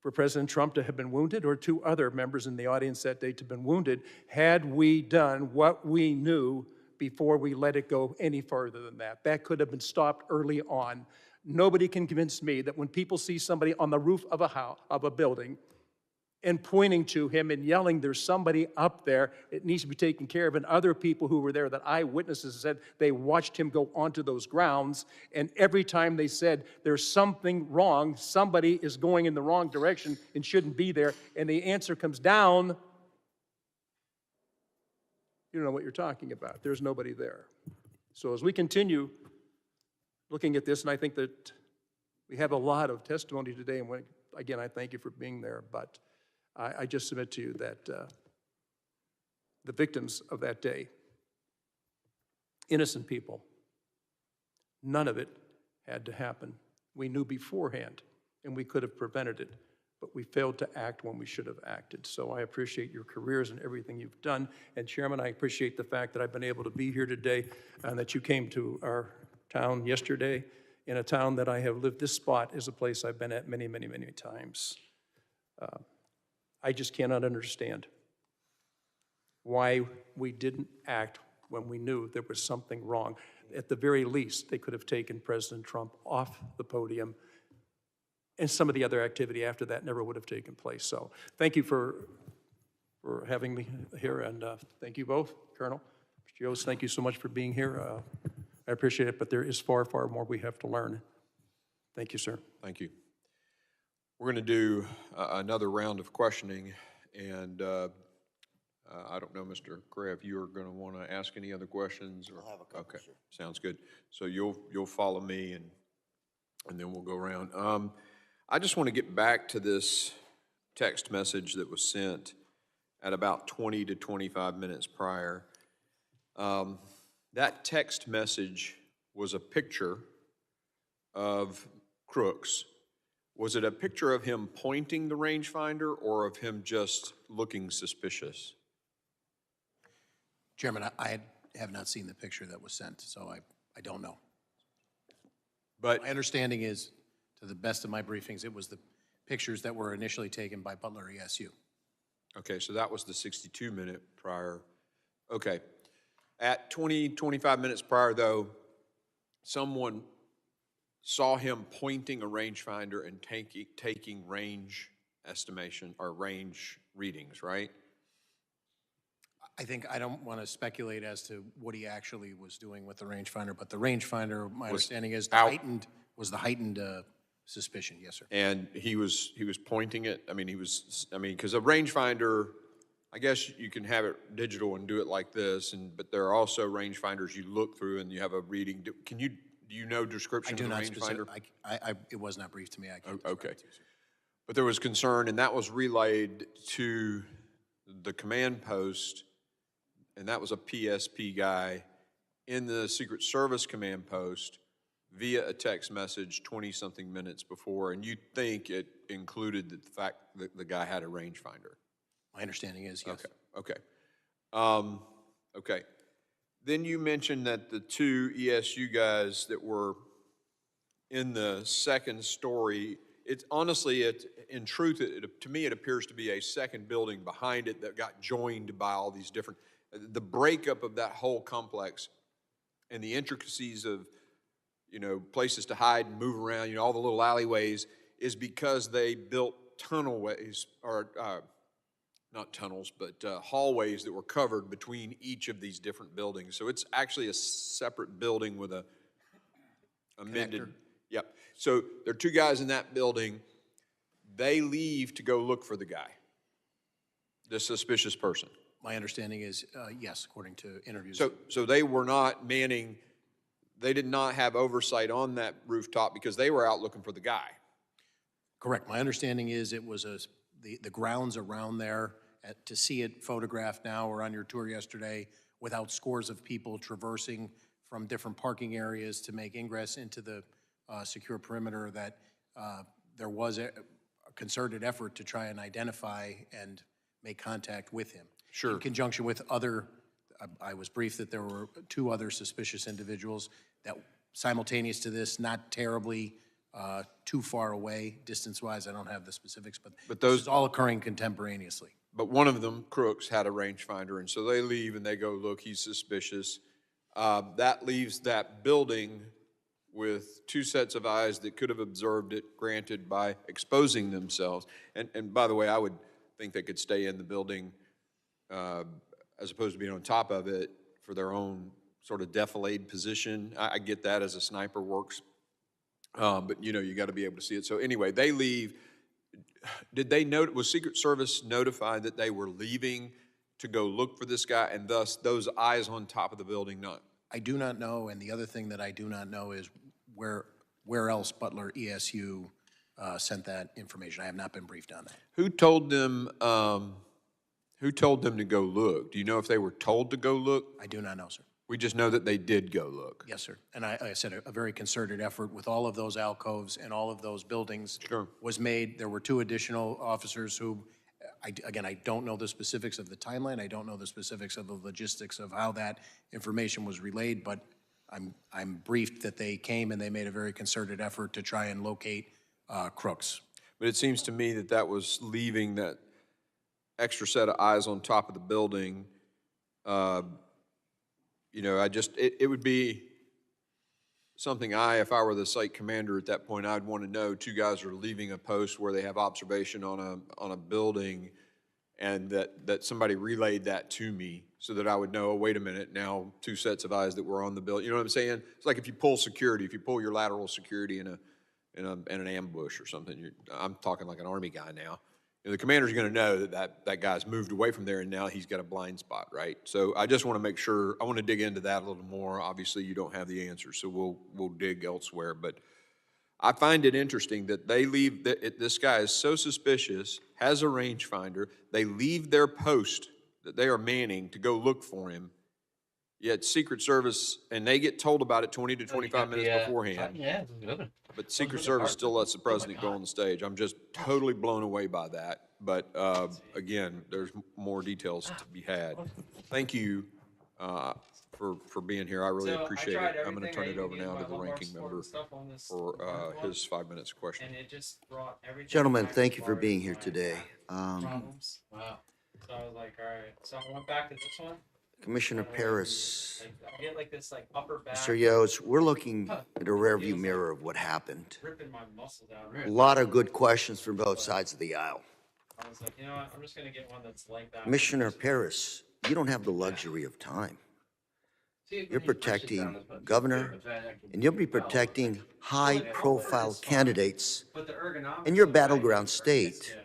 for President Trump to have been wounded or 2 other members in the audience that day to have been wounded had we done what we knew before we let it go any further than that. That could have been stopped early on. Nobody can convince me that when people see somebody on the roof of a building and pointing to him and yelling, there's somebody up there, it needs to be taken care of, and other people who were there that eyewitnesses said they watched him go onto those grounds, and every time they said there's something wrong, somebody is going in the wrong direction and shouldn't be there, and the answer comes down, you don't know what you're talking about. There's nobody there. So as we continue looking at this, and I think that we have a lot of testimony today, and again, I thank you for being there, but I just submit to you that the victims of that day, innocent people, none of it had to happen. We knew beforehand, and we could have prevented it, but we failed to act when we should have acted. So I appreciate your careers and everything you've done. And Chairman, I appreciate the fact that I've been able to be here today and that you came to our town yesterday, in a town that I have lived. This spot is a place I've been at many, many, many times. I just cannot understand why we didn't act when we knew there was something wrong. At the very least, they could have taken President Trump off the podium, and some of the other activity after that never would have taken place. So thank you for having me here, and thank you both, Colonel. Mr. Yost, thank you so much for being here. I appreciate it, but there is far, far more we have to learn. Thank you, sir. Thank you. We're going to do another round of questioning, and I don't know, Mr. Gray, if you're going to want to ask any other questions. Or, I'll have a couple, okay, sir. sounds good. So you'll follow me, and then we'll go around. I just want to get back to this text message that was sent at about 20 to 25 minutes prior. That text message was a picture of Crooks. Was it a picture of him pointing the rangefinder or of him just looking suspicious? Chairman, I have not seen the picture that was sent, so I don't know. But my understanding is, to the best of my briefings, it was the pictures that were initially taken by Butler ESU. Okay, so that was the 62-minute prior. Okay. At 20, 25 minutes prior, though, someone saw him pointing a rangefinder and taking range estimation or range readings, right? I don't want to speculate as to what he actually was doing with the rangefinder, but the rangefinder, my understanding is, was the heightened suspicion. Yes, sir. And he was pointing it. I mean, because a rangefinder, I guess you can have it digital and do it like this, but there are also rangefinders you look through and you have a reading. Do you know description of the rangefinder? It was not briefed to me. I can't. Okay. But there was concern, and that was relayed to the command post, and that was a PSP guy in the Secret Service command post via a text message 20-something minutes before, and you think it included the fact that the guy had a rangefinder? My understanding is, yes. Okay. Then you mentioned that the two ESU guys that were in the second story, in truth, to me, it appears to be a second building behind it that got joined by all these different, the breakup of that whole complex and the intricacies of, places to hide and move around, all the little alleyways, is because they built tunnelways, or not tunnels, but hallways that were covered between each of these different buildings. So it's actually a separate building with a amended. Connector. Yep. So there are two guys in that building. They leave to go look for the guy, the suspicious person. My understanding is, yes, according to interviews. So they were not manning, they did not have oversight on that rooftop because they were out looking for the guy. Correct. My understanding is it was the grounds around there, to see it photographed now or on your tour yesterday, without scores of people traversing from different parking areas to make ingress into the secure perimeter, that there was a concerted effort to try and identify and make contact with him. Sure. In conjunction with other, I was briefed that there were two other suspicious individuals that simultaneous to this, not terribly too far away, distance-wise, I don't have the specifics, but those this is all occurring contemporaneously. But one of them, Crooks, had a rangefinder, and so they leave and they go look, he's suspicious. That leaves that building with two sets of eyes that could have observed it, granted, by exposing themselves. And by the way, I would think they could stay in the building as opposed to being on top of it for their own sort of defilade position. I get that as a sniper works, but you got to be able to see it. So anyway, they leave. Did they know, was Secret Service notified that they were leaving to go look for this guy, and thus those eyes on top of the building not? I do not know, and the other thing that I do not know is where else Butler ESU sent that information. I have not been briefed on that. Who told them to go look? Do you know if they were told to go look? I do not know, sir. We just know that they did go look. Yes, sir. And I said a very concerted effort with all of those alcoves and all of those buildings was made. There were two additional officers who, again, I don't know the specifics of the timeline. I don't know the specifics of the logistics of how that information was relayed, but I'm briefed that they came and they made a very concerted effort to try and locate Crooks. But it seems to me that that was leaving that extra set of eyes on top of the building you know, it would be something if I were the site commander at that point, I'd want to know 2 guys are leaving a post where they have observation on a building, and that somebody relayed that to me so that I would know, oh, wait a minute, now 2 sets of eyes that were on the building. You know what I'm saying? It's like if you pull security, if you pull your lateral security in an ambush or something. I'm talking like an Army guy now. You know, the commander's going to know that guy's moved away from there and now he's got a blind spot, right? So I just want to make sure, I want to dig into that a little more. Obviously, you don't have the answer, so we'll dig elsewhere. But I find it interesting that they leave, this guy is so suspicious, has a rangefinder, they leave their post that they are manning to go look for him, yet Secret Service, and they get told about it 20 to 25 minutes beforehand. But Secret Service still lets the president go on the stage. I'm just totally blown away by that. But again, there's more details to be had. Thank you for being here. I really appreciate it. I'm going to turn it over now to the ranking member for his 5 minutes of questioning. Gentlemen, thank you for being here today. Wow. So I was like, all right. So I went back to this one. Commissioner Paris, I get like this upper back. Mr. Yost, we're looking at a rearview mirror of what happened. Ripping my muscles out. A lot of good questions from both sides of the aisle. I was like, you know what? I'm just going to get one that's like that. Commissioner Paris, you don't have the luxury of time. You're protecting governor, and you'll be protecting high-profile candidates in your battleground state,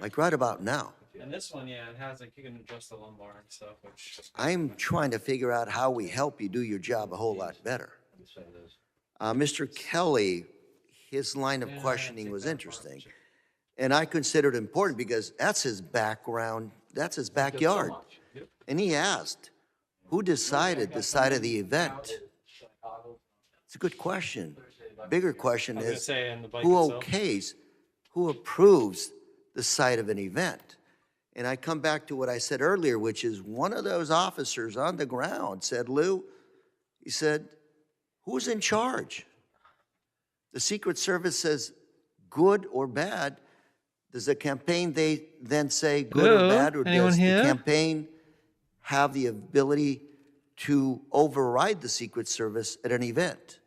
like right about now. And this one, yeah, it has like you can adjust the lumbar and stuff, which I'm trying to figure out how we help you do your job a whole lot better. Mr. Kelly, his line of questioning was interesting. And I considered it important because that's his background, that's his backyard. And he asked, who decided the site of the event? It's a good question. Bigger question is, who okays, who approves the site of an event? And I come back to what I said earlier, which is one of those officers on the ground said, Lou, he said, who's in charge? The Secret Service says good or bad. Does the campaign they then say good or bad, or does the campaign have the ability to override the Secret Service at an event?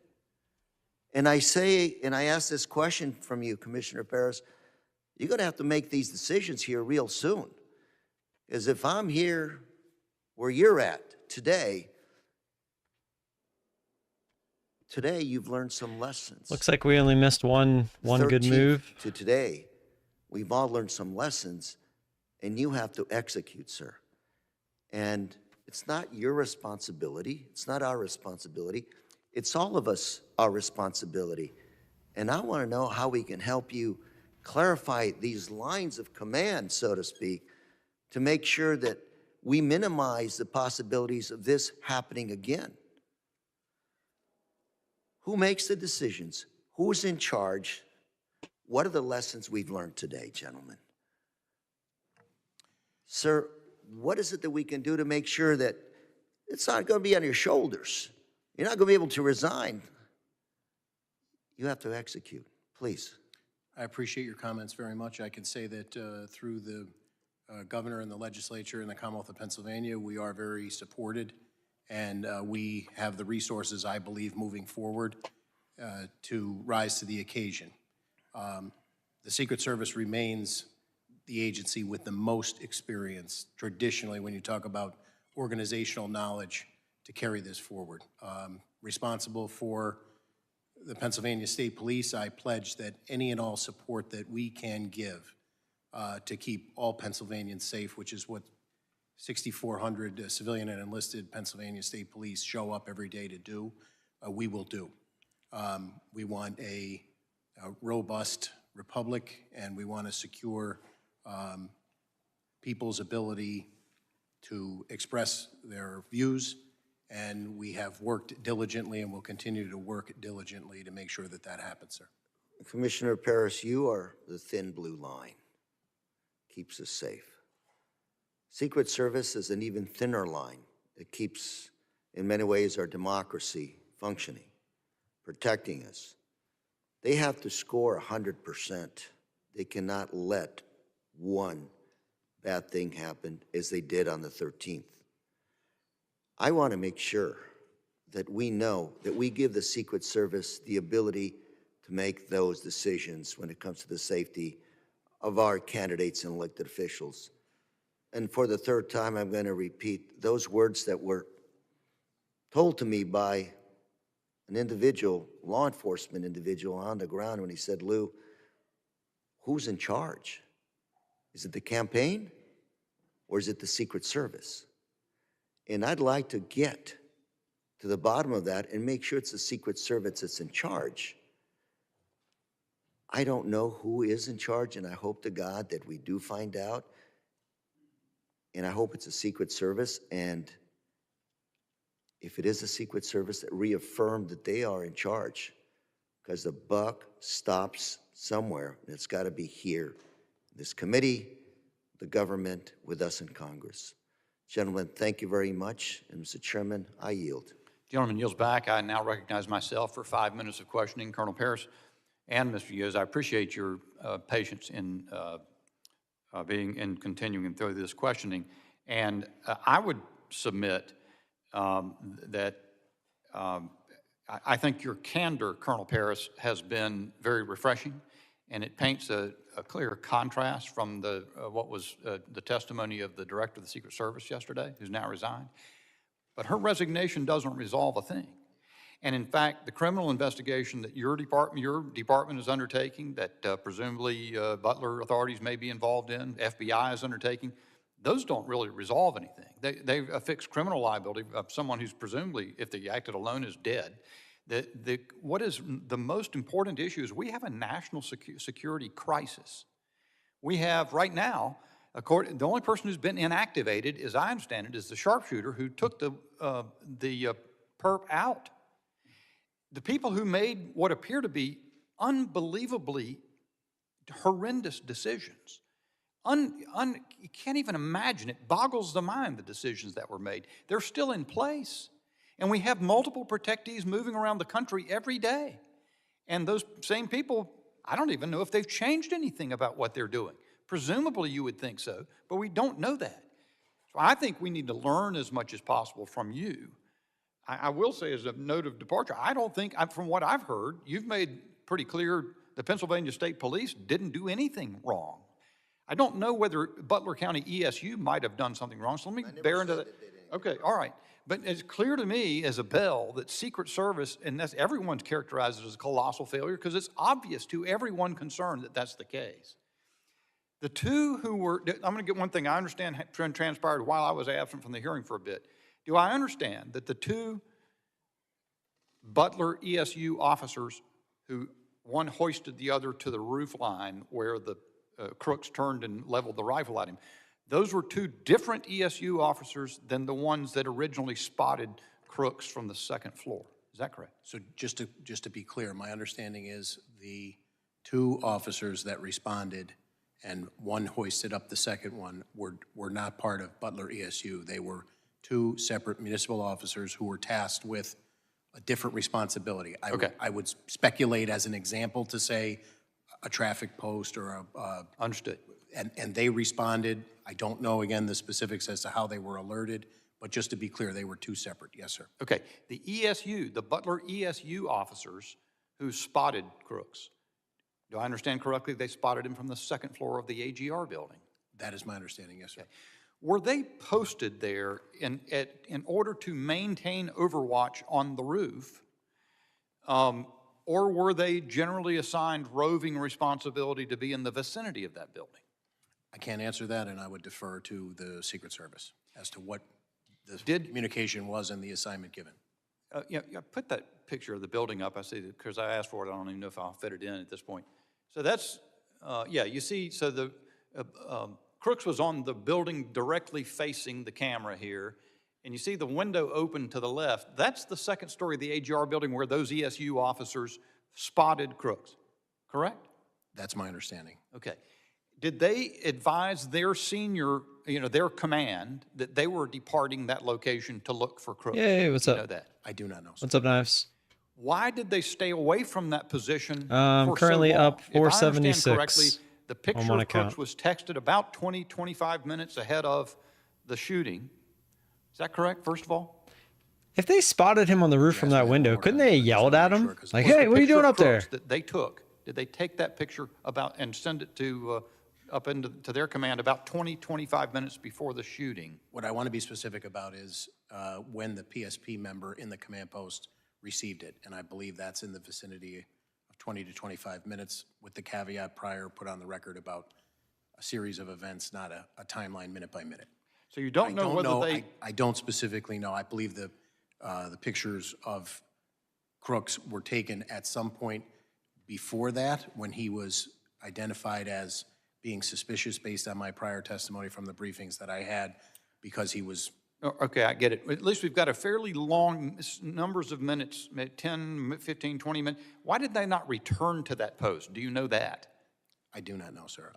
And I say, and I ask this question from you, Commissioner Paris, you're going to have to make these decisions here real soon. Because if I'm here where you're at today you've learned some lessons. Looks like we only missed one good move. To today, we've all learned some lessons, and you have to execute, sir. And it's not your responsibility. It's not our responsibility. It's all of us, our responsibility. And I want to know how we can help you clarify these lines of command, so to speak, to make sure that we minimize the possibilities of this happening again. Who makes the decisions? Who's in charge? What are the lessons we've learned today, gentlemen? Sir, what is it that we can do to make sure that it's not going to be on your shoulders? You're not going to be able to resign. You have to execute, please. I appreciate your comments very much. I can say that through the governor and the legislature in the Commonwealth of Pennsylvania, we are very supported, and we have the resources, I believe, moving forward to rise to the occasion. The Secret Service remains the agency with the most experience, traditionally, when you talk about organizational knowledge to carry this forward. Responsible for the Pennsylvania State Police, I pledge that any and all support that we can give to keep all Pennsylvanians safe, which is what 6,400 civilian and enlisted Pennsylvania State Police show up every day to do, we will do. We want a robust republic, and we want to secure people's ability to express their views, and we have worked diligently and will continue to work diligently to make sure that that happens, sir. Commissioner Paris, you are the thin blue line. Keeps us safe. Secret Service is an even thinner line. It keeps, in many ways, our democracy functioning, protecting us. They have to score 100%. They cannot let one bad thing happen as they did on the 13th. I want to make sure that we know that we give the Secret Service the ability to make those decisions when it comes to the safety of our candidates and elected officials. And for the third time, I'm going to repeat those words that were told to me by an individual, law enforcement individual on the ground when he said, Lou, who's in charge? Is it the campaign or is it the Secret Service? And I'd like to get to the bottom of that and make sure it's the Secret Service that's in charge. I don't know who is in charge, and I hope to God that we do find out. And I hope it's a Secret Service, and if it is a Secret Service, that reaffirm that they are in charge, because the buck stops somewhere, and it's got to be here. This committee, the government, with us in Congress. Gentlemen, thank you very much, and Mr. Chairman, I yield. Gentleman yields back. I now recognize myself for 5 minutes of questioning. Colonel Paris and Mr. Yoes, I appreciate your patience in continuing through this questioning. And I would submit that I think your candor, Colonel Paris, has been very refreshing, and it paints a clear contrast from what was the testimony of the director of the Secret Service yesterday, who's now resigned. But her resignation doesn't resolve a thing. And in fact, the criminal investigation that your department is undertaking, that presumably Butler authorities may be involved in, FBI is undertaking, those don't really resolve anything. They affix criminal liability of someone who's presumably, if they acted alone, is dead. What is the most important issue is we have a national security crisis. We have right now, the only person who's been inactivated, as I understand it, is the sharpshooter who took the perp out. The people who made what appear to be unbelievably horrendous decisions. You can't even imagine. It boggles the mind, the decisions that were made. They're still in place. And we have multiple protectees moving around the country every day. And those same people, I don't even know if they've changed anything about what they're doing. Presumably you would think so, but we don't know that. So I think we need to learn as much as possible from you. I will say as a note of departure, I don't think, from what I've heard, you've made pretty clear the Pennsylvania State Police didn't do anything wrong. I don't know whether Butler County ESU might have done something wrong, so let me bear into that. Okay, all right. But it's clear to me as a bell that Secret Service, and that's everyone's characterized it as a colossal failure because it's obvious to everyone concerned that that's the case. The two who were, I'm going to get one thing, I understand transpired while I was absent from the hearing for a bit. Do I understand that the two Butler ESU officers who one hoisted the other to the roof line where the crooks turned and leveled the rifle at him, those were two different ESU officers than the ones that originally spotted crooks from the second floor. Is that correct? So just to be clear, my understanding is the two officers that responded and one hoisted up the second one were not part of Butler ESU. They were two separate municipal officers who were tasked with a different responsibility. I would speculate as an example to say a traffic post or a... Understood. And they responded. I don't know, again, the specifics as to how they were alerted, but just to be clear, they were two separate. Yes, sir. Okay. The ESU, the Butler ESU officers who spotted crooks, do I understand correctly they spotted him from the second floor of the AGR building? That is my understanding, yes, sir. Okay. Were they posted there in order to maintain overwatch on the roof, or were they generally assigned roving responsibility to be in the vicinity of that building? I can't answer that, and I would defer to the Secret Service as to what the communication was and the assignment given. Yeah, put that picture of the building up. I see that because I asked for it. I don't even know if I'll fit it in at this point. So that's, yeah, you see, so the crooks was on the building directly facing the camera here, and you see the window open to the left. That's the second story of the AGR building where those ESU officers spotted crooks, correct? That's my understanding. Okay. Did they advise their senior, their command that they were departing that location to look for crooks? Yay, what's up? Know that? I do not know. What's up, Knives? Why did they stay away from that position currently so long? up 476. If I understand correctly, the picture on of crooks was texted about 20, 25 minutes ahead of the shooting. Is that correct, first of all? If they spotted him on the roof from that window, couldn't they have yelled at him? Like, hey, what are you doing up there? That they took, did they take that picture about and send it to up into to their command about 25 minutes before the shooting? What I want to be specific about is when the PSP member in the command post received it, and I believe that's in the vicinity of 20 to 25 minutes, with the caveat prior put on the record about a series of events, not a timeline minute by minute. So you don't know whether they... I don't specifically know. I believe the pictures of Crooks were taken at some point before that, when he was identified as being suspicious based on my prior testimony from the briefings that I had, because he was... Okay, I get it. At least we've got a fairly long numbers of minutes, 10, 15, 20 minutes. Why did they not return to that post? Do you know that? I do not know, sir.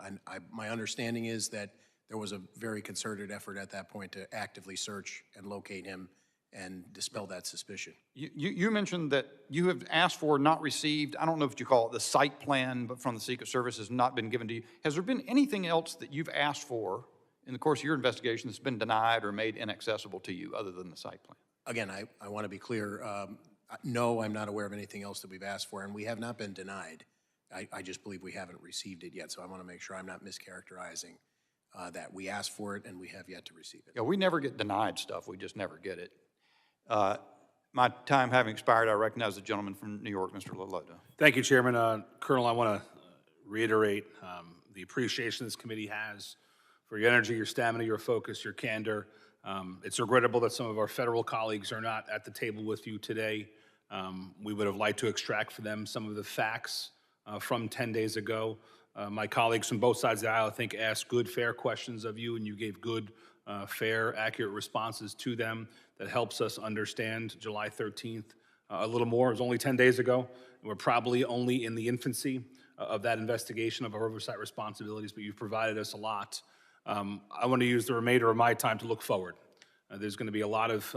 My understanding is that there was a very concerted effort at that point to actively search and locate him and dispel that suspicion. You mentioned that you have asked for, not received, I don't know if you call it the site plan, but from the Secret Service has not been given to you. Has there been anything else that you've asked for in the course of your investigation that's been denied or made inaccessible to you other than the site plan? Again, I want to be clear. No, I'm not aware of anything else that we've asked for, and we have not been denied. I just believe we haven't received it yet, so I want to make sure I'm not mischaracterizing that. We asked for it, and we have yet to receive it. Yeah, we never get denied stuff. We just never get it. My time having expired, I recognize the gentleman from New York, Mr. Lilota. Thank you, Chairman. Colonel, I want to reiterate the appreciation this committee has for your energy, your stamina, your focus, your candor. It's regrettable that some of our federal colleagues are not at the table with you today. We would have liked to extract for them some of the facts from 10 days ago. My colleagues from both sides of the aisle, I think, asked good, fair questions of you, and you gave good, fair, accurate responses to them that helps us understand July 13th a little more. It was only 10 days ago, and we're probably only in the infancy of that investigation of our oversight responsibilities, but you've provided us a lot. I want to use the remainder of my time to look forward. There's going to be a lot of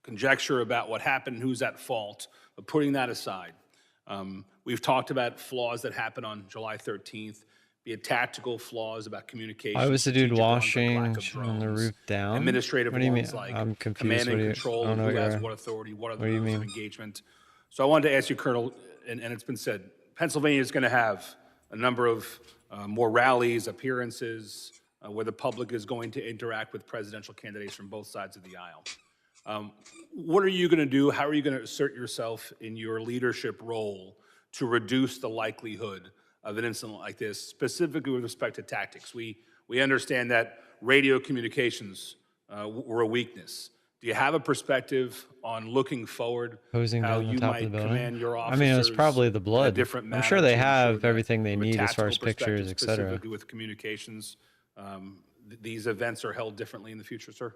conjecture about what happened, who's at fault, but putting that aside, we've talked about flaws that happened on July 13th, be it tactical flaws about communication. Why was the dude washing on the roof down? Administrative what do you mean? ones like I'm confused. command and control, who has what authority, what are the rules of engagement. So I wanted to ask you, Colonel, and it's been said, Pennsylvania is going to have a number of more rallies, appearances, where the public is going to interact with presidential candidates from both sides of the aisle. What are you going to do? How are you going to assert yourself in your leadership role to reduce the likelihood of an incident like this, specifically with respect to tactics? We understand that radio communications were a weakness. Do you have a perspective on looking forward, Posing how down the you top of the might building? command your I officers? mean, it was probably the blood. I'm sure they have everything they need as far as pictures, et cetera. Specifically with communications, these events are held differently in the future, sir?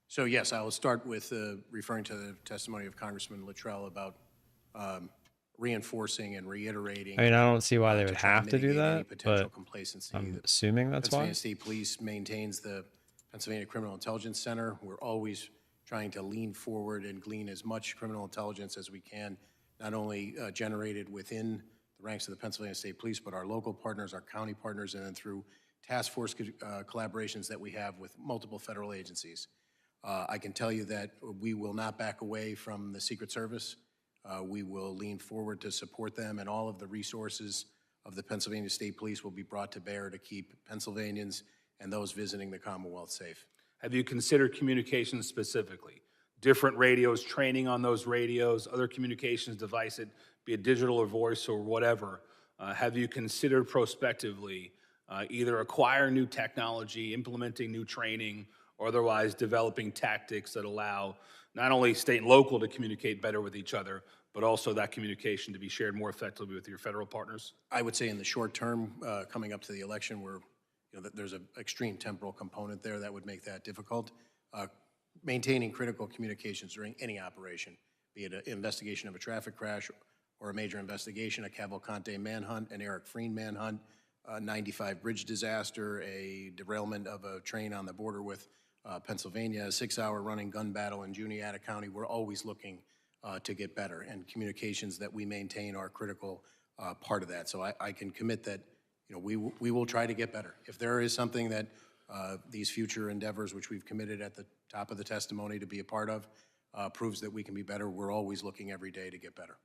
So yes, I will start with referring to the testimony of Congressman Luttrell about reinforcing and reiterating. I mean, I don't see why they would have to do mitigate any that, potential but complacency. I'm assuming that's why. Pennsylvania State Police maintains the Pennsylvania Criminal Intelligence Center. We're always trying to lean forward and glean as much criminal intelligence as we can, not only generated within the ranks of the Pennsylvania State Police, but our local partners, our county partners, and then through task force collaborations that we have with multiple federal agencies. I can tell you that we will not back away from the Secret Service. We will lean forward to support them, and all of the resources of the Pennsylvania State Police will be brought to bear to keep Pennsylvanians and those visiting the Commonwealth safe. Have you considered communications specifically? Different radios, training on those radios, other communications devices, be it digital or voice or whatever. Have you considered prospectively either acquiring new technology, implementing new training, or otherwise developing tactics that allow not only state and local to communicate better with each other, but also that communication to be shared more effectively with your federal partners? I would say in the short term, coming up to the election, where there's an extreme temporal component there that would make that difficult. Maintaining critical communications during any operation, be it an investigation of a traffic crash or a major investigation, a Cavalcante manhunt, an Eric Freen manhunt, a 95 bridge disaster, a derailment of a train on the border with Pennsylvania, a 6-hour running gun battle in Juniata County. We're always looking to get better, and communications that we maintain are a critical part of that. So I can commit that we will try to get better. If there is something that these future endeavors, which we've committed at the top of the testimony to be a part of, proves that we can be better. We're always looking every day to get better.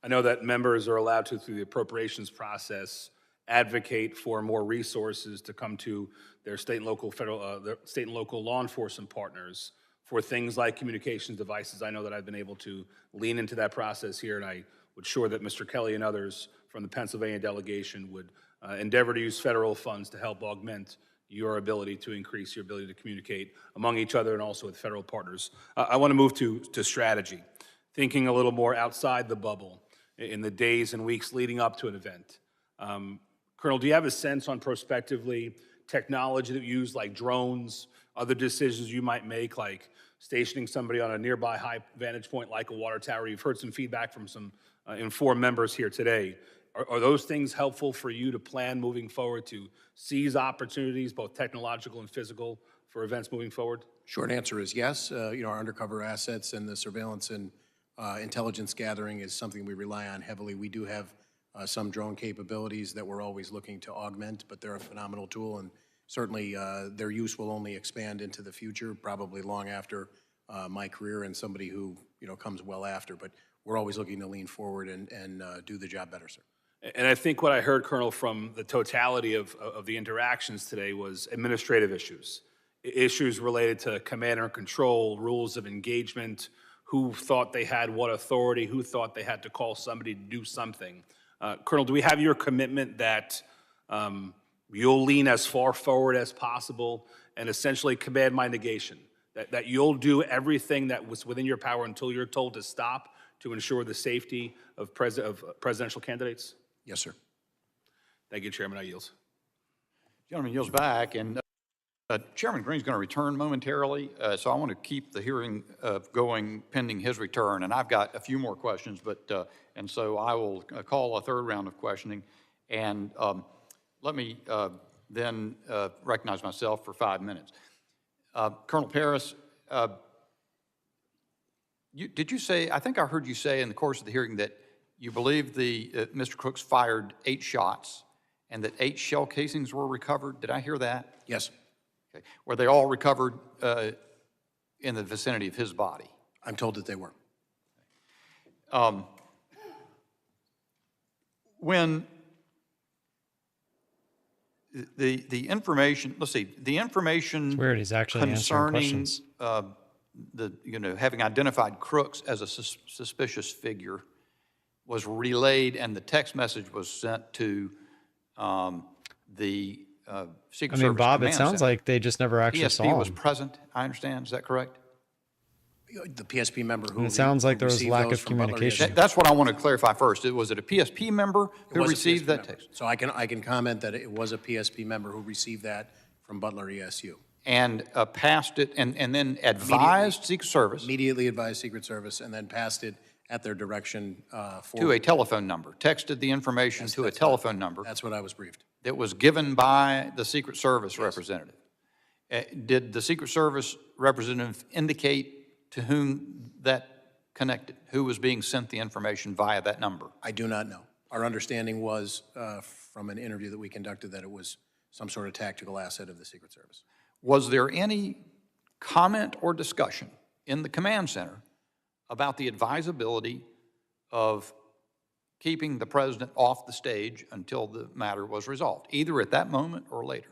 I know that members are allowed to, through the appropriations process, advocate for more resources to come to their state and local their state and local law enforcement partners for things like communications devices. I know that I've been able to lean into that process here, and I would sure that Mr. Kelly and others from the Pennsylvania delegation would endeavor to use federal funds to help augment your ability to increase your ability to communicate among each other and also with federal partners. I want to move to strategy, thinking a little more outside the bubble in the days and weeks leading up to an event. Colonel, do you have a sense on prospectively technology that you use like drones, other decisions you might make like stationing somebody on a nearby high vantage point like a water tower? You've heard some feedback from some informed members here today. Are those things helpful for you to plan moving forward to seize opportunities, both technological and physical, for events moving forward? Short answer is yes. Our undercover assets and the surveillance and intelligence gathering is something we rely on heavily. We do have some drone capabilities that we're always looking to augment, but they're a phenomenal tool, and certainly their use will only expand into the future, probably long after my career and somebody who comes well after. But we're always looking to lean forward and do the job better, sir. And I think what I heard, Colonel, from the totality of the interactions today was administrative issues. Issues related to command and control, rules of engagement, who thought they had what authority, who thought they had to call somebody to do something. Colonel, do we have your commitment that you'll lean as far forward as possible and essentially command my negation, that you'll do everything that was within your power until you're told to stop to ensure the safety of presidential candidates? Yes, sir. Thank you, Chairman. I yield. Gentleman yields back, and Chairman Green's going to return momentarily, so I want to keep the hearing going pending his return. And I've got a few more questions, and so I will call a third round of questioning. And let me then recognize myself for 5 minutes. Colonel Paris, did you say, I think I heard you say in the course of the hearing that you believe Mr. Crooks fired 8 shots and that 8 shell casings were recovered? Did I hear that? Yes. Okay. Were they all recovered in the vicinity of his body? I'm told that they were. When the information, let's see, the information It's weird, he's actually answering concerning questions. having identified Crooks as a suspicious figure was relayed, and the text message was sent to the Secret Service Bob, it Command sounds Center. like they just never actually saw PSP him. was present, I understand. Is that correct? The PSP member who It sounds like there was received lack those of from Butler, communication. yes. That's what I want to clarify first. Was it a PSP member It who was a received PSP that member. text? So I can comment that it was a PSP member who received that from Butler ESU. And passed it, and then advised Secret Service Immediately advised Secret Service, and then passed it at their direction to a telephone number, texted the information to a telephone number That's what I was briefed. that was given by the Secret Service representative. Did the Secret Service representative indicate to whom that connected, who was being sent the information via that number? I do not know. Our understanding was from an interview that we conducted that it was some sort of tactical asset of the Secret Service. Was there any comment or discussion in the command center about the advisability of keeping the president off the stage until the matter was resolved, either at that moment or later?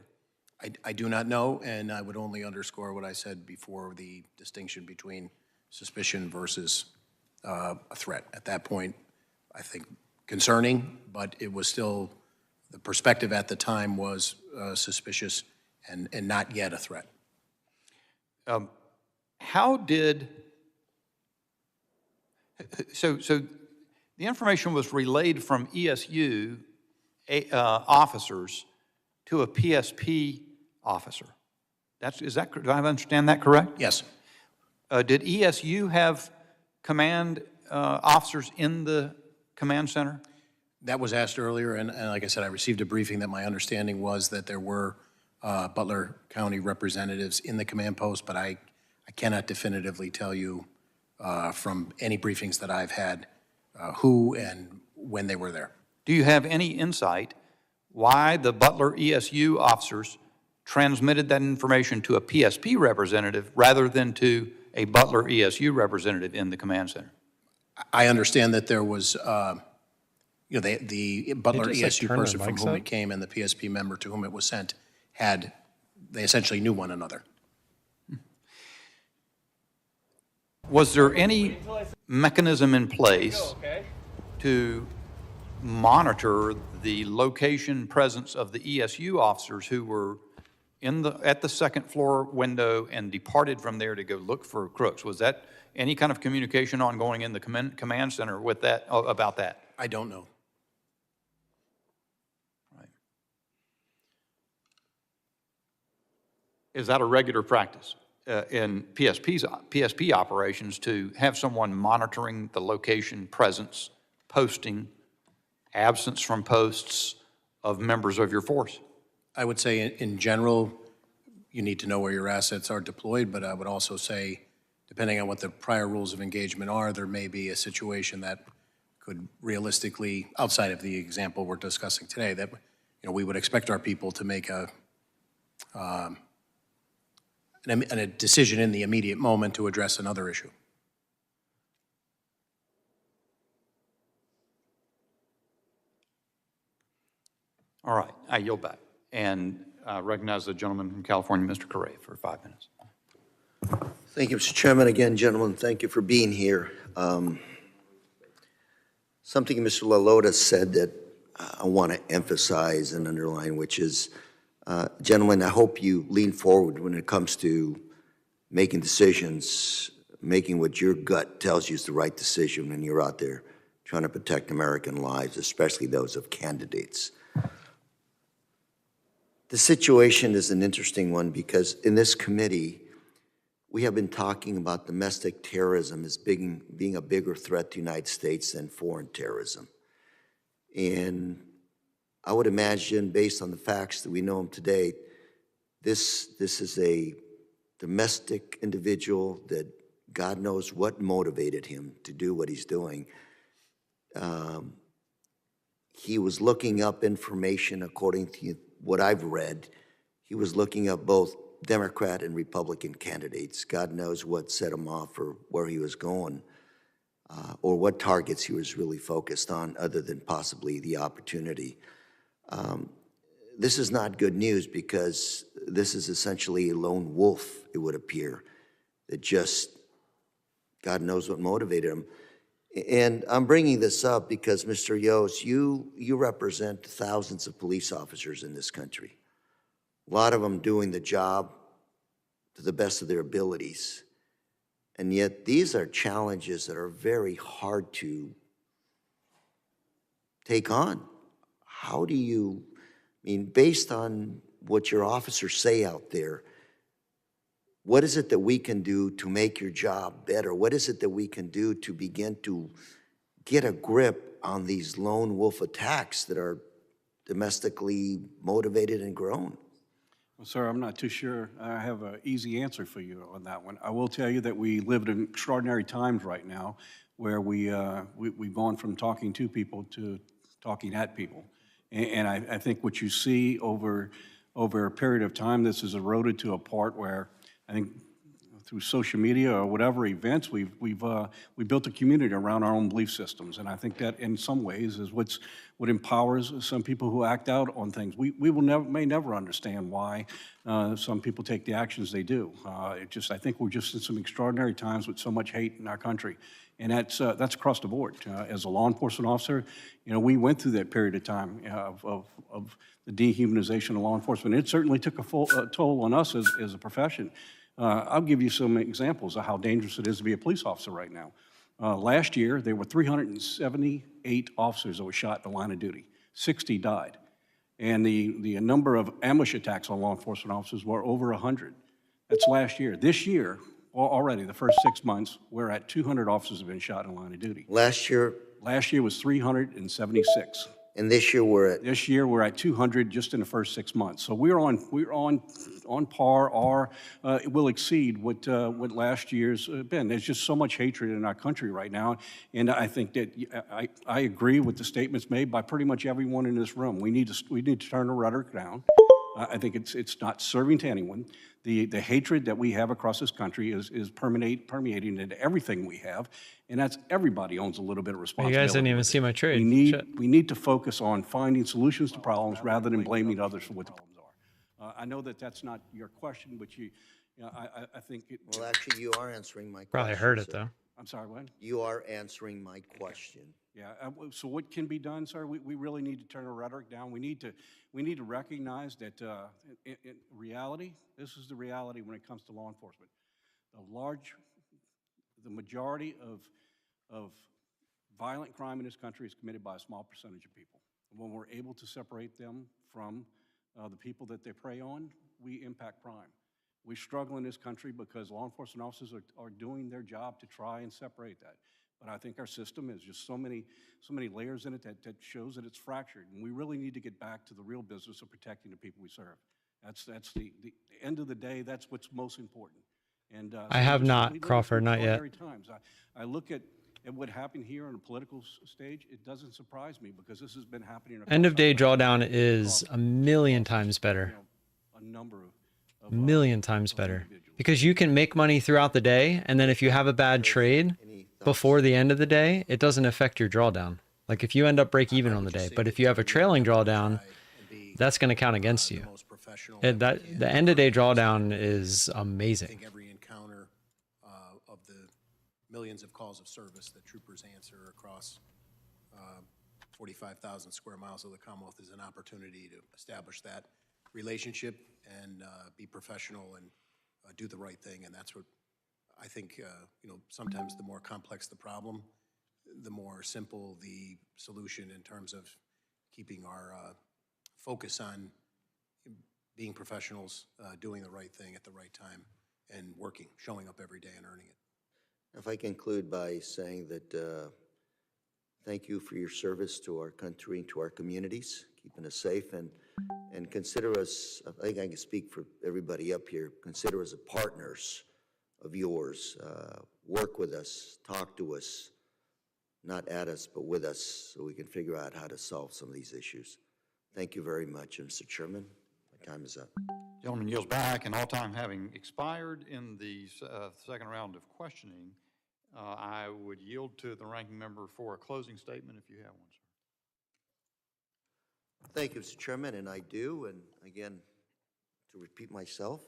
I do not know, and I would only underscore what I said before, the distinction between suspicion versus a threat. At that point, I think concerning, but it was still, the perspective at the time was suspicious and not yet a threat. How did, so the information was relayed from ESU officers to a PSP officer. Do I understand that correct? Yes. Did ESU have command officers in the command center? That was asked earlier, and like I said, I received a briefing that my understanding was that there were Butler County representatives in the command post, but I cannot definitively tell you from any briefings that I've had who and when they were there. Do you have any insight why the Butler ESU officers transmitted that information to a PSP representative rather than to a Butler ESU representative in the command center? I understand that there was, the Butler just, like, ESU turn their person from mics whom up? it came and the PSP member to whom it was sent they essentially knew one another. Was there any mechanism in place to monitor the location presence of the ESU officers who were at the second floor window and departed from there to go look for crooks? Was that any kind of communication ongoing in the command center with that, about that? I don't know. Is that a regular practice in PSP operations to have someone monitoring the location, presence, posting, absence from posts of members of your force? I would say in general, you need to know where your assets are deployed, but I would also say, depending on what the prior rules of engagement are, there may be a situation that could realistically, outside of the example we're discussing today, that we would expect our people to make a decision in the immediate moment to address another issue. All right, I yield back and recognize the gentleman from California, Mr. Correa, for 5 minutes. Thank you, Mr. Chairman. Again, gentlemen, thank you for being here. Something Mr. LaLota said that I want to emphasize and underline, which is, gentlemen, I hope you lean forward when it comes to making decisions, making what your gut tells you is the right decision when you're out there trying to protect American lives, especially those of candidates. The situation is an interesting one because in this committee, we have been talking about domestic terrorism as being a bigger threat to the United States than foreign terrorism. And I would imagine, based on the facts that we know them today, this is a domestic individual that God knows what motivated him to do what he's doing. He was looking up information according to what I've read. He was looking up both Democrat and Republican candidates. God knows what set him off or where he was going, or what targets he was really focused on other than possibly the opportunity. This is not good news because this is essentially a lone wolf, it would appear, that just, God knows what motivated him. And I'm bringing this up because, Mr. Yost, you represent thousands of police officers in this country. A lot of them doing the job to the best of their abilities. And yet these are challenges that are very hard to take on. How do you, based on what your officers say out there, what is it that we can do to make your job better? What is it that we can do to begin to get a grip on these lone wolf attacks that are domestically motivated and grown? Well, sir, I'm not too sure I have an easy answer for you on that one. I will tell you that we live in extraordinary times right now where we've gone from talking to people to talking at people. And I think what you see over a period of time, this is eroded to a part where I think through social media or whatever events, we built a community around our own belief systems. And I think that in some ways is what empowers some people who act out on things. We may never understand why some people take the actions they do. I think we're just in some extraordinary times with so much hate in our country. And that's across the board. As a law enforcement officer, we went through that period of time of the dehumanization of law enforcement. It certainly took a toll on us as a profession. I'll give you some examples of how dangerous it is to be a police officer right now. Last year, there were 378 officers that were shot in the line of duty. 60 died. And the number of ambush attacks on law enforcement officers were over 100. That's last year. This year, already, the first 6 months, we're at 200 officers have been shot in the line of duty. Last year? Last year was 376. And this year we're at? This year we're at 200 just in the first 6 months. So we're on par, or it will exceed what last year's been. There's just so much hatred in our country right now, and I think that I agree with the statements made by pretty much everyone in this room. We need to turn the rudder down. I think it's not serving to anyone. The hatred that we have across this country is permeating into everything we have, and that's everybody owns a little bit of You responsibility. guys didn't even see my trade. We need to focus on finding solutions to problems rather than blaming others for what the problems are. I know that that's not your question, but I think it. Well, actually, you are answering my question. Probably heard it sir. though. I'm sorry, what? You are answering my question. Yeah, so what can be done, sir? We really need to turn our rhetoric down. We need to recognize that in reality, this is the reality when it comes to law enforcement. The majority of violent crime in this country is committed by a small percentage of people. When we're able to separate them from the people that they prey on, we impact crime. We struggle in this country because law enforcement officers are doing their job to try and separate that. But I think our system is just so many layers in it that shows that it's fractured. And we really need to get back to the real business of protecting the people we serve. That's the end of the day, that's what's most important. And I have not, we live in Crawford, not yet. extraordinary times. I look at what happened here on the political stage. It doesn't surprise me because this has been happening. End of day drawdown is a million times better. A number of A million times better. Because you can make money throughout the day, and then if you have a bad trade before the end of the day, it doesn't affect your drawdown. Like if you end up break even on the day, but if you have a trailing drawdown, that's going to count against you. The end of day drawdown is I amazing. think every encounter of the millions of calls of service that troopers answer across 45,000 square miles of the Commonwealth is an opportunity to establish that relationship and be professional and do the right thing. And that's what I think, sometimes the more complex the problem, the more simple the solution in terms of keeping our focus on being professionals, doing the right thing at the right time, and working, showing up every day and earning it. If I conclude by saying that thank you for your service to our country and to our communities, keeping us safe, and consider us, I think I can speak for everybody up here, consider us partners of yours. Work with us, talk to us, not at us, but with us, so we can figure out how to solve some of these issues. Thank you very much, Mr. Chairman. My time is up. Gentleman yields back, and all time having expired in the second round of questioning, I would yield to the ranking member for a closing statement if you have one, sir. Thank you, Mr. Chairman, and I do, and again, to repeat myself,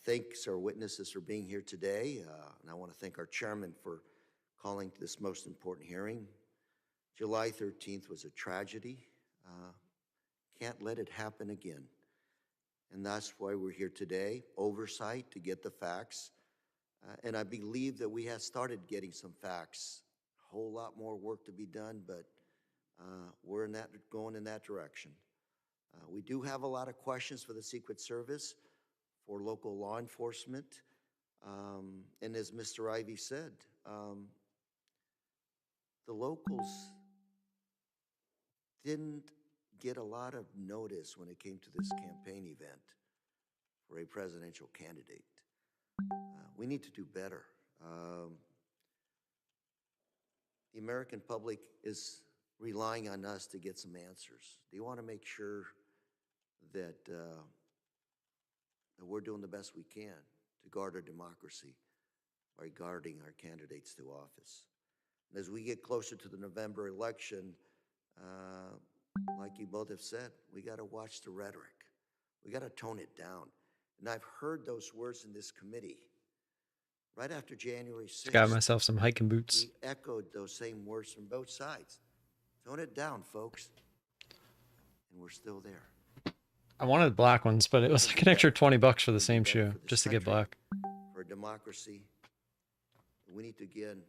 thanks our witnesses for being here today, and I want to thank our chairman for calling this most important hearing. July 13th was a tragedy. Can't let it happen again. And that's why we're here today, oversight to get the facts. And I believe that we have started getting some facts. A whole lot more work to be done, but we're going in that direction. We do have a lot of questions for the Secret Service, for local law enforcement. And as Mr. Ivey said, the locals didn't get a lot of notice when it came to this campaign event for a presidential candidate. We need to do better. The American public is relying on us to get some answers. They want to make sure that we're doing the best we can to guard our democracy by guarding our candidates to office. And as we get closer to the November election, like you both have said, we got to watch the rhetoric. We got to tone it down. And I've heard those words in this committee. Right after January 6th, Got myself some hiking boots. we echoed those same words from both sides. Tone it down, folks. And we're still there. I wanted black ones, but it was like an extra $20 for the same shoe, just to get black. For democracy, we need to again.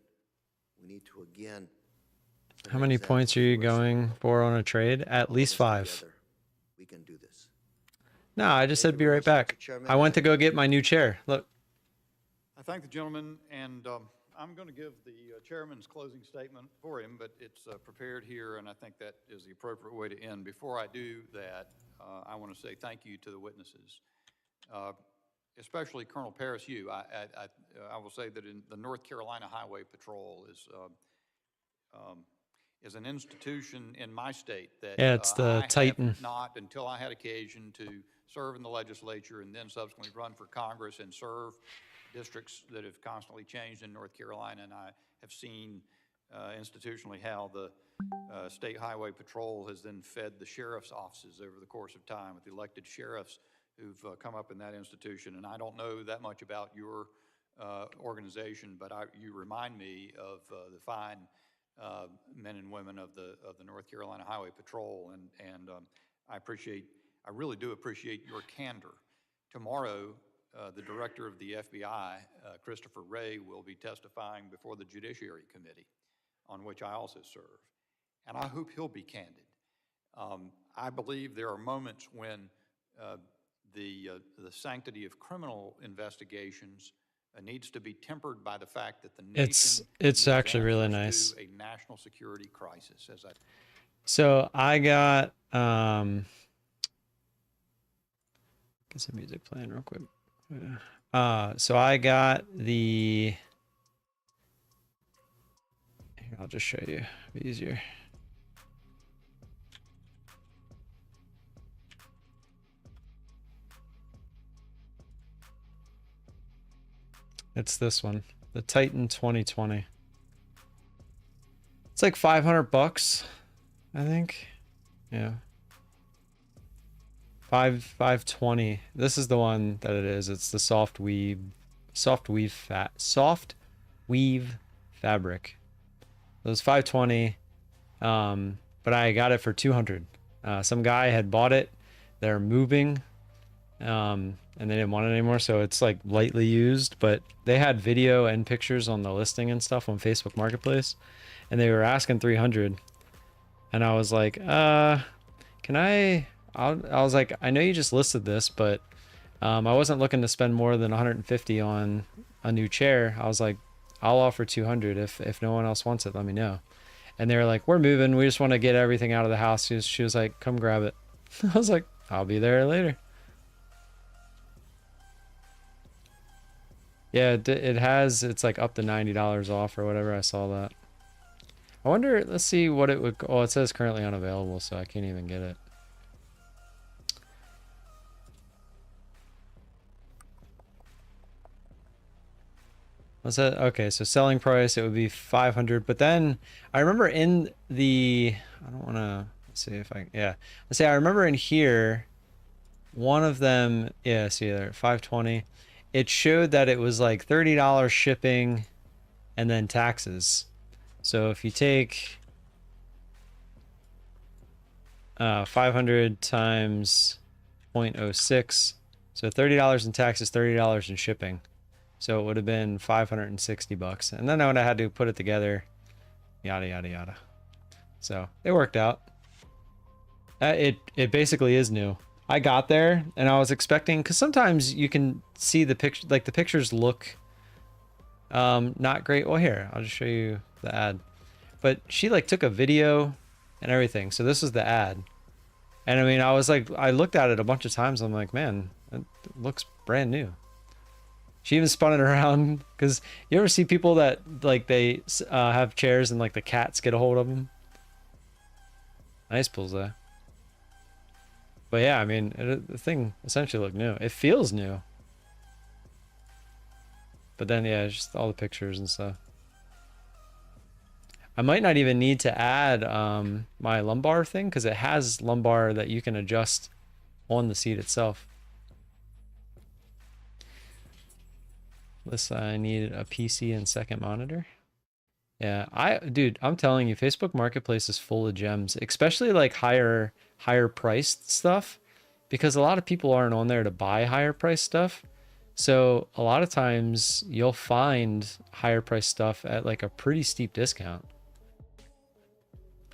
How many points are you going for on a trade? At least 5. We can do this. No, I just said be right back. I went to go get my new chair. Look. I thank the gentleman, and I'm going to give the chairman's closing statement for him, but it's prepared here, and I think that is the appropriate way to end. Before I do that, I want to say thank you to the witnesses, especially Colonel Paris. I will say that in the North Carolina Highway Patrol is an institution in my state that Yeah, it's the I Titan. have not, until I had occasion to serve in the legislature and then subsequently run for Congress and serve districts that have constantly changed in North Carolina, and I have seen institutionally how the State Highway Patrol has then fed the sheriff's offices over the course of time with elected sheriffs who've come up in that institution. And I don't know that much about your organization, but you remind me of the fine men and women of the North Carolina Highway Patrol, and I really do appreciate your candor. Tomorrow, the director of the FBI, Christopher Wray, will be testifying before the Judiciary Committee, on which I also serve, and I hope he'll be candid. I believe there are moments when the sanctity of criminal investigations needs to be tempered by the fact that the nation It's actually really needs nice. through a national security crisis. So I got get some music playing real quick. So I got the. Here, I'll just show you. It'll be easier. It's this one, the Titan 2020. It's like $500, I think. Yeah. 520. This is the one that it is. It's the soft weave fabric. It was 520, but I got it for 200. Some guy had bought it. They're moving, and they didn't want it anymore, so it's like lightly used. But they had video and pictures on the listing and stuff on Facebook Marketplace, and they were asking 300. And I was like, can I? I was like, I know you just listed this, but I wasn't looking to spend more than 150 on a new chair. I was like, I'll offer 200 if no one else wants it, let me know. And they were like, we're moving. We just want to get everything out of the house. She was like, come grab it. I was like, I'll be there later. Yeah, it's like up to $90 off or whatever. I saw that. I wonder, let's see what it would, oh, it says currently unavailable, so I can't even get it. What's that? Okay, so selling price, it would be 500. But then I remember in the, I don't want to, see if I, yeah. Let's say I remember in here, one of them, yeah, see there, 520. It showed that it was like $30 shipping and then taxes. So if you take 500 times 0.06, so $30 in taxes, $30 in shipping. So it would have been $560. And then I would have had to put it together, yada, yada, yada. So it worked out. It basically is new. I got there and I was expecting, because sometimes you can see the picture, like the pictures look not great. Well, here, I'll just show you the ad. But she like took a video and everything. So this is the ad. And I mean, I was like, I looked at it a bunch of times. I'm like, man, it looks brand new. She even spun it around, because you ever see people that like they have chairs and like the cats get a hold of them? Nice pulls there. But yeah, I mean, the thing essentially looked new. It feels new. But then, yeah, just all the pictures and stuff. I might not even need to add my lumbar thing, because it has lumbar that you can adjust on the seat itself. Unless I need a PC and second monitor. Yeah, dude, I'm telling you, Facebook Marketplace is full of gems, especially like higher priced stuff, because a lot of people aren't on there to buy higher priced stuff. So a lot of times you'll find higher priced stuff at like a pretty steep discount.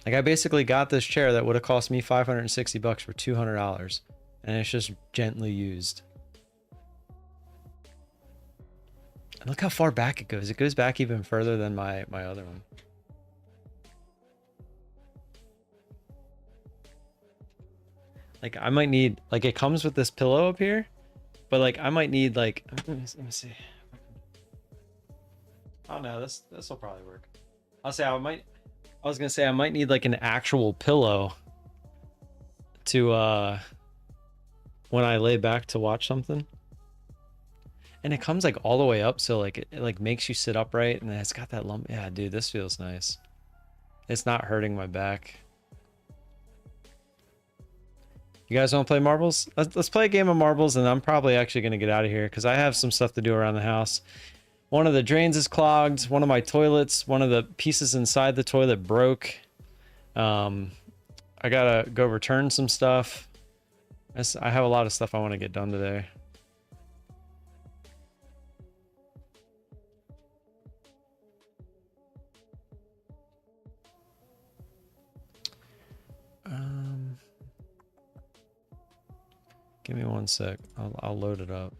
Like I basically got this chair that would have cost me $560 for $200, and it's just gently used. And look how far back it goes. It goes back even further than my other one. Like I might need, like it comes with this pillow up here, but like I might need like, let me see. Oh no, this will probably work. I'll say I might I was gonna say I might need like an actual pillow to when I lay back to watch something. And it comes like all the way up, so like it like makes you sit upright, and it's got that lump. Yeah, dude, this feels nice. It's not hurting my back. You guys want to play marbles? Let's play a game of marbles, and I'm probably actually going to get out of here because I have some stuff to do around the house. One of the drains is clogged. One of my toilets, one of the pieces inside the toilet broke. I gotta go return some stuff. I have a lot of stuff I want to get done today. Give me one sec. I'll load it up.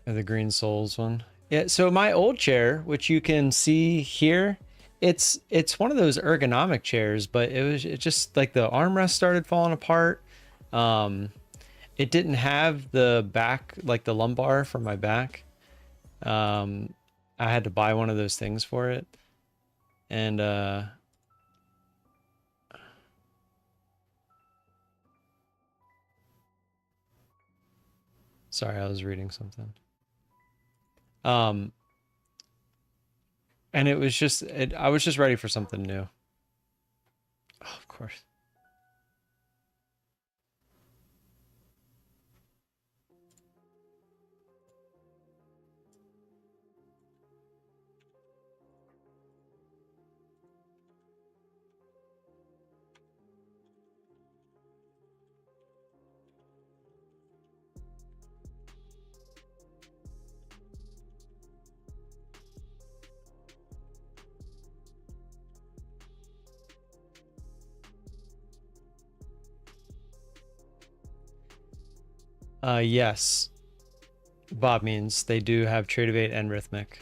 The Green Souls one. Yeah, so my old chair, which you can see here, it's one of those ergonomic chairs, but it just like the armrest started falling apart. It didn't have the back, like the lumbar for my back. I had to buy one of those things for it. And sorry, I was reading something. And it was just, I was just ready for something new. Oh, of course. Yes. Bob means they do have Tradeovate and Rhythmic.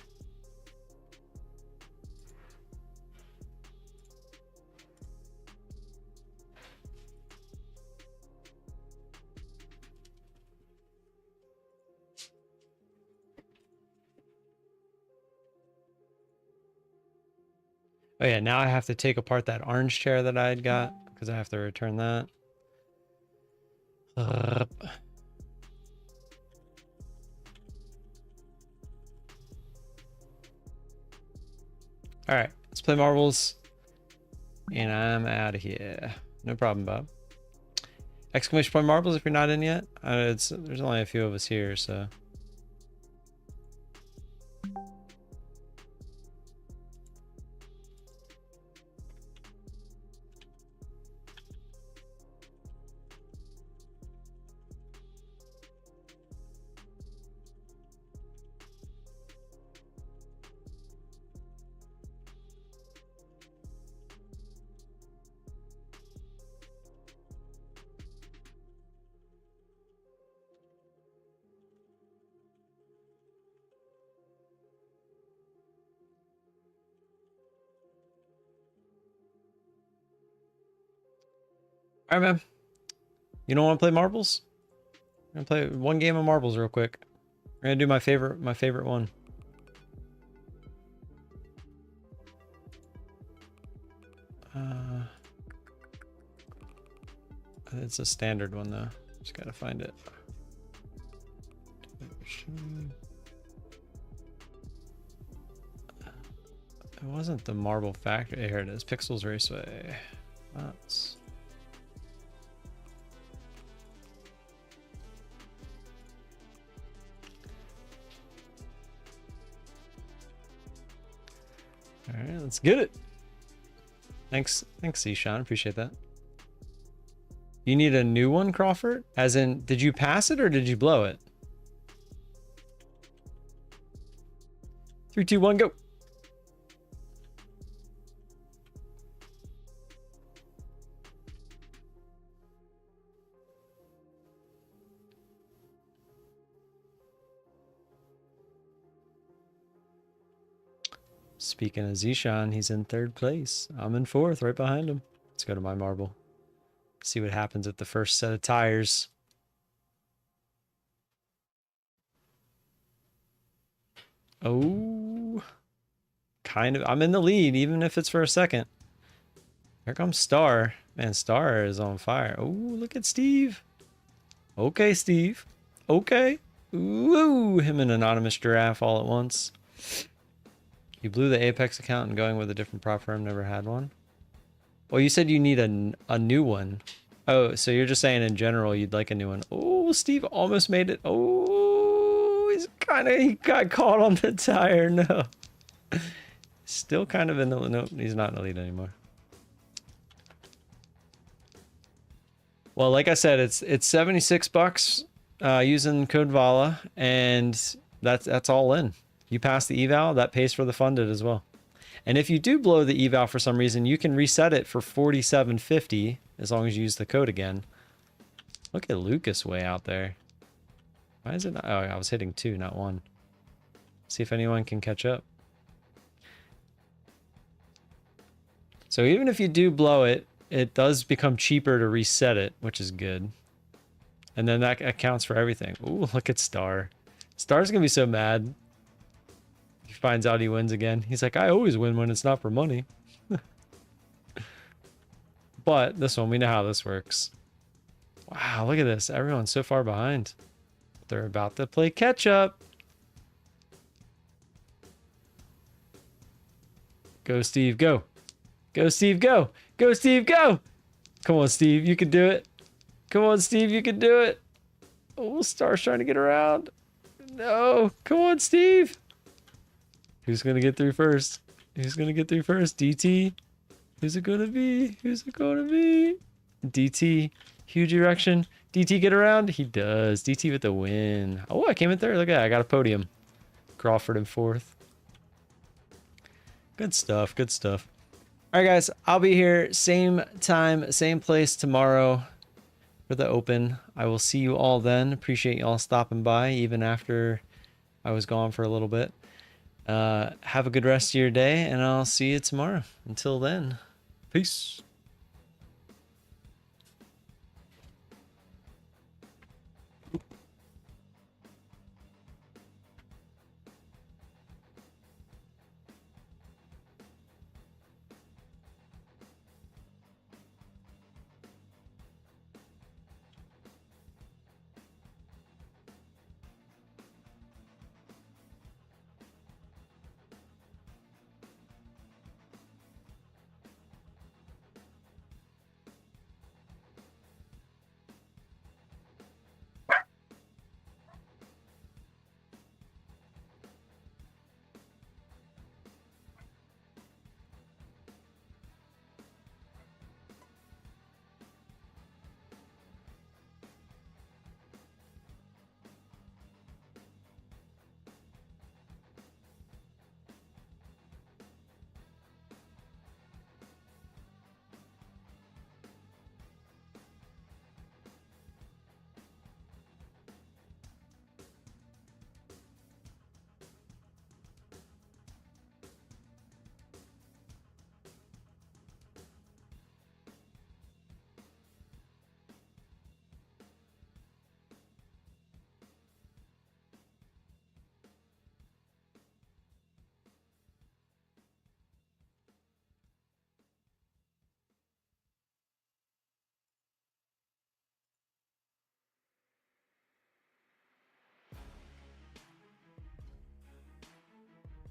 Oh yeah, now I have to take apart that orange chair that I had got because I have to return that. All right, let's play marbles. And I'm out of here. No problem, Bob. Exclamation point marbles if you're not in yet. There's only a few of us here, so. All right, man. You don't want to play marbles? I'm gonna play one game of marbles real quick. We're gonna do my favorite one. It's a standard one though. Just gotta find it. It wasn't the Marble Factory. Here it is. Pixels Raceway. That's. All right, let's get it. Thanks, Sean. Appreciate that. You need a new one, Crawford? As in, did you pass it or did you blow it? 3, 2, 1, go. Speaking of Zishan, he's in 3rd place. I'm in 4th, right behind him. Let's go to my marble. See what happens with the first set of tires. Oh, kind of. I'm in the lead, even if it's for a second. Here comes Star. Man, Star is on fire. Oh, look at Steve. Okay, Steve. Okay. Ooh, him and Anonymous Giraffe all at once. You blew the Apex account and going with a different prop firm, never had one. Well, you said you need a new one. Oh, so you're just saying in general you'd like a new one. Oh, Steve almost made it. Oh, he got caught on the tire. No. Still kind of in the, nope, he's not in the lead anymore. Well, like I said, it's $76 using code VOLA, and that's all in. You pass the eval, that pays for the funded as well. And if you do blow the eval for some reason, you can reset it for $47.50 as long as you use the code again. Look at Lucas way out there. Why is it not? Oh, I was hitting 2, not 1. See if anyone can catch up. So even if you do blow it, it does become cheaper to reset it, which is good. And then that accounts for everything. Ooh, look at Star. Star's gonna be so mad. He finds out he wins again. He's like, I always win when it's not for money. But this one, we know how this works. Wow, look at this. Everyone's so far behind. They're about to play catch up. Go, Steve, go. Go, Steve, go. Go, Steve, go. Come on, Steve, you can do it. Come on, Steve, you can do it. Oh, Star's trying to get around. No, come on, Steve. Who's going to get through first? Who's going to get through first? DT? Who's it going to be? Who's it going to be? DT, huge erection. DT get around? He does. DT with the win. Oh, I came in 3rd. Look at that. I got a podium. Crawford in 4th. Good stuff. Good stuff. All right, guys. I'll be here same time, same place tomorrow for the Open. I will see you all then. Appreciate y'all stopping by even after I was gone for a little bit. Have a good rest of your day, and I'll see you tomorrow. Until then, peace.